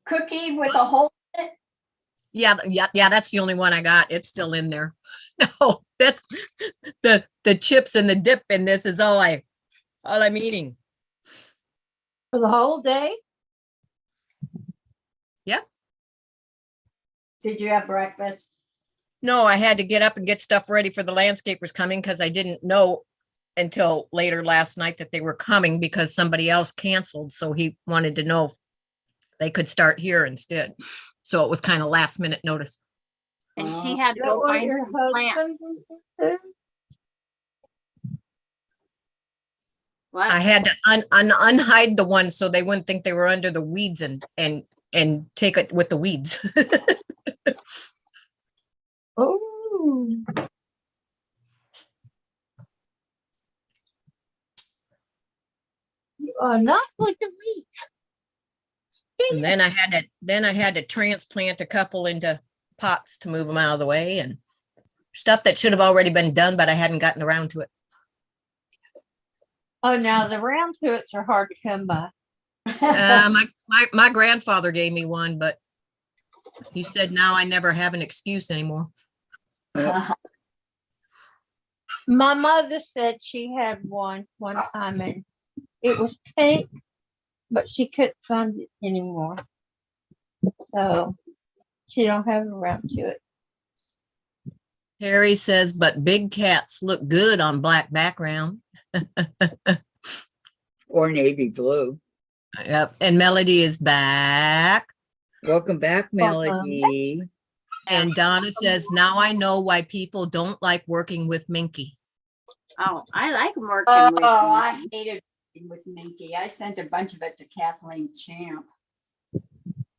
cookie with a hole in it. Yeah, that's the only one I got. It's still in there. No, that's the chips and the dip in this is all I'm eating. For the whole day? Did you have breakfast? No, I had to get up and get stuff ready for the landscapers coming because I didn't know until later last night that they were coming because somebody else canceled. So he wanted to know if they could start here instead. So it was kind of last minute notice. And she had to Is that go what find your some plants. husband did? What? I had to unhide the ones so they wouldn't think they were under the weeds and take it with the weeds. Oh. You are not like the meat. And then I had to transplant a couple into pots to move them out of the way and stuff that should have already been done, but I hadn't gotten around to it. Oh, now the round toots are hard to come by. My grandfather gave me one, but he said now I never have an excuse anymore. My mother said she had one time and it was pink, but she couldn't find it anymore. So she don't have a round to it. Harry says, but big cats look good on black background. Or navy blue. Yep. And Melody is back. Welcome back, Melody. And Donna says, now I know why people don't like working with Minky. Oh, I like working Oh, with you. I hated working with Minky. I sent a bunch of it to Kathleen Champ.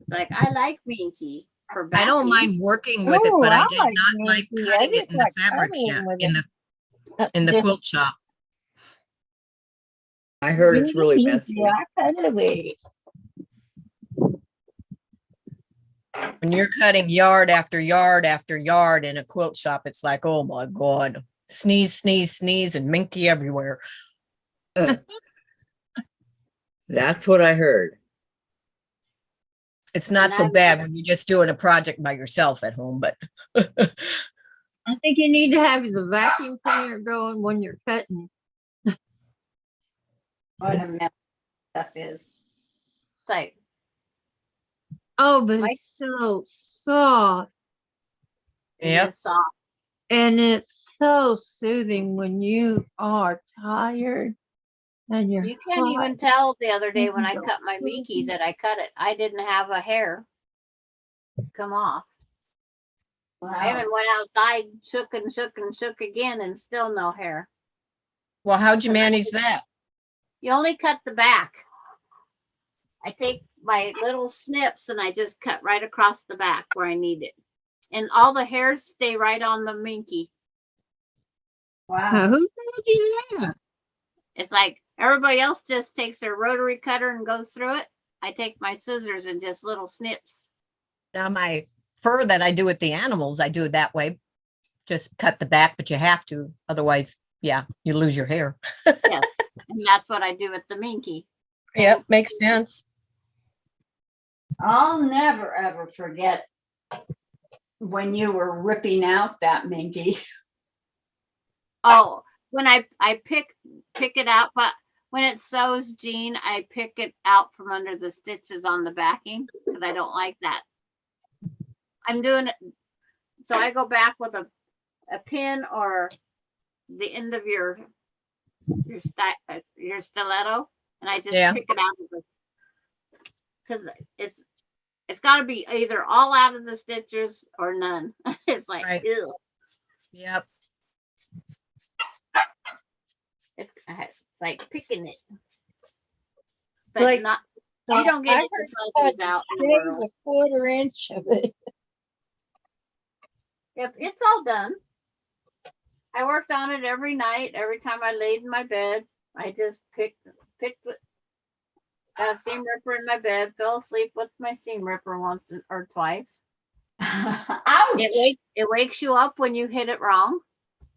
Like, I like Minky. For I don't backing. mind working with it, but I did not like Minky. I cutting it just in the like fabric cuddling shop, with in it. the Just quilt shop. I heard it's really messy. Yeah, I cuddle with it. When you're cutting yard after yard after yard in a quilt shop, it's like, oh my God, sneeze, sneeze, sneeze, and Minky everywhere. That's what I heard. It's not And so I- bad when you're just doing a project by yourself at home, but I think you need to have the vacuum cleaner going when you're cutting. What a mess stuff is. It's like, Oh, but Mike? it's so soft yep. it's soft. and it's so soothing when you are tired and you're You can't hot. even tell the other day when I Mhm. cut my Minky that I cut it. I didn't have a hair come off. I even went outside, shook and shook and shook again, and still no hair. Well, how'd you manage that? You only cut the back. I take my little snips and I just cut right across the back where I need it. And all the hairs stay right on the Minky. Now, Wow. who told you that? It's like Everybody else just takes their rotary cutter and goes through it. I take my scissors and just little snips. Now my fur that I do with the animals, I do it that way. Just cut the back, but you have to. Otherwise, yeah, you lose your hair. Yes. And that's what I do with the minky. Yep, makes sense. I'll never ever forget when you were ripping out that minky. Oh, when I pick it out, but when it sews, Jean, I pick it out from under the stitches on the backing because I don't like that. I'm doing it, so I go back with a pin or the end of your stiletto, and I just Yeah. pick it out because it's got to be either all out of the stitches or none. It's like, Right. ew. Yep. It's like picking it. But like, not, you don't get any fuzzies out in the shave world. a 1/4 inch of it. Yep, it's all done. I worked on it every night. Every time I laid in my bed, I just picked got a seam ripper in my bed, fell asleep with my seam ripper once or twice. Ouch! It wakes you up when you hit it wrong.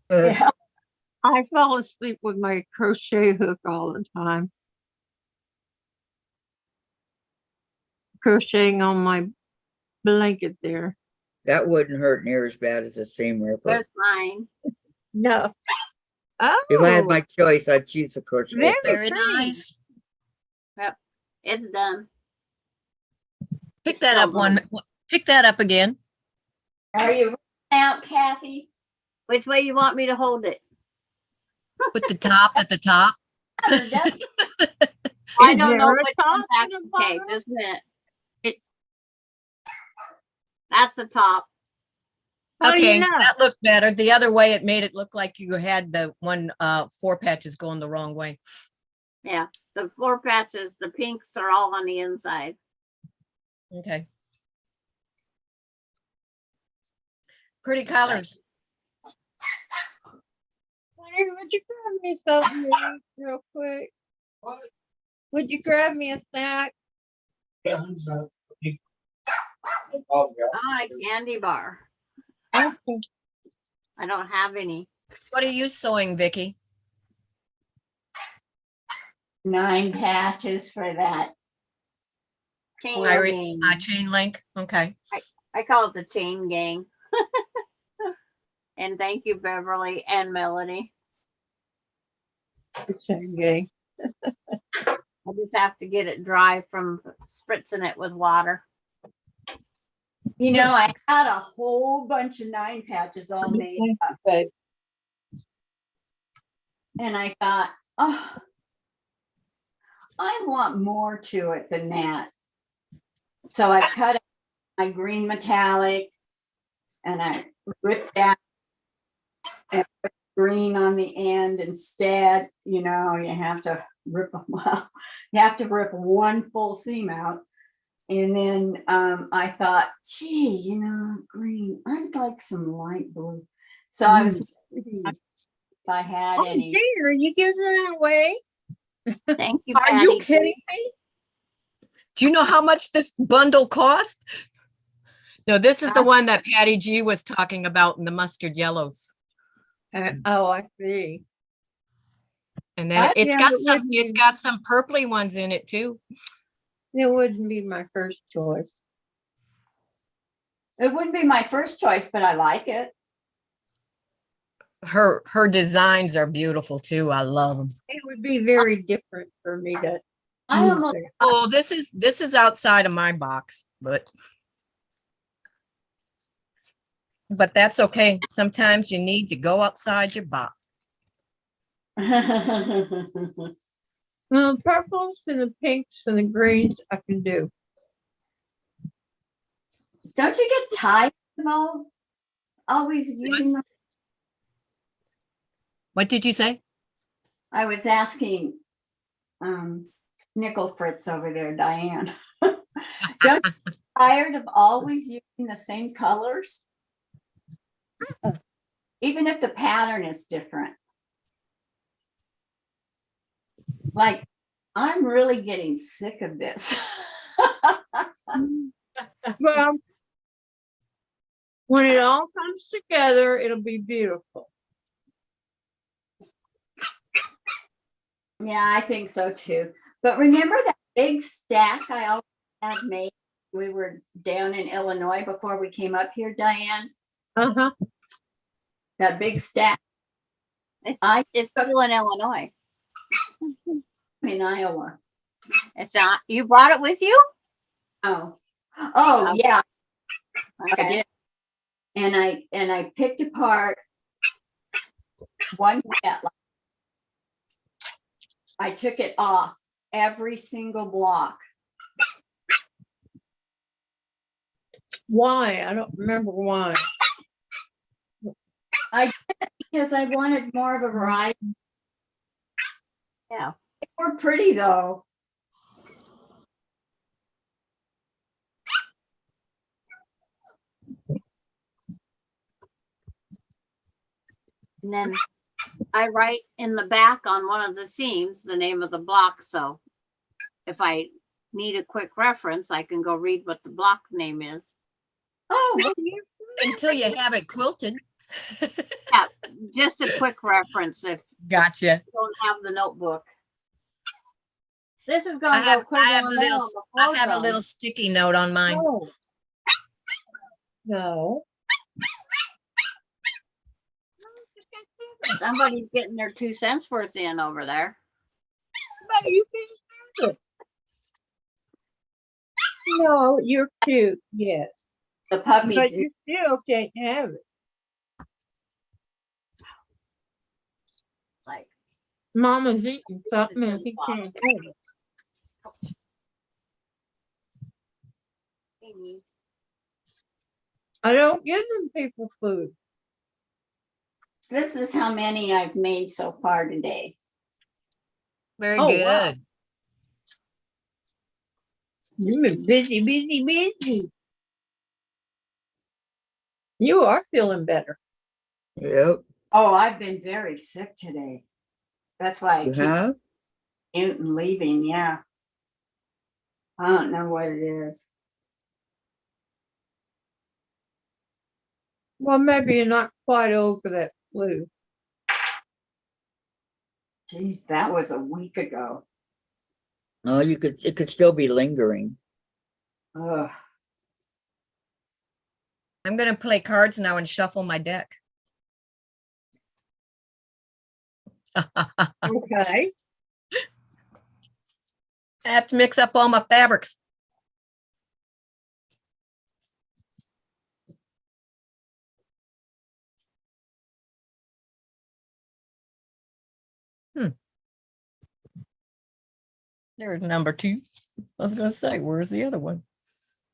Yeah. I fell asleep with my crochet hook all the time. Crocheting on my blanket there. That wouldn't hurt near as bad as a seam ripper. There's mine. No. Oh, If I had my choice, I'd choose a crochet. Very hook. Very pretty. nice. Yep, it's done. Pick It's that still up one. done. Pick that up again. Are you running out, Kathy? Which way you want me to hold it? Put the top at the top. Or does- I Is don't know there a which top one's and actually a okay. bottom? This minute. That's the top. How do you Okay, know? that looked better. The other way, it made it look like you had the one 4 patches going the wrong way. Yeah, the 4 patches, the pinks are all on the inside. Okay. Pretty colors. Hey, would you grab me something to eat real quick? Would you grab me a snack? Oh, a candy bar. Okay. I don't have any. What are you sewing, Vicky? 9 patches for that. Chain Irene, gang. chain link. Okay. I call it the chain gang. And thank you, Beverly and Melanie. It's okay. I just have to get it dry from spritzing it with water. You know, I had a whole bunch of 9 patches all made up, But and I thought, oh, I want more to it than that. So I cut out my green metallic and I ripped out and put green on the end instead. You know, you have to rip them out. You have to rip one full seam out. And then I thought, gee, you know, green, I'd like some light blue. So I was, if I had oh, any. dear, you giving that away? Thank you, Are you Patty. kidding me? Do you know how much this bundle cost? No, this is the one that Patty G was talking about in the mustard yellows. Oh, I see. And then it's Yeah, got it some, wouldn't it's be- got some purpley ones in it too. It wouldn't be my first choice. It wouldn't be my first choice, but I like it. Her designs are beautiful too. I love them. It would be very different for me to I use almost, it. Oh, this is outside of my box, but that's okay. Sometimes you need to go outside your box. Well, purples and the pinks and the greens I can do. don't you get tired of always using them? What did you say? I was asking Nickel Fritz over there, Diane. Don't you get tired of always using the same colors? Even if the pattern is different. like, I'm really getting sick of this. Well, when it all comes together, it'll be beautiful. Yeah, I think so too. But remember that big stack I always had made? We were down in Illinois before we came up here, Diane. Uh-huh. That big stack It's still in Illinois. in Iowa. It's not, you brought it with you? Oh, Okay. yeah, I Okay. did. And I picked apart one set. I took it off every single block. Why? I don't remember why. Because I wanted more of a variety. Yeah. They were pretty though. And then I write in the back on one of the seams the name of the block. So if I need a quick reference, I can go read what the block name is. Oh, Until you have it quilted. Yeah, just a quick reference if Gotcha. you don't have the notebook. This is I going to go have, quicker I have than a little, that I on the have a photo. little sticky note on mine. No. No. Somebody's getting their 2 cents worth in over there. But you can have it. No, you're cute, yes. the But puppies. you still can't have it. It's like, Mama's eating something and he can't have it. Amy, I don't give them people food. This is how many I've made so far today. Very Oh, good. wow. You've been busy, busy, busy. You are feeling better. Yep, Oh, I've been very sick today. That's why I you keep have? out and leaving. Yeah. I don't know what it is. Well, maybe you're not quite over that flu. Geez, that was a week ago. Oh, it could still be lingering. Ugh. I'm going to play cards now and shuffle my deck. Okay. I have to mix up all my fabrics. There's number 2. I was going to say, where's the other one?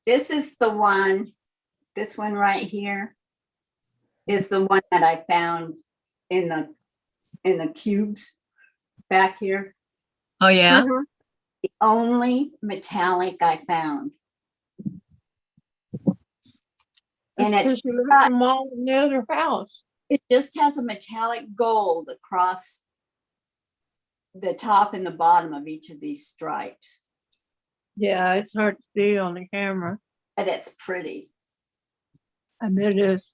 This is the one, this one right here is the one that I found in the cubes back here. Oh, yeah. Mhm. The only metallic I found. And That's it's 'cause you left got- them all in the other house. it just has a metallic gold across the top and the bottom of each of these stripes. Yeah, it's hard to see on the camera. And it's pretty. I bet it is.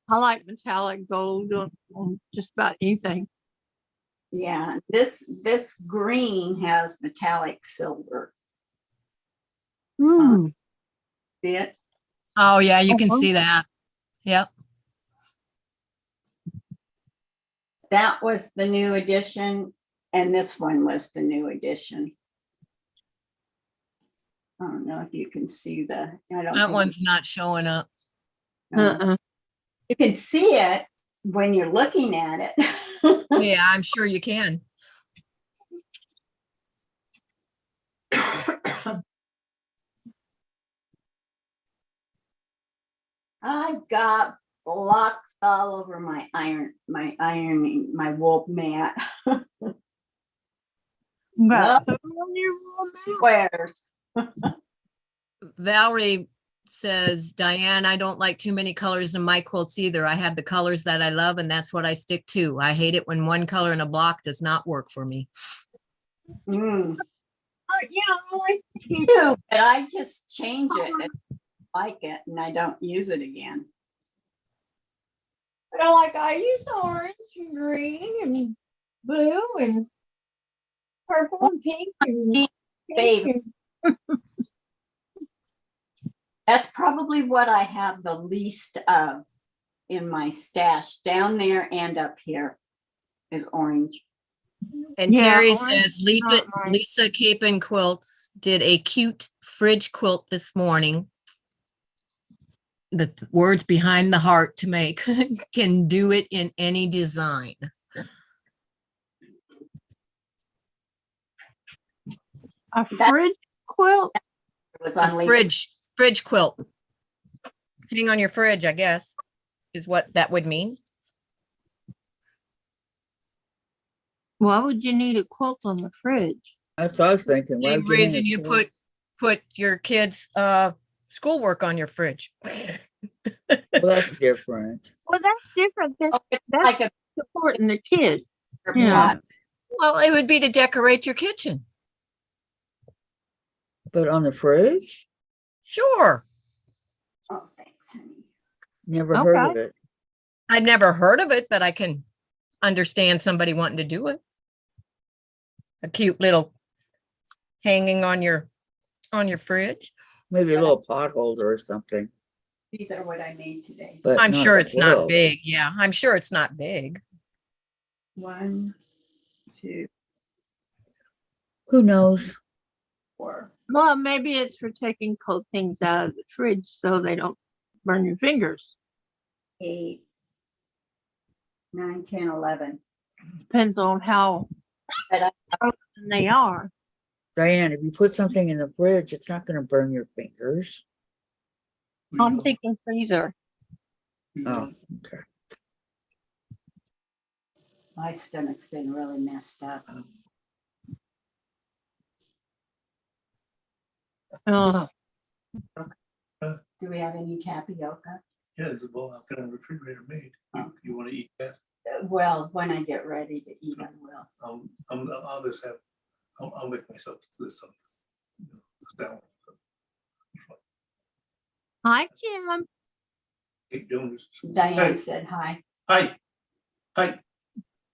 I like metallic gold on just about anything. Yeah, this green has metallic silver. Mm. See it? Oh, yeah, you can Uh-huh. see that. Yep. That was the new edition, and this one was the new edition. I don't know if you can see the. I don't. That think one's not showing up. you, no. Uh-uh. You can see it when you're looking at it. Yeah, I'm sure you can. I've got blocks all over my ironing, my wool mat. Got Well, some on your wall now? Squares. Valerie says, Diane, I don't like too many colors in my quilts either. I have the colors that I love and that's what I stick to. I hate it when one color in a block does not work for me. Mm. Yeah, I like Do, but I just change it and like it and I don't use it again. I use orange and green and blue and purple and pink and Favorite. and That's probably what I have the least of in my stash down there and up here is orange. And Yeah, Terry orange says, is not mine. Lisa Capon Quilts did a cute fridge quilt this morning. The words behind the heart to make can do it in any design. a that- fridge quilt. It was A on Lisa. fridge quilt. Hang on your fridge, I guess, is what that would mean. Why would you need a quilt on the fridge? That's what I was thinking. Why Same would you need reason a you quilt? put your kids' schoolwork on your fridge. Well, that's different. Well, that's different. Oh, it's That's like a supporting the kids. pot. Yeah. Well, it would be to decorate your kitchen. But on the fridge? Sure. Oh, thanks, honey. Never heard of Okay. it. I've never heard of it, but I can understand somebody wanting to do it. A cute little hanging on your fridge. Maybe a little pot holder or something, These are what I made today. but I'm not sure a it's not quilt. big. Yeah, I'm sure it's not big. 1, 2, Who knows? 4. Well, maybe it's for taking cold things out of the fridge so they don't burn your fingers. 8, 9, 10, 11. Depends on how But I- frozen they are. Diane, if you put something in the fridge, it's not gonna burn your fingers. I'm thinking freezer. Oh, okay. My stomach's been really messed up. Oh, Do we have any tapioca? Yeah, there's a bowl out there in the refrigerator made. You want to eat that? Well, when I get ready to eat, I will. I'll just have, I'll make myself this some. Down. hi, Jim. Keep doing this. Diane Hey, said hi. hi, hi,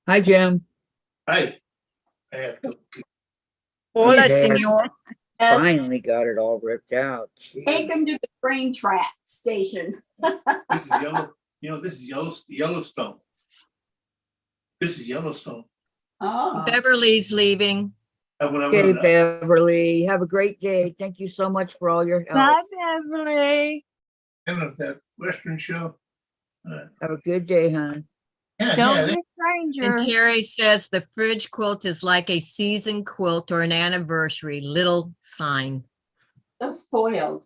Hi, Jim. hi. I have to- Hola, Okay. senor. Yes, Finally got it all ripped out. take them to the train track station. This is yellow, this is Yellowstone. This is Yellowstone. Oh, Beverly's leaving. When I Okay, went out- Beverly, have a great day. Thank you so much for all your help. Bye, Beverly. end of that Western show. Have a good day, hon. Yeah, Don't yeah, be a And stranger. Terry says the fridge quilt is like a season quilt or an anniversary, little sign. so spoiled.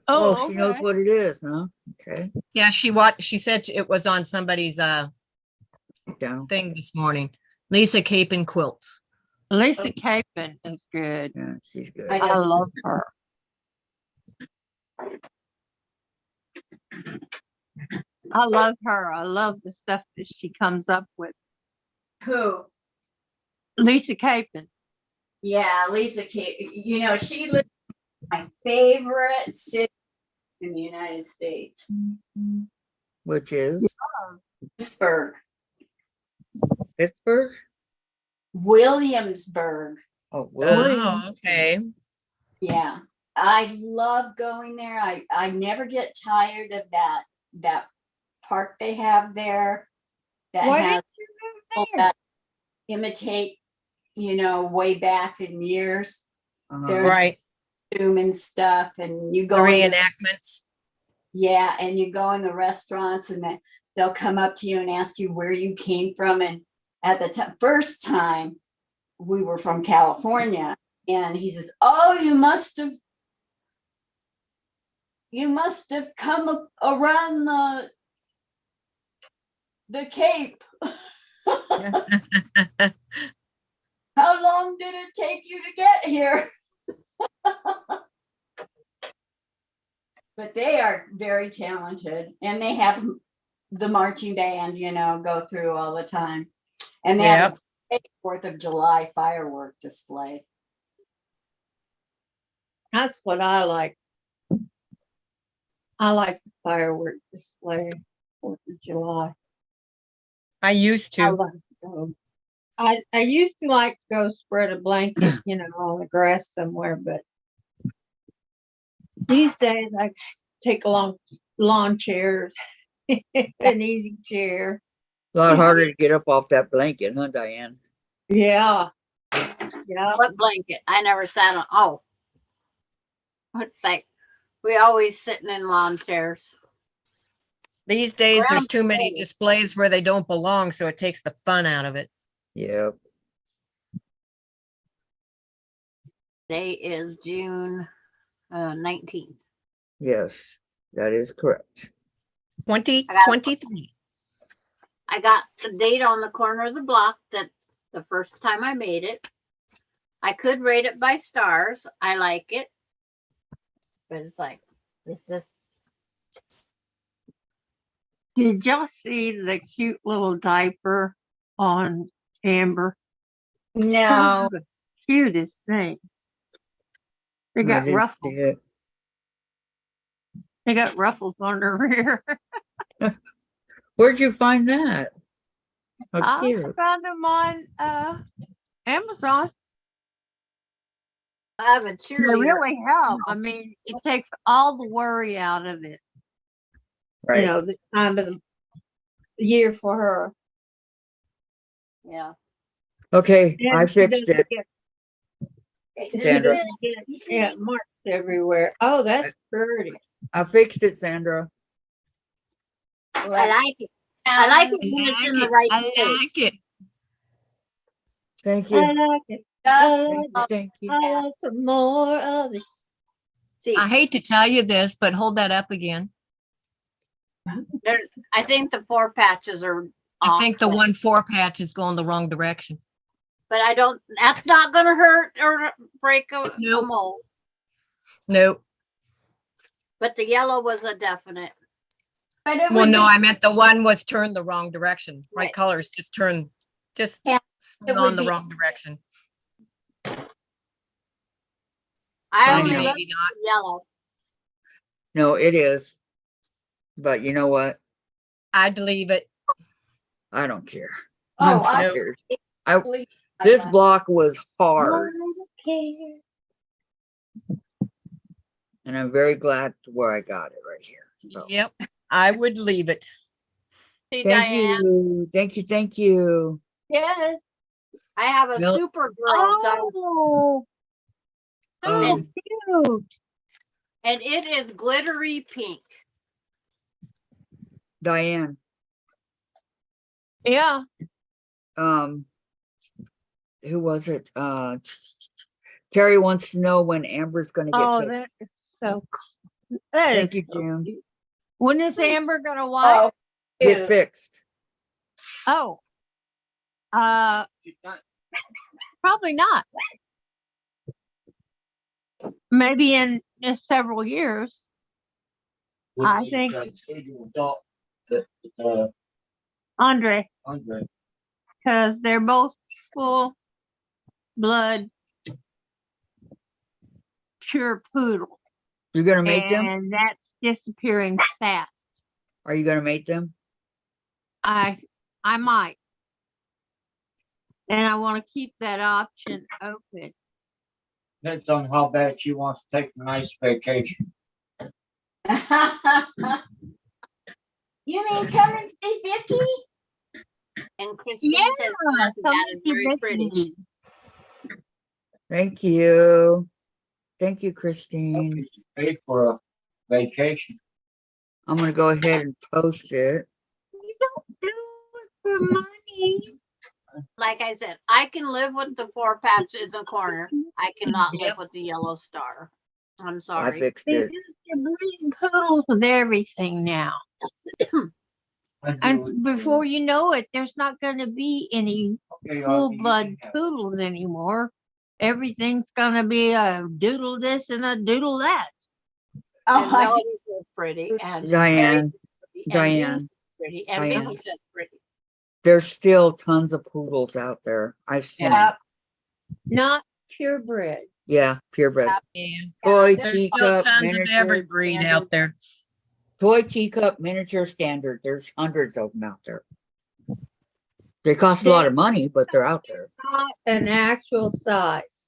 Oh, she knows okay. what it is, huh? Okay. Yeah, she said it was on somebody's Down. thing this morning. Lisa Capon Quilts. Lisa Capon is good. Yeah, she's good. I I don't- love her. I love her. I love the stuff that she comes up with. Who? Lisa Capon. Yeah, Lisa Kate. She lives in my favorite city in the United States, Which is Pittsburgh. Pittsburgh? Williamsburg. Oh, William. Oh, okay. Yeah, I love going there. I never get tired of that park they have there that Why has did you people move there? that imitate, way back in years, Uh-huh. There- Right. costume and stuff, and you The go in the- reenactments. yeah, and you go in the restaurants and they'll come up to you and ask you where you came from. And at the first time we were from California, and he says, "Oh, you must have come around the Cape. How long did it take you to get here?" But They are very talented, and they have the marching band, go through all the time. And they have a big 4th of July firework display. That's what I like. I like the firework display, 4th of July. I used I to. like to go. I used to like to go spread a blanket, on the grass somewhere, but these days I take along lawn chairs, an easy chair. A lot harder to get up off that blanket, huh, Diane? Yeah. Yeah. What blanket? I never sat on. Oh, it's like we always sitting in lawn chairs. These days, there's Ground too many floor. displays where they don't belong, so it takes the fun out of it. Yep. Today is June 19th. Yes, that is correct. 2023. I got the date on the corner of the block that the first time I made it. I could rate it by stars. I like it. But it's just. Did y'all see the cute little diaper on Amber? No. The cutest thing. They I got didn't ruffles. see it. They got ruffles on their rear. Where'd you find that? How I cute. found them on Amazon. I have a They cheerleader. really help. I mean, it takes all the worry out of it. Right. The time of the year for her. Yeah. Okay, And I she fixed doesn't it, get- she Sandra. doesn't get marks everywhere. Oh, that's pretty. I fixed it, Sandra. I like it. I like it when it's in the right place. it. Thank I you. like it. Thank you. I want some more of it. See, I hate to tell you this, but hold that up again. I think the 4 patches are I off, think the 1-4 patch is going the wrong direction. but that's not gonna hurt or break a Nope. mold. Nope. But the yellow was a definite. But it Well, would no, be- I meant the one was turned the wrong direction. Right Right. colors just Yeah, it swung would on the be- wrong direction. I I only know. love Maybe not. yellow. No, it is. But you know what? I'd leave it. I don't care. Oh, I'm I tired. believe This I- block was hard, care. and I'm very glad to where I got it right here. So, Yep. I would leave it. See, thank Diane, you. Thank you. Thank you. Yes. I have a No. Supergirl dog, Oh, Oh, cute. and it is glittery pink. Diane. Yeah. Who was it? Terry wants to know when Amber's gonna get Oh, fixed. that is so cool. That Thank is you, so Jim. cute. When is Amber gonna Oh, watch? Get ew. fixed. Oh. Probably not. Maybe in several years. I think Andre, because they're both full blood pure poodle, You're gonna mate them? and that's disappearing fast. Are you gonna mate them? I might, and I want to keep that option open. Depends on how bad she wants to take a nice vacation. You mean come and see Vicky? And Christine Yeah, says come that is and see very pretty. Vicky. Thank you. Thank you, Christine. Paid for a vacation. I'm gonna go ahead and post it. You don't do it for money. Like I said, I can live with the 4 patch in the corner. I cannot live Yep. with the yellow star. I'm I sorry. fixed They it. They're breeding poodles with everything now. And before you know it, there's not going to be any full blood poodles anymore. Everything's going to be a doodle this and a doodle that. Oh, and I Melody says pretty, and Diane, Terry says pretty, and Diane, Dean says pretty, and Diane. Vicky says pretty. there's still tons of poodles out there. I've seen, Yeah, Not purebred. yeah, purebred. Yeah, Toy, there's still teacup, tons of every miniature, breed standard. out there. Toy, teacup, miniature, standard. There's hundreds of them out there. They cost a lot of money, but they're out there. Not an actual size.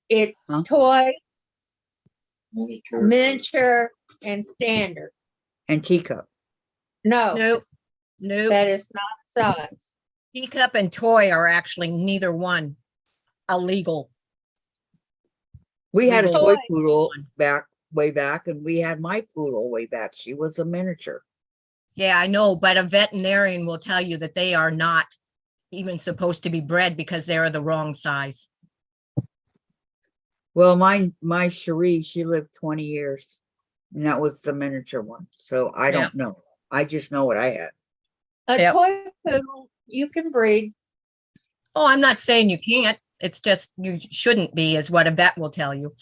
It's Huh? toy, miniature, and standard. And teacup. No, Nope, nope. that is not size. Teacup and toy are actually neither one illegal. We had a Legal. toy Toy. poodle way back, and we had my poodle way back. She was a miniature. Yeah, I know, but a veterinarian will tell you that they are not even supposed to be bred because they are the wrong size. Well, my Cherie, she lived 20 years, and that was the miniature one. So I don't know. I just know what I had. A Yep. toy poodle you can breed. Oh, I'm not saying you can't. It's just you shouldn't be, is what a vet will tell you.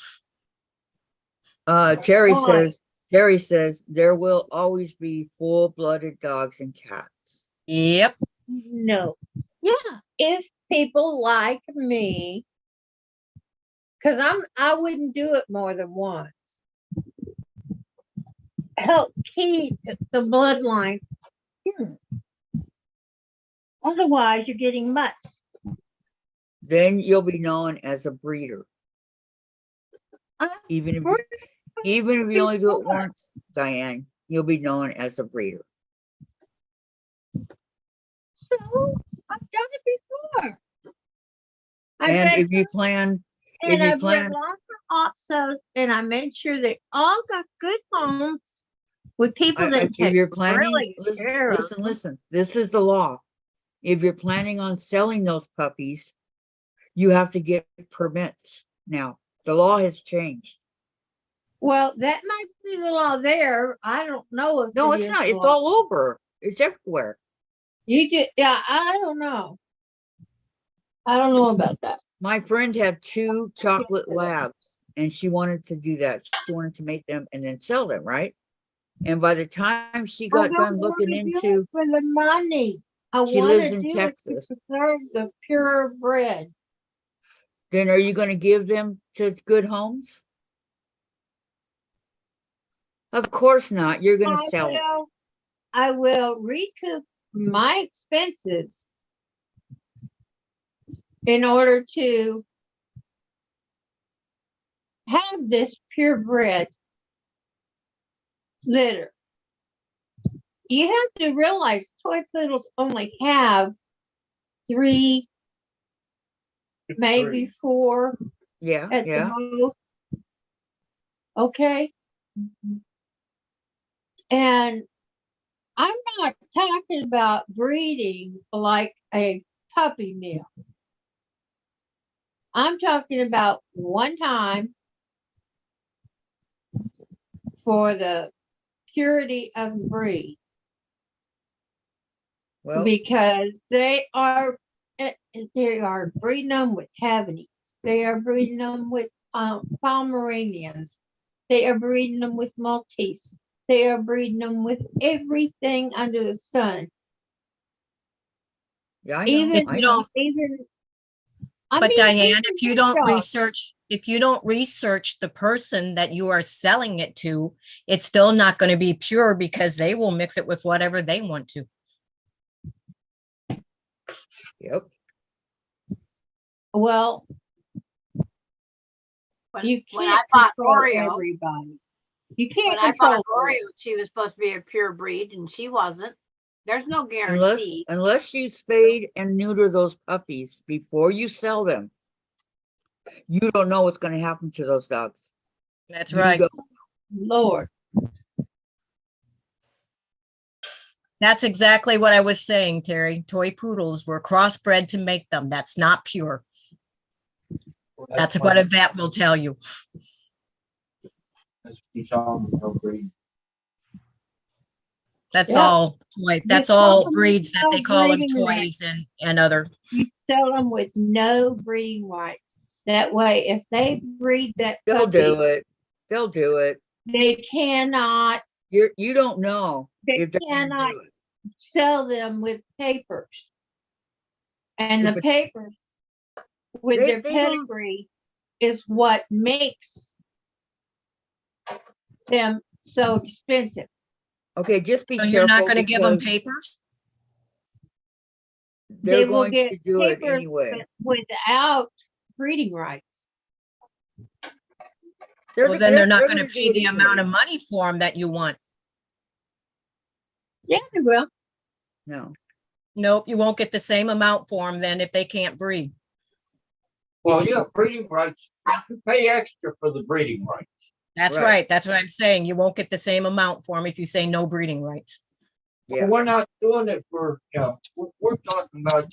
Terry Why? says there will always be full-blooded dogs and cats. Yep. No. Yeah, if people like me, because I wouldn't do it more than once. Help keep the bloodline. pure. Otherwise, you're getting much. Then you'll be known as a breeder. Uh, Even if breeder even if you only do it before. once, Diane, you'll be known as a breeder. So I've done it before. And read if you plan, and I've read lots of opsos, and I made sure they all got good homes with people that if take you're planning, really good care of them. listen, this is the law. If you're planning on selling those puppies, you have to get permits. Now, the law has changed. Well, that might be the law there. I don't know if No, it it's is not. the It's law. all over. It's everywhere. You just, yeah, I don't know. I don't know about that. My friend had 2 chocolate labs, and she wanted to do that. She wanted to make them and then sell them, right? And by the time she I got don't done wanna looking do it into, for the money. I she want lives to in do Texas. it to preserve the purebred. Then are you going to give them to good homes? Of course not. You're going to sell them. I will recoup my expenses in order to have this purebred litter. You have to realize toy poodles only have 3, maybe 4 Yeah, at yeah. the most. Okay. And I'm not talking about breeding like a puppy mill. I'm talking about one time for the purity of the breed. Well, Because they are breeding them with Havanese. They are breeding them with Pomeranians. They are breeding them with Maltese. They are breeding them with everything under the sun. yeah, I know. Even, If you don't, even. I but mean, Diane, even if you big don't dogs. research the person that you are selling it to, it's still not going to be pure because they will mix it with whatever they want to. Yep. Well, you When can't I bought control Oreo, everybody. You when can't I bought control Oreo, she was supposed to be a pure breed and she wasn't. There's no Unless guarantee. unless you spade and neuter those puppies before you sell them, you don't know what's going to happen to those dogs. That's You right. don't. Lord. That's exactly what I was saying, Terry. Toy poodles were crossbred to make them. That's not pure. That's what a vet will tell you. That's Yep. all. Like that's sell all them breeds that they without call them breeding rights. toys and other. You sell them with no breeding rights. That way, if they breed that They'll puppy, do it. They'll do it. They cannot, You don't know they if they're gonna cannot do it. sell them with papers. And Yeah, the but papers with they their don't- pedigree is what makes them so expensive. Okay, just be So you're not careful gonna give them because papers? they're They will going get to do it papers anyway. but without breeding rights. Well, then they're not they're gonna do pay it the amount anyway. of money for them that you want. Yeah, they will. No, Nope, you won't get the same amount for them then if they can't breed. Well, yeah, breeding rights, you pay extra for the breeding rights. That's Right. right. That's what I'm saying. You won't get the same amount for them if you say no breeding rights. yeah. But we're not doing it for, you know, we're talking about,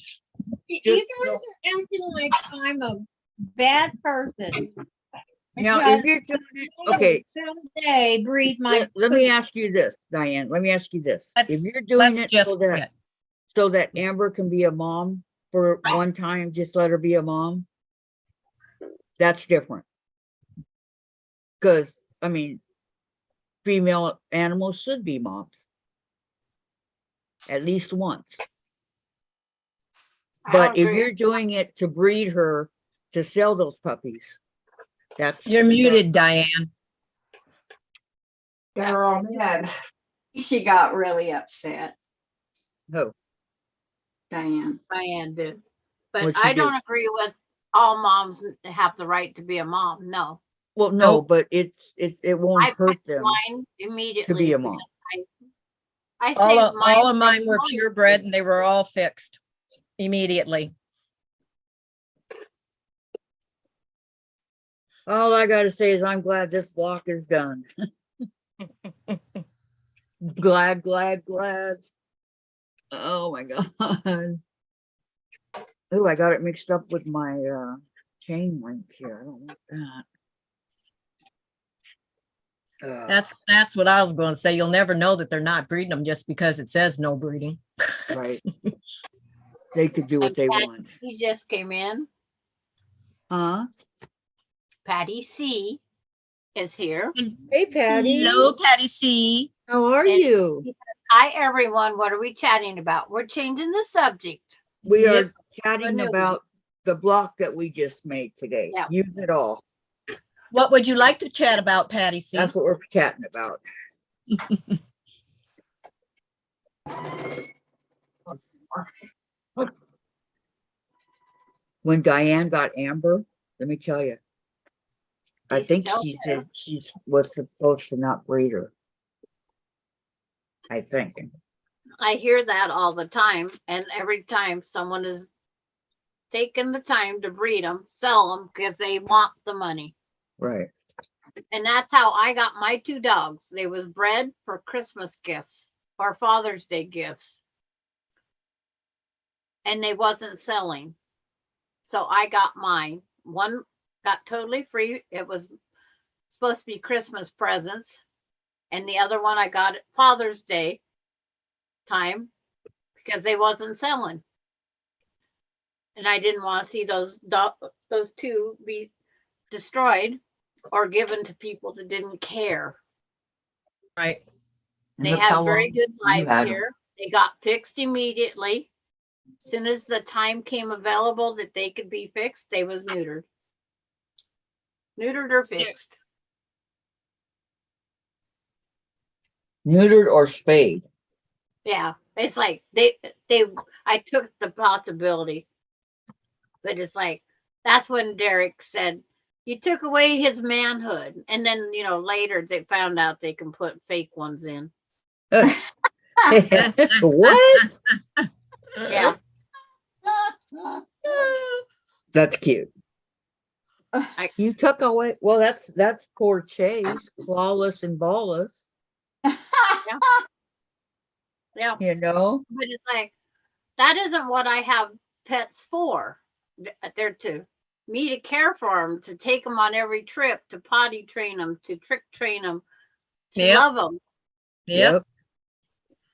You Just- guys are acting like I'm a bad person. Now, because if you're doing it, I will okay, someday breed my. let me cookies. ask you this, Diane, let me ask you this. If Let's- you're doing Let's it just so quit. that, so that Amber can be a mom for one time, just let her be a mom. That's different. Cause, I mean, female animals should be moms. At least once. I But don't if agree. you're doing it to breed her, to sell those puppies, that's. You're muted, Diane. Got her all mad. She got really upset, No, Diane. Diane did. But What'd she I do? don't agree with all moms have the right to be a mom. No. well, no, Nope. but it won't I hurt picked them mine to immediately. be a because mom. I All saved of, all of from mine were millions. purebred and they were all fixed immediately. All I gotta say is I'm glad this block is done. Glad. Oh my God. Oh, I got it mixed up with my chain link here. I don't want that. That's what I was going to say. You'll never know that they're not breeding them just because it says no breeding. Right. They could do what And they Patty want. C just came in. Huh? Patty C is here. Hey, Patty. Hello, Patty C. How are And you? he says, hi, everyone. What are we chatting about? We're changing the subject. We Yep. are chatting new. about the block that we just made today. Yeah. Use it all. What would you like to chat about, Patty C? That's what we're chatting about. When Diane got Amber, let me tell you, I She's think still she there. said she was supposed to not breed her. I think. I hear that all the time. And every time someone is taking the time to breed them, sell them because they want the money. Right. And that's how I got my two dogs. They was bred for Christmas gifts or Father's Day gifts. And they wasn't selling. So I got mine. One got totally free. It was supposed to be Christmas presents. And the other one I got at Father's Day time because they wasn't selling. And I didn't want to see those two be destroyed or given to people that didn't care. Right. And They look have how very long good you lives had 'em. here. They got fixed immediately. As soon as the time came available that they could be fixed, they was neutered. Neutered or fixed. Neutered or spayed. Yeah. It's like I took the possibility. But it's like that's when Derek said, you took away his manhood. And then, later they found out they can put fake ones in. What? Yeah. That's cute. You took away. Well, that's poor Chase, clawless and ballless. Yeah. You know. But it's like that isn't what I have pets for. They're to me to care for them, to take them on every trip, to potty train them, to trick train them, to Yep. love them. Yep.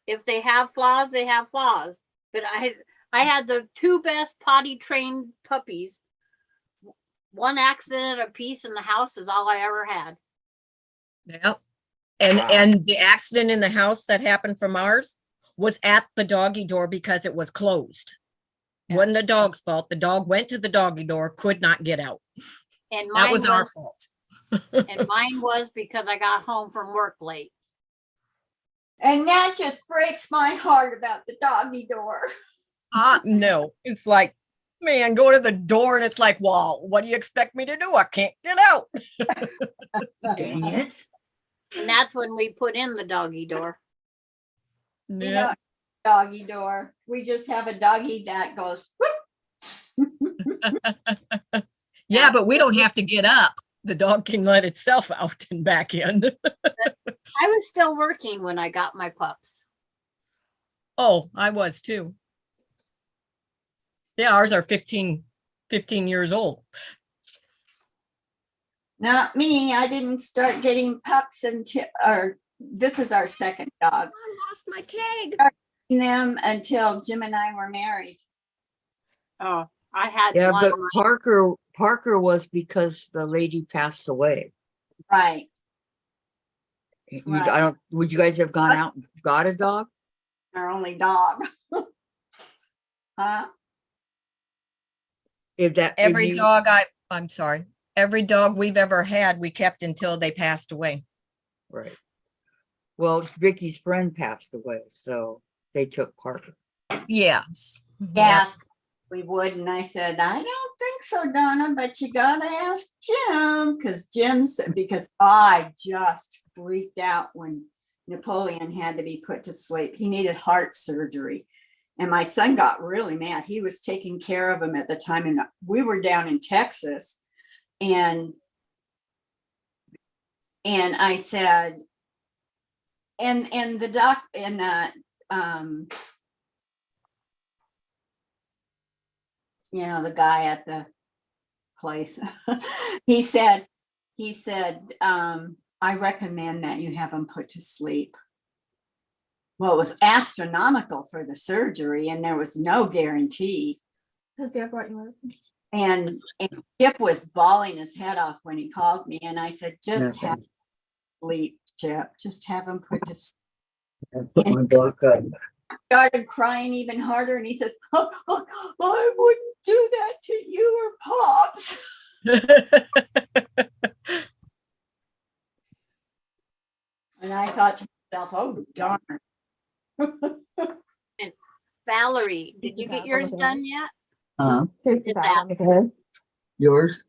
If they have flaws, they have flaws. But I had the two best potty trained puppies. One accident apiece in the house is all I ever had. Yep. Wow. And the accident in the house that happened from ours was at the doggy door because it was closed. Yeah. Wasn't the dog's fault. The dog went to the doggy door, could not get out. And That mine was our was, fault. and mine was because I got home from work late. And that just breaks my heart about the doggy door. No, it's like, man, go to the door and it's like, well, what do you expect me to do? I can't get out. Dang it. And that's when we put in the doggy door. You know, doggy door. We just have a doggy that goes, whoop. Yeah, but we don't have to get up. The dog can let itself out and back in. I was still working when I got my pups. Oh, I was too. Yeah, ours are 15 years old. Not me. I didn't start getting pups until, or this is our second dog. I lost my tag. Them until Jim and I were married. Oh, I had Yeah, one. but Parker was because the lady passed away. Right. I don't, would you guys have gone out and got a dog? Our only dog. Huh? If that, if Every you- dog I'm sorry. Every dog we've ever had, we kept until they passed away. Right. Well, Vicky's friend passed away, so they took Parker. Yes. Yep. Asked we would, and I said, I don't think so, Donna, but you gotta ask Jim, because I just freaked out when Napoleon had to be put to sleep. He needed heart surgery. And my son got really mad. He was taking care of him at the time, and we were down in Texas. And I said, and the doc and that you know, the guy at the place, he said, I recommend that you have him put to sleep. Well, it was astronomical for the surgery, and there was no guarantee. And Chip was bawling his head off when he called me, and I said, just have him sleep, Chip. Just have him put to sleep. Put my block up. Started crying even harder, and he says, oh, I wouldn't do that to you or Pops. And I thought to myself, oh, darn. And Valerie, did you get yours done yet? Take Did the that. back of it. Yours?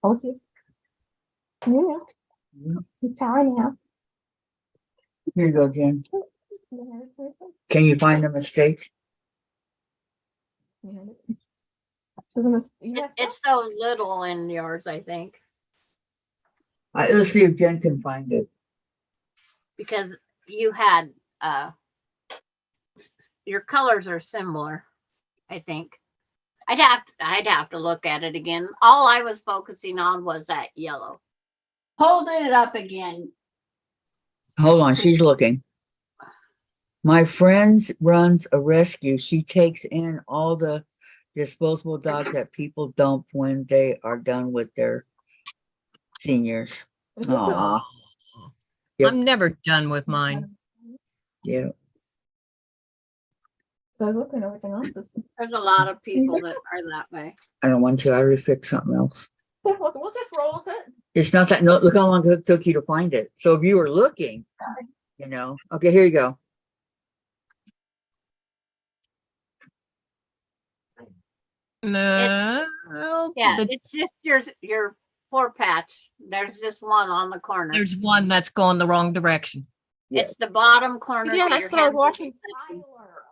Okay. Yeah. It's telling you. Here you go, Jen. Can you find the mistake? It's so little in yours, I think, Let's see if Jen can find it. because you had your colors are similar, I think. I'd have to look at it again. All I was focusing on was that yellow. Hold it up again. Hold on, she's looking. My friend runs a rescue. She takes in all the disposable dogs that people dump when they are done with their seniors. Aw. Yep. I'm never done with mine. Yeah. So look at everything else. There's a lot of people that are that way. I don't want to. I already fixed something else. We'll just roll with it. It's not that. No, look how long it took you to find it. So if you were looking, you know. Okay, here you go. No. Yeah, the- it's just your floor patch. There's just one on the corner. there's one that's going the wrong direction. It's the bottom corner. Yeah, that that's your what I was hand watching. is. Tyler.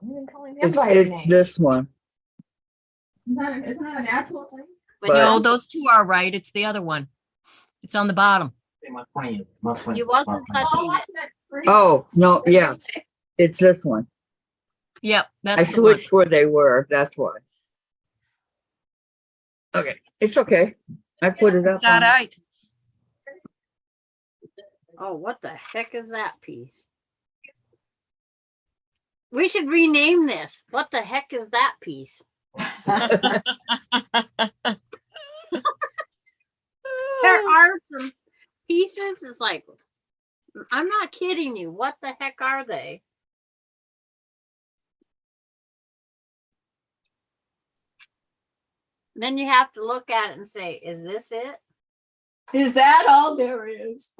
I'm even calling him It's by his it's name. this one. Isn't that an actual thing? But But- No, those two are right. It's the other one. It's on the bottom. you wasn't Oh, touching it. watching that screen. Oh no, yeah, it's this one. Yep, I that's the one. switched where they were. That's why. Okay, it's okay. I put it up. It's all on- right. Oh, what the heck is that piece? We should rename this. What the heck is that piece? There are some pieces. It's like, I'm not kidding you. What the heck are they? Then you have to look at it and say, is this it? Is that all there is?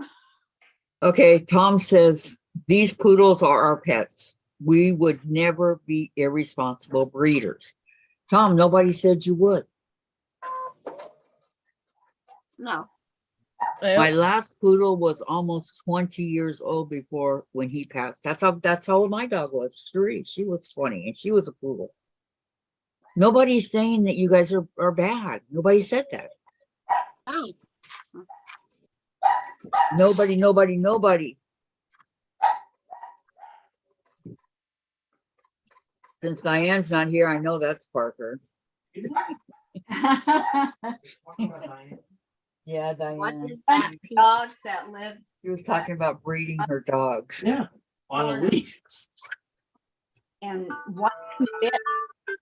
Okay, Tom says, these poodles are our pets. We would never be irresponsible breeders. Tom, nobody said you would. No. My last poodle was almost 20 years old before when he passed. That's how old my dog was. 3. She was 20 and she was a poodle. Nobody's saying that you guys are bad. Nobody said that. Oh. Nobody. Since Diane's not here, I know that's Parker. Yeah, What Diane. is that piece? Dogs that live She was talking about breeding her dogs. Yeah, on a leash. and one bit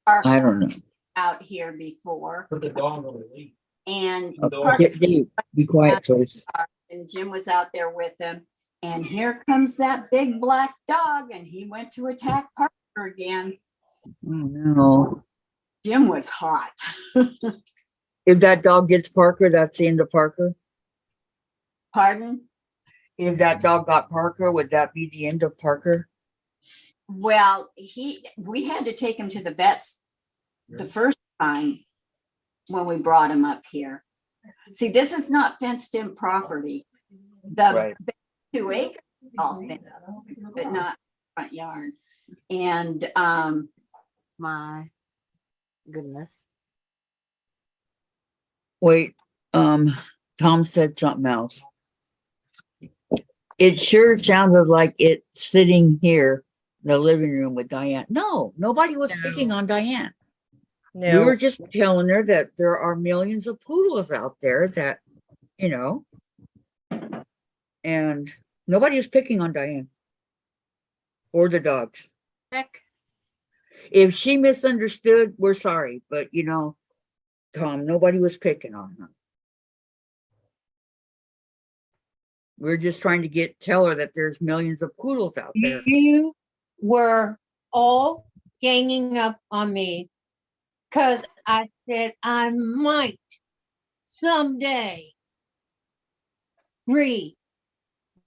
I don't know. out here before, Put the dog on the leash. and Okay, Dave, be quiet, please. and Jim was out there with him, and here comes that big black dog, and he went to attack Parker again. Oh, no. Jim was hot. If that dog gets Parker, that's the end of Parker. Pardon? If that dog got Parker, would that be the end of Parker? Well, we had to take him to the vets the first time when we brought him up here. See, this is not fenced in property. The Right. 2 acres is all fenced, but not front yard. And My goodness. Wait, Tom said something else. It sure sounded like it sitting here in the living room with Diane. No, nobody was picking on Diane. We were just telling her that there are millions of poodles out there that, you know, and nobody is picking on Diane or the dogs. Heck. If she misunderstood, we're sorry, but you know, Tom, nobody was picking on her. We're just trying to tell her that there's millions of poodles out there. You were all ganging up on me because I said I might someday breed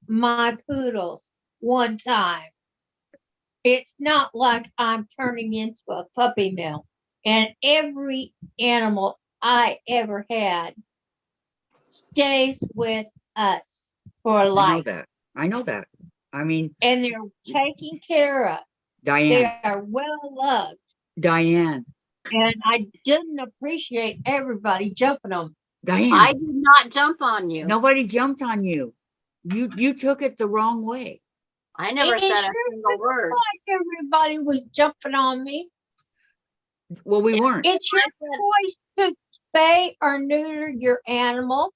my poodles one time. It's not like I'm turning into a puppy mill. And every animal I ever had stays with us for life. I know that. I mean, and they're taken care of. Diane. They are well loved. Diane. And I didn't appreciate everybody jumping on me. Diane. I did not jump on you. Nobody jumped on you. You took it the wrong way. I never said a single word. Like everybody was jumping on me. Well, we weren't. It's your choice to spay or neuter your animal.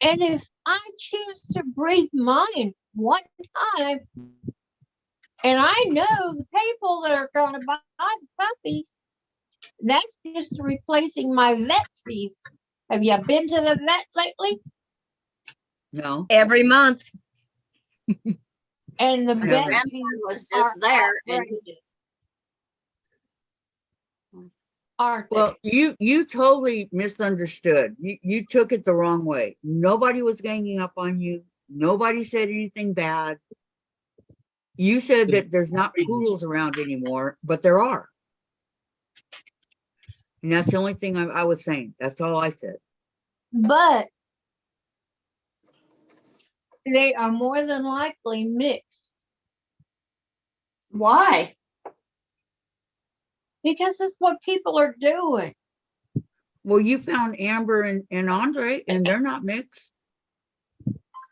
And if I choose to breed mine one time, and I know the people that are going to buy the puppies, that's just replacing my vet fees. Have you been to the vet lately? No. Every month. And the My vet grandson fees was are just there, and outrageous. Aren't Well, you totally misunderstood. You took it the wrong way. Nobody was ganging up on you. Nobody said anything bad. You said that there's not poodles around anymore, but there are. And that's the only thing I was saying. That's all I said. But they are more than likely mixed. why? Because that's what people are doing. Well, you found Amber and Andre, and they're not mixed.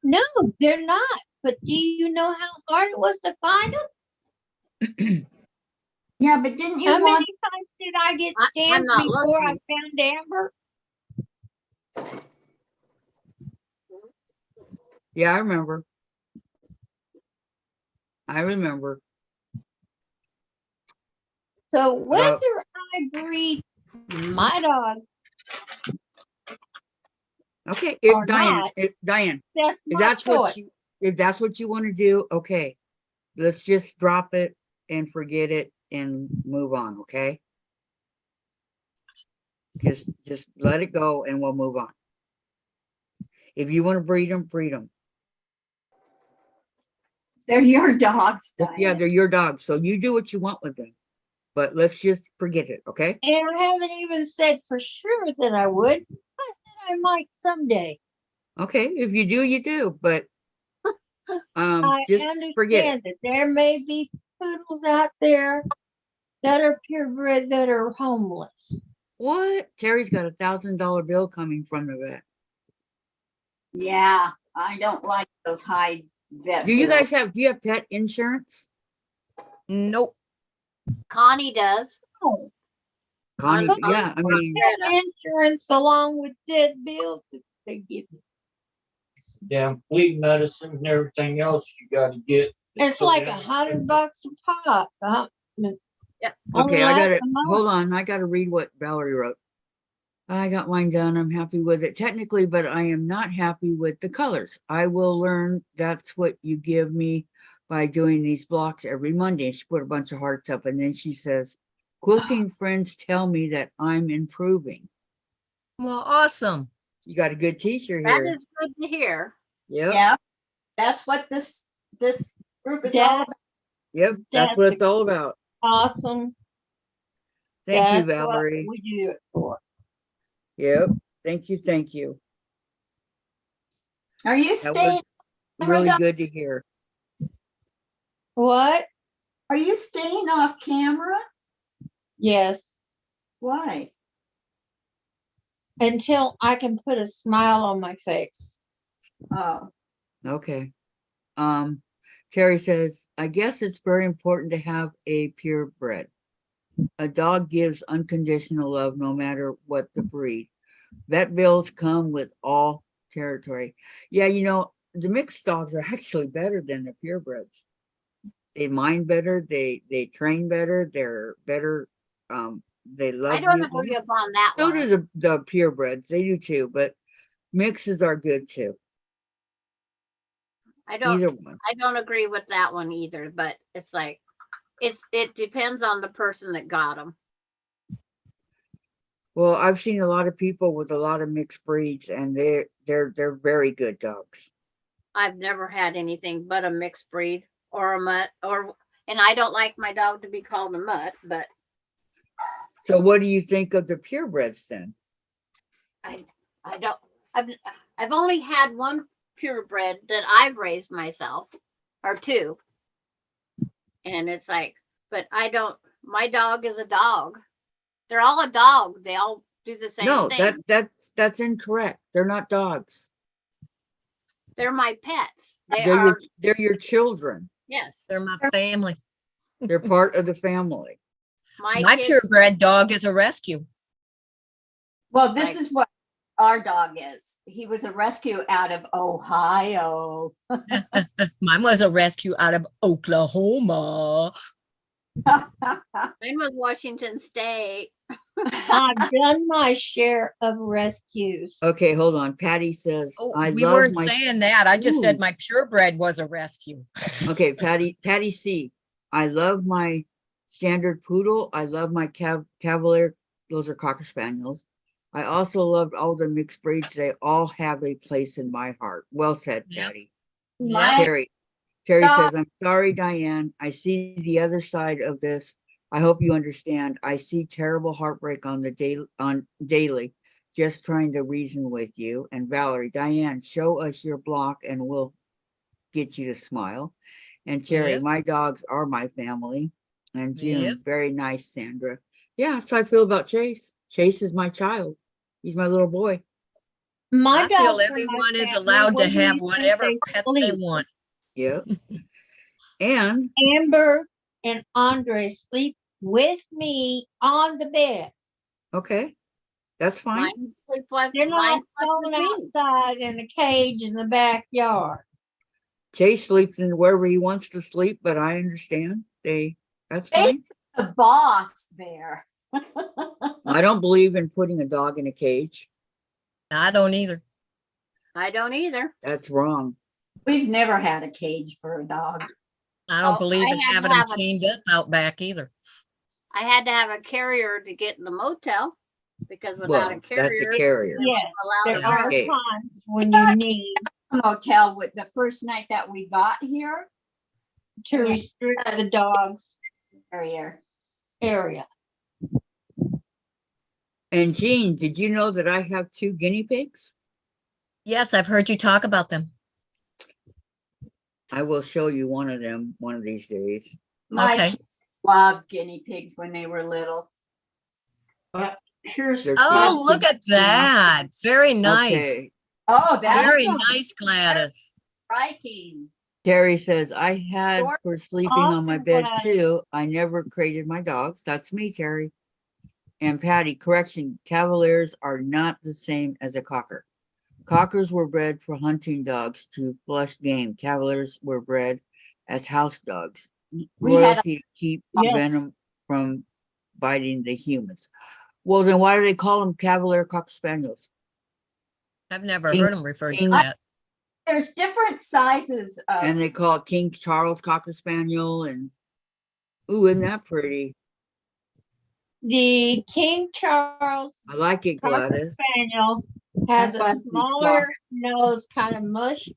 No, they're not. But do you know how hard it was to find them? Yeah, but didn't you How many want? times did I get I'm stamped not before I listening. found Amber? Yeah, I remember. I remember. So whether I breed my dog Okay, or Diane, not, Diane, that's if my that's what choice. if that's what you want to do, okay. Let's just drop it and forget it and move on, okay? Just let it go and we'll move on. If you want to breed them, breed them. They're your dogs, Yeah, Diane. they're your dogs, so you do what you want with them. But let's just forget it, okay? And I haven't even said for sure that I would. I said I might someday. Okay, if you do, you do, but I just forget it. understand that there may be poodles out there that are purebred that are homeless. What? Terry's got $1,000 bill coming from the vet. Yeah, I don't like those high vet Do you bills. guys do you have pet insurance? Nope. Connie does. Oh, Connie, On- yeah, I mean, pet insurance along with dead bills that they give you. Damn flea medicine and everything else you gotta get. It's like $100 a pop. Yeah. Only okay, I lasts gotta a month. hold on. I gotta read what Valerie wrote. I got mine done. I'm happy with it technically, but I am not happy with the colors. I will learn that's what you give me by doing these blocks every Monday. She put a bunch of hearts up and then she says, quilting friends tell me that I'm improving. Well, awesome. You got a good teacher That here. is good to hear. Yep. Yeah, that's what this group is all That- about. Yep. That's what That's it's all about. awesome. Thank you, That's what Valerie. we do it for. Yep. Thank you. Thank you. Are you That staying? was really good to hear. What? Are you staying off camera? Yes. Why? Until I can put a smile on my face. Oh, Okay. Terry says, I guess it's very important to have a purebred. A dog gives unconditional love no matter what the breed. Vet bills come with all territory. Yeah, you know, the mixed dogs are actually better than the purebreds. They mind better, they train better, they're better, they love I don't you. agree upon that So one. do the purebreds, they do too, but mixes are good too. Either one. I don't agree with that one either, but it's like, it depends on the person that got them. Well, I've seen a lot of people with a lot of mixed breeds, and they're very good dogs. I've never had anything but a mixed breed or a mutt and I don't like my dog to be called a mutt, but So, what do you think of the purebreds then? I don't, I've only had one purebred that I've raised myself, or two. And it's like, but my dog is a dog. They're all a dog. They all do the same No, thing. that's incorrect. They're not dogs. They're my pets. They're They're your children. yes. They're my family. They're part of the family. My kids- purebred dog is a rescue. well, this Like- is what our dog is. He was a rescue out of Ohio. Mine was a rescue out of Oklahoma. Mine was Washington State. I've done my share of rescues. Okay, hold on. Patty says, Oh, I we love weren't my saying that. I just said Ooh. my purebred was a rescue. Okay, Patty C. I love my standard poodle. I love my Cavalier. Those are Cocker Spaniels. I also loved all the mixed breeds. They all have a place in my heart. Well said, Yep. Patty. Yeah. Terry Dog- says, I'm sorry, Diane. I see the other side of this. I hope you understand. I see terrible heartbreak on daily, just trying to reason with you. And Valerie, Diane, show us your block and we'll get you to smile. And Terry, Yep. my dogs are my family. And June, Yep. very nice, Sandra. Yeah, that's how I feel about Chase. Chase is my child. He's my little boy. My I feel dogs are my everyone is family. allowed to Where do you have think whatever they pet they sleep? want. Yep. And Amber and Andre sleep with me on the bed. okay, that's fine. Mine sleep with They're not mine going sleep with me. outside in a cage in the backyard. Chase sleeps in wherever he wants to sleep, but I understand. That's Hey. fine. The boss bear. I don't believe in putting a dog in a cage. I don't either. I don't either. That's wrong. We've never had a cage for a dog. I don't Oh, believe I in had to having them have a- chained up out back either. I had to have a carrier to get in the motel because without a Well, that's a carrier, carrier. they're Yes, allowed there to are Okay. times when you need Motel with the first night that we got here, to Yeah. restrict the dog's area. area. And Jean, did you know that I have 2 guinea pigs? Yes, I've heard you talk about them. I will show you one of them one of these days. My Okay. kids loved guinea pigs when they were little. But here's, They're Oh, cute. look at that. Very nice. Okay. Oh, that's Very nice, Gladys. striking. Terry says, I had Sure. for sleeping on my Awesome, bed Gladys. too. I never created my dogs. That's me, Terry. And Patty, correction, Cavaliers are not the same as a cocker. Cockers were bred for hunting dogs to flush game. Cavaliers were bred as house dogs. We had a- Royalty to keep Yes. venom from biting the humans. Well, then why do they call them Cavalier Cocker Spaniels? I've never King- heard them referred to King- that. There's different sizes And of, they call it King Charles Cocker Spaniel and, ooh, isn't that pretty? The King Charles I like it, Cocker Gladys. Spaniel has That's a what we smaller nose, kind of mushed.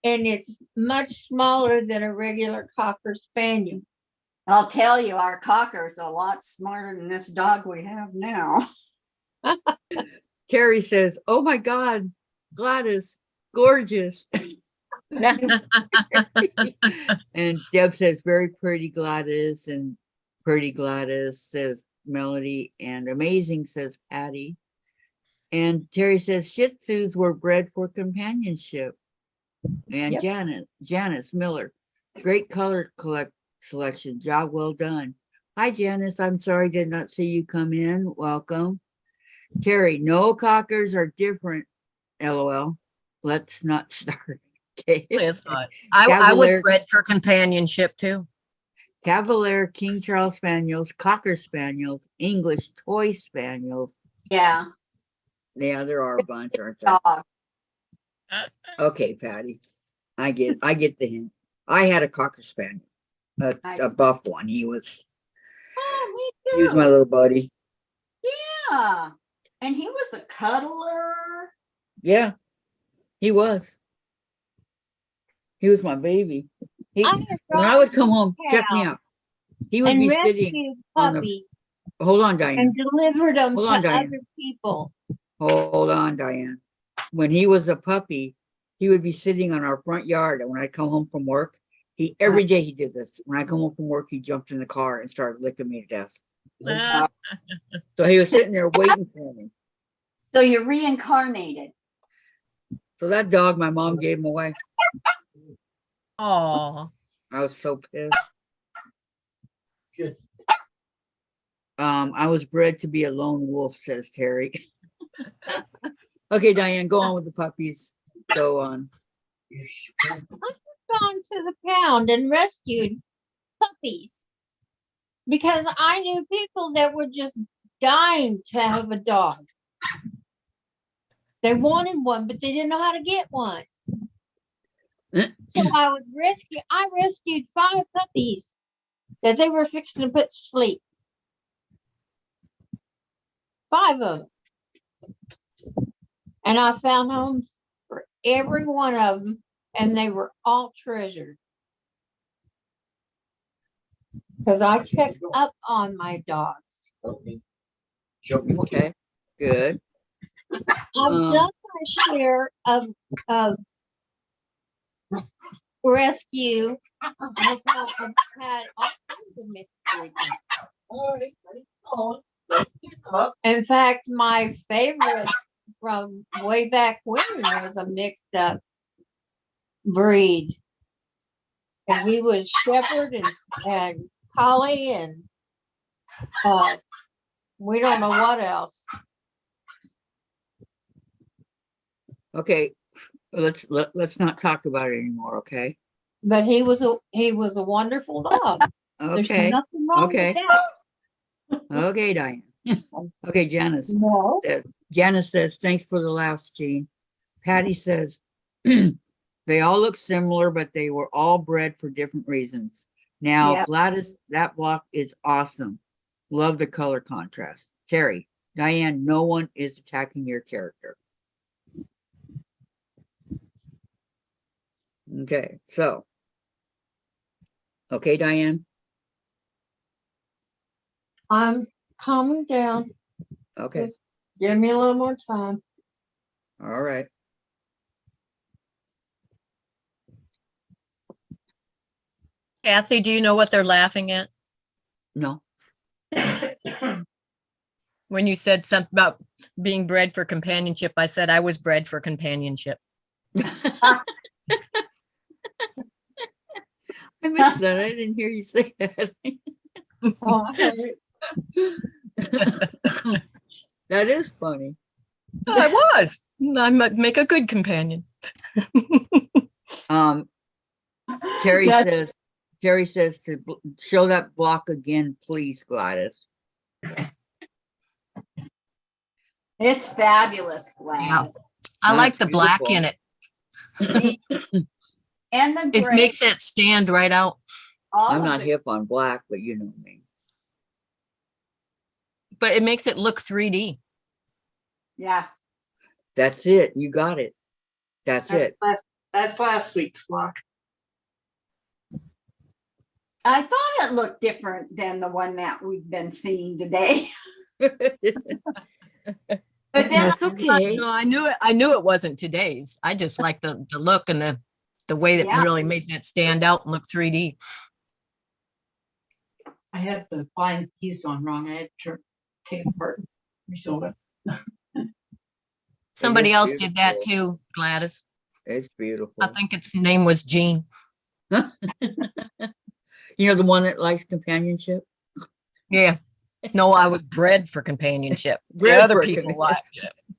And it's much smaller than a regular Cocker Spaniel. I'll tell you, our cocker's a lot smarter than this dog we have now. Terry says, oh my God, Gladys, gorgeous. And Deb says, very pretty Gladys, and pretty Gladys says Melody, and amazing says Patty. And Terry says Shih Tzus were bred for companionship. And Yep. Janice Miller, great color selection, job well done. Hi Janice, I'm sorry did not see you come in. Welcome. Terry, no cockers are different. LOL. Let's not start. Okay. It's not. I was Cavalier- bred for companionship too. Cavalier, King Charles Spaniels, Cocker Spaniels, English Toy Spaniels. Yeah, Yeah, there are a bunch, aren't there? dog. Okay, Patty. I get the hint. I had a Cocker Spaniel, I- a buff one. He was Oh, he was me my too. little buddy. Yeah, and he was a cuddler. Yeah, he was. He was my baby. He, I had when I would come home, check me out. He would and be rescued sitting on the. puppies Hold on, Diane. and delivered them Hold to on, Diane. other people. Hold on, Diane. When he was a puppy, he would be sitting on our front yard. And when I come home from work, every day he did this. When I come home from work, he jumped in the car and started licking me to death. Ah, So he was sitting there waiting for me. So you're reincarnated. So that dog, my mom gave him away. aw. I was so pissed. Good. I was bred to be a lone wolf, says Terry. Okay, Diane, go on with the puppies. Go on. I've gone to the pound and rescued puppies because I knew people that were just dying to have a dog. They wanted one, but they didn't know how to get one. So I rescued 5 puppies that they were fixing to put to sleep. 5 of them. And I found homes for every one of them, and they were all treasured. Because I checked up on my dogs. Show me. Okay, good. I've Um, done my share of rescue. I've had all kinds of mixed breeds. In fact, my favorite from way back when was a mixed up breed. And he was shepherd and collie and we don't know what else. Okay, let's not talk about it anymore, okay? But he was a wonderful dog. There's Okay, nothing wrong okay. with that. okay, Diane. Okay, Janice. No. Janice says, thanks for the laughs, Jean. Patty says, They all look similar, but they were all bred for different reasons. Now, Yep. Gladys, that block is awesome. Love the color contrast. Terry, Diane, no one is attacking your character. Okay, so. Okay, Diane. I'm calming down. Okay, Just give me a little more time. all right. Kathy, do you know what they're laughing at? No. When you said something about being bred for companionship, I said I was bred for companionship. I missed that. I didn't hear you say that. Oh, I heard it. That is funny. I was. I might make a good companion. Terry That's- says to show that block again, please, Gladys. It's fabulous, Gladys. I like the That's black beautiful. in it. And the It gray. makes it stand right out, all I'm of not the- hip on black, but you know me. but it makes it look 3D. Yeah. That's it. You got it. That's it. That's last week's block. I thought it looked different than the one that we've been seeing today. But then That's okay. No, I knew it wasn't today's. I just like the look and the way that Yeah. really made that stand out and look 3D. I had the blind piece on wrong. I had to take it apart, resold it. Somebody is else did that beautiful. too, Gladys. It's beautiful. I think its name was Jean. You know the one that likes companionship? Yeah. No, I was bred for companionship. The Bred other for people like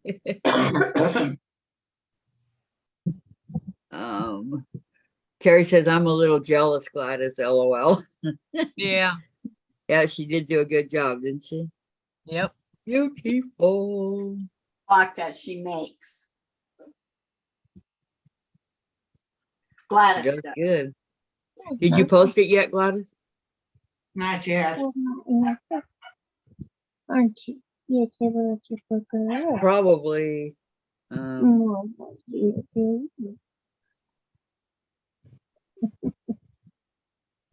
it. Terry says, I'm a little jealous, Gladys, LOL. Yeah. Yeah, she did do a good job, didn't she? Yep. Beautiful. block that she makes. Gladys That's does. good. Did you post it yet, Gladys? Not yet. Aren't you? Yes, you forgot. Probably. No, you didn't.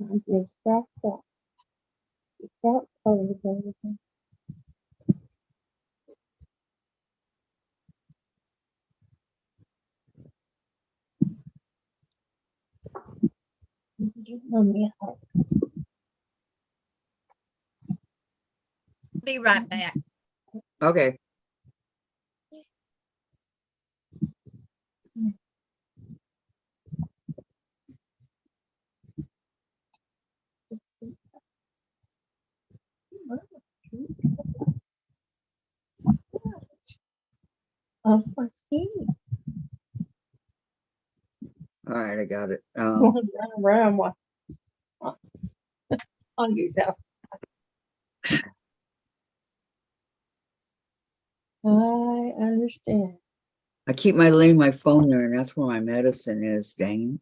I just said that. That part of everything. Let me help. Be right back. Okay. Oh, my skin. All right, I got it. Run around one. On yourself. I understand. I keep laying my phone there, and that's where my medicine is, dang.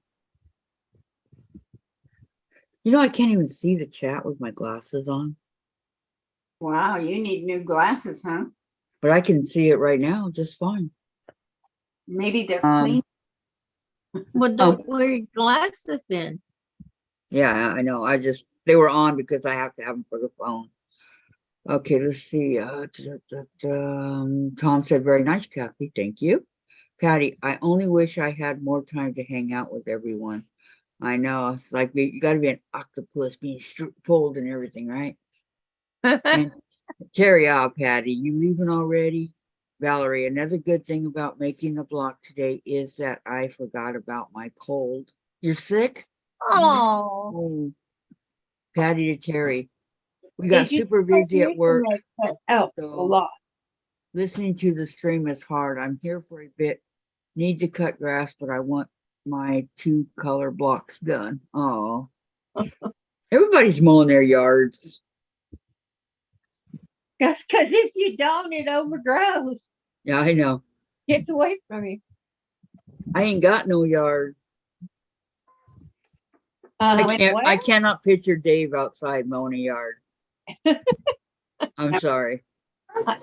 You know, I can't even see the chat with my glasses on, Wow, you need new glasses, huh? but I can see it right now just fine. Maybe they're clean. Well, don't wear your glasses then. Yeah, I know. They were on because I have to have them for the phone. Okay, let's see. Tom said, very nice, Kathy. Thank you. Patty, I only wish I had more time to hang out with everyone. I know. It's like you got to be an octopus being pulled and everything, right? And Terry, Patty, you leaving already? Valerie, another good thing about making the block today is that I forgot about my cold. You're sick? Oh. Oh. Patty to Terry. We got If you super put busy your at work. internet, that helps a So- lot. Listening to the stream is hard. I'm here for a bit. Need to cut grass, but I want my 2 color blocks done. Oh, everybody's mowing their yards. Just because if you don't, it overgrows. Yeah, I know. Gets away from you. I ain't got no yard. Well, I cannot picture Dave outside mowing a yard. I'm sorry.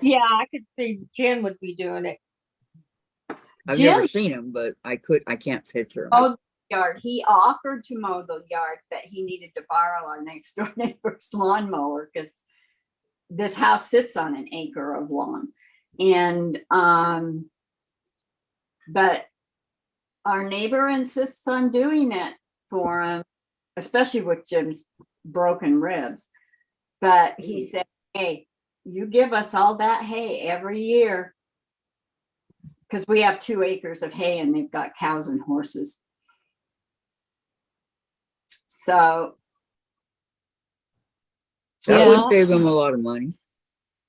yeah, I could see Jen would be doing it. I've never Jim seen him, but I can't picture him. mowed the yard. He offered to mow the yard, but he needed to borrow our next door neighbor's lawnmower because this house sits on an acre of lawn. And but our neighbor insists on doing it for him, especially with Jim's broken ribs. But he said, hey, you give us all that hay every year. Because we have 2 acres of hay and they've got cows and horses. So That Yeah. would save him a lot of money.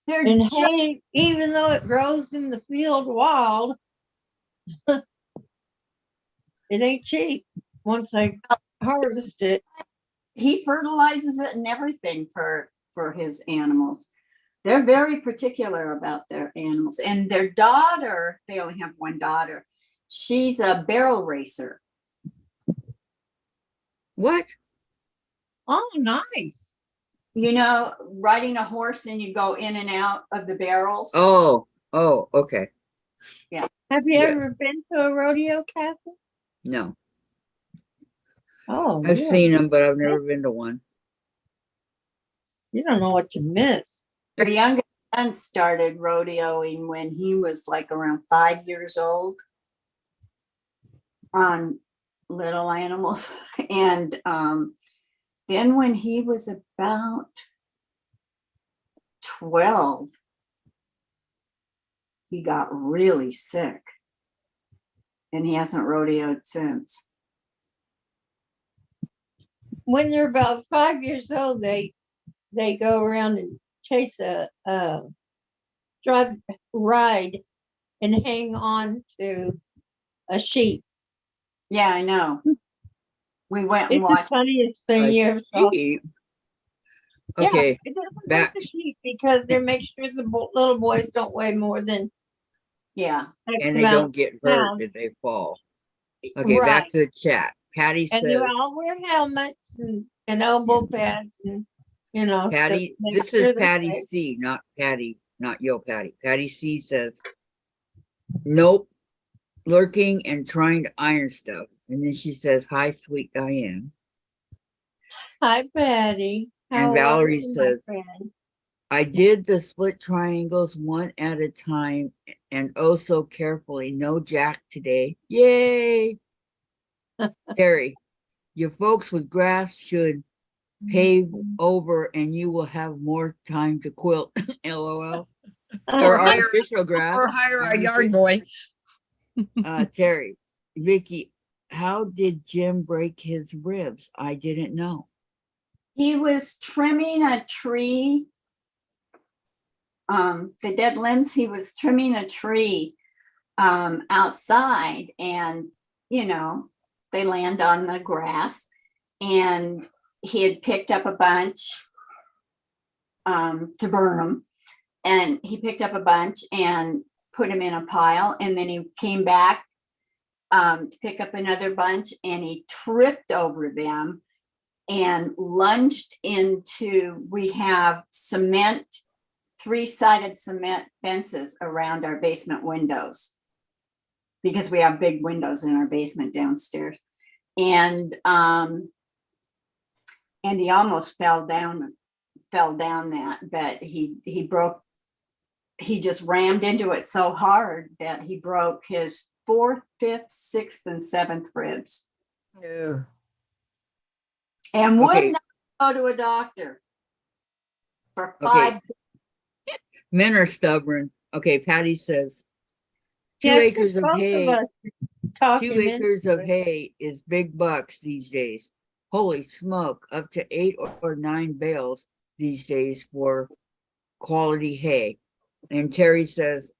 they're And just, hay, even though it grows in the field wild, it ain't cheap once I harvest it. he fertilizes it and everything for his animals. They're very particular about their animals. And their daughter, they only have one daughter. She's a barrel racer. What? Oh, nice. You know, riding a horse and you go in and out of the barrels. Oh, okay. Have you Yeah. ever been to a rodeo, Kathy? No, Oh, I've yeah. seen him, but I've never been to one. You don't know what you missed. Her youngest son started rodeoing when he was like around 5 years old on little animals. And then when he was about 12, he got really sick. And he hasn't rodeoed since. When they're about 5 years old, they go around and chase a ride and hang on to a sheep. Yeah, I know. We went and It's the watched. funniest thing A you ever saw. sheep. Yeah, Okay, it doesn't back- hurt the sheep because they make sure the little boys don't weigh more than Yeah. X and they amount don't get hurt pounds. if they fall. Okay, back Right. to the chat. Patty And they says, all wear helmets and elbow pads and stuff Patty, to make this sure is they're Patty safe. C, not Patty, not yo Patty. Patty C says, nope, lurking and trying to iron stuff. And then she says, hi, sweet Diane. Hi, Patty. How And are Valerie you, my says, friend? I did the split triangles one at a time and oh so carefully. No jack today. Yay! Terry, you folks with grass should pave over and you will have more time to quilt. LOL. Or hire- artificial grass. Or hire a yard boy. Terry, Vicky, how did Jim break his ribs? I didn't know. He was trimming a tree. The dead limbs, he was trimming a tree outside, and they land on the grass, and he had picked up a bunch to burn them, and he picked up a bunch and put them in a pile, and then he came back to pick up another bunch, and he tripped over them and lunged into, we have cement, 3-sided cement fences around our basement windows because we have big windows in our basement downstairs. And he almost fell down that, but he just rammed into it so hard that he broke his 4th, 5th, 6th, and 7th ribs. No. And Okay. would not go to a doctor for Okay. 5. Men are stubborn. Okay, Patty says, 2 Yes, acres of both of hay. us talk 2 him acres into of it. hay is big bucks these days. Holy smoke, up to 8 or 9 bales these days for quality hay. And Terry says,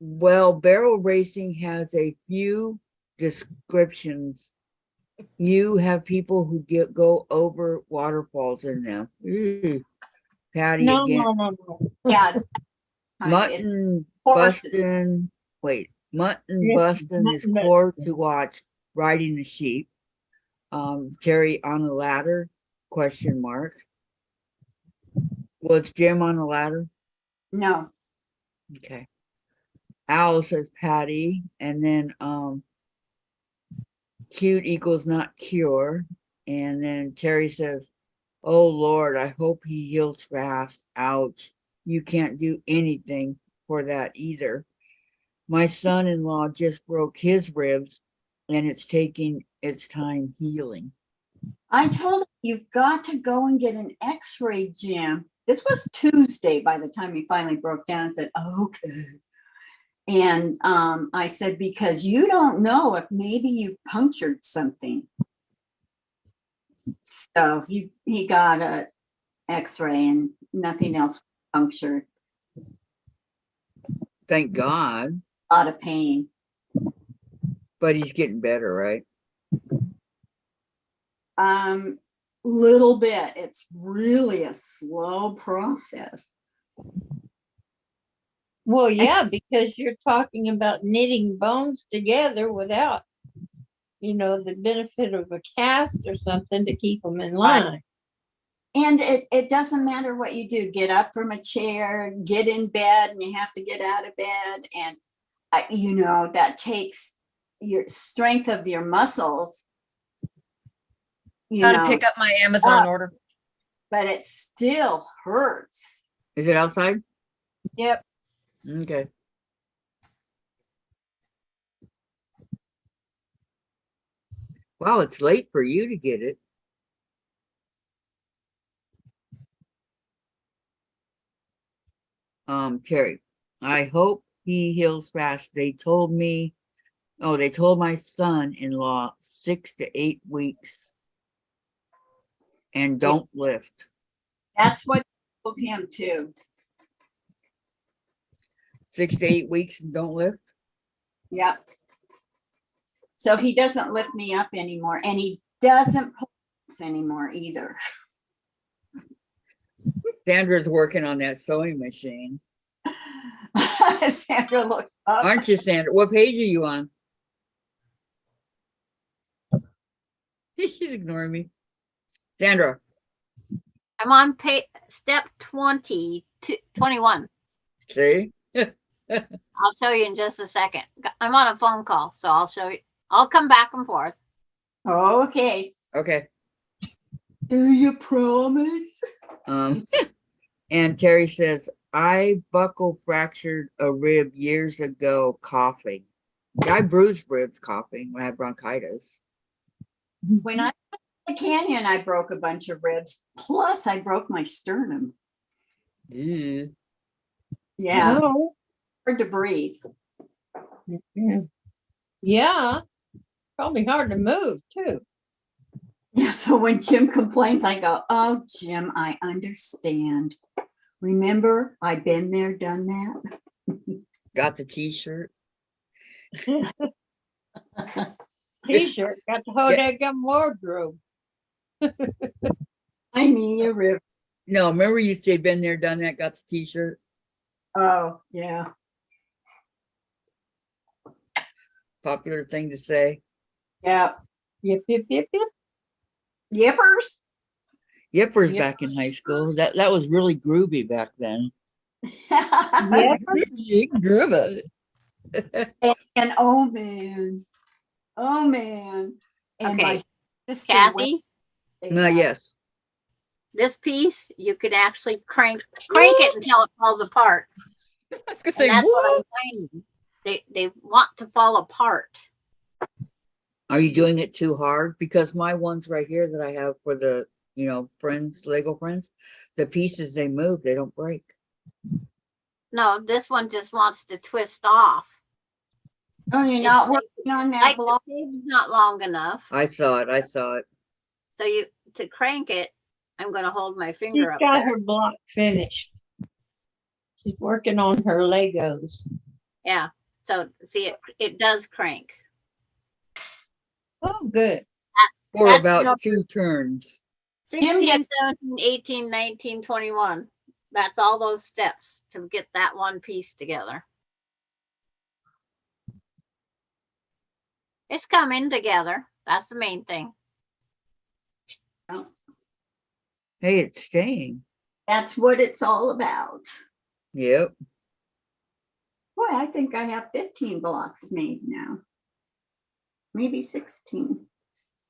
well, barrel racing has a few descriptions. You have people who go over waterfalls in them. Ew. Patty No, again. no. Yeah. Mutton Horses. busting. Wait, Mutton Yeah, busting is mutton core to watch. Riding the sheep. Terry on a ladder? Question mark. Was Jim on a ladder? No, Okay. Owl says Patty, and then cute equals not cure. And then Terry says, oh Lord, I hope he heals fast. Ouch. You can't do anything for that either. My son-in-law just broke his ribs and it's taking its time healing. I told him, you've got to go and get an x-ray, Jim. This was Tuesday by the time he finally broke down and said, okay. And I said, because you don't know if maybe you punctured something. So he got a x-ray and nothing else punctured. Thank God. A lot of pain. But he's getting better, right? Little bit. It's really a slow process. Well, yeah, because you're talking about knitting bones together without, the benefit of a cast or something to keep them in line. And it doesn't matter what you do. Get up from a chair, get in bed, and you have to get out of bed. And, that takes your strength of your muscles. Gotta pick up my Amazon order. But it still hurts. Is it outside? Yep. Okay. Wow, it's late for you to get it. Terry, I hope he heals fast. They told my son-in-law 6 to 8 weeks and don't lift. That's what I told him too. 6 to 8 weeks and don't lift? Yep. So he doesn't lift me up anymore, and he doesn't pull anymore either. Sandra's working on that sewing machine. Sandra looked up. Aren't you, Sandra? What page are you on? She's ignoring me. Sandra. I'm on step 21. See? I'll show you in just a second. I'm on a phone call, so I'll show you. I'll come back and forth. Okay. Okay. Do you promise? And Terry says, I buckle fractured a rib years ago coughing. I bruised ribs coughing when I had bronchitis. When I went to the canyon, I broke a bunch of ribs. Plus, I broke my sternum. Ew. Yeah. Oh, Hard to breathe. yeah. Probably hard to move too. Yeah. So when Jim complains, I go, oh, Jim, I understand. Remember, I've been there, done that. Got the t-shirt. T-shirt got the whole daggum wardrobe. I mean, a rib. No, remember you say been there, done that, got the t-shirt? Oh, yeah. Popular thing to say. Yeah. Yep, yep, yep, yep. Yippers. Yippers Yep. back in high school. That was really groovy back then. Yep. Groovy. And oh man. And Okay, my sister Kathy, Yes. this piece, you could actually crank it until it falls apart. I was gonna And say, that's what I'm what? finding. They want to fall apart. Are you doing it too hard? Because my ones right here that I have for the, friends, Lego friends, the pieces they move, they don't break. No, this one just wants to twist off. Oh, you're not working on that Like block. the pig's not long enough. I saw it. So to crank it, I'm going to hold my She's finger up got there. her block finished. She's working on her Legos. Yeah. So see, it does crank. Oh, good. For That's about number 2 turns. 16, 17, 18, 19, 21. That's all those steps to get that one piece together. It's coming together. That's the main thing. Hey, it's staying. That's what it's all about. Yep. Boy, I think I have 15 blocks made now. Maybe 16.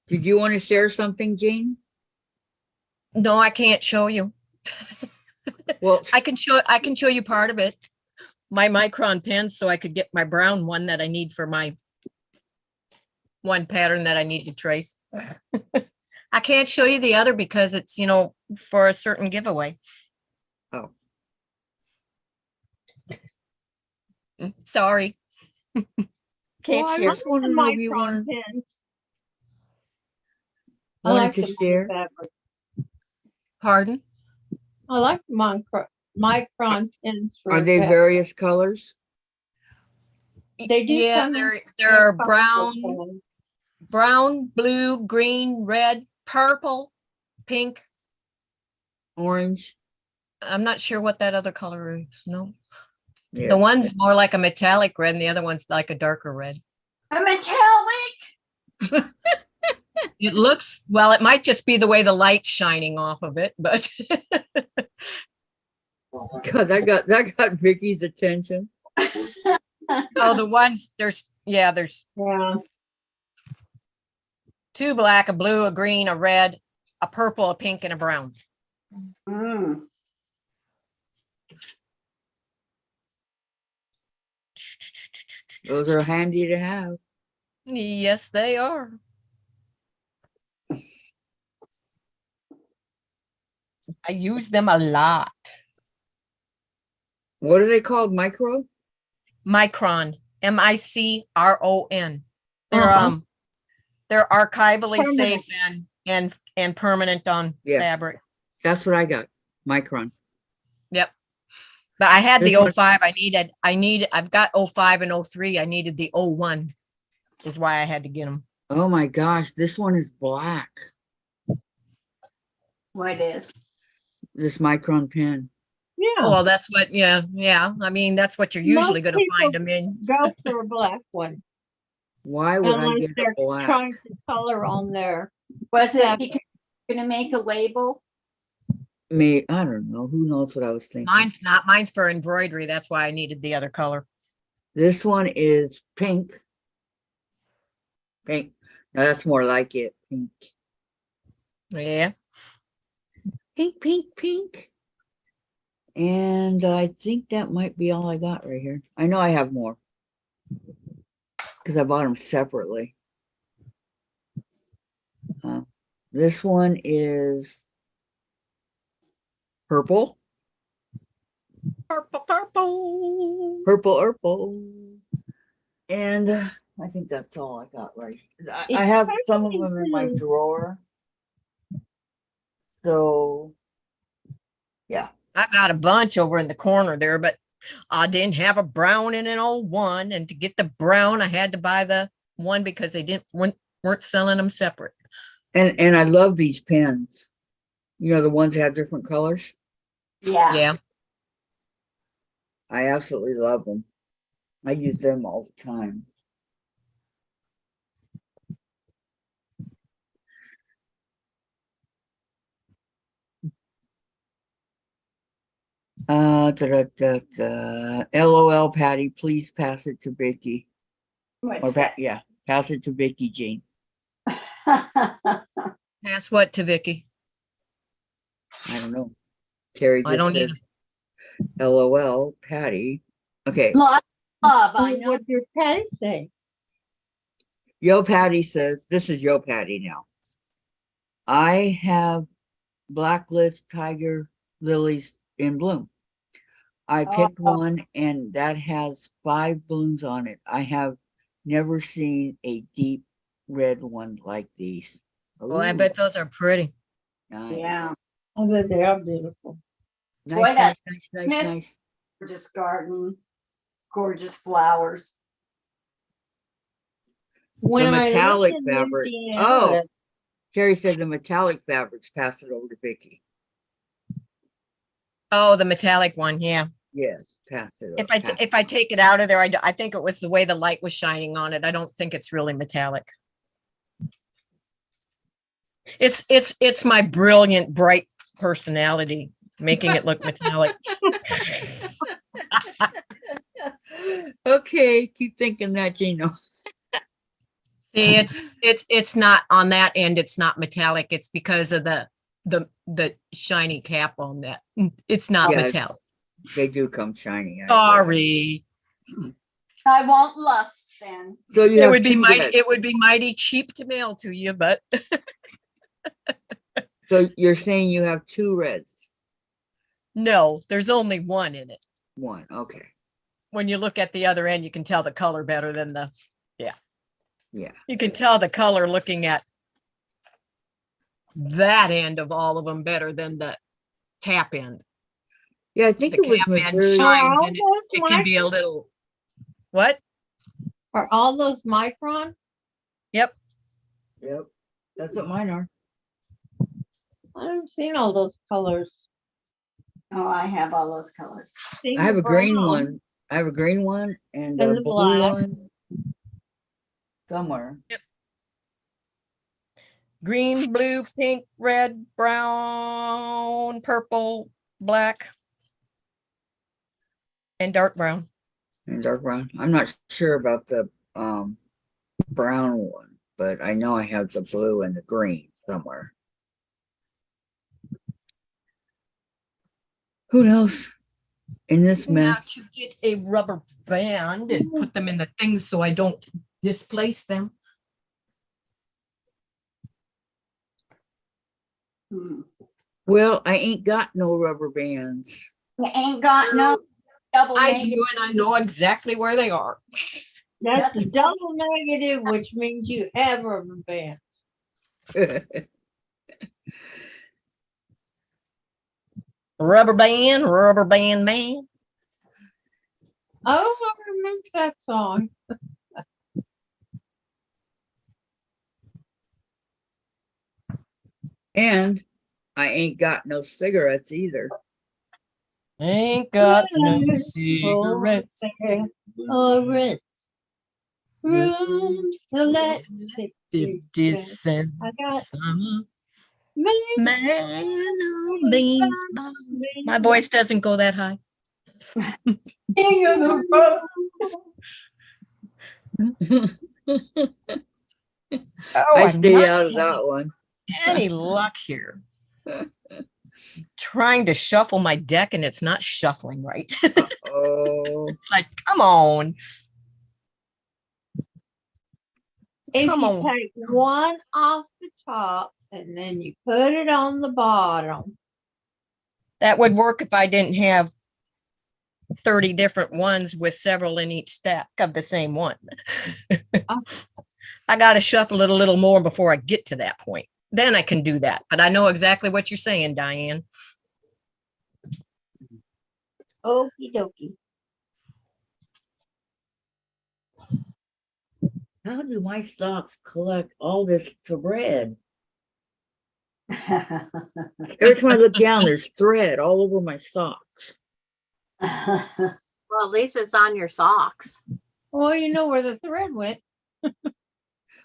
Did you want to share something, Jean? No, I can't show you. Well, I can show you part of it. My micron pen, so I could get my brown one that I need for my one pattern that I need to trace. I can't show you the other because it's, you know, for a certain giveaway. oh, Sorry. Can't Well, I share. just wanted to know if you wanted pens. I wanted like to the share. fabric. Pardon? I like micron pens for Are they fabric. various colors? They do Yeah, come in they're colorful brown, colors. brown, blue, green, red, purple, pink. Orange? I'm not sure what that other color is. No. Yeah. The one's more like a metallic red and the other one's like a darker red. A metallic. It looks, well, it might just be the way the light's shining off of it, but God, that got Vicky's attention. oh, the ones there's Yeah. two black, a blue, a green, a red, a purple, a pink, and a brown. Mm. Those are handy to have. Yes, they are. I use them a lot. What are they called? Micro? Micron, M-I-C-R-O-N. They're Uh-huh. they're archivally Permanent. safe and permanent on Yeah. fabric. That's what I got. Micron. Yep. But I had the This one- 05. I've got 05 and 03. I needed the 01 is why I had to get them. Oh my gosh, this one is black. What is? This Micron pen. Yeah. Well, that's what, yeah. I mean, that's what you're usually Most going to find people them in. Go for a black one. Why would I Unless get a they're black? trying to color on there. Was it Yeah. because you're gonna make a label? Me, I don't know. Who knows what I was thinking? Mine's not. Mine's for embroidery. That's why I needed the other color. This one is pink. Pink. Now that's more like it. Pink. Yeah. Pink, pink, pink. And I think that might be all I got right here. I know I have more because I bought them separately. This one is purple. Purple, purple. Purple. And I think that's all I got right. I have some of them in my drawer. So, yeah. I got a bunch over in the corner there, but I didn't have a brown and an 01. And to get the brown, I had to buy the one because they weren't selling them separate. And I love these pens. You know, the ones that have different colors. Yeah. Yeah. I absolutely love them. I use them all the time. LOL, Patty, please pass it to Vicky. What's Or that? yeah, pass it to Vicky, Jean. Pass what to Vicky? I don't know. Terry I just don't said either. LOL, Patty. Okay. Lot of love, I know. What did Patty say? Yo Patty says, this is Yo Patty now. I have blacklist tiger lilies in bloom. I picked one and that has 5 blooms on it. I have never seen a deep red one like these. Oh, I Ooh, bet those are pretty. nice. Yeah. I bet they are beautiful. Nice, Boy, that nice. Smith- Gorgeous garden, gorgeous flowers. When I lived metallic in fabric. Louisiana, Oh. Terry said the metallic fabrics, pass it over to Vicky. Oh, the metallic one. Yeah. Yes, pass it. If pass if I take it out of there, I think it was the way the light was shining on it. I don't think it's really metallic. It's my brilliant, bright personality making it look metallic. Okay, keep thinking that, Gino. See, it's not on that end. It's not metallic. It's because of the shiny cap on that. It's not Yeah. metallic. They do come shiny. Sorry. I won't lust then. So you It have would be two mighty, reds. it would be mighty cheap to mail to you, but So you're saying you have two reds? no, there's only one in it. One, okay. When you look at the other end, you can tell the color better than Yeah. you can tell the color looking at that end of all of them better than the cap end. Yeah, I think The it was cap end Missouri. shines all and those it can be a little, what? Are all those micron? Yep. Yep, that's what mine are. I haven't seen all those colors. Oh, I have all those colors. Seen I have the a green brown one. I have a green one and and a the blue black. one somewhere. Green, blue, pink, red, brown, purple, black, and dark brown. And dark brown. I'm not sure about the brown one, but I know I have the blue and the green somewhere. Who knows? In this Now mess. to get a rubber band and put them in the things so I don't displace them. Hmm. Well, I ain't got no rubber bands. You ain't got no double I negative. do, and I know exactly where they are. That's That's a double negative, which means you have rubber bands. Rubber band man. Oh, I remember that song. And I ain't got no cigarettes either. Ain't got no Cigarettes. cigarettes. Or rent. Rooms to let. 50 cents. I got Summer many man on these bonds. My voice doesn't go that high. King of the road. Oh, I I'm stayed not out of having that one. any luck here. Trying to shuffle my deck and it's not shuffling right. Oh, It's like, come on. If Come you on. take one off the top and then you put it on the bottom. That would work if I didn't have 30 different ones with several in each stack of the same one. I got to shuffle it a little more before I get to that point. Then I can do that. But I know exactly what you're saying, Diane. Okie dokie. how do my socks collect all this thread? Every time I look down, there's thread all over my socks. Well, at least it's on your socks. Well, you know where the thread went.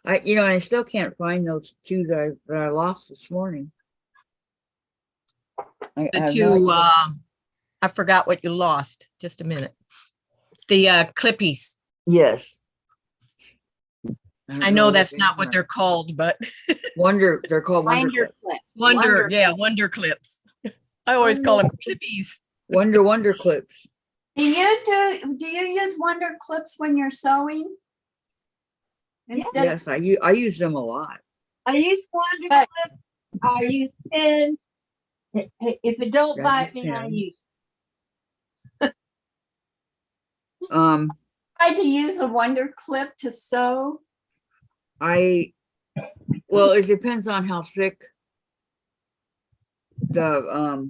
I still can't find those two that I lost this morning. I The have no two, idea. I forgot what you lost. Just a minute. The clippies. Yes. I know that's not what they're called, but They're called Wonder Winder Clip. clip. Wonder clips. I always call them clippies. Wonder Clips. Do you use Wonder Clips when you're sewing? Instead of Yes, I use them a lot. I use Wonder But- Clip. I use pins. If it don't Yeah, bite use me, I pins. use. tried to use a Wonder Clip to sew. Well, it depends on how thick the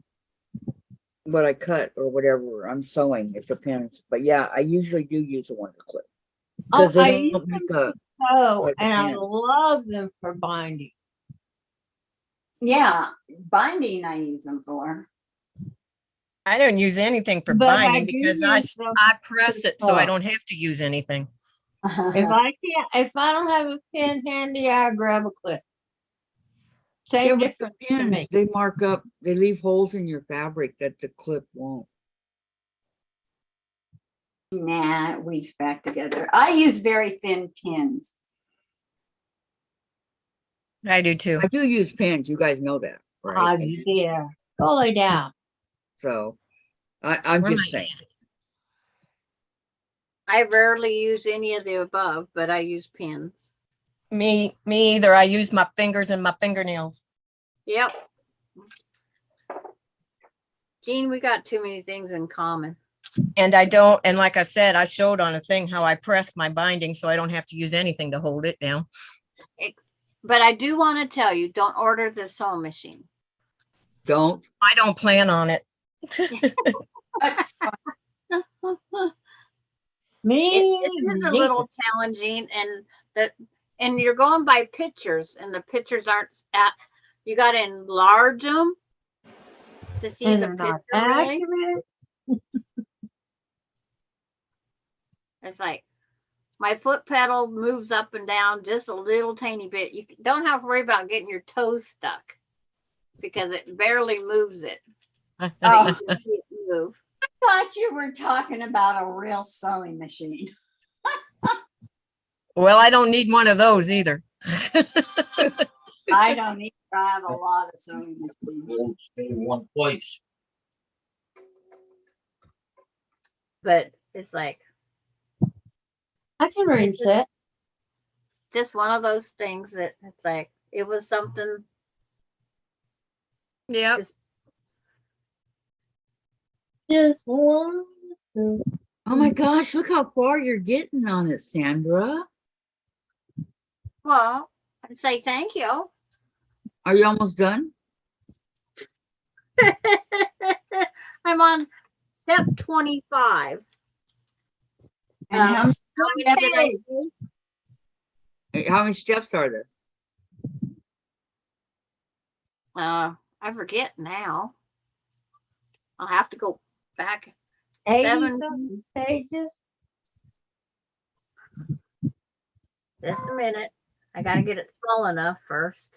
what I cut or whatever I'm sewing. It depends. But yeah, I usually do use a Wonder Clip. Oh, Because they I use don't them make a so, like a and I pin. love them for binding. Yeah, binding I use them for. I don't use anything for But I binding do because use them I press it so I stuff. don't have to use anything. If I don't have a pen handy, I grab a clip. Yeah, Same with the difference to me. pins, they mark up, they leave holes in your fabric that the clip won't. Nah, it weaves back together. I use very thin pins. I do too. I do use pins, you guys know that, right? Oh, I do. yeah. Go lay down. So, I'm Where am just I saying. I rarely use any of the above, but I use pins. Me either. I use my fingers and my fingernails. Yep. Jean, we got too many things in common. And I don't, and like I said, I showed on a thing how I press my binding so I don't have to use anything to hold it down. But I do want to tell you, don't order the sewing machine. Don't. I don't plan on it. That's Me, It is a neither. little challenging, and you're going by pictures, and the pictures aren't at. You got to enlarge them to see And the they're not picture. Really, accurate. it's like my foot pedal moves up and down just a little tiny bit. You don't have to worry about getting your toes stuck because it barely moves it. Oh. You can see it move. thought you were talking about a real sewing machine. Well, I don't need one of those either. I don't either. I have a lot of sewing machines. They'll stay in one place. But it's like I can rinse it. just one of those things that it's like it was something. Yeah. Just one. Oh my gosh, look how far you're getting on it, Sandra. Well, I'd say thank you. Are you almost done? I'm on step 25. And how many How many did I say? Hey, how many steps are there? I forget now. I'll have to go back. 80 Seven. something pages. Just a minute. I gotta get it small enough first.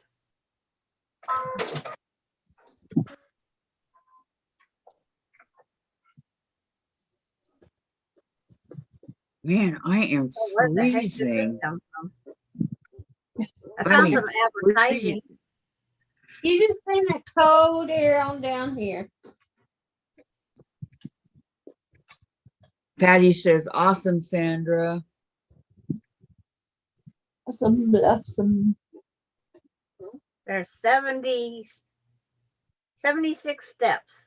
Man, I am Oh, where the heck did this freezing. come from? I I found mean, some advertising. You just send a code here on down here. Patty says, awesome, Sandra. Some. There's 76 steps.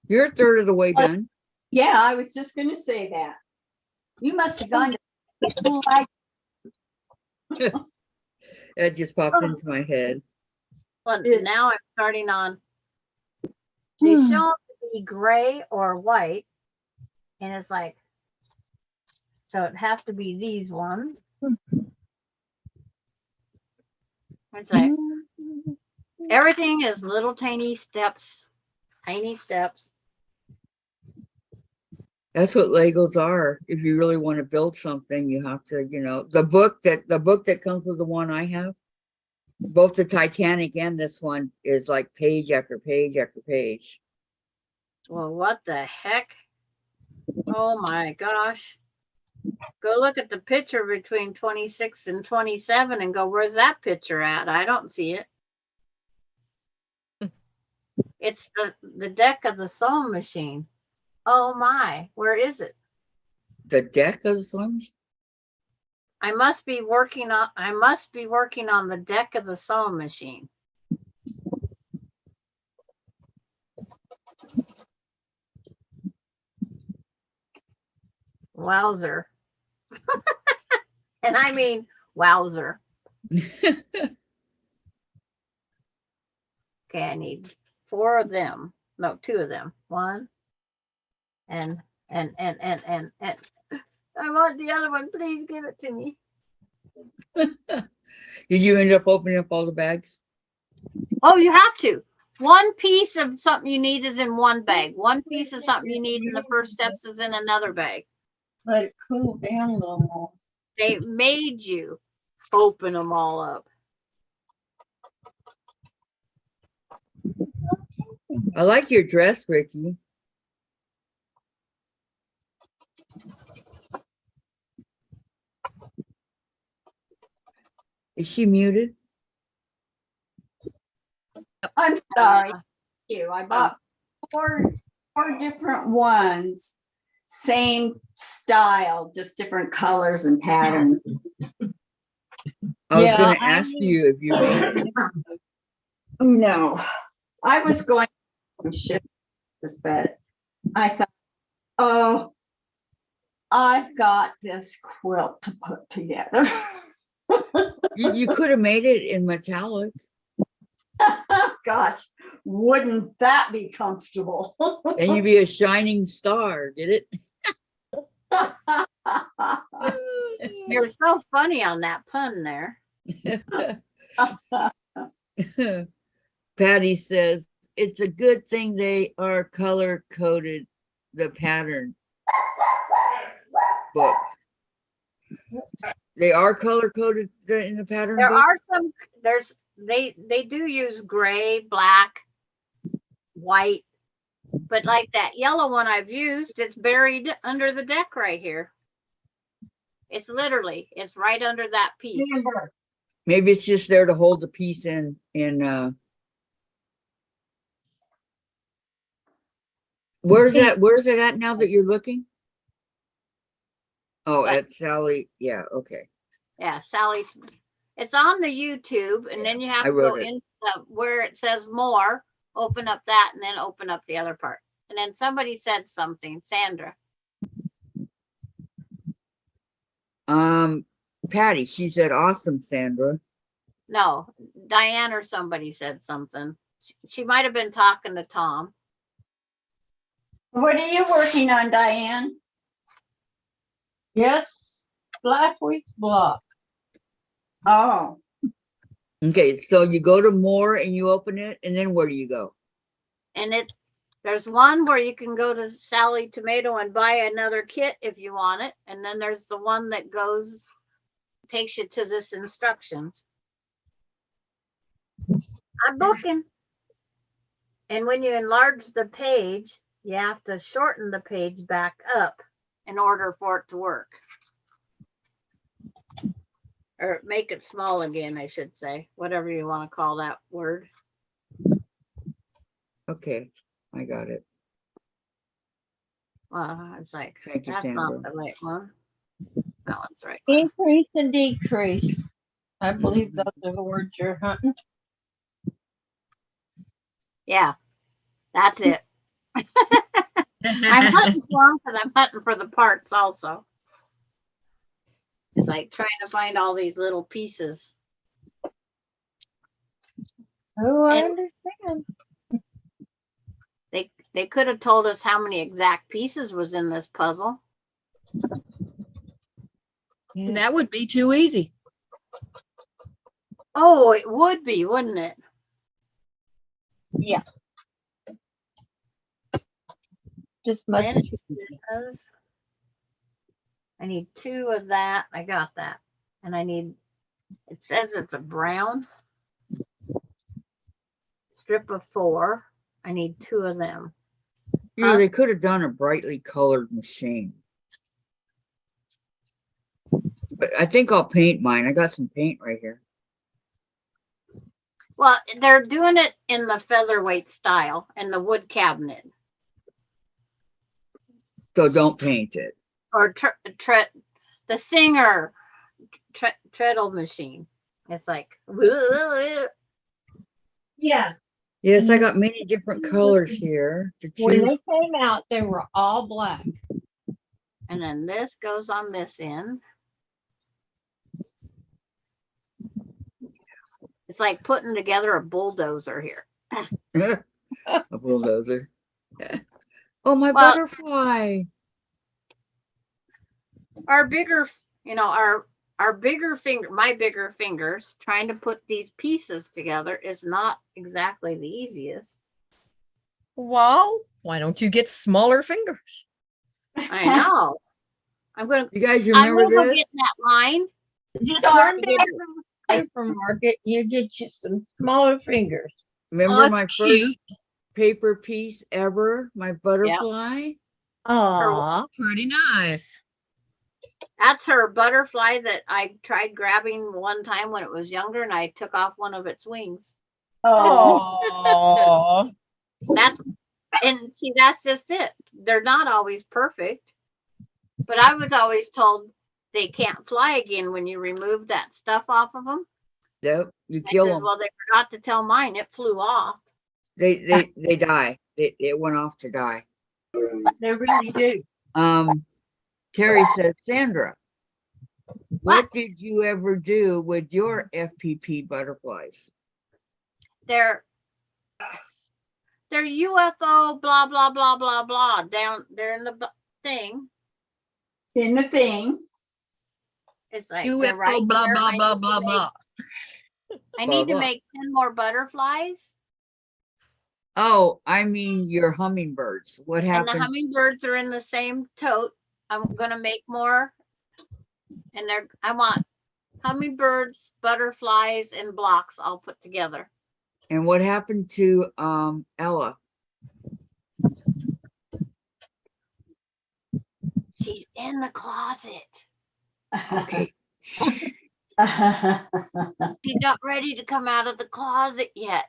You're a third of the way done. Yeah, I was just going to say that. You must have gone to school like That just popped into my head. Well, It- now I'm starting on. They show up to be gray or white, and it's like, so it have to be these ones. It's like everything is little tiny steps, tiny steps. That's what Legos are. If you really want to build something, you have to, the book that comes with the one I have, both the Titanic and this one is like page after page after page. Well, what the heck? Oh my gosh. Go look at the picture between 26 and 27 and go, where's that picture at? I don't see it. It's the deck of the sewing machine. Oh my, where is it? The deck of the swims? I must be working on the deck of the sewing machine. Wowzer. And I mean wowzer. Okay, I need 4 of them. No, 2 of them. 1 and I want the other one. Please give it to me. Did you end up opening up all the bags? Oh, you have to. one piece of something you need is in one bag. One piece of something you need in the first steps is in another bag. Let it cool down a little more. They made you open them all up. I like your dress, Ricky. Is she muted? I'm sorry. Thank you. I bought four different ones, same style, just different colors and patterns. I was Yeah, gonna I ask need- you if you made it. No, I was going to ship this, but I thought, oh, I've got this quilt to put together. You could have made it in metallic. Gosh, wouldn't that be comfortable? And you'd be a shining star, get it? You're so funny on that pun there. Patty says, it's a good thing they are color coded the pattern book. They are color coded in the pattern There book? are some, they do use gray, black, white, but like that yellow one I've used, it's buried under the deck right here. It's literally, it's right under that piece. Maybe it's just there to hold the piece in where's it at now that you're looking? Oh, What? at Sally. Yeah, okay. Yeah, Sally. It's on the YouTube, and then you have I to go wrote it. into where it says more, open up that, and then open up the other part. And then somebody said something, Sandra. Patty, she said, awesome, Sandra. No, Diane or somebody said something. She might have been talking to Tom. What are you working on, Diane? Yes, last week's block. Oh, Okay, so you go to more and you open it, and then where do you go? And there's one where you can go to Sally Tomato and buy another kit if you want it. And then there's the one that takes you to this instructions. I'm looking. And when you enlarge the page, you have to shorten the page back up in order for it to work. Or make it small again, I should say, whatever you want to call that word. Okay, I got it. Well, it's like, Thank you, that's Sandra. not the right one. That one's right. Increase and decrease. I believe those are the words you're hunting. Yeah, that's it. I'm hunting for them because I'm hunting for the parts also. It's like trying to find all these little pieces. Oh, I And- understand. They could have told us how many exact pieces was in this puzzle. That would be too easy. Oh, it would be, wouldn't it? Yeah. Just much. Then it says, I need 2 of that. I got that. And it says it's a brown strip of 4. I need 2 of them. You know, they could have done a brightly colored machine. But I think I'll paint mine. I got some paint right here. Well, they're doing it in the featherweight style and the wood cabinet. So don't paint it. Or the Singer treadle machine. It's like, Yeah. Yes, I got many different colors here to When choose. they came out, they were all black. and then this goes on this end. It's like putting together a bulldozer here. A bulldozer. Oh, my Well- butterfly. Our bigger, our our bigger finger, my bigger fingers, trying to put these pieces together is not exactly the easiest. Well, why don't you get smaller fingers? I know. I'm gonna You guys I'm remember gonna go this? get in that line. Just Darn run it. down to the supermarket, you get you some smaller fingers. Remember Oh, my it's first cute. paper piece ever? My butterfly? Aw, Pretty nice. That's her butterfly that I tried grabbing one time when it was younger, and I took off one of its wings. Oh, Oh, That's and see, that's just it. They're not always perfect, but I was always told they can't fly again when you remove that stuff off of them. Yep, you I kill says, them. well, they forgot to tell mine. It flew off. They die. It went off to die. they really do. Terry says, Sandra, What? what did you ever do with your FPP butterflies? They're UFO blah blah blah blah blah down there in the thing. in the thing. It's like you they're right blah there. blah I blah need to blah make- blah. I Blah, need to blah. make 10 more butterflies. Oh, I mean your hummingbirds. What And the happened? hummingbirds are in the same tote. I'm gonna make more. And I want hummingbirds, butterflies, and blocks all put together. And what happened to Ella? She's in the closet. Okay. She's not ready to come out of the closet yet.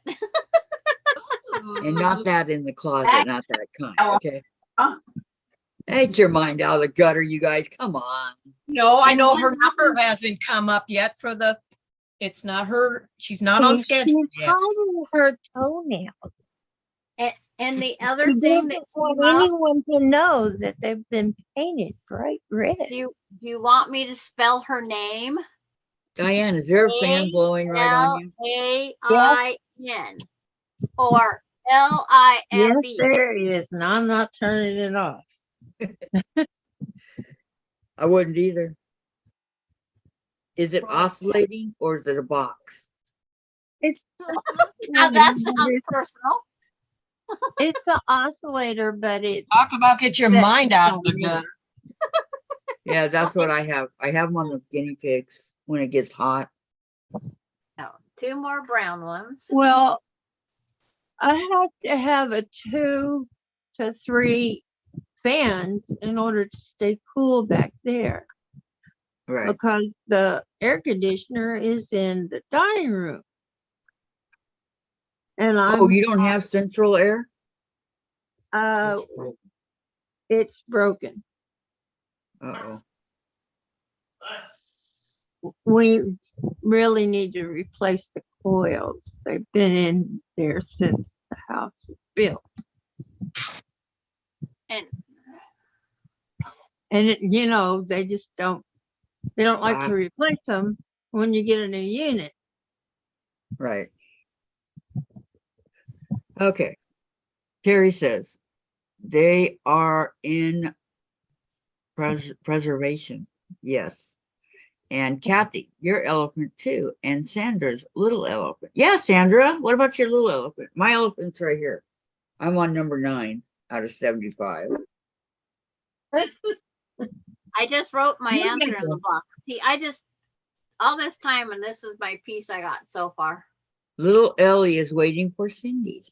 And not that in the closet, not that kind. Oh. Okay. Oh. Take your mind out of the gutter, you guys. Come on. No, I And know one her number hasn't come up yet for the, it's not her, she's not on schedule She's yet. hiding her toenails. And the other She thing that doesn't want came up, anyone to know that they've been painted bright red. do you want me to spell her name? Diane, is there a fan blowing right on you? Lain or Yes, Life. there is, and I'm not turning it off. I wouldn't either. Is it oscillating or is it a box? It's Now that sounds personal. it's an oscillator, but it's Talk about get your Set mind out of the on gutter. Yeah, that's what I have. I have them on the guinea pigs when it gets hot. No, 2 more brown ones. well, I have to have a 2 to 3 fans in order to stay cool back there Right. because the air conditioner is in the dining room. And Oh, you don't have central air? it's broken. Uh-oh. We really need to replace the coils. They've been in there since the house was built. And You know, they just they don't like to replace them when you get a new unit. Right. Okay. Terry says they are in preservation. Yes. And Kathy, your elephant too. And Sandra's little elephant. Yeah, Sandra, what about your little elephant? My elephant's right here. I'm on number 9 out of 75. I just wrote my You're answer in the welcome. box. See, all this time, and this is my piece I got so far. Little Ellie is waiting for Cindy.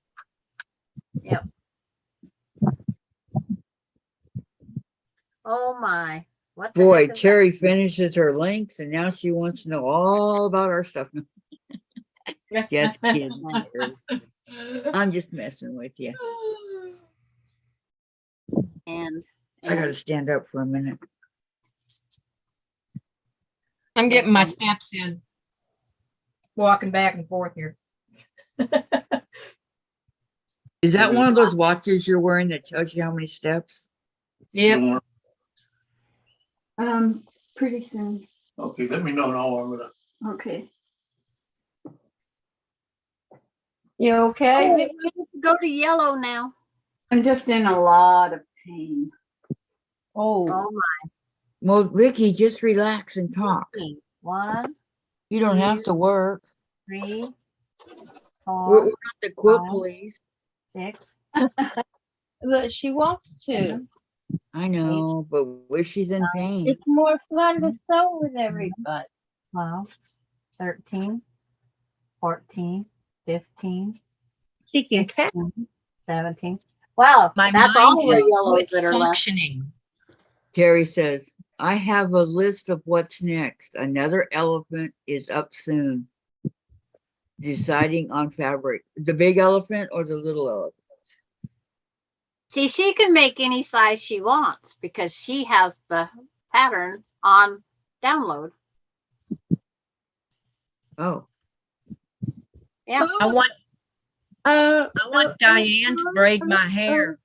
Yep. Oh my. What the Boy, heck is that? Terry finishes her links and now she wants to know all about our stuff. Just kidding. I'm just messing with you. And I gotta stand up for a minute. I'm getting my steps in. Walking back and forth here. Is that one of those watches you're wearing that tells you how many steps? Yep. Pretty soon. Okay, let me know now. I'm gonna. Okay. You okay? oh, we have to go to yellow now. I'm just in a lot of pain. Oh, Oh my. Well, Ricky, just relax and talk. 1, You don't have to work. 3, We're 4, not the quilt five. police. 6, But she wants to. 7, I know, but if she's in pain, It's more fun to sew with everybody. 12, 13, 14, 15, She can count. 16, 17. Wow, My that's mind all the has yellows quit that are left. functioning. Terry says, I have a list of what's next. Another elephant is up soon. Deciding on fabric. The big elephant or the little elephant? See, she can make any size she wants because she has the pattern on download. Oh, Yeah. I want Uh, Diane to braid my hair.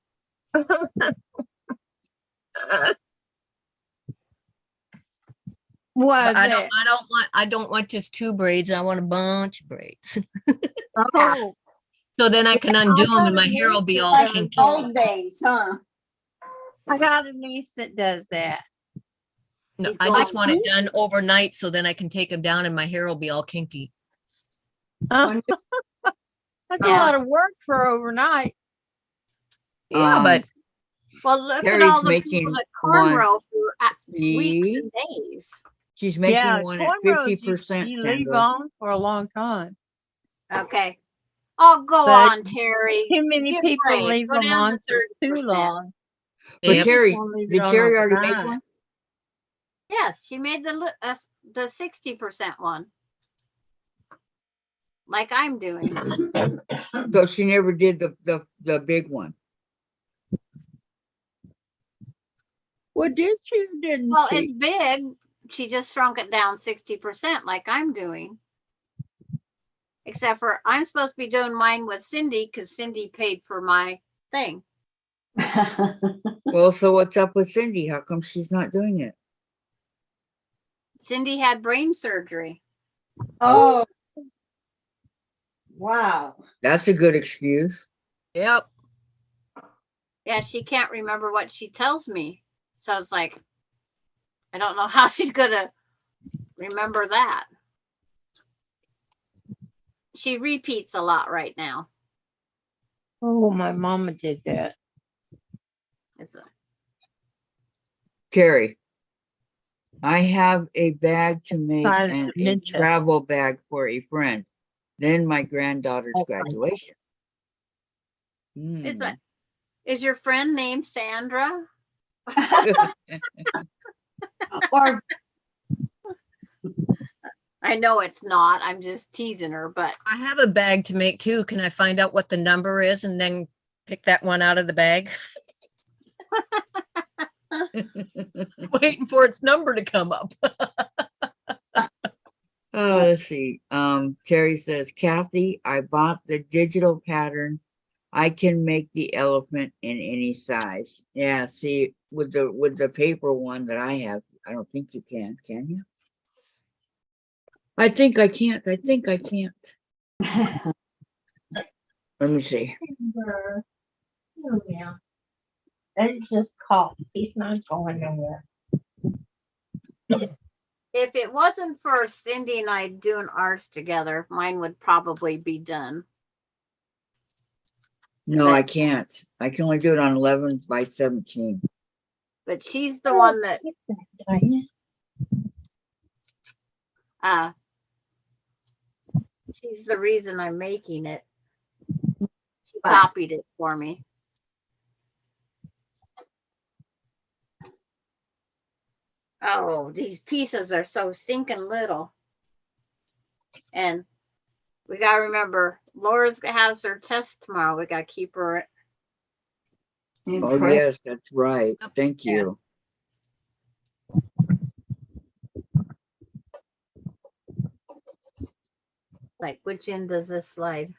Was But it? I don't want just 2 braids. I want a bunch of braids. Oh, So then I can undo them and my got a hair will be niece all that Like does kinky. old days, huh? I got a niece that does that. No, He's I just going- want it done overnight so then I can take them down and my hair will be all kinky. That's a Yeah. lot of work for overnight. Yeah, but Well, look at Terry's all the making people that one. cornrow for weeks See? and days. She's making Yeah, one at cornrows 50%, you leave Sandra. on for a long time. Okay. Oh, go But on, Terry. Too many Give people break. leave Go them down on to for too 30%. long. But Yep. Terry, People leave did it on Terry already make overnight. one? Yes, she made the 60% one. Like I'm doing. So she never did the big one. Well, did she? Didn't Well, she? it's big. She just shrunk it down 60% like I'm doing. Except for I'm supposed to be doing mine with Cindy because Cindy paid for my thing. Well, so what's up with Cindy? How come she's not doing it? Cindy had brain surgery. Oh. Wow. That's a good excuse. yep. Yeah, she can't remember what she tells me. So it's like, I don't know how she's going to remember that. She repeats a lot right now. Oh, my mama did that. It's a, Terry, I have a bag to make Silent and a dementia. travel bag for a friend. Then my granddaughter's Okay. graduation. it's Hmm. a, is your friend named Sandra? Or I know it's not. I'm just teasing her, but I have a bag to make too. Can I find out what the number is and then pick that one out of the bag? Waiting for its number to come up. Oh, let's see. Terry says, Kathy, I bought the digital pattern. I can make the elephant in any size. Yeah, see, with the paper one that I have, I don't think you can you? I think I can't. I think I can't. Let me see. Oh, yeah. That's just cough. He's not going nowhere. if it wasn't for Cindy and I doing ours together, mine would probably be done. No, I can't. I can only do it on 11 by 17. But she's the one that Diane. she's the reason I'm making it. She Right. copied it for me. Oh, these pieces are so stinking little. And we gotta remember, Laura's has her test tomorrow. We gotta keep her. Oh, yes, that's right. Thank Yeah. you. Like, which end does this slide?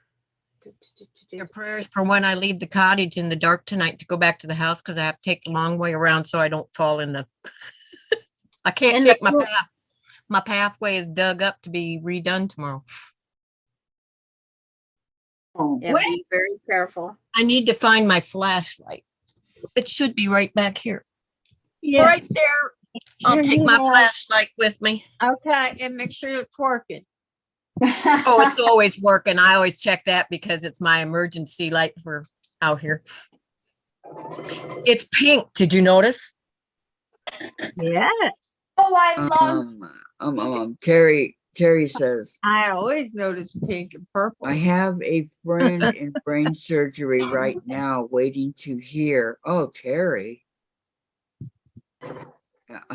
Your prayers for when I leave the cottage in the dark tonight to go back to the house because I have to take the long way around so I don't fall in the. I can't In the take my pool. path. My pathway is dug up to be redone tomorrow. Oh, Yeah, be very careful. I need to find my flashlight. It should be right back here. Yeah. Right there. I'll Sure take you my have. flashlight with me. Okay, and make sure it's working. Oh, it's always working. I always check that because it's my emergency light for out here. It's pink. Did you notice? Yes, Oh, I love. Terry says, I always notice pink and purple. I have a friend in brain surgery right now waiting to hear. Oh, Terry.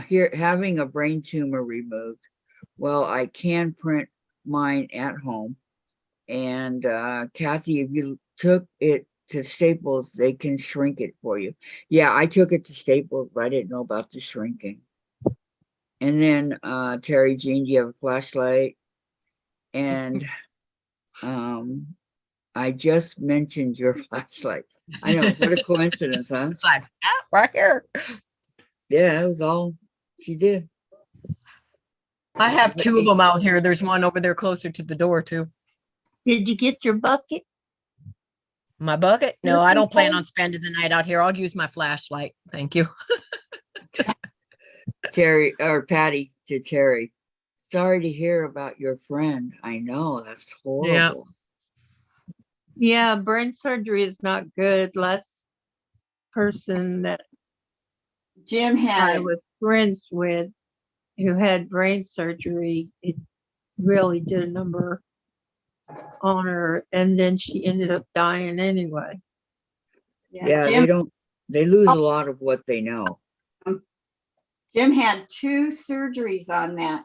Here, having a brain tumor removed. Well, I can print mine at home. And Kathy, if you took it to Staples, they can shrink it for you. Yeah, I took it to Staples, but I didn't know about the shrinking. And then Terry Jean, do you have a flashlight? And I just mentioned your flashlight. I know, what a coincidence, huh? It's like, right here. Yeah, it was all she did. I have two of them out here. There's one over there closer to the door too. Did you get your bucket? My bucket? No, Your I don't plan people? on spending the night out here. I'll use my flashlight. Thank you. Terry or Patty to Terry. Sorry to hear about your friend. I know, that's horrible. Yeah, brain surgery is not good. Last person that Jim had I it. was friends with who had brain surgery, it really did a number on her, and then she ended up dying anyway. Yeah, Jim, they lose a lot of what they know. Jim had 2 surgeries on that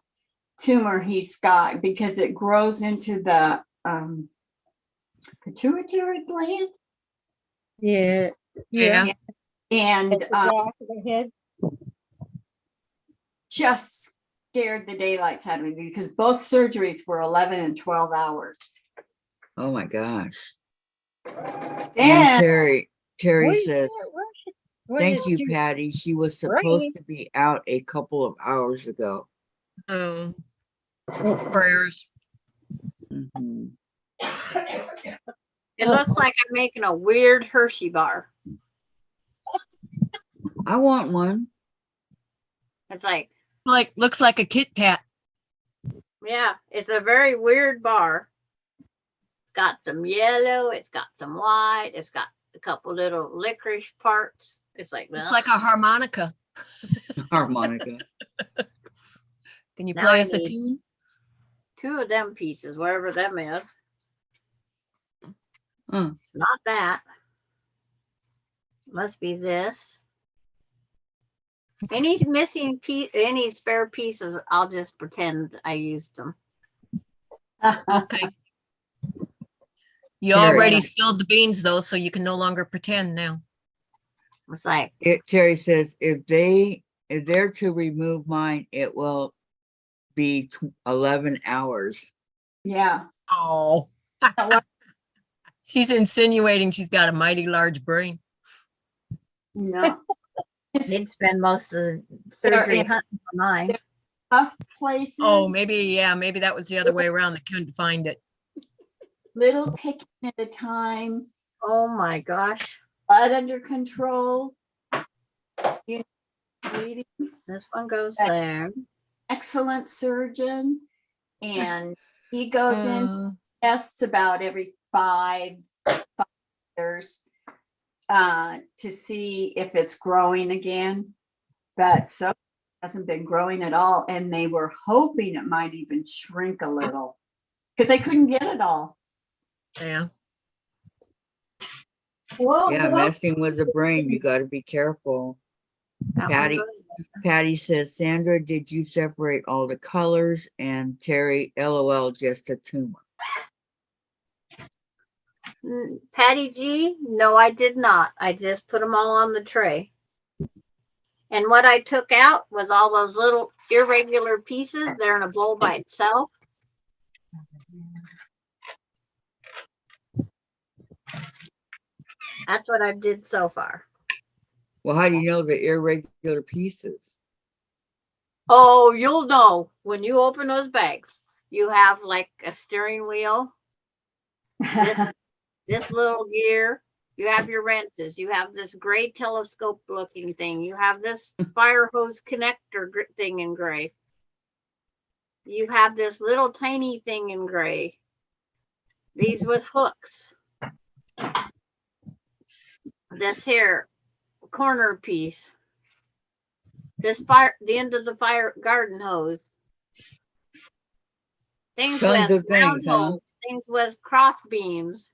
tumor he's got because it grows into the pituitary gland. Yeah, Yeah. And At the back of the head. just scared the daylights out of me because both surgeries were 11 and 12 hours. Oh my gosh. And And Terry Wait, says, what thank did you, Patty. She was supposed Brain. to be out a couple of hours ago. Oh, prayers. Mhm. It looks like I'm making a weird Hershey bar. I want one. It's like, Looks like a Kit Kat. yeah, it's a very weird bar. It's got some yellow, it's got some white, it's got a couple little licorice parts. It's like, Looks well, like a harmonica. Harmonica. Can you Now play I us a need- tune? 2 of them pieces, wherever them is. Huh. It's not that. Must be this. Any missing piece, any spare pieces, I'll just pretend I used them. Okay. You Terry. already spilled the beans though, so you can no longer pretend now. It's like, Terry says, if they're to remove mine, it will be 11 hours. yeah, Oh. She's insinuating she's got a mighty large brain. no. did spend most of the They're surgery in- hunting for mine. Tough places. Oh, maybe that was the other way around. They couldn't find it. Little picking at a time, Oh my gosh. blood under control. You know, bleeding. This one goes That- there. Excellent surgeon. And he goes in Uh, tests about every 5 years to see if it's growing again. But so it hasn't been growing at all. And they were hoping it might even shrink a little because they couldn't get it all. yeah. Well, Yeah, messing with the brain, you got to be careful. That one Patty, goes Patty says, Sandra, did you separate all the colors? And Terry, LOL, just a tumor. Patty G, no, I did not. I just put them all on the tray. And what I took out was all those little irregular pieces. They're in a bowl by itself. That's what I did so far. Well, how do you know the irregular pieces? Oh, you'll know when you open those bags. You have like a steering wheel, this little gear, You have your wrenches. You have this gray telescope looking thing. You have this fire hose connector thing in gray. You have this little tiny thing in gray. These was hooks. This here corner piece. This the end of the fire garden hose. Things Tons with of round things, huh? holes. Things with cross beams.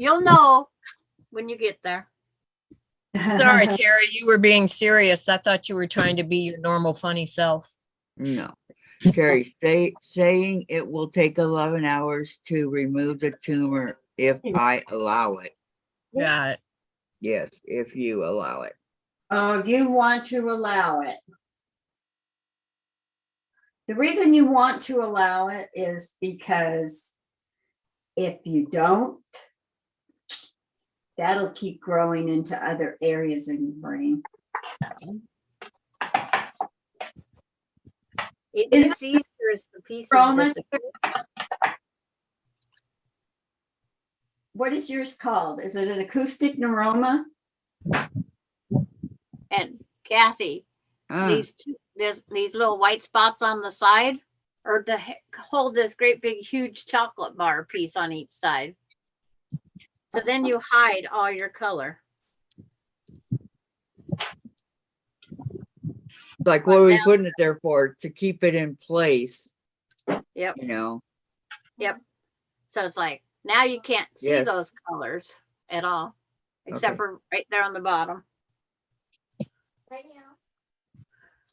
You'll know when you get there. Sorry, Terry, you were being serious. I thought you were trying to be your normal funny self. No. Terry, saying it will take 11 hours to remove the tumor if I allow it. Got it. Yes, if you allow it. Oh, you want to allow it. The reason you want to allow it is because if you don't, that'll keep growing into other areas in your brain. It Is gets easier as the pieces Roman? disappear. What is yours called? Is it an acoustic neuroma? And Kathy, these little white spots on the side are to hold this great big huge chocolate bar piece on each side. So then you hide all your color. Like, what are we putting it there for? To keep it in place. Yep. You know. Yep. So it's like now you can't see Yes. those colors at all, except for right there on the bottom. Right now.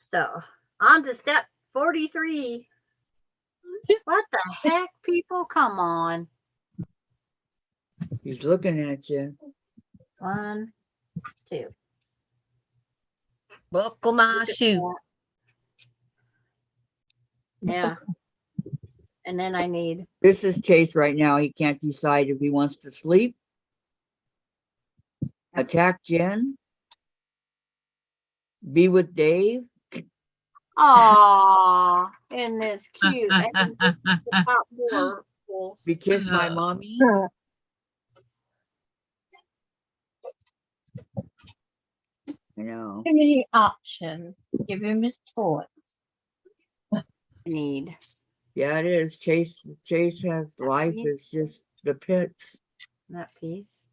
So on to step 43. What the heck, people? Come on. He's looking at you. 1, 2. Buckle my shoe. Yeah. And then I need. This is Chase right now. He can't decide if he wants to sleep, attack Jen, be with Dave. Aw, isn't this cute? I can just the top more. Be kissed by mommy. I know. Too many options. Give him his toy. Need. Yeah, it is. Chase has life is just the pits. That piece.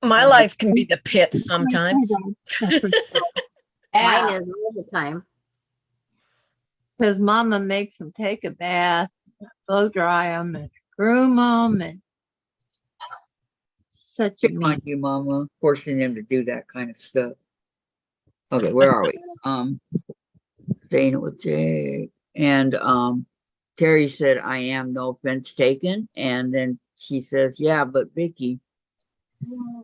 My life can be the pit sometimes. Mine is all the time. Because Mama makes them take a bath, blow dry them, and groom them, and such a Good on mean. you, Mama, forcing him to do that kind of stuff. Okay, where are we? Saying it with Jay. And Terry said, I am, no offense taken. And then she says, yeah, but Vicky,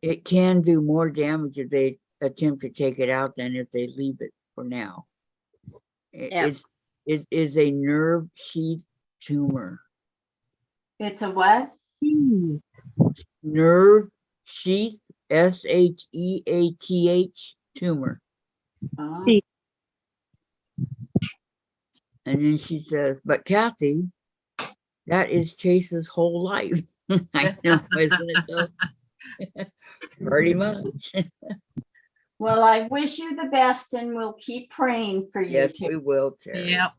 it can do more damage if they attempt to take it out than if they leave it for now. It is a nerve sheath tumor. It's a what? Nerve sheath, SHEATH tumor. Oh. See, And then she says, but Kathy, that is Chase's whole life. I know, isn't it though? Pretty much. Well, I wish you the best and we'll keep praying for you. Yes, too. we will, Terry. Yep.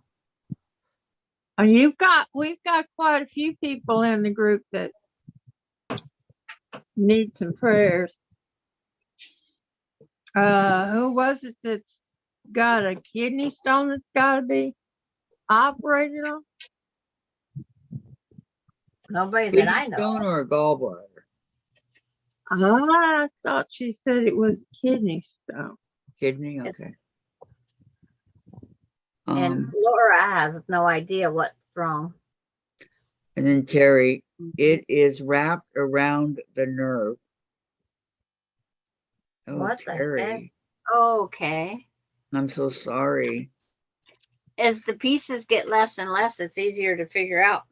and we've got quite a few people in the group that need some prayers. Who was it that's got a kidney stone that's got to be operated on? Nobody Kidney that I know. stone or a gallbladder? I thought she said it was kidney stone. Kidney, okay. And Laura has no idea what's wrong. And then Terry, it is wrapped around the nerve. Oh, What the heck? Terry, Okay. I'm so sorry. As the pieces get less and less, it's easier to figure out.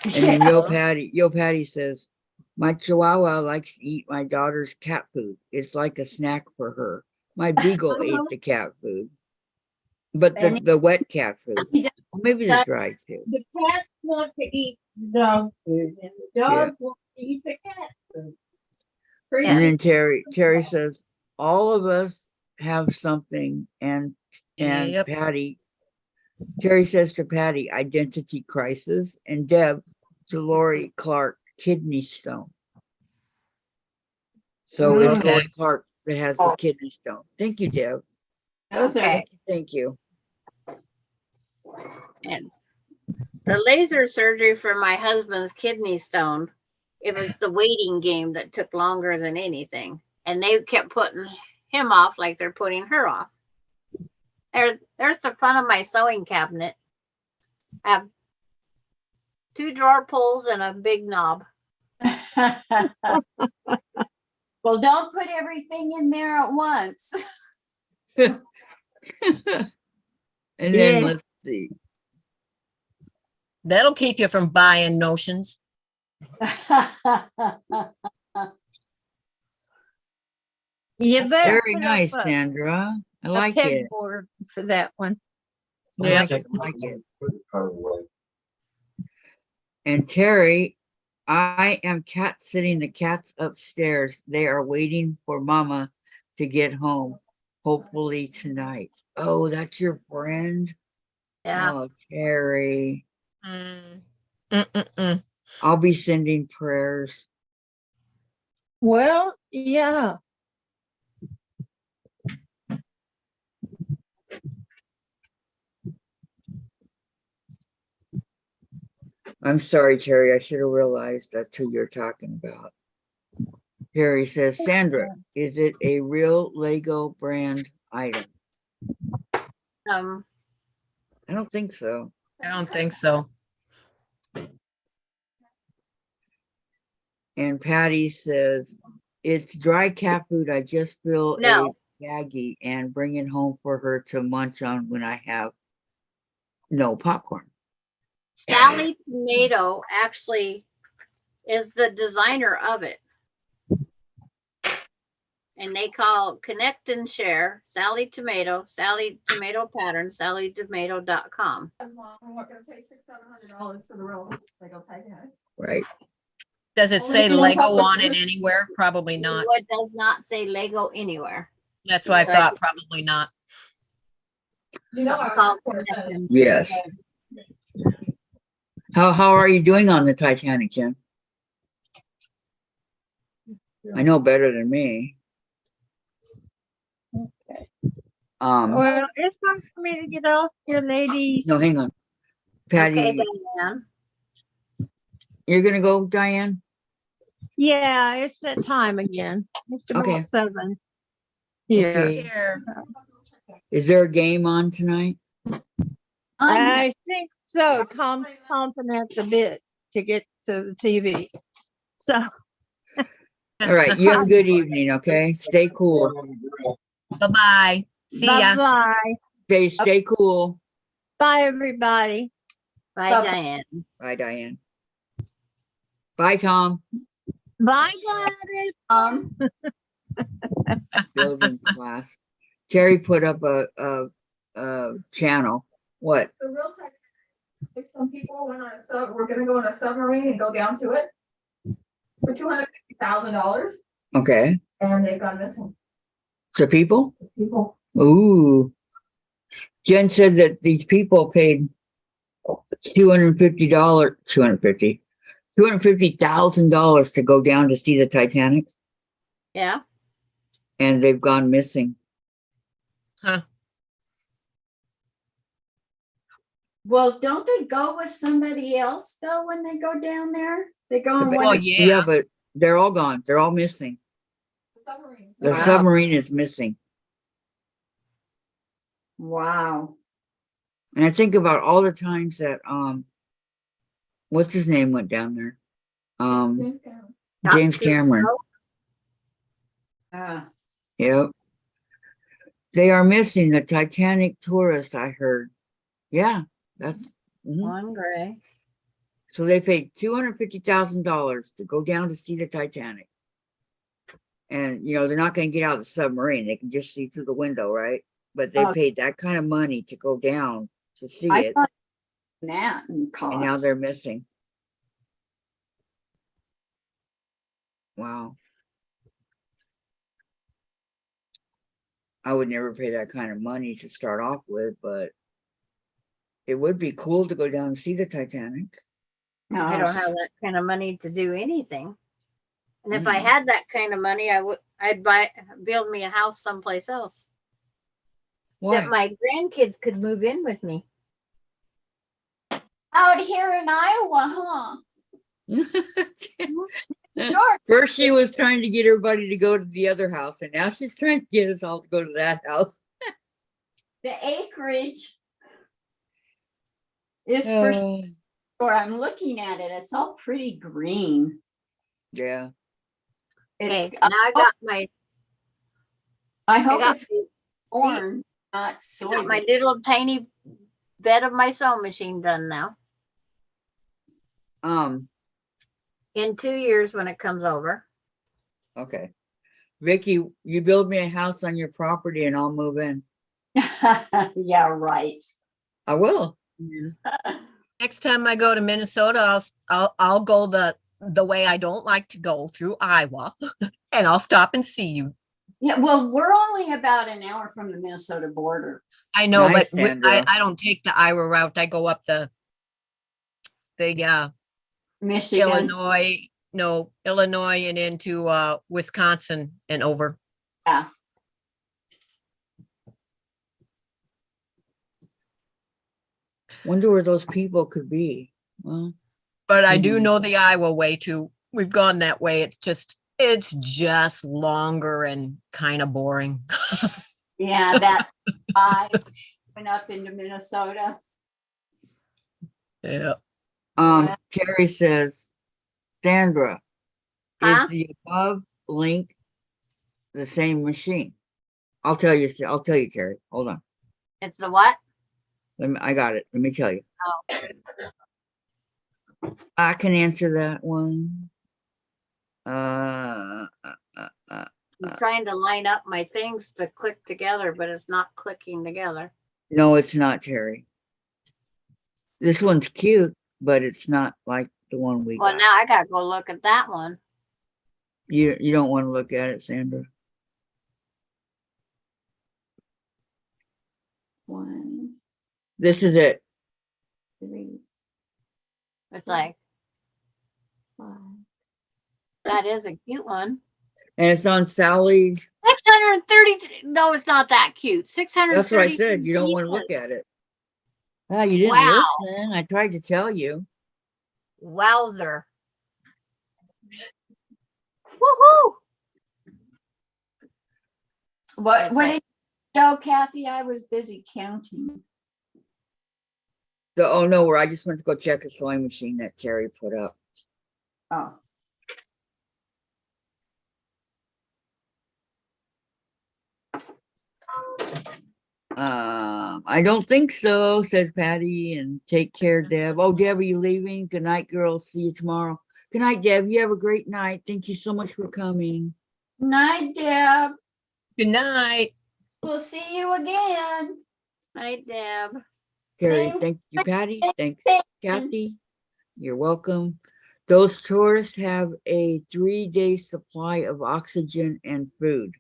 And then Yo Patty says, my Chihuahua likes to eat my daughter's cat food. It's like a snack for her. My beagle ate the cat food, but the wet cat food. He does- Well, maybe the dried too. The cat want to eat dog food and the dog wants to eat the cat food. Yeah. And then Terry says, all of us have something, and Yep. Patty, Terry says to Patty, identity crisis, and Deb to Lori Clark, kidney stone. So it's Okay. Lori Clark that has the kidney stone. Thank you, Deb. Those are, Okay. Thank you. And the laser surgery for my husband's kidney stone, it was the waiting game that took longer than anything. And they kept putting him off like they're putting her off. There's the front of my sewing cabinet. I have 2 drawer pulls and a big knob. well, don't put everything in there at once. And then Yeah. let's see. That'll keep you from buying notions. You better Very put nice, up Sandra. I a like it. pegboard for that one. I Yeah. like it. I like it. And Terry, I am cat sitting the cats upstairs. They are waiting for Mama to get home, hopefully tonight. Oh, that's your friend? Yeah. Oh, Terry. Mm. I'll be sending prayers. Well, yeah. I'm sorry, Terry. I should have realized that's who you're talking about. Terry says, Sandra, is it a real Lego brand item? Um, I don't think so. I don't think so. And Patty says, it's dry cat food. I just fill No. a baggie and bring it home for her to munch on when I have no popcorn. Sally Tomato actually is the designer of it. And they call Connect and Share Sally Tomato Pattern, sallytomato.com. I'm not gonna pay $600-700 for the real Lego Titanic. Right. Does it Only say if you want Lego public on it use. anywhere? Probably not. It does not say Lego anywhere. That's what I So thought. Probably not. You know, It's called I Connect and Yes. How are you doing on the Titanic, Jen? I know better than me. Okay. Um, Well, it's time for me to get off here, ladies. no, hang on. Patty, Okay, Diane. you're gonna go, Diane? Yeah, it's that time again. It's about Okay. 7 here. Okay. Here. Is there a game on tonight? I think so. Tom's chomping at the bit to get to the TV. So, All right. You have a good evening, okay? Stay cool. Bye-bye. See ya. bye-bye. Stay cool. Bye, everybody. Bye, Bye-bye. Diane. Bye, Diane. Bye, Tom. Bye, Gladys. Building class. Terry put up a channel. What? The real Titanic. If some people went on we're gonna go on a submarine and go down to it for $250,000, Okay. and they've gone missing. So people? People. Ooh. Jen said that these people paid $250,000 to go down to see the Titanic, Yeah. and they've gone missing. Huh. Well, don't they go with somebody else though when they go down there? They go on But- one. Oh, of- yeah. Yeah, but they're all gone. They're all missing. The submarine. The Wow. submarine is missing. Wow. And I think about all the times that what's his name went down there? James Cameron. Yep. They are missing the Titanic tourist, I heard. Yeah, that's One gray. so they paid $250,000 to go down to see the Titanic. And you know, they're not going to get out of the submarine, they can just see through the window, right? But they Oh. paid that kind of money to go down to see I it. thought that and and now cost. they're missing. Wow. I would never pay that kind of money to start off with, but it would be cool to go down and see the Titanic. I Oh, don't have that kind of money to do anything. And if I Mm. had that kind of money, I'd build me a house someplace else Why? that my grandkids could move in with me. out here in Iowa, huh? First, she was trying to get everybody to go to the other house, and now she's trying to get us all to go to that house. The acreage is for Oh, sure. I'm looking at it. It's all pretty green. yeah. It's. Okay, now I got my I I hope got, it's corn, not soy. got my little tiny bed of my sewing machine done now. In 2 years when it comes over. Okay. Vicky, you build me a house on your property and I'll move in. Yeah, right. I will. Next time I go to Minnesota, I'll go the way I don't like to go, through Iowa, and I'll stop and see you. Yeah, well, we're only about an hour from the Minnesota border. I know, Nice, but Sandra. I don't take the Iowa route. I go up the Michigan. Illinois and into Wisconsin and over. Yeah. Wonder where those people could be. Well, But I do Mhm. know the Iowa way too. We've gone that way. It's just longer and kind of boring. Yeah, that I went up into Minnesota. Yeah. Terry says, Sandra, Huh? is the above link the same machine? I'll tell you, Terry. Hold on. It's the what? I got it. Let me tell you. I can answer that one. I'm trying to line up my things to click together, but it's not clicking together. No, it's not, Terry. This one's cute, but it's not like the one we Well, got. now I gotta go look at that one. You don't want to look at it, Sandra. 1, This is it. 3, It's like, 5. that is a cute one. And it's on Sally. 630. No, it's not that cute. 630. That's what I said. You don't want to look at it. Ah, you didn't Wow. listen. I tried to tell you. Wowzer. Woohoo. What did you show, Kathy? I was busy counting. Oh no, where I just went to go check a sewing machine that Terry put up. Oh. I don't think so, said Patty, and take care, Deb. Oh, Deb, are you leaving? Good night, girls. See you tomorrow. Good night, Deb. You have a great night. Thank you so much for coming. Night, Deb. Good night. We'll see you again. Night, Deb. Terry, Thank thank you, Patty. Thanks, you. Kathy. You're welcome. Those tourists have a 3-day supply of oxygen and food.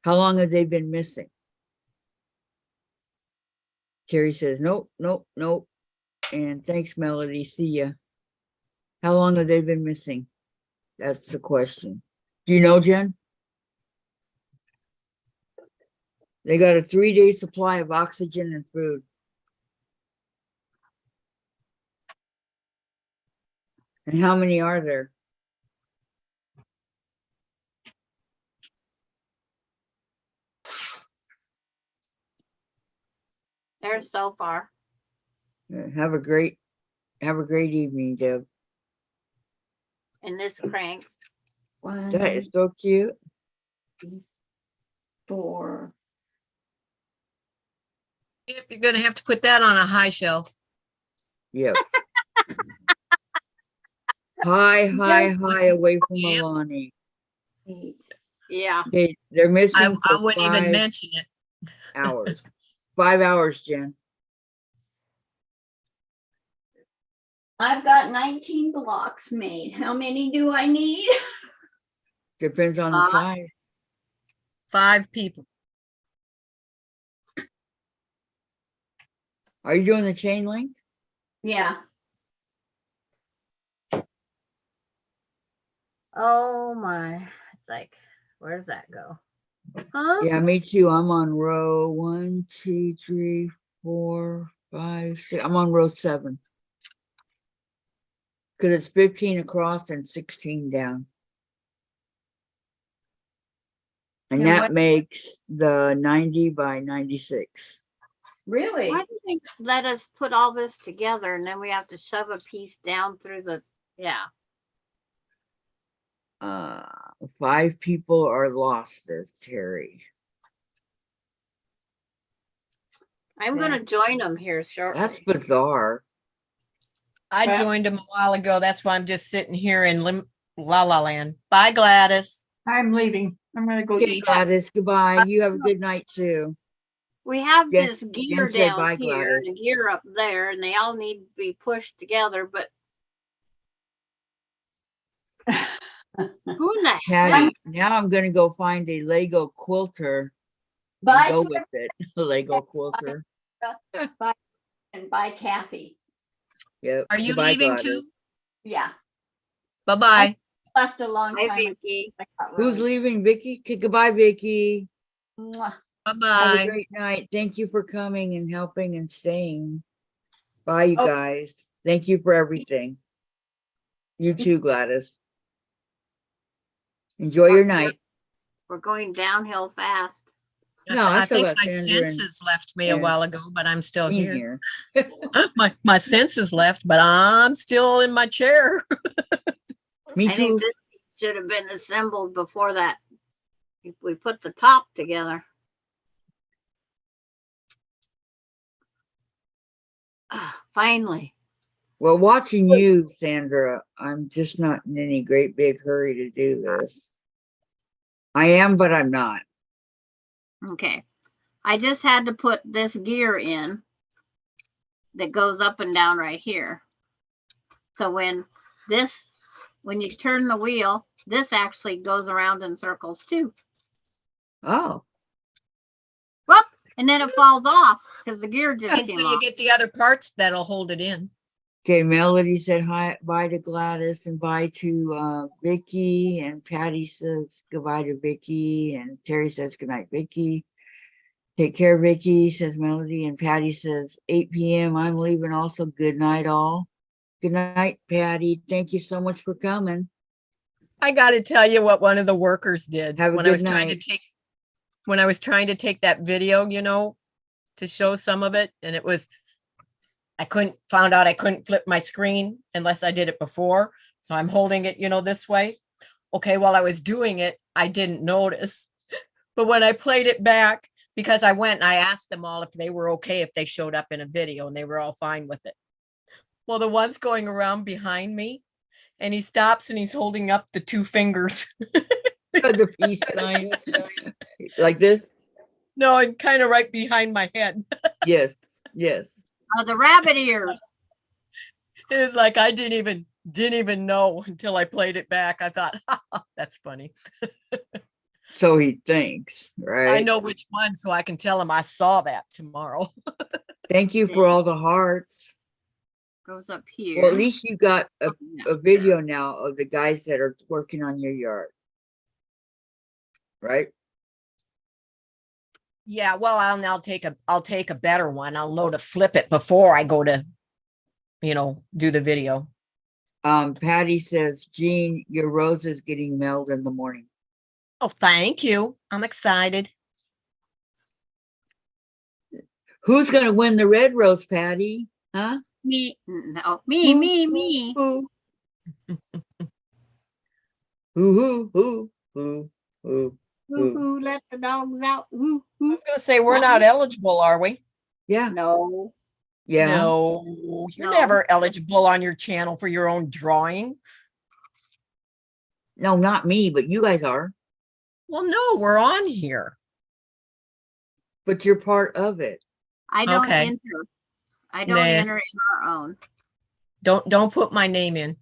How long have they been missing? Terry says, nope, nope, nope. And thanks, Melody. See ya. How long have they been missing? That's the question. Do you know, Jen? They got a 3-day supply of oxygen and food. And how many are there? There's so far. Have a great evening, Deb. And this cranks. 1, That is so cute. 4. Yep, you're gonna have to put that on a high shelf. Yep. High away from Yep. Milani. 8. Yeah. Okay, they're missing I for wouldn't even 5 mention it. hours. 5 hours, Jen. I've got 19 blocks made. How many do I need? Depends on the size. 5 people. Are you doing the chain link? Yeah. Oh my, it's like, where's that go? Huh? Yeah, me too. I'm on row 1, 2, 3, 4, 5, 6. I'm on row 7. Because it's 15 across and 16 down. And And that what- makes the 90 by 96. Really? Why do they let us put all this together and then we have to shove a piece down through the, yeah. 5 people are lost, says Terry. I'm gonna join them here shortly. That's bizarre. I Well- joined them a while ago. That's why I'm just sitting here in La La Land. Bye, Gladys. I'm leaving. I'm gonna go Okay, eat. Gladys, goodbye. You have a good night too. We have Jen- this gear Jen said down bye, here Gladys. and a gear up there, and they all need to be pushed together, but who in the heck? Patty, now I'm gonna go find a Lego quilter and Bye, go Fran, with it. A Lego quilter. and bye, Kathy. Yep. Are you Goodbye, leaving Gladys. too? Yeah, Bye-bye. left a long Hi, time. Vicky. I got Who's really- leaving? Vicky? Okay, goodbye, Vicky. Mwah. Have a Bye-bye. great night. Thank you for coming and helping and staying. Bye, you Oh. guys. Thank you for everything. You too, Gladys. Enjoy your night. We're going downhill fast. No, I I still think got my Sandra and- senses left me a and while ago, but I'm still Me here. here. My senses left, but I'm still in my chair. Me I too. think this piece should have been assembled before that. If we put the top together. Finally. Well, watching you, Sandra, I'm just not in any great big hurry to do this. I am, but I'm not. Okay. I just had to put this gear in that goes up and down right here. So when you turn the wheel, this actually goes around in circles too. Oh, Whoop! And then it falls off because the gear just came Until you off. get the other parts that'll hold it in. okay. Melody said hi, bye to Gladys and bye to Vicky. And Patty says goodbye to Vicky. And Terry says goodnight, Vicky. Take care, Vicky, says Melody. And Patty says 8 p.m. I'm leaving also. Good night, all. Good night, Patty. Thank you so much for coming. I got to tell you what one of the workers did Have a when I good was trying to night. take that video, to show some of it. And found out I couldn't flip my screen unless I did it before. So I'm holding it, this way. Okay, while I was doing it, I didn't notice. But when I played it back, because I went and I asked them all if they were okay if they showed up in a video, and they were all fine with it. Well, the one's going around behind me, and he stops and he's holding up the 2 fingers. The peace sign. Like this? No, and kind of right behind my head. Yes, yes. The rabbit ears. It's like I didn't even know until I played it back. I thought, that's funny. So he thinks, right? I know which one, so I can tell him I saw that tomorrow. Thank you for all the hearts. Goes up here. Well, at least you got Yeah. a video now of the guys that are working on your yard. Right? Yeah, well, I'll take a better one. I'll know to flip it before I go to, do the video. Patty says, Jean, your rose is getting mailed in the morning. Oh, thank you. I'm excited. Who's gonna win the red rose, Patty? Huh? Me. No. Me. Who? Who? Woo-hoo, let the dogs out. I Woo-hoo. was going to say, we're not eligible, are we? Yeah, No. yeah. No, you're No. never eligible on your channel for your own drawing. No, not me, but you guys are. Well, no, we're on here. But you're part of it. I don't Okay. enter. I don't Nah. enter in our own. Don't put my name in.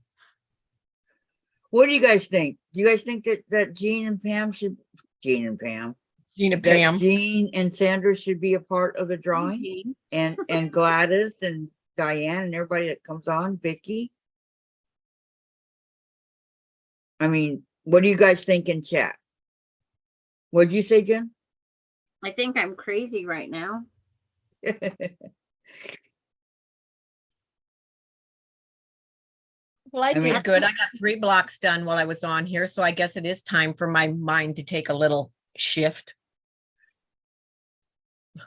What do you guys think? Do you guys think that Jean and Pam should, Jean and Pam, Gina that Pam. Jean and Sandra should be a part of the drawing? Jean. And Gladys and Diane and everybody that comes on, Vicky? I mean, what do you guys think in chat? What'd you say, Jen? I think I'm crazy right now. Well, I I mean- did good. I got 3 blocks done while I was on here, so I guess it is time for my mind to take a little shift.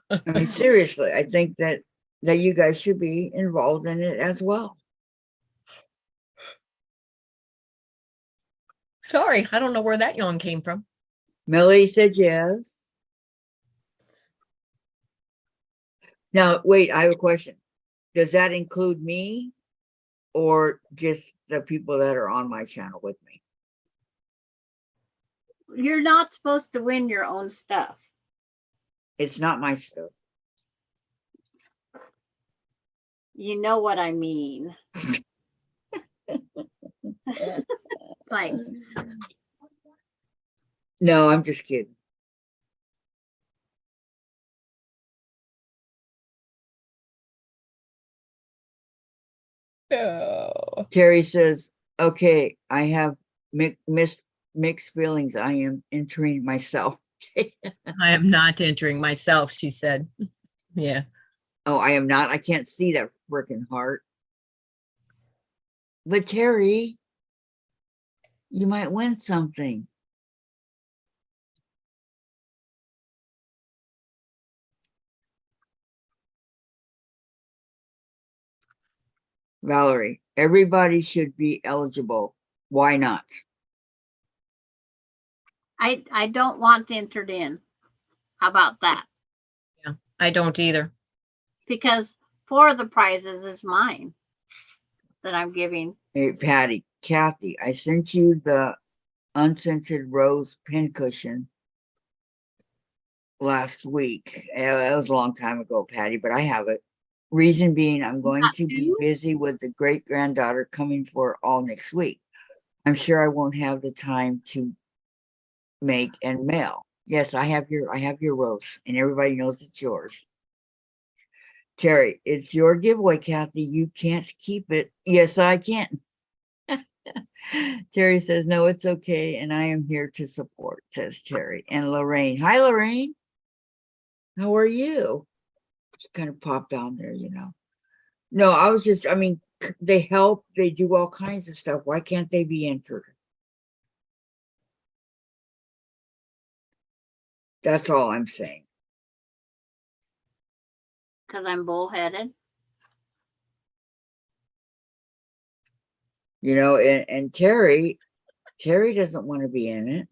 I mean, seriously, I think that you guys should be involved in it as well. Sorry, I don't know where that yawn came from. Melody said yes. Now, wait, I have a question. Does that include me or just the people that are on my channel with me? You're not supposed to win your own stuff. It's not my stuff. You know what I mean. It's like, No, I'm just kidding. Oh. Terry says, okay, I have mixed feelings. I am entering myself. I am not entering myself, she said. Yeah. Oh, I am not. I can't see that freaking heart. But Terry, you might win something. Valerie, everybody should be eligible. Why not? I don't want entered in. How about that? Yeah, I don't either. Because 4 of the prizes is mine that I'm giving. Hey, Patty, Kathy, I sent you the unscented rose pincushion last week. That was a long time ago, Patty, but I have it. Reason being, I'm going got to be 2? busy with the great granddaughter coming for all next week. I'm sure I won't have the time to make and mail. Yes, I have your rose, and everybody knows it's yours. Terry, it's your giveaway, Kathy. You can't keep it. Yes, I can. Terry says, no, it's okay. And I am here to support, says Terry. And Lorraine. Hi, Lorraine. How are you? Just kind of popped on there, you know. No, I mean, they help. They do all kinds of stuff. Why can't they be entered? That's all I'm saying. Because I'm bullheaded. You know, and Terry doesn't want to be in it.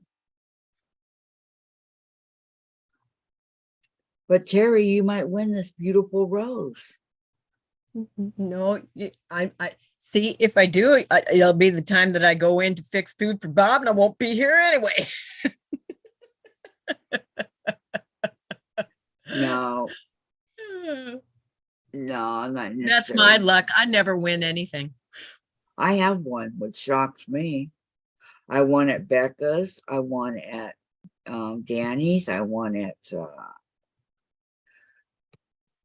But Terry, you might win this beautiful rose. No, I see if I do, it'll be the time that I go in to fix food for Bob and I won't be here anyway. No, no, I'm not. That's my luck. I never win anything. I have one, which shocks me. I won at Becca's. I won at Danny's. I won at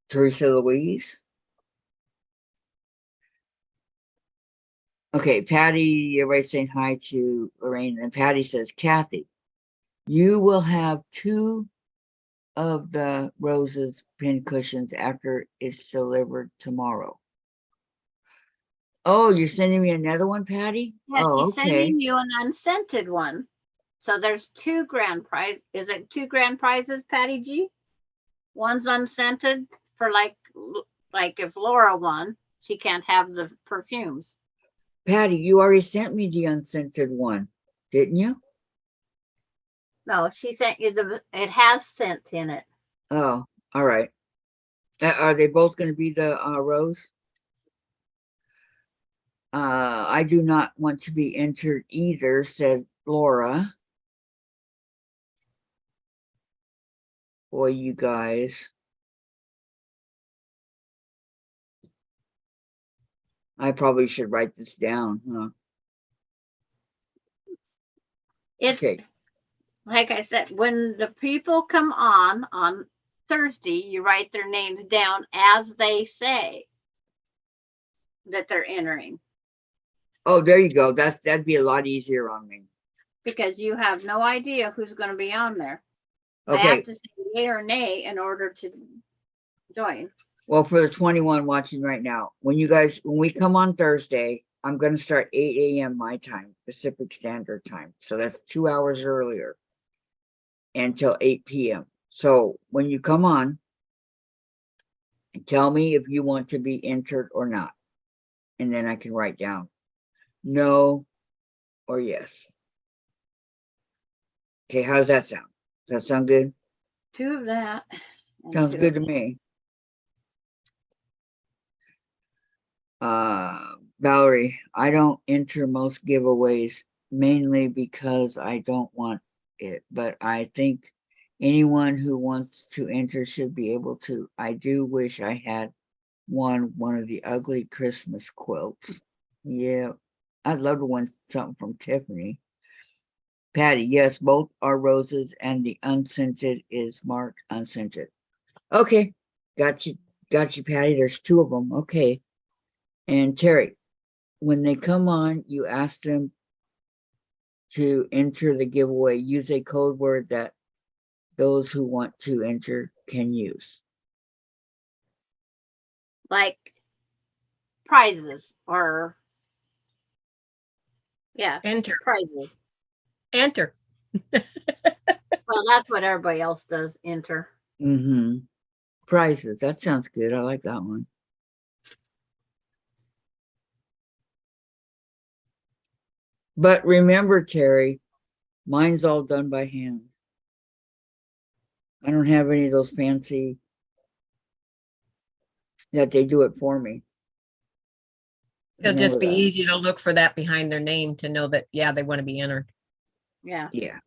Teresa Louise. Okay, Patty, everybody's saying hi to Lorraine. And Patty says, Kathy, you will have 2 of the roses pin cushions after it's delivered tomorrow. Oh, you're sending me another one, Patty? Yeah, Oh, she's okay. sending you an unscented one. So there's 2 grand prize. Is it 2 grand prizes, Patty G? One's unscented for like if Laura won, she can't have the perfumes. Patty, you already sent me the unscented one, didn't you? No, she sent you it has scent in it. Oh, all right. Are they both going to be the rose? I do not want to be entered either, said Laura. Boy, you guys. I probably should write this down, huh? It's Okay, like I said, when the people come on Thursday, you write their names down as they say that they're entering, oh, there you go. That'd be a lot easier on me. because you have no idea who's going to be on there. I Okay, have to say yay or nay in order to join. well, for the 21 watching right now, when we come on Thursday, I'm going to start 8 a.m. my time, Pacific Standard Time. So that's 2 hours earlier until 8 p.m. So when you come on, tell me if you want to be entered or not. And then I can write down no or yes. Okay, how does that sound? Does that sound good? 2 of that. and Sounds 2 good of to me. Valerie, I don't enter most giveaways mainly because I don't want it, but I think anyone who wants to enter should be able to. I do wish I had won one of the ugly Christmas quilts. Yeah, I'd love to win something from Tiffany. Patty, yes, both are roses and the unscented is marked unscented. Okay, got you, Patty. There's 2 of them. Okay. And Terry, when they come on, you ask them to enter the giveaway. Use a code word that those who want to enter can use. like prizes or Enter, prizes. enter. Well, that's what everybody else does, enter. Mm-hmm. Prizes. That sounds good. I like that one. But remember, Terry, mine's all done by hand. I don't have any of those fancy that they do it for me. It'll Remember just be that. easy to look for that behind their name to know that, yeah, they want to be entered. Yeah. Yeah.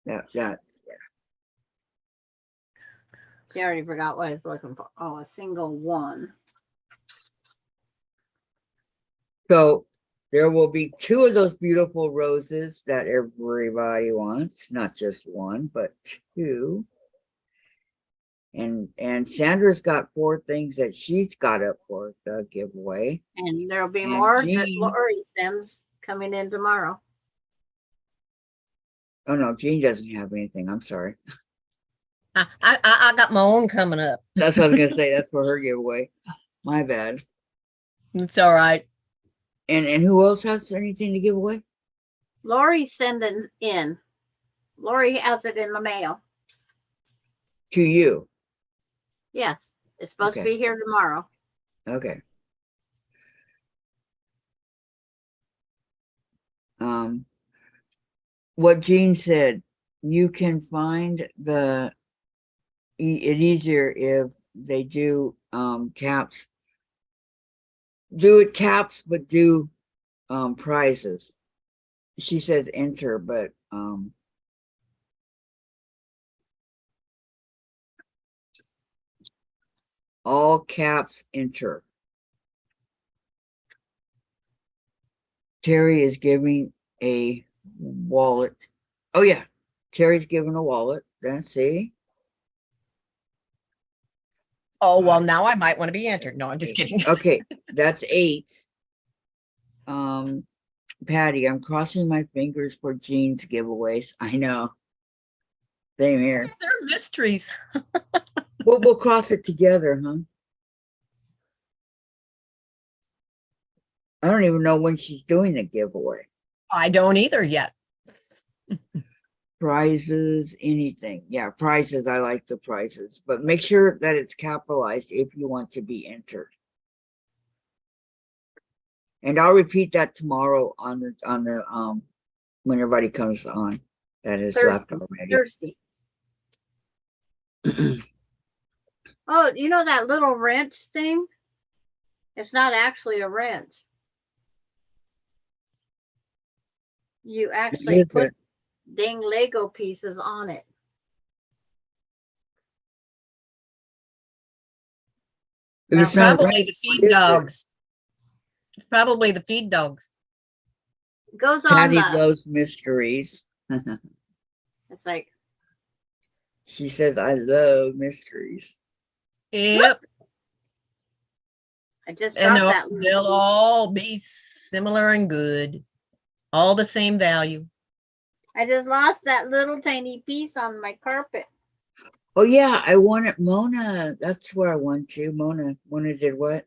That. She already forgot what I was looking for. Oh, a single one. So there will be 2 of those beautiful roses that everybody wants, not just one, but 2. And Sandra's got 4 things that she's got up for the giveaway. And there'll be And more that Jean, Lori sends coming in tomorrow. oh no, Jean doesn't have anything. I'm sorry. I got my own coming up. That's what I was gonna say. That's for her giveaway. My bad. It's all right. And who else has anything to give away? Lori's sending in. Lori has it in the mail. To you. Yes, it's supposed to Okay. be here tomorrow. Okay. What Jean said, you can find it easier if they do caps. Do it caps, but do prizes. She says enter, but all caps enter. Terry is giving a wallet. Oh yeah, Terry's giving a wallet. Let's see. Oh, well, now I might want to be entered. No, I'm just kidding. Okay, that's 8. Patty, I'm crossing my fingers for Jean's giveaways. I know. Same here. They're mysteries. We'll cross it together, huh? I don't even know when she's doing the giveaway. I don't either yet. Prizes, anything. Yeah, prizes. I like the prizes, but make sure that it's capitalized if you want to be entered. And I'll repeat that tomorrow on the when everybody comes on that is left already. Thursday. Oh, you know that little wrench thing? It's not actually a wrench. You actually put dang Lego pieces on it. If No, it's not Probably right, the what feed is it? dogs. It's probably the feed dogs. it goes on Patty the, loves mysteries. it's like, She says, I love mysteries. Yep. I just And dropped that. they'll all be similar and good. All the same value. I just lost that little tiny piece on my carpet. Oh yeah, I wanted Mona. That's where I won to. Mona did what?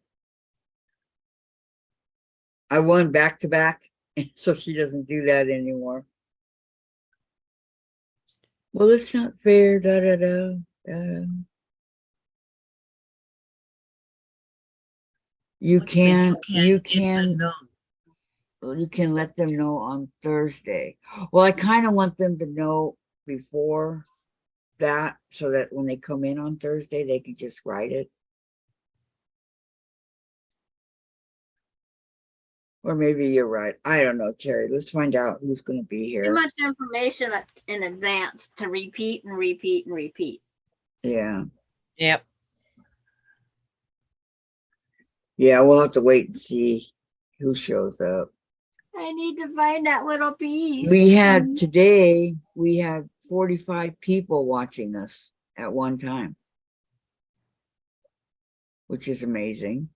I won back to back, so she doesn't do that anymore. Well, it's not fair. Da da da. Da. You What's the can you can know. you can let them know on Thursday. Well, I kind of want them to know before that so that when they come in on Thursday, they can just write it. Or maybe you're right. I don't know, Terry. Let's find out who's going to be Too here. much information in advance to repeat and repeat and repeat. Yeah. Yep. Yeah, we'll have to wait and see who shows up. I need to find that little piece. We had 45 people watching us at one time, which is amazing.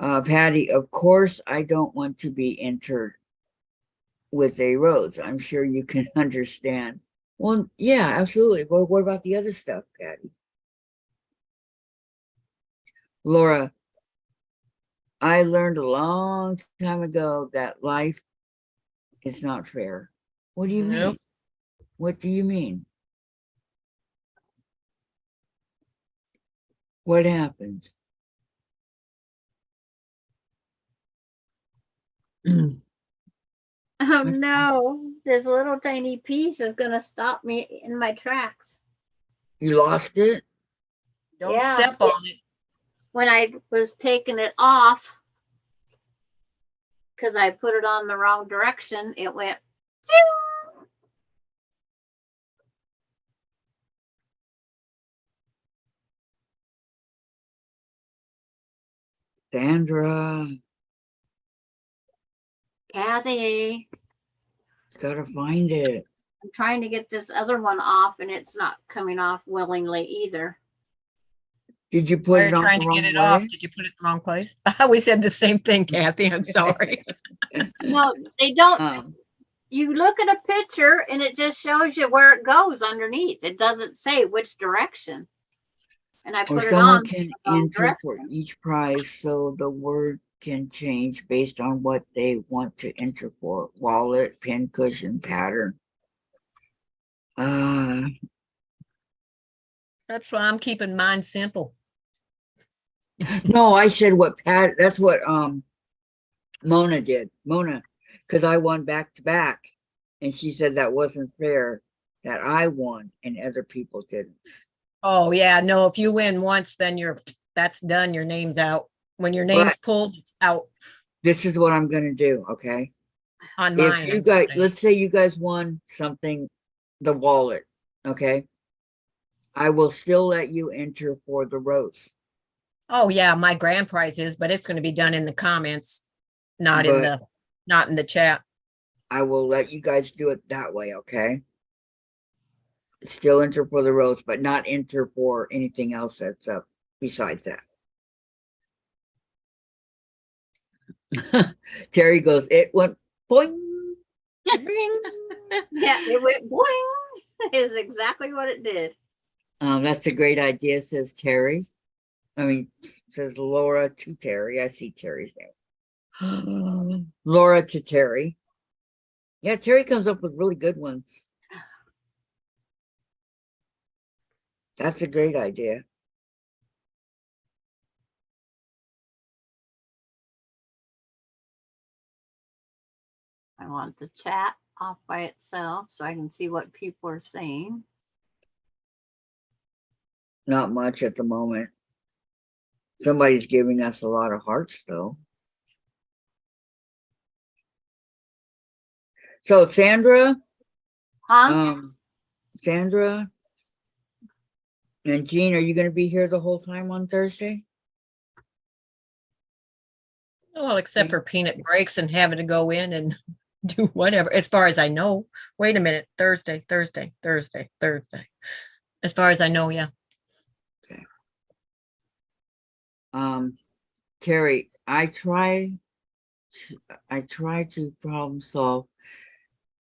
Patty, of course, I don't want to be entered with a rose. I'm sure you can understand. Well, yeah, absolutely. But what about the other stuff, Patty? Laura, I learned a long time ago that life is not fair. What do you Nope. mean? What do you mean? What happened? Oh no, this little tiny piece is gonna stop me in my tracks. You lost it? Don't Yeah. step on it. When I was taking it off, because I put it on the wrong direction, it went. Sandra, Kathy, gotta find it. I'm trying to get this other one off and it's not coming off willingly either. Did you put While it you're on trying the to get wrong it off, way? did you put it in the wrong place? We said the same thing, Kathy. I'm sorry. No, they don't. Um, You look at a picture and it just shows you where it goes underneath. It doesn't say which direction. And I or put it someone on can the wrong enter for direction. each prize, so the word can change based on what they want to enter for. Wallet, pin cushion, pattern. That's why I'm keeping mine simple. No, I said what that's what Mona did. Mona, because I won back to back, and she said that wasn't fair that I won and other people didn't. Oh yeah, no, if you win once, then that's done. Your name's out. When your name's pulled, it's out This is what I'm gonna do, okay? on If mine. you I'm guys, saying. let's say you guys won something, the wallet, okay? I will still let you enter for the rose. Oh yeah, my grand prize is, but it's going to be done in the comments, not in But the chat. I will let you guys do it that way, okay? Still enter for the rose, but not enter for anything else that's up besides that. Terry goes, it went boing. Yeah, it went boing. Is exactly what it did. That's a great idea, says Terry. I mean, says Laura to Terry. I see Terry's name. Laura to Terry. Yeah, Terry comes up with really good ones. That's a great idea. I want the chat off by itself so I can see what people are saying. Not much at the moment. Somebody's giving us a lot of hearts, though. So, Sandra, Huh? Sandra and Jean, are you going to be here the whole time on Thursday? Well, except for peanut breaks and having to go in and do whatever, as far as I know. Wait a minute, Thursday. As far as I know, yeah. Terry, I try to problem solve,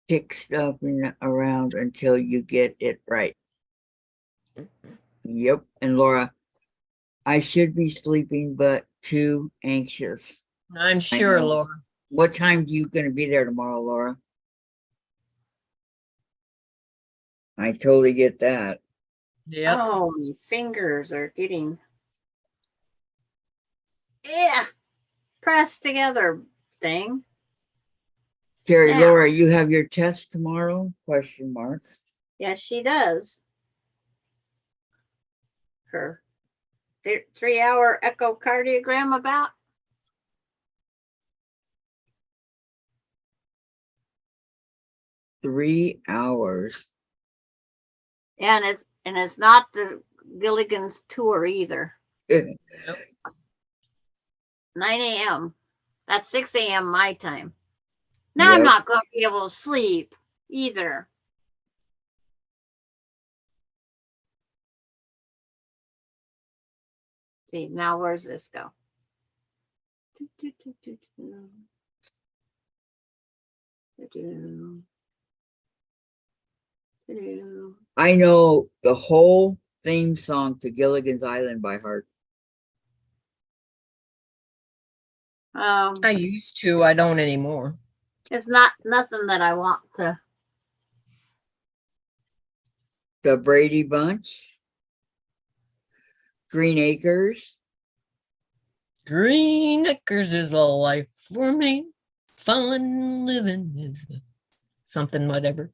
pick stuff around until you get it right. Yep. And Laura, I should be sleeping, but too anxious. I'm I sure, know. Laura. What time do you gonna be there tomorrow, Laura? I totally get that. Yep. Oh, my fingers are getting, yeah, pressed together thing. Terry, Now, Laura, you have your test tomorrow? Question mark. yes, she does. Her 3-hour echocardiogram about. 3 hours. And it's not the Gilligan's tour either. 9 a.m. That's 6 a.m. my time. Now I'm Yep. not going to be able to sleep either. See, now where's this go? I know the whole theme song to Gilligan's Island by heart. I used to, I don't anymore. It's not nothing that I want to. The Brady Bunch. Green Acres. Green Acres is a life for me. Fun living is something, whatever.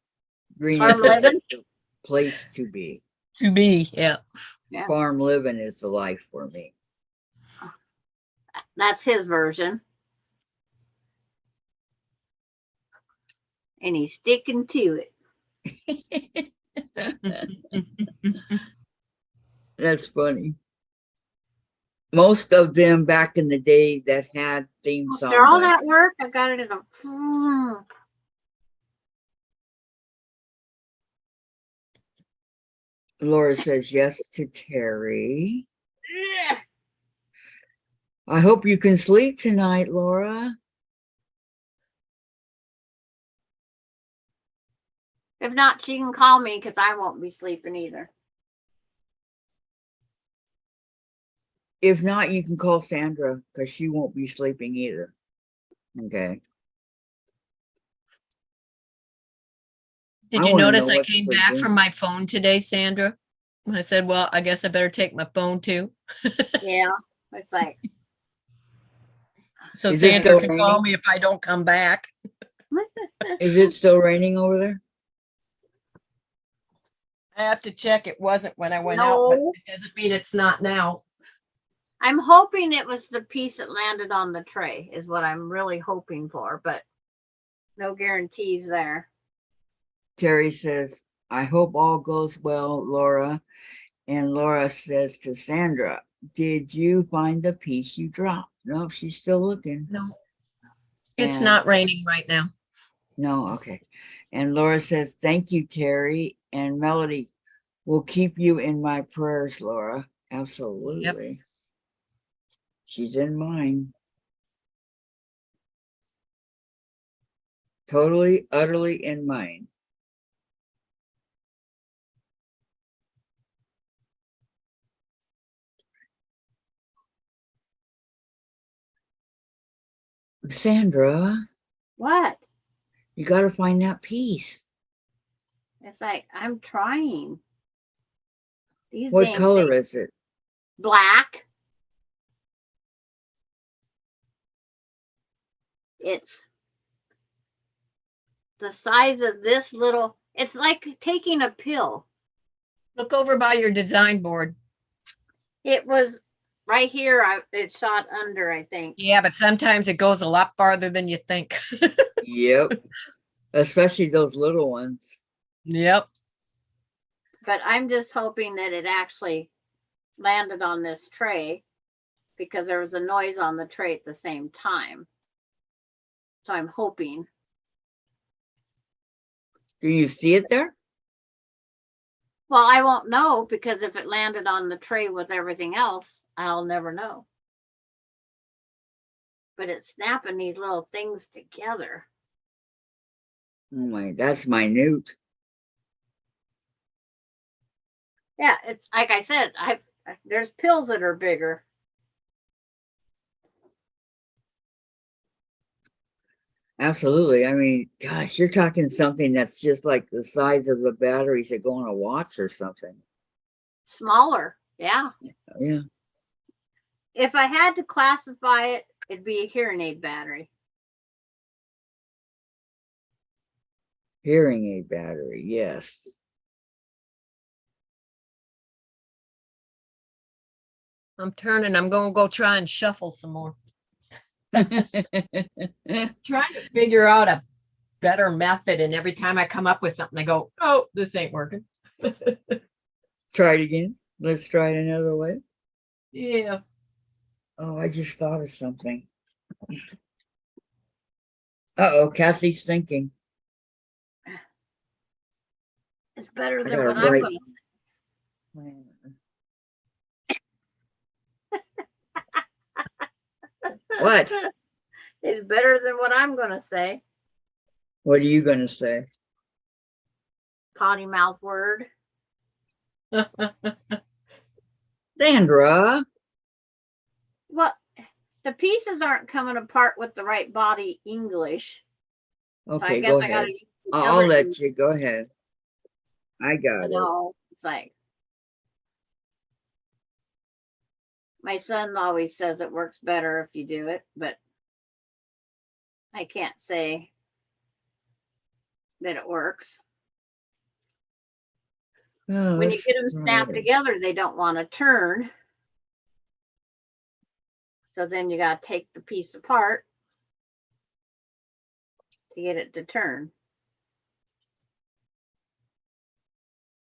Green Farm Acres living? is the place to be. To be, yeah. Yeah, Farm living is the life for me. that's his version. And he's sticking to it. That's funny. Most of them back in the day that had theme songs. After all like that work, I got it in a. Laura says yes to Terry. I hope you can sleep tonight, Laura. If not, she can call me because I won't be sleeping either. If not, you can call Sandra because she won't be sleeping either. Okay. Did I you wanna notice know I what's came for back dinner. from my phone today, Sandra? I said, well, I guess I better take my phone too. Yeah, it's like. So Is it Sandra still can call raining? me if I don't come back. Is it still raining over there? I have to check. It wasn't when I went out, but No. it doesn't mean it's not now. I'm hoping it was the piece that landed on the tray, is what I'm really hoping for, but no guarantees there. Terry says, I hope all goes well, Laura. And Laura says to Sandra, did you find the piece you dropped? No, she's still looking. No, it's And- not raining right now. No, okay. And Laura says, thank you, Terry. And Melody, will keep you in my prayers, Laura. Absolutely. She's in mine. Totally, utterly in mine. Sandra, What? you got to find that piece. It's like, I'm trying. These What dang color things- is it? Black. It's the size of this little, it's like taking a pill. Look over by your design board. It was right here. It shot under, I think. Yeah, but sometimes it goes a lot farther than you think. Yep. Especially those little ones. Yep. But I'm just hoping that it actually landed on this tray. because there was a noise on the tray at the same time. So I'm hoping. Do you see it there? Well, I won't know because if it landed on the tray with everything else, I'll never know. But it's snapping these little things together. Oh my, that's minute. Yeah, it's like I said, there's pills that are bigger. Absolutely. I mean, gosh, you're talking something that's just like the size of the batteries that go on a watch or something. Smaller, yeah. Yeah. If I had to classify it, it'd be a hearing aid battery. Hearing aid battery, yes. I'm turning. I'm going to go try and shuffle some more. Trying to figure out a better method. And every time I come up with something, I go, oh, this ain't working. Try it again. Let's try it another way. Yeah. Oh, I just thought of something. Uh-oh, Kathy's thinking. It's better I than got what it I'm right. going to What? say. It's better than what I'm going to say. What are you going to say? Potty mouth word. Sandra. Well, the pieces aren't coming apart with the right body English. So I Okay, guess go I got ahead. to use I'll other let you go ahead. I got it. No, it's like my son always says it works better if you do it, but I can't say that it works. Oh, When you let's get them try snapped it. together, they don't want to turn. So then you got to take the piece apart to get it to turn.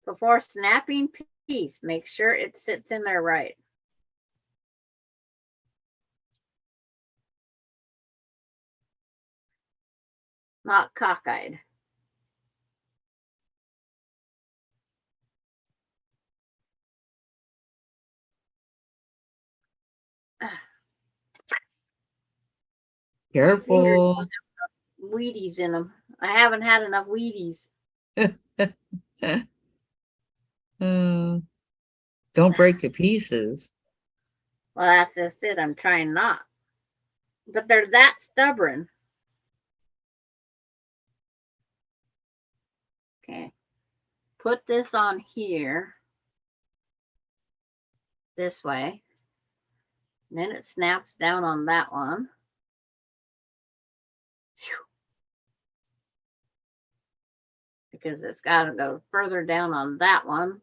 Before snapping piece, make sure it sits in there right. Not cockeyed. Careful. Wheaties in them. I haven't had enough Wheaties. Uh, don't break the pieces. Well, that's just it. I'm trying not. But they're that stubborn. Okay. Put this on here. This way. And then it snaps down on that one. Whew. Because it's got to go further down on that one.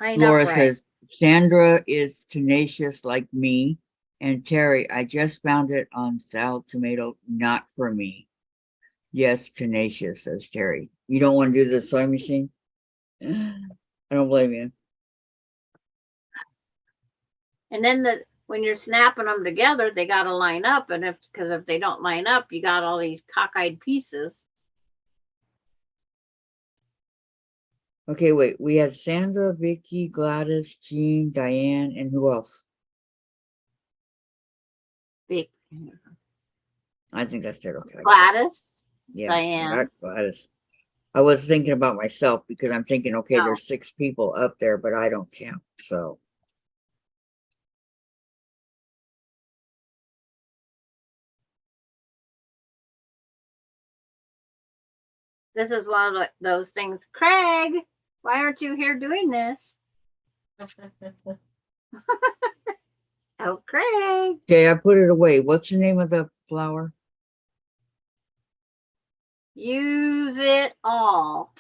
Laura says, Sandra is tenacious like me. And Terry, I just found it on Sal Tomato, not for me. Yes, tenacious, says Terry. You don't want to do the sewing machine? I don't blame you. And then when you're snapping them together, they got to line up. And because if they don't line up, you got all these cockeyed pieces. Okay, wait. We had Sandra, Vicky, Gladys, Jean, Diane, and who else? Big. I think that's it. Okay. Gladys. Yeah, Diane. Gladys. I was thinking about myself because I'm thinking, okay, No. there's 6 people up there, but I don't count. So. This is one of those things. Craig, why aren't you here doing this? Oh, Craig. Okay, I put it away. What's the name of the flower? Use it all.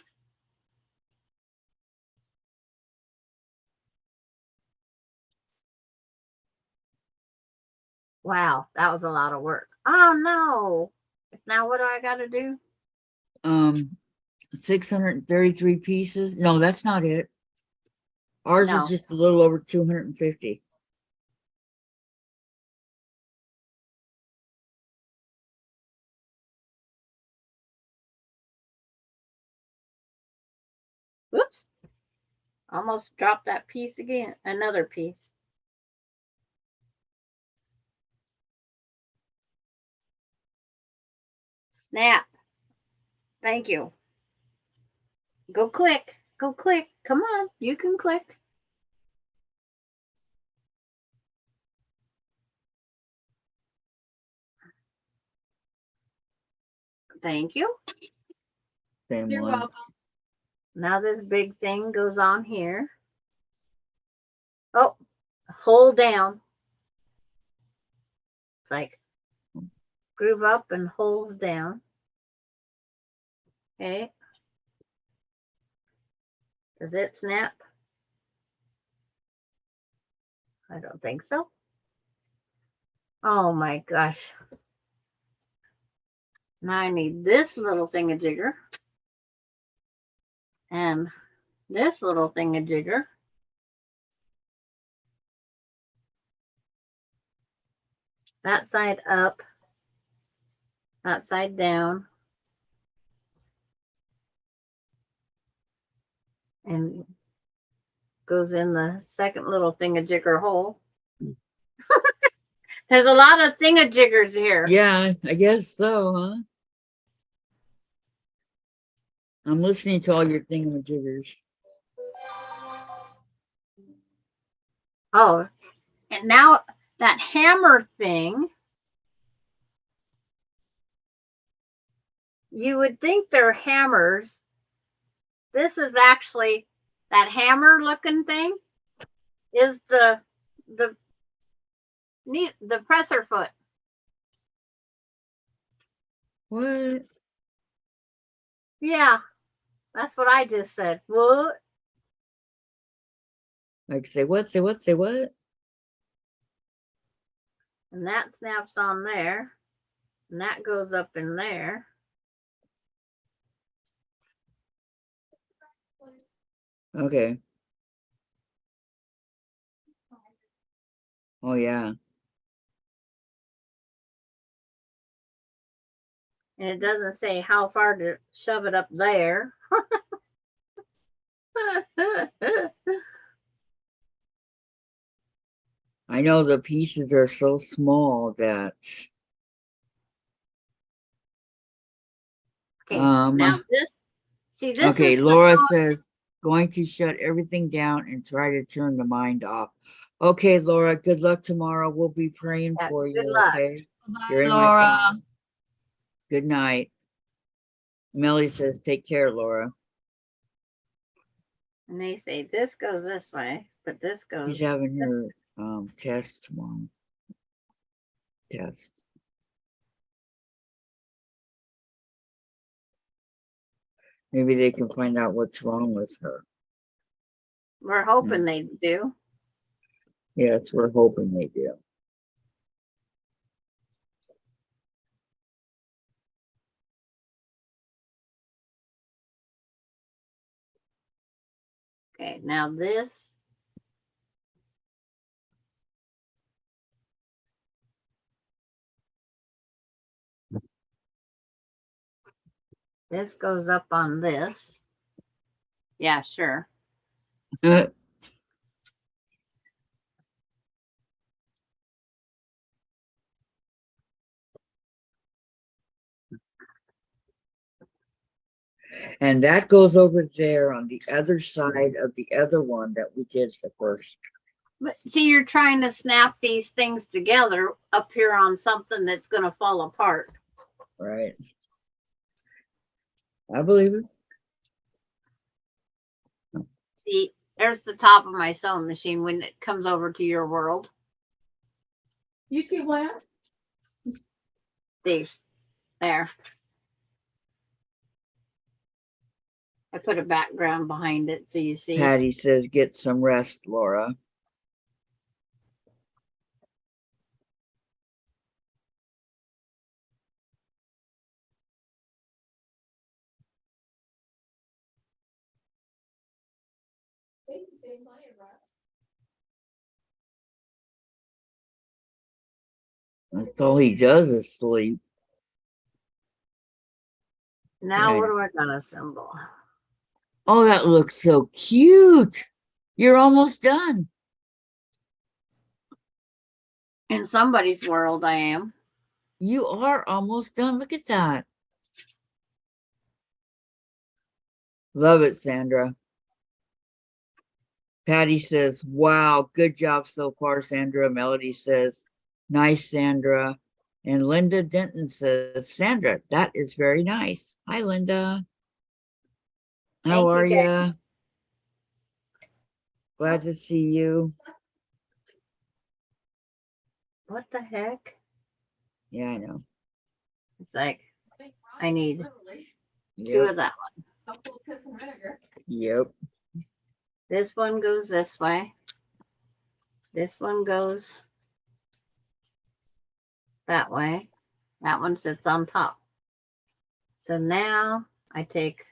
Wow, that was a lot of work. Oh no. Now what do I got to do? 633 pieces. No, that's not it. Ours No. is just a little over 250. Whoops. Almost dropped that piece again. Another piece. Snap. Thank you. Go click. Go click. Come on. You can click. Thank you. Same You're one. welcome. Now this big thing goes on here. Oh, hold down. It's like groove up and holds down. Okay. Does it snap? I don't think so. Oh my gosh. Now I need this little thingamajigger and this little thingamajigger. That side up, that side down. And goes in the second little thingamajigger hole. There's a lot of thingajiggers here. Yeah, I guess so, huh? I'm listening to all your thingamajiggers. Oh, and now that hammer thing, you would think they're hammers. This is actually that hammer looking thing is the presser foot. What? Yeah, that's what I just said. What? Like say what? Say what? Say what? And that snaps on there. And that goes up in there. Okay. Oh yeah. And it doesn't say how far to shove it up there. I know the pieces are so small that Okay, now this, see, this okay, is Laura says going to shut everything down and try to turn the mind off. Okay, Laura, good luck tomorrow. We'll be praying Yeah, for good you, luck. okay? Bye, You're in my Laura. thoughts. Good night. Melly says, take care, Laura. And they say this goes this way, but this goes. She's having her test tomorrow. Test. Maybe they can find out what's wrong with her. We're hoping they do. Yes, we're hoping they do. Okay, now this. This goes up on this. Yeah, sure. And that goes over there on the other side of the other one that we did the first. But see, you're trying to snap these things together up here on something that's going to fall apart. Right. I believe it. See, there's the top of my sewing machine when it comes over to your world. YouTube land? See, there. I put a background behind it so you see. Patty says, get some rest, Laura. Basically, my That's all he does is sleep. Now Yeah. what am I gonna assemble? Oh, that looks so cute. You're almost done. In somebody's world, I am. You are almost done. Look at that. Love it, Sandra. Patty says, wow, good job so far, Sandra. Melody says, nice, Sandra. And Linda Denton says, Sandra, that is very nice. Hi, Linda. How Thank are you, guys. you? Glad to see you. What the heck? Yeah, I know. It's like I need two Yep. of that one. Yep. This one goes this way. This one goes that way. That one sits on top. So now I take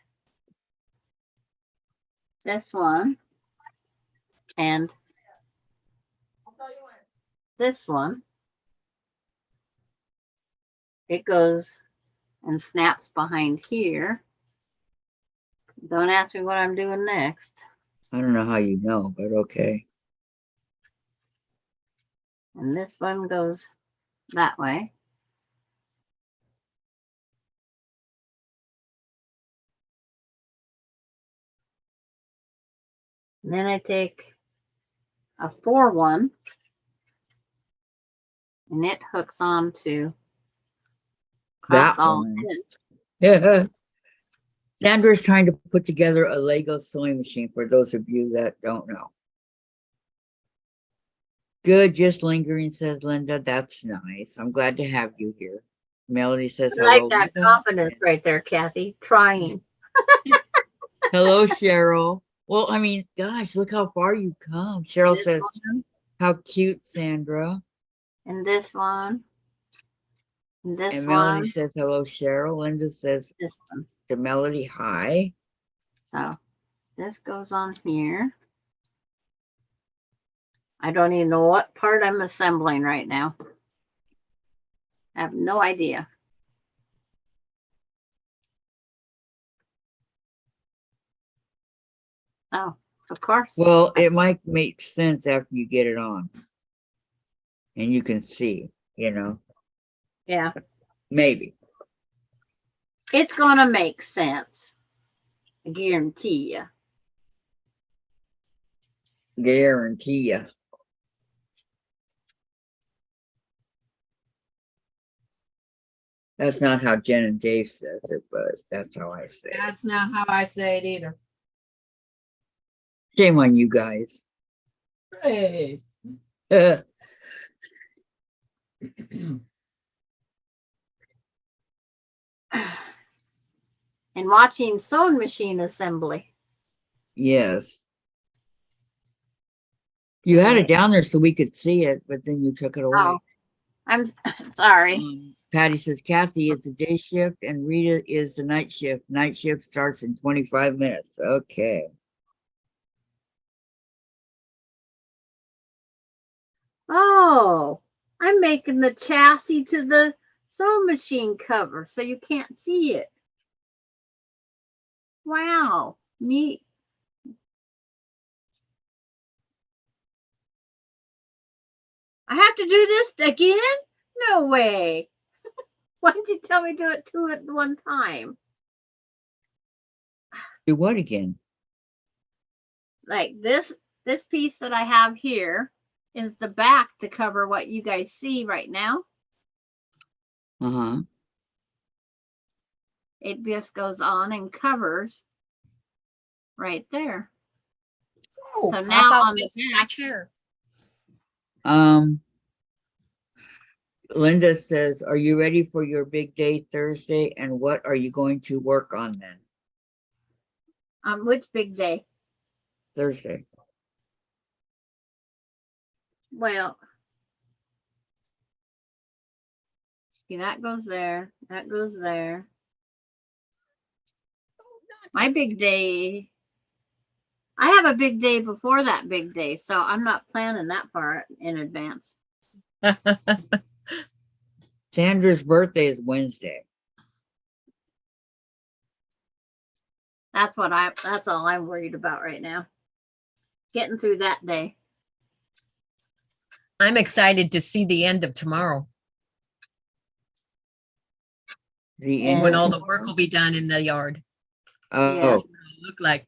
this one and this one. It goes and snaps behind here. Don't ask me what I'm doing next. I don't know how you know, but okay. And this one goes that way. And then I take a 4-1 and it hooks on to cross That all one. ends. Yeah. Sandra's trying to put together a Lego sewing machine for those of you that don't know. Good, just lingering, says Linda. That's nice. I'm glad to have you here. Melody says I like hello, that Linda. confidence right there, Kathy. Trying. Hello, Cheryl. Well, I mean, gosh, look how far you come. Cheryl This says, one how cute, Sandra. and this one. And this And Melody one. says, hello, Cheryl. Linda says This one. to Melody, hi. So this goes on here. I don't even know what part I'm assembling right now. I have no idea. Oh, of course. Well, it might make sense after you get it on. And you can see, you know, Yeah, maybe. it's gonna make sense. I guarantee you. Guarantee you. That's not how Jen and Dave says it, but that's how I say it. That's not how I say it either. Shame on you guys. Hey. And watching sewing machine assembly. Yes. You had it down there so we could see it, but then you took it away. Oh, I'm sorry. Patty says, Kathy, it's a day shift and Rita is the night shift. Night shift starts in 25 minutes. Okay. Oh, I'm making the chassis to the sewing machine cover so you can't see it. Wow, neat. I have to do this again? No way. Why did you tell me to do it two at one time? Do what again? Like this piece that I have here is the back to cover what you guys see right now. Uh-huh. It just goes on and covers right there. Oh, So how now about on the this my back, chair? Linda says, are you ready for your big day Thursday? And what are you going to work on then? which big day? Thursday. Well, see, that goes there. That goes there. My big day, I have a big day before that big day, so I'm not planning that far in advance. Sandra's birthday is Wednesday. That's all I'm worried about right now. Getting through that day. I'm excited to see the end of tomorrow The And- when end. all the work will be done in the yard. Oh, Yeah. Look like,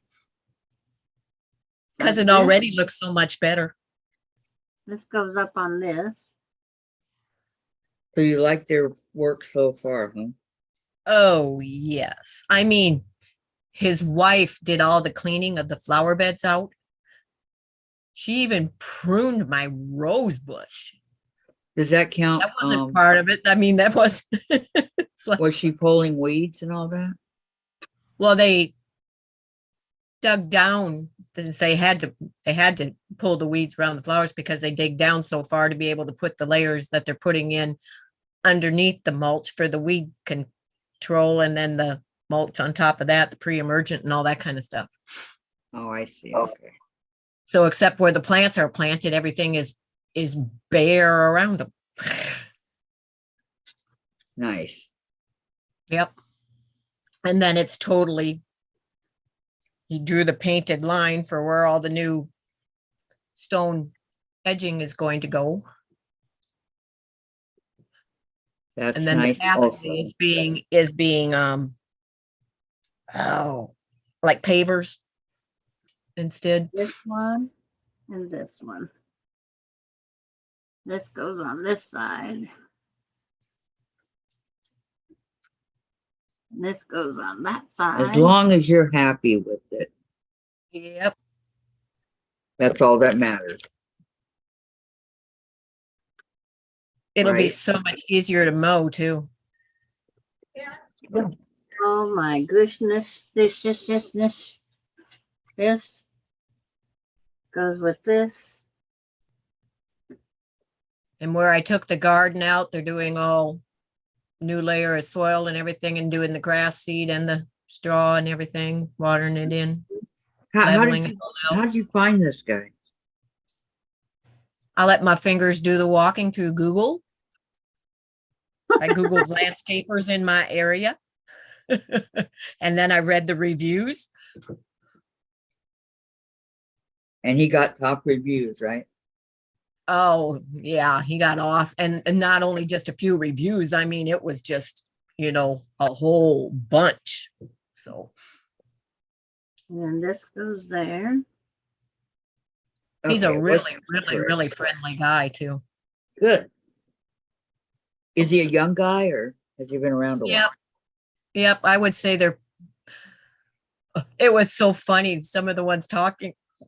because Like it this. already looks so much better. This goes up on this. so you like their work so far, huh? Oh, yes. I mean, his wife did all the cleaning of the flower beds out. She even pruned my rose bush. Does that count? That wasn't part of it. I mean, that was, it's like, Was she pulling weeds and all that? well, they dug down because they had to pull the weeds around the flowers because they dig down so far to be able to put the layers that they're putting in underneath the mulch for the weed control, and then the mulch on top of that, the pre-emergent and all that kind of stuff. Oh, I see. Okay. So except where the plants are planted, everything is bare around them. Nice. Yep. And then it's totally, he drew the painted line for where all the new stone edging is going to go. That's And then nice the pathway also. is being like pavers instead. This one and this one. This goes on this side. And this goes on that side. As long as you're happy with it, Yep. that's all that matters. It'll be Right. so much easier to mow too. Oh my goodness. This goes with this. And where I took the garden out, they're doing all new layer of soil and everything and doing the grass seed and the straw and everything, watering it in, How leveling did it you, all how out. did you find this guy? I let my fingers do the walking through Google. I Googled landscapers in my area. And then I read the reviews. And he got top reviews, right? Oh, yeah, he got off. And not only just a few reviews, I mean, it was just, a whole bunch. So, And then this goes there. he's a Okay, really, what's really, correct? really friendly guy too. Good. Is he a young guy or has he been around a while? Yep. Yep. I would say it was so funny. Some of the ones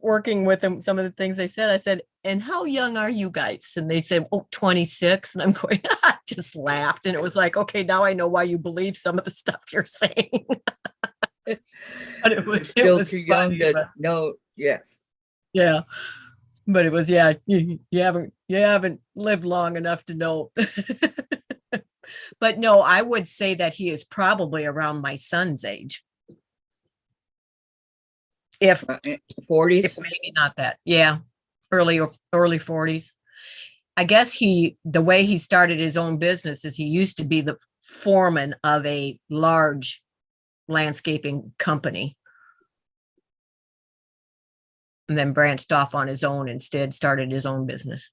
working with him, some of the things they said, I said, and how young are you guys? And they said, oh, 26. And I'm going, I just laughed. And it was like, okay, now I know why you believe some of the stuff you're saying. But it was Still too young funny, to but know. Yes. yeah. But it was, yeah, you haven't lived long enough to know. But no, I would say that he is probably around my son's age. If 40s. maybe not that. Yeah. Early 40s. I guess the way he started his own business is he used to be the foreman of a large landscaping company. And then branched off on his own instead, started his own business.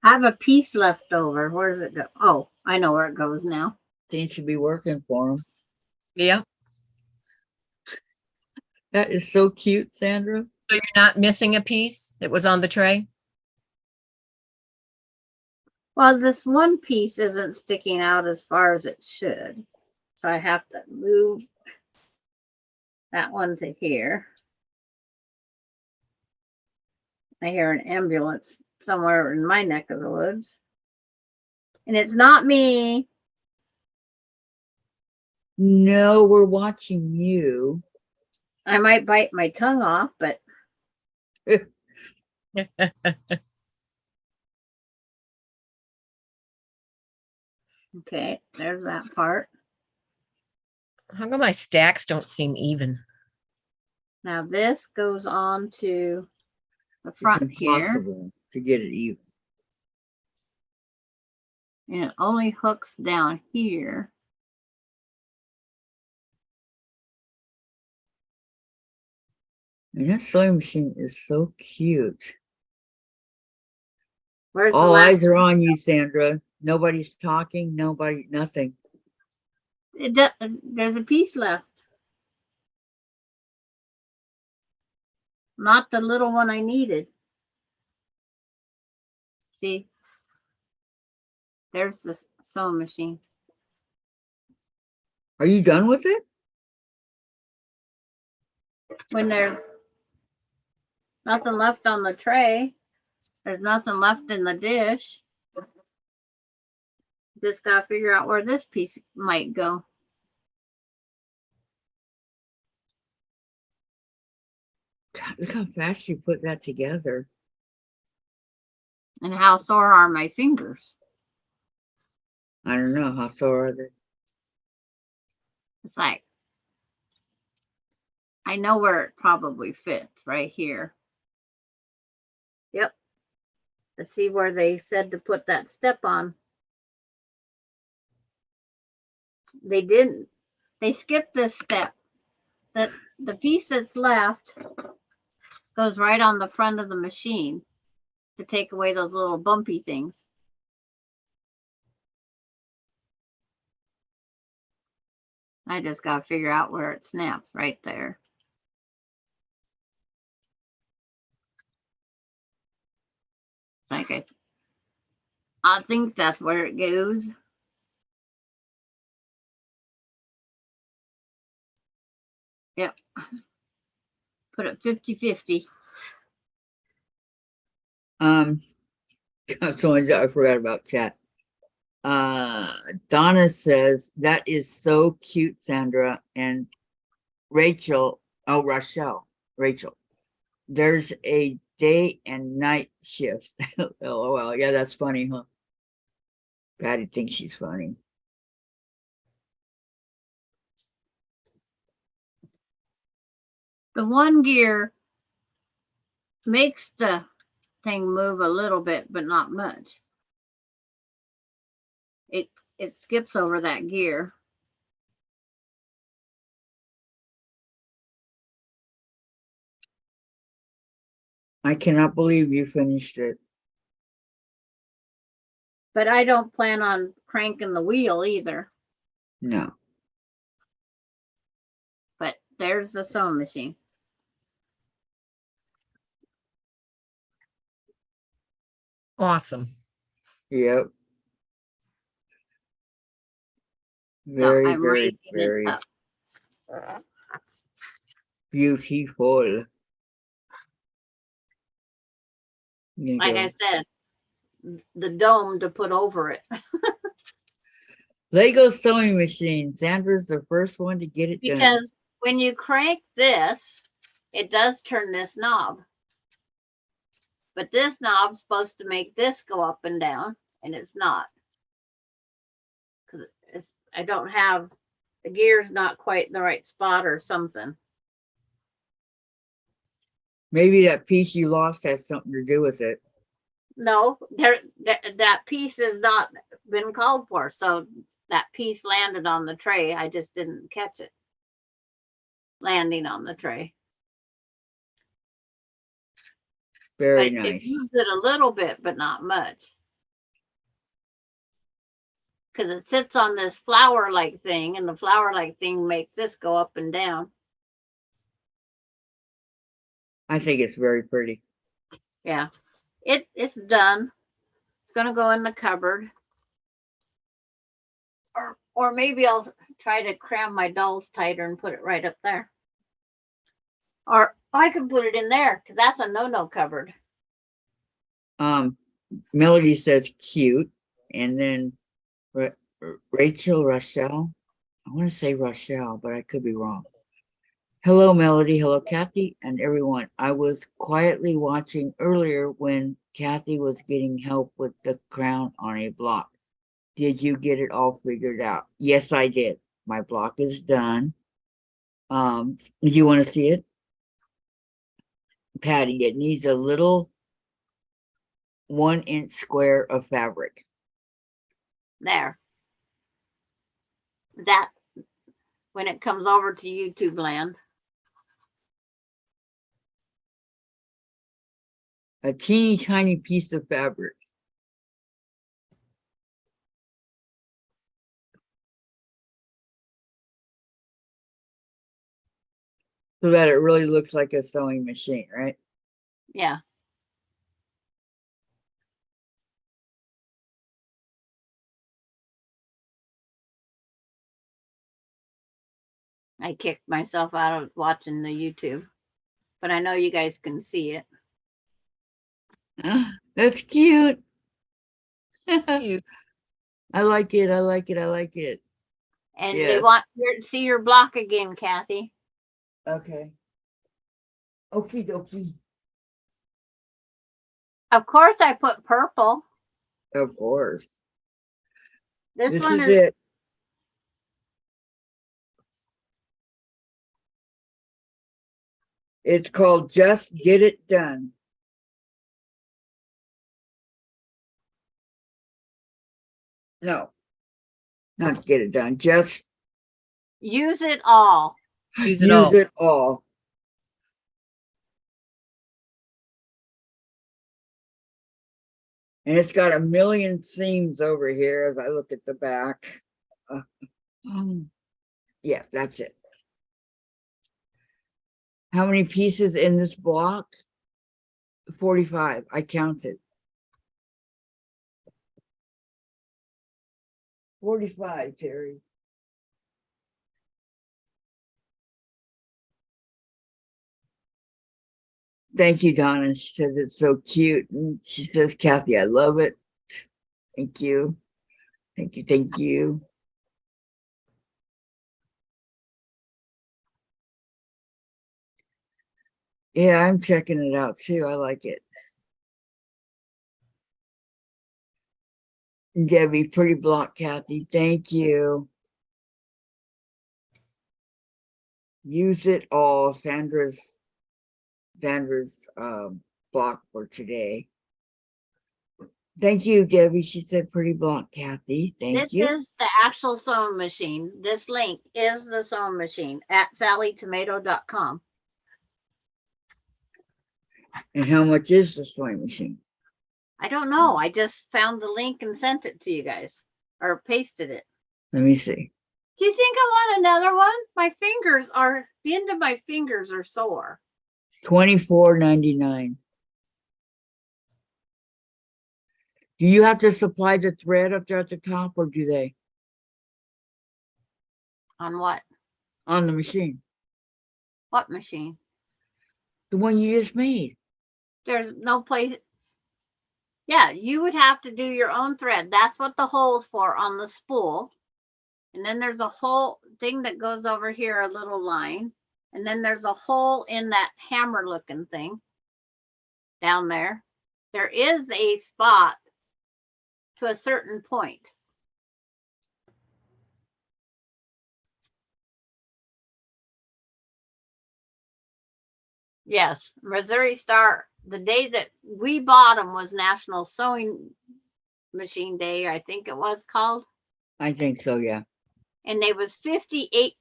I have a piece left over. Where does it go? Oh, I know where it goes now. Seems to be working for him. Yeah. That is so cute, Sandra. So you're not missing a piece that was on the tray? Well, this one piece isn't sticking out as far as it should. So I have to move that one to here. I hear an ambulance somewhere in my neck of the woods. And it's not me. No, we're watching you. I might bite my tongue off, but okay, there's that part. How come my stacks don't seem even? Now this goes on to the It's front here. impossible to get it even. And it only hooks down here. And that sewing machine is so cute. Where's the All last eyes are on you, Sandra. Nobody's talking, nothing. There's a piece left. Not the little one I needed. See? There's the sewing machine. Are you done with it? When there's nothing left on the tray, there's nothing left in the dish. Just gotta figure out where this piece might go. God, look how fast you put that together. And how sore are my fingers? I don't know, how sore are they? It's like, I know where it probably fits, right here. Yep. Let's see where they said to put that step on. They didn't. They skipped this step. The piece that's left goes right on the front of the machine to take away those little bumpy things. I just got to figure out where it snaps right there. Like I think that's where it goes. Yep. Put it 50-50. Someone, I forgot about chat. Donna says, that is so cute, Sandra. And Rachel, oh, Rachel, there's a day and night shift. LOL. Yeah, that's funny, huh? Patty thinks she's funny. The one gear makes the thing move a little bit, but not much. It skips over that gear. I cannot believe you finished it. But I don't plan on cranking the wheel either. No. But there's the sewing machine. Awesome. Yep. So Very, I'm very, raising it very up. beautiful. Like I said, the dome to put over it. Lego sewing machine. Sandra's the first one to get it done. Because when you crank this, it does turn this knob. But this knob's supposed to make this go up and down, and it's not. Because I don't have, the gear's not quite in the right spot or something. Maybe that piece you lost has something to do with it. No, that piece has not been called for. So that piece landed on the tray. I just didn't catch it landing on the tray. Very But nice. it moves it a little bit, but not much. Because it sits on this flower-like thing, and the flower-like thing makes this go up and down. I think it's very pretty. Yeah, it's done. It's gonna go in the cupboard. Or maybe I'll try to cram my dolls tighter and put it right up there. Or I could put it in there because that's a no-no cupboard. Melody says cute, and then Rachel Rochelle. I want to say Rochelle, but I could be wrong. Hello, Melody. Hello, Kathy, and everyone. I was quietly watching earlier when Kathy was getting help with the crown on a block. Did you get it all figured out? Yes, I did. My block is done. You want to see it? Patty, it needs a little 1-inch square of fabric. There. That when it comes over to YouTube land. A teeny tiny piece of fabric. So that it really looks like a sewing machine, right? Yeah. I kicked myself out of watching the YouTube, but I know you guys can see it. That's cute. You, I like it. I like it. I like it. And they Yes. want to see your block again, Kathy. Okay. Okie dokie. Of course, I put purple. Of course. This This one is is it. It's called Just Get It Done. No, not get it done. Just use it all. use it use all. it all. And it's got a million seams over here as I look at the back. Yeah, that's it. How many pieces in this block? 45. I counted. 45, Terry. Thank you, Donna. She says it's so cute. And she says, Kathy, I love it. Thank you. Thank you. Thank you. Yeah, I'm checking it out too. I like it. Debbie, pretty block, Kathy. Thank you. Use it all. Sandra's block for today. Thank you, Debbie. She said pretty block, Kathy. Thank This you. is the actual sewing machine. This link is the sewing machine at sallytomato.com. And how much is the sewing machine? I don't know. I just found the link and sent it to you guys or pasted it. Let me see. Do you think I want another one? The end of my fingers are sore. $24.99. Do you have to supply the thread up there at the top, or do they? On what? On the machine. What machine? The one you just made. There's no place. Yeah, you would have to do your own thread. That's what the hole's for on the spool. And then there's a whole thing that goes over here, a little line. And then there's a hole in that hammer looking thing down there. There is a spot to a certain point. Yes, Missouri Star, the day that we bought them was National Sewing Machine Day, I think it was called. I think so, yeah. And they was 58%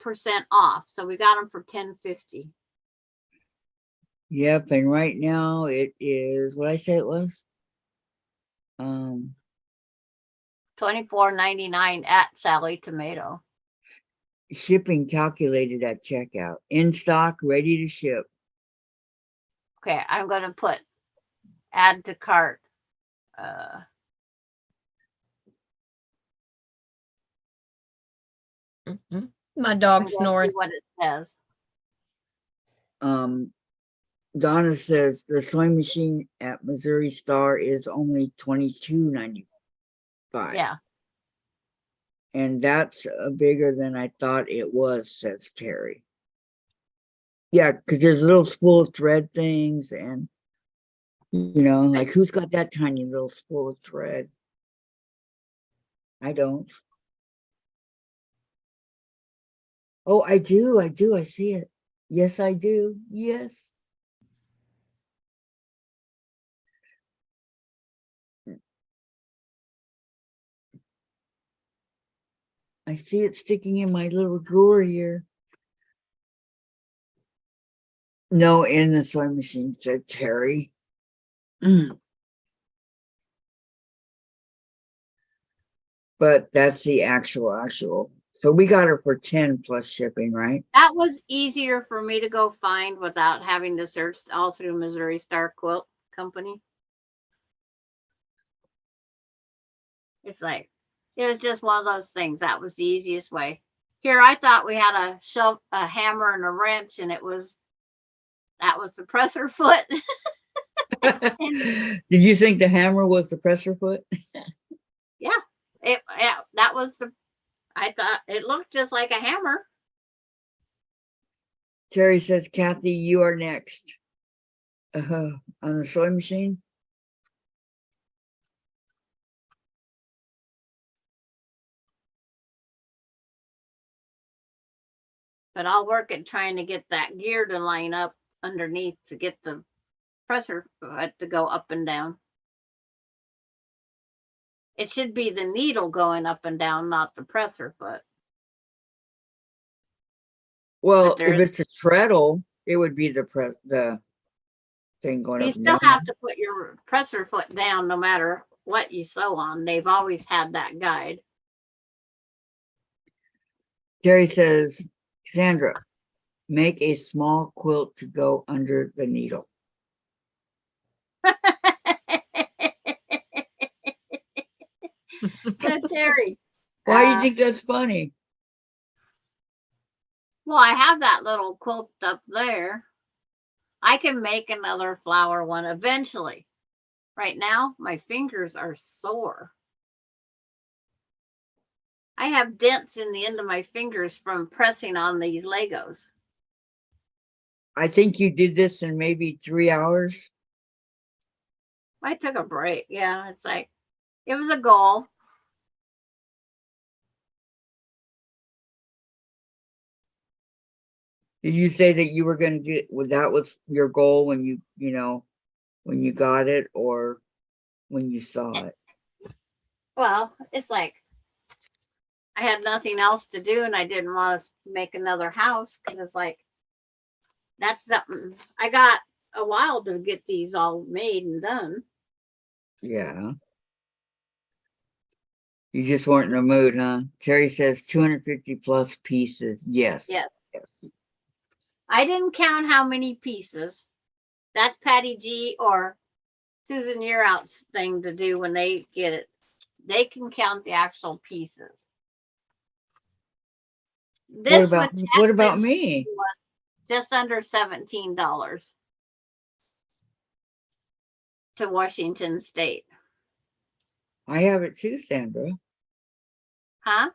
off. So we got them for $10.50. Yep, and right now it is what I say it was. $24.99 at Sally Tomato. Shipping calculated at checkout. In stock, ready to ship. Okay, I'm gonna put add to cart. Mhm. My I'm dog gonna see snoring. what it says. Donna says the sewing machine at Missouri Star is only $22.95. Yeah, And that's bigger than I thought it was, says Terry. Yeah, because there's little spool of thread things, and like who's got that tiny little spool of thread? I don't. Oh, I do. I see it. Yes, I do. Yes. I see it sticking in my little drawer here. No, in the sewing machine, said Terry. But that's the actual. So we got her for 10 plus shipping, right? That was easier for me to go find without having to search all through Missouri Star Quilt Company. It's like, it was just one of those things. That was the easiest way. Here, I thought we had a hammer and a wrench, and that was the presser foot. Did you think the hammer was the presser foot? Yeah, that was I thought it looked just like a hammer. Terry says, Kathy, you are next. On the sewing machine. But I'll work at trying to get that gear to line up underneath to get the presser foot to go up and down. It should be the needle going up and down, not the presser foot. Well, there if is- it's a treadle, it would be the thing going You up and still down. have to put your presser foot down no matter what you sew on. They've always had that guide. Terry says, Sandra, make a small quilt to go under the needle. So Terry, Why do you think that's funny? well, I have that little quilt up there. I can make another flower one eventually. Right now, my fingers are sore. I have dents in the end of my fingers from pressing on these Legos. I think you did this in maybe 3 hours. I took a break. Yeah, it's like, it was a goal. Did you say that you were going to get, well, that was your goal when when you got it or when you saw it? Well, it's like, I had nothing else to do and I didn't want to make another house because it's like, that's something. I got a while to get these all made and done. Yeah. You just weren't in the mood, huh? Terry says 250 plus pieces. Yes. Yes. Yes. I didn't count how many pieces. That's Patty G or Susan Year Out's thing to do when they get it. They can count the actual pieces. This what about me? was just under $17 to Washington State. I have it too, Sandra. Huh?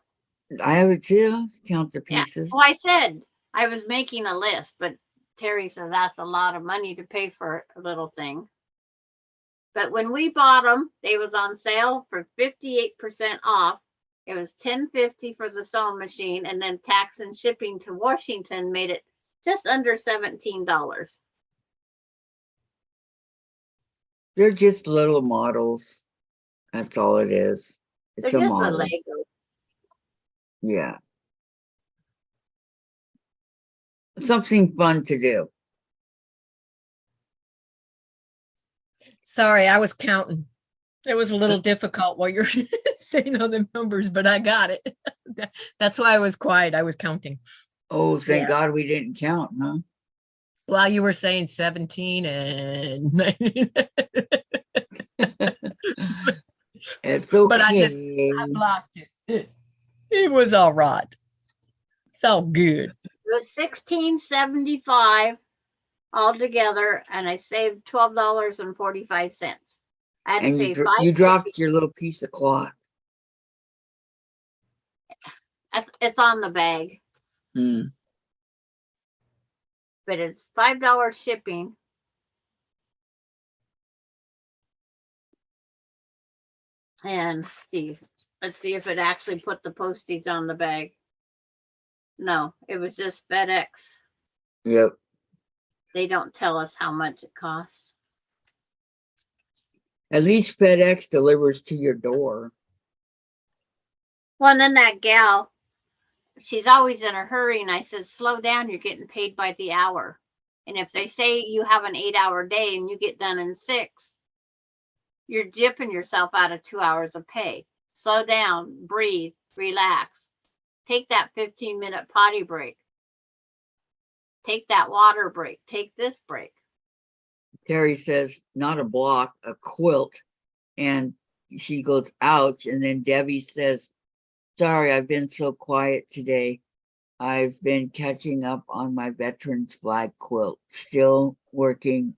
I have it too. Count the Yeah. pieces. Well, I said I was making a list, but Terry says that's a lot of money to pay for a little thing. But when we bought them, they was on sale for 58% off. It was $10.50 for the sewing machine, and then tax and shipping to Washington made it just under $17. They're just little models. That's all it is. They're It's a just a model. Lego. Yeah. Something fun to do. Sorry, I was counting. It was a little difficult while you're saying all the numbers, but I got it. That's why I was quiet. I was counting. Oh, thank Yeah. God we didn't count, huh? While you were saying 17 and 19. It's okay. But I blocked it. It was all right. It's all good. It was $16.75 altogether, and I saved $12.45. I had to And pay you $5.50. dropped your little piece of cloth. It's on the bag, Hmm. but it's $5 shipping. And let's see if it actually put the postage on the bag. No, it was just FedEx. Yep. They don't tell us how much it costs. At least FedEx delivers to your door. Well, and then that gal she's always in a hurry. And I said, slow down, you're getting paid by the hour. And if they say you have an 8-hour day and you get done in 6, you're gypping yourself out of 2 hours of pay. Slow down, breathe, relax. Take that 15-minute potty break. Take that water break. Take this break. Terry says, not a block, a quilt. And she goes, ouch. And then Debbie says, sorry, I've been so quiet today. I've been catching up on my veterans flag quilt. Still working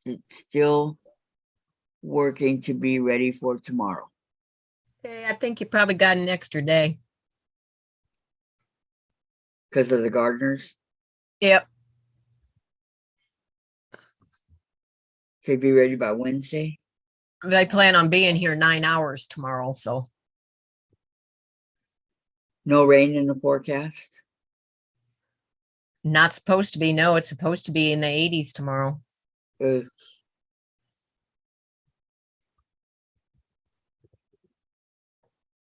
to be ready for tomorrow. Okay, I think you probably got an extra day. Because of the gardeners. Yep. So be ready by Wednesday. But I plan on being here 9 hours tomorrow, so No rain in the forecast. not supposed to be. No, it's supposed to be in the 80s tomorrow. Uh,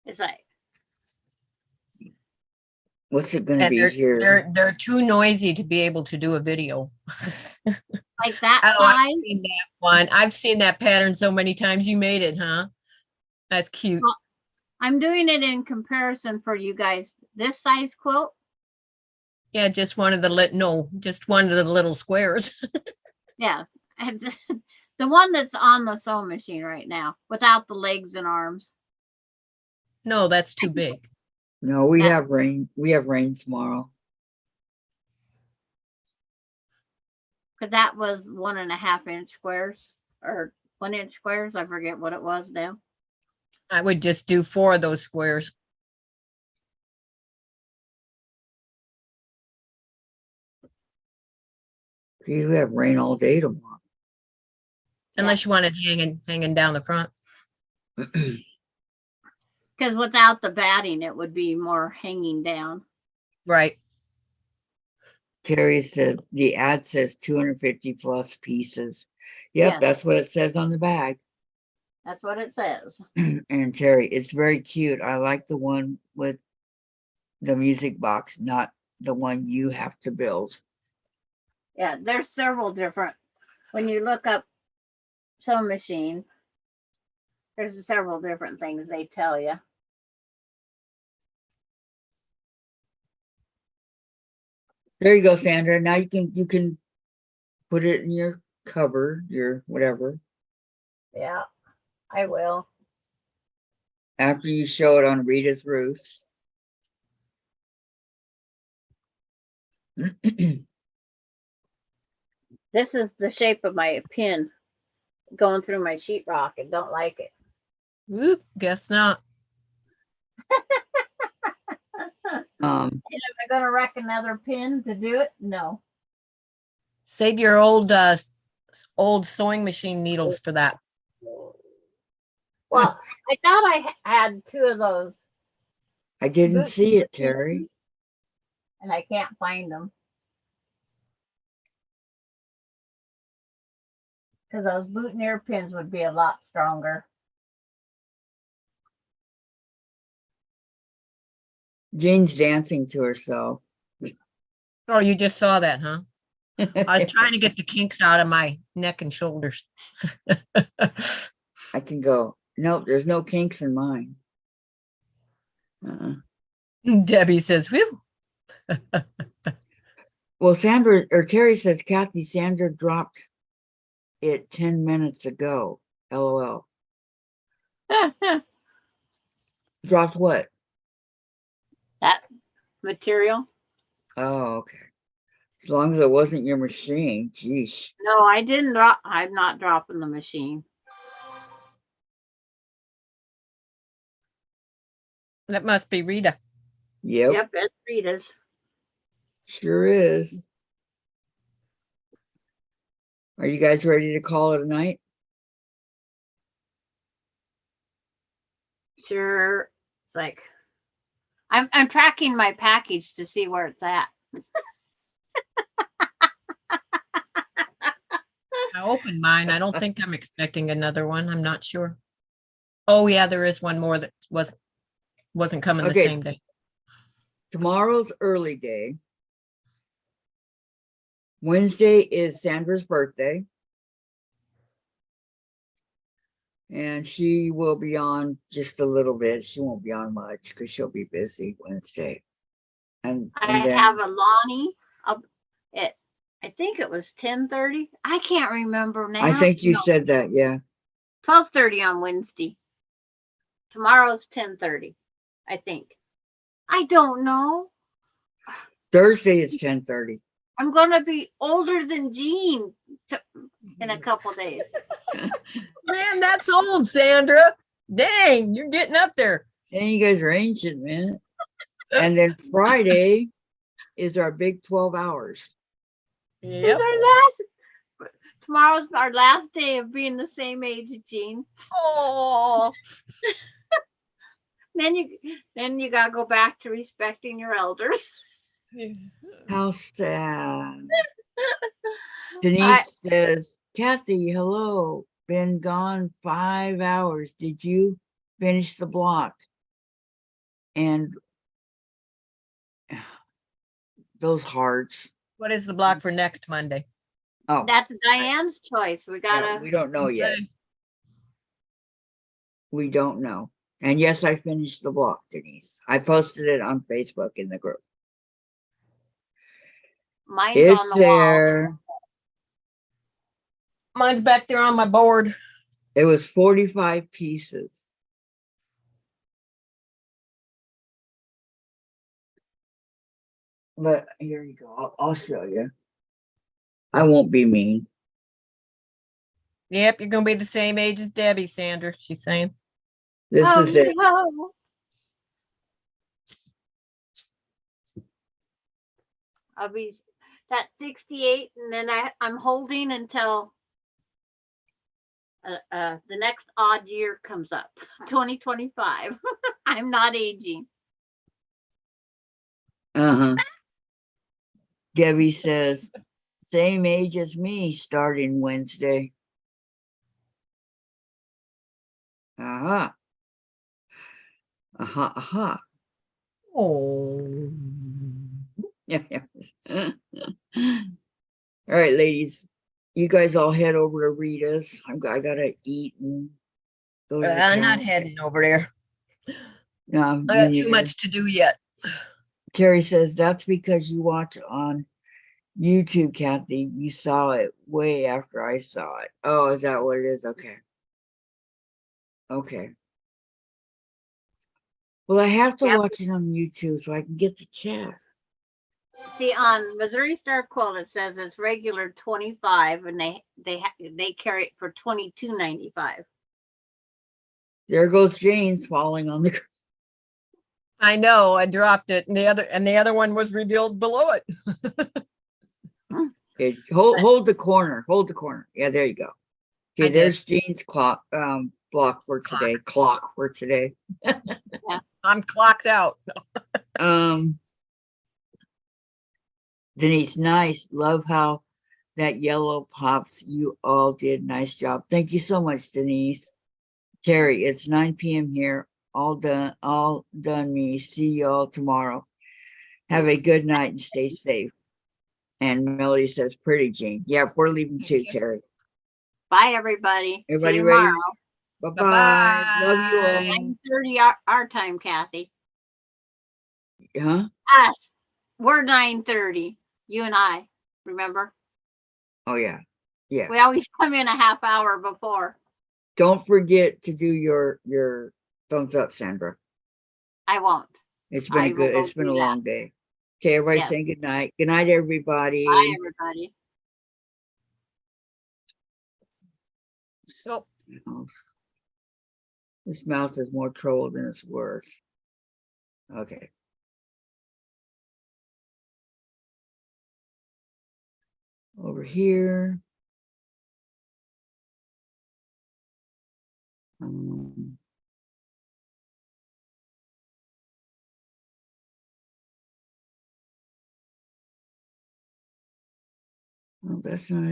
It's like, what's it going to And be here? they're too noisy to be able to do a video. like that Oh, I've size. seen that one. I've seen that pattern so many times. You made it, huh? That's cute. Well, I'm doing it in comparison for you guys. This size quilt. Yeah, just one of the just one of the little squares. Yeah. It's the one that's on the sewing machine right now without the legs and arms. No, that's too big. No, we That- have rain. We have rain tomorrow. Because that was 1.5-inch squares or 1-inch squares. I forget what it was now. I would just do 4 of those squares. Geez, we have rain all day tomorrow. Unless you want it hanging down the front. Because without the batting, it would be more hanging down. Right. Terry said the ad says 250 plus pieces. Yep, Yes. that's what it says on the bag. That's what it says. And Terry, it's very cute. I like the one with the music box, not the one you have to build. Yeah, there's several different. When you look up sewing machine, there's several different things they tell you. There you go, Sandra. Now you can put it in your cupboard, your whatever. Yeah, I will. After you show it on Rita's roost. This is the shape of my pin going through my sheetrock and don't like it. Whoop, guess not. Am I going to wreck another pin to do it? No. Save your old sewing machine needles for that. Well, I thought I had 2 of those I didn't boot see it, Terry. pins, and I can't find them. Because those boutonniere pins would be a lot stronger. Jane's dancing to herself. Oh, you just saw that, huh? I was trying to get the kinks out of my neck and shoulders. I can go, nope, there's no kinks in mine. Debbie says, whew. Well, Sandra or Terry says, Kathy, Sandra dropped it 10 minutes ago. LOL. Dropped what? That material. Oh, okay. As long as it wasn't your machine. Geez. No, I didn't drop. I'm not dropping the machine. That must be Rita. Yep, Yep, it's Rita's. sure is. Are you guys ready to call it a night? Sure. It's like I'm tracking my package to see where it's at. I opened mine. I don't think I'm expecting another one. I'm not sure. Oh yeah, there is one more that wasn't coming the Okay. same day. Tomorrow's early day. Wednesday is Sandra's birthday. And she will be on just a little bit. She won't be on much because she'll be busy Wednesday. And I then have a Lonnie up at, I think it was 10:30. I can't remember now. I think you No, said that, yeah. 12:30 on Wednesday. Tomorrow's 10:30, I think. I don't know. Thursday is 10:30. I'm gonna be older than Jean in a couple days. Man, that's old, Sandra. Dang, you're getting up there. And you guys are ancient, man. And then Friday is our big 12 hours. Yep. Tomorrow's our last day of being the same age, Jean. Oh, Then you gotta go back to respecting your elders. How sad. Denise says, Kathy, hello. Been gone 5 hours. Did you finish the block? And those hearts. what is the block for next Monday? Oh, That's Diane's choice. We yeah, gotta. we don't know Let's yet. see. We don't know. And yes, I finished the block, Denise. I posted it on Facebook in the group. Mine's It's on the wall. there. Mine's back there on my board. It was 45 pieces. But here you go. I'll show you. I won't be mean. Yep, you're gonna be the same age as Debbie, Sandra. She's saying. This Oh, is it. no. I'll be that 68, and then I'm holding until the next odd year comes up, 2025. I'm not aging. Uh-huh. Debbie says, same age as me starting Wednesday. Uh-huh. Uh-huh. Uh-huh. Oh. Yeah. All right, ladies. You guys all head over to Rita's. I gotta eat and go to the I'm not couch. heading over there. No, I got too much to do yet. Terry says that's because you watch on YouTube, Kathy. You saw it way after I saw it. Oh, is that what it is? Okay. Okay. Well, I have to Yep. watch it on YouTube so I can get the chat. See, on Missouri Star Quilt, it says it's regular 25, and they carry it for $22.95. There goes Jane's falling on the. I know, I dropped it, and the other one was revealed below it. Okay, hold the corner. Hold the corner. Yeah, there you go. Okay, I did. there's Jane's block for today. Clock for today. I'm clocked out. Denise, nice. Love how that yellow pops. You all did. Nice job. Thank you so much, Denise. Terry, it's 9 p.m. here. All done me. See you all tomorrow. Have a good night and stay safe. And Melody says, pretty, Jane. Yeah, we're leaving too, Terry. Bye, everybody. Everybody See you ready? tomorrow. Bye-bye. Love you all. Bye. 9:30 our time, Kathy. Huh? Us. We're 9:30. You and I. Remember? Oh, yeah. Yeah. We always come in a half hour before. Don't forget to do your thumbs up, Sandra. I won't. It's been I will a do long day. Okay, everybody Yes. saying good night. Good night, everybody. Bye, everybody. Oh, This mouse is more troll than it's worth. Okay. Over here. Oh, that's not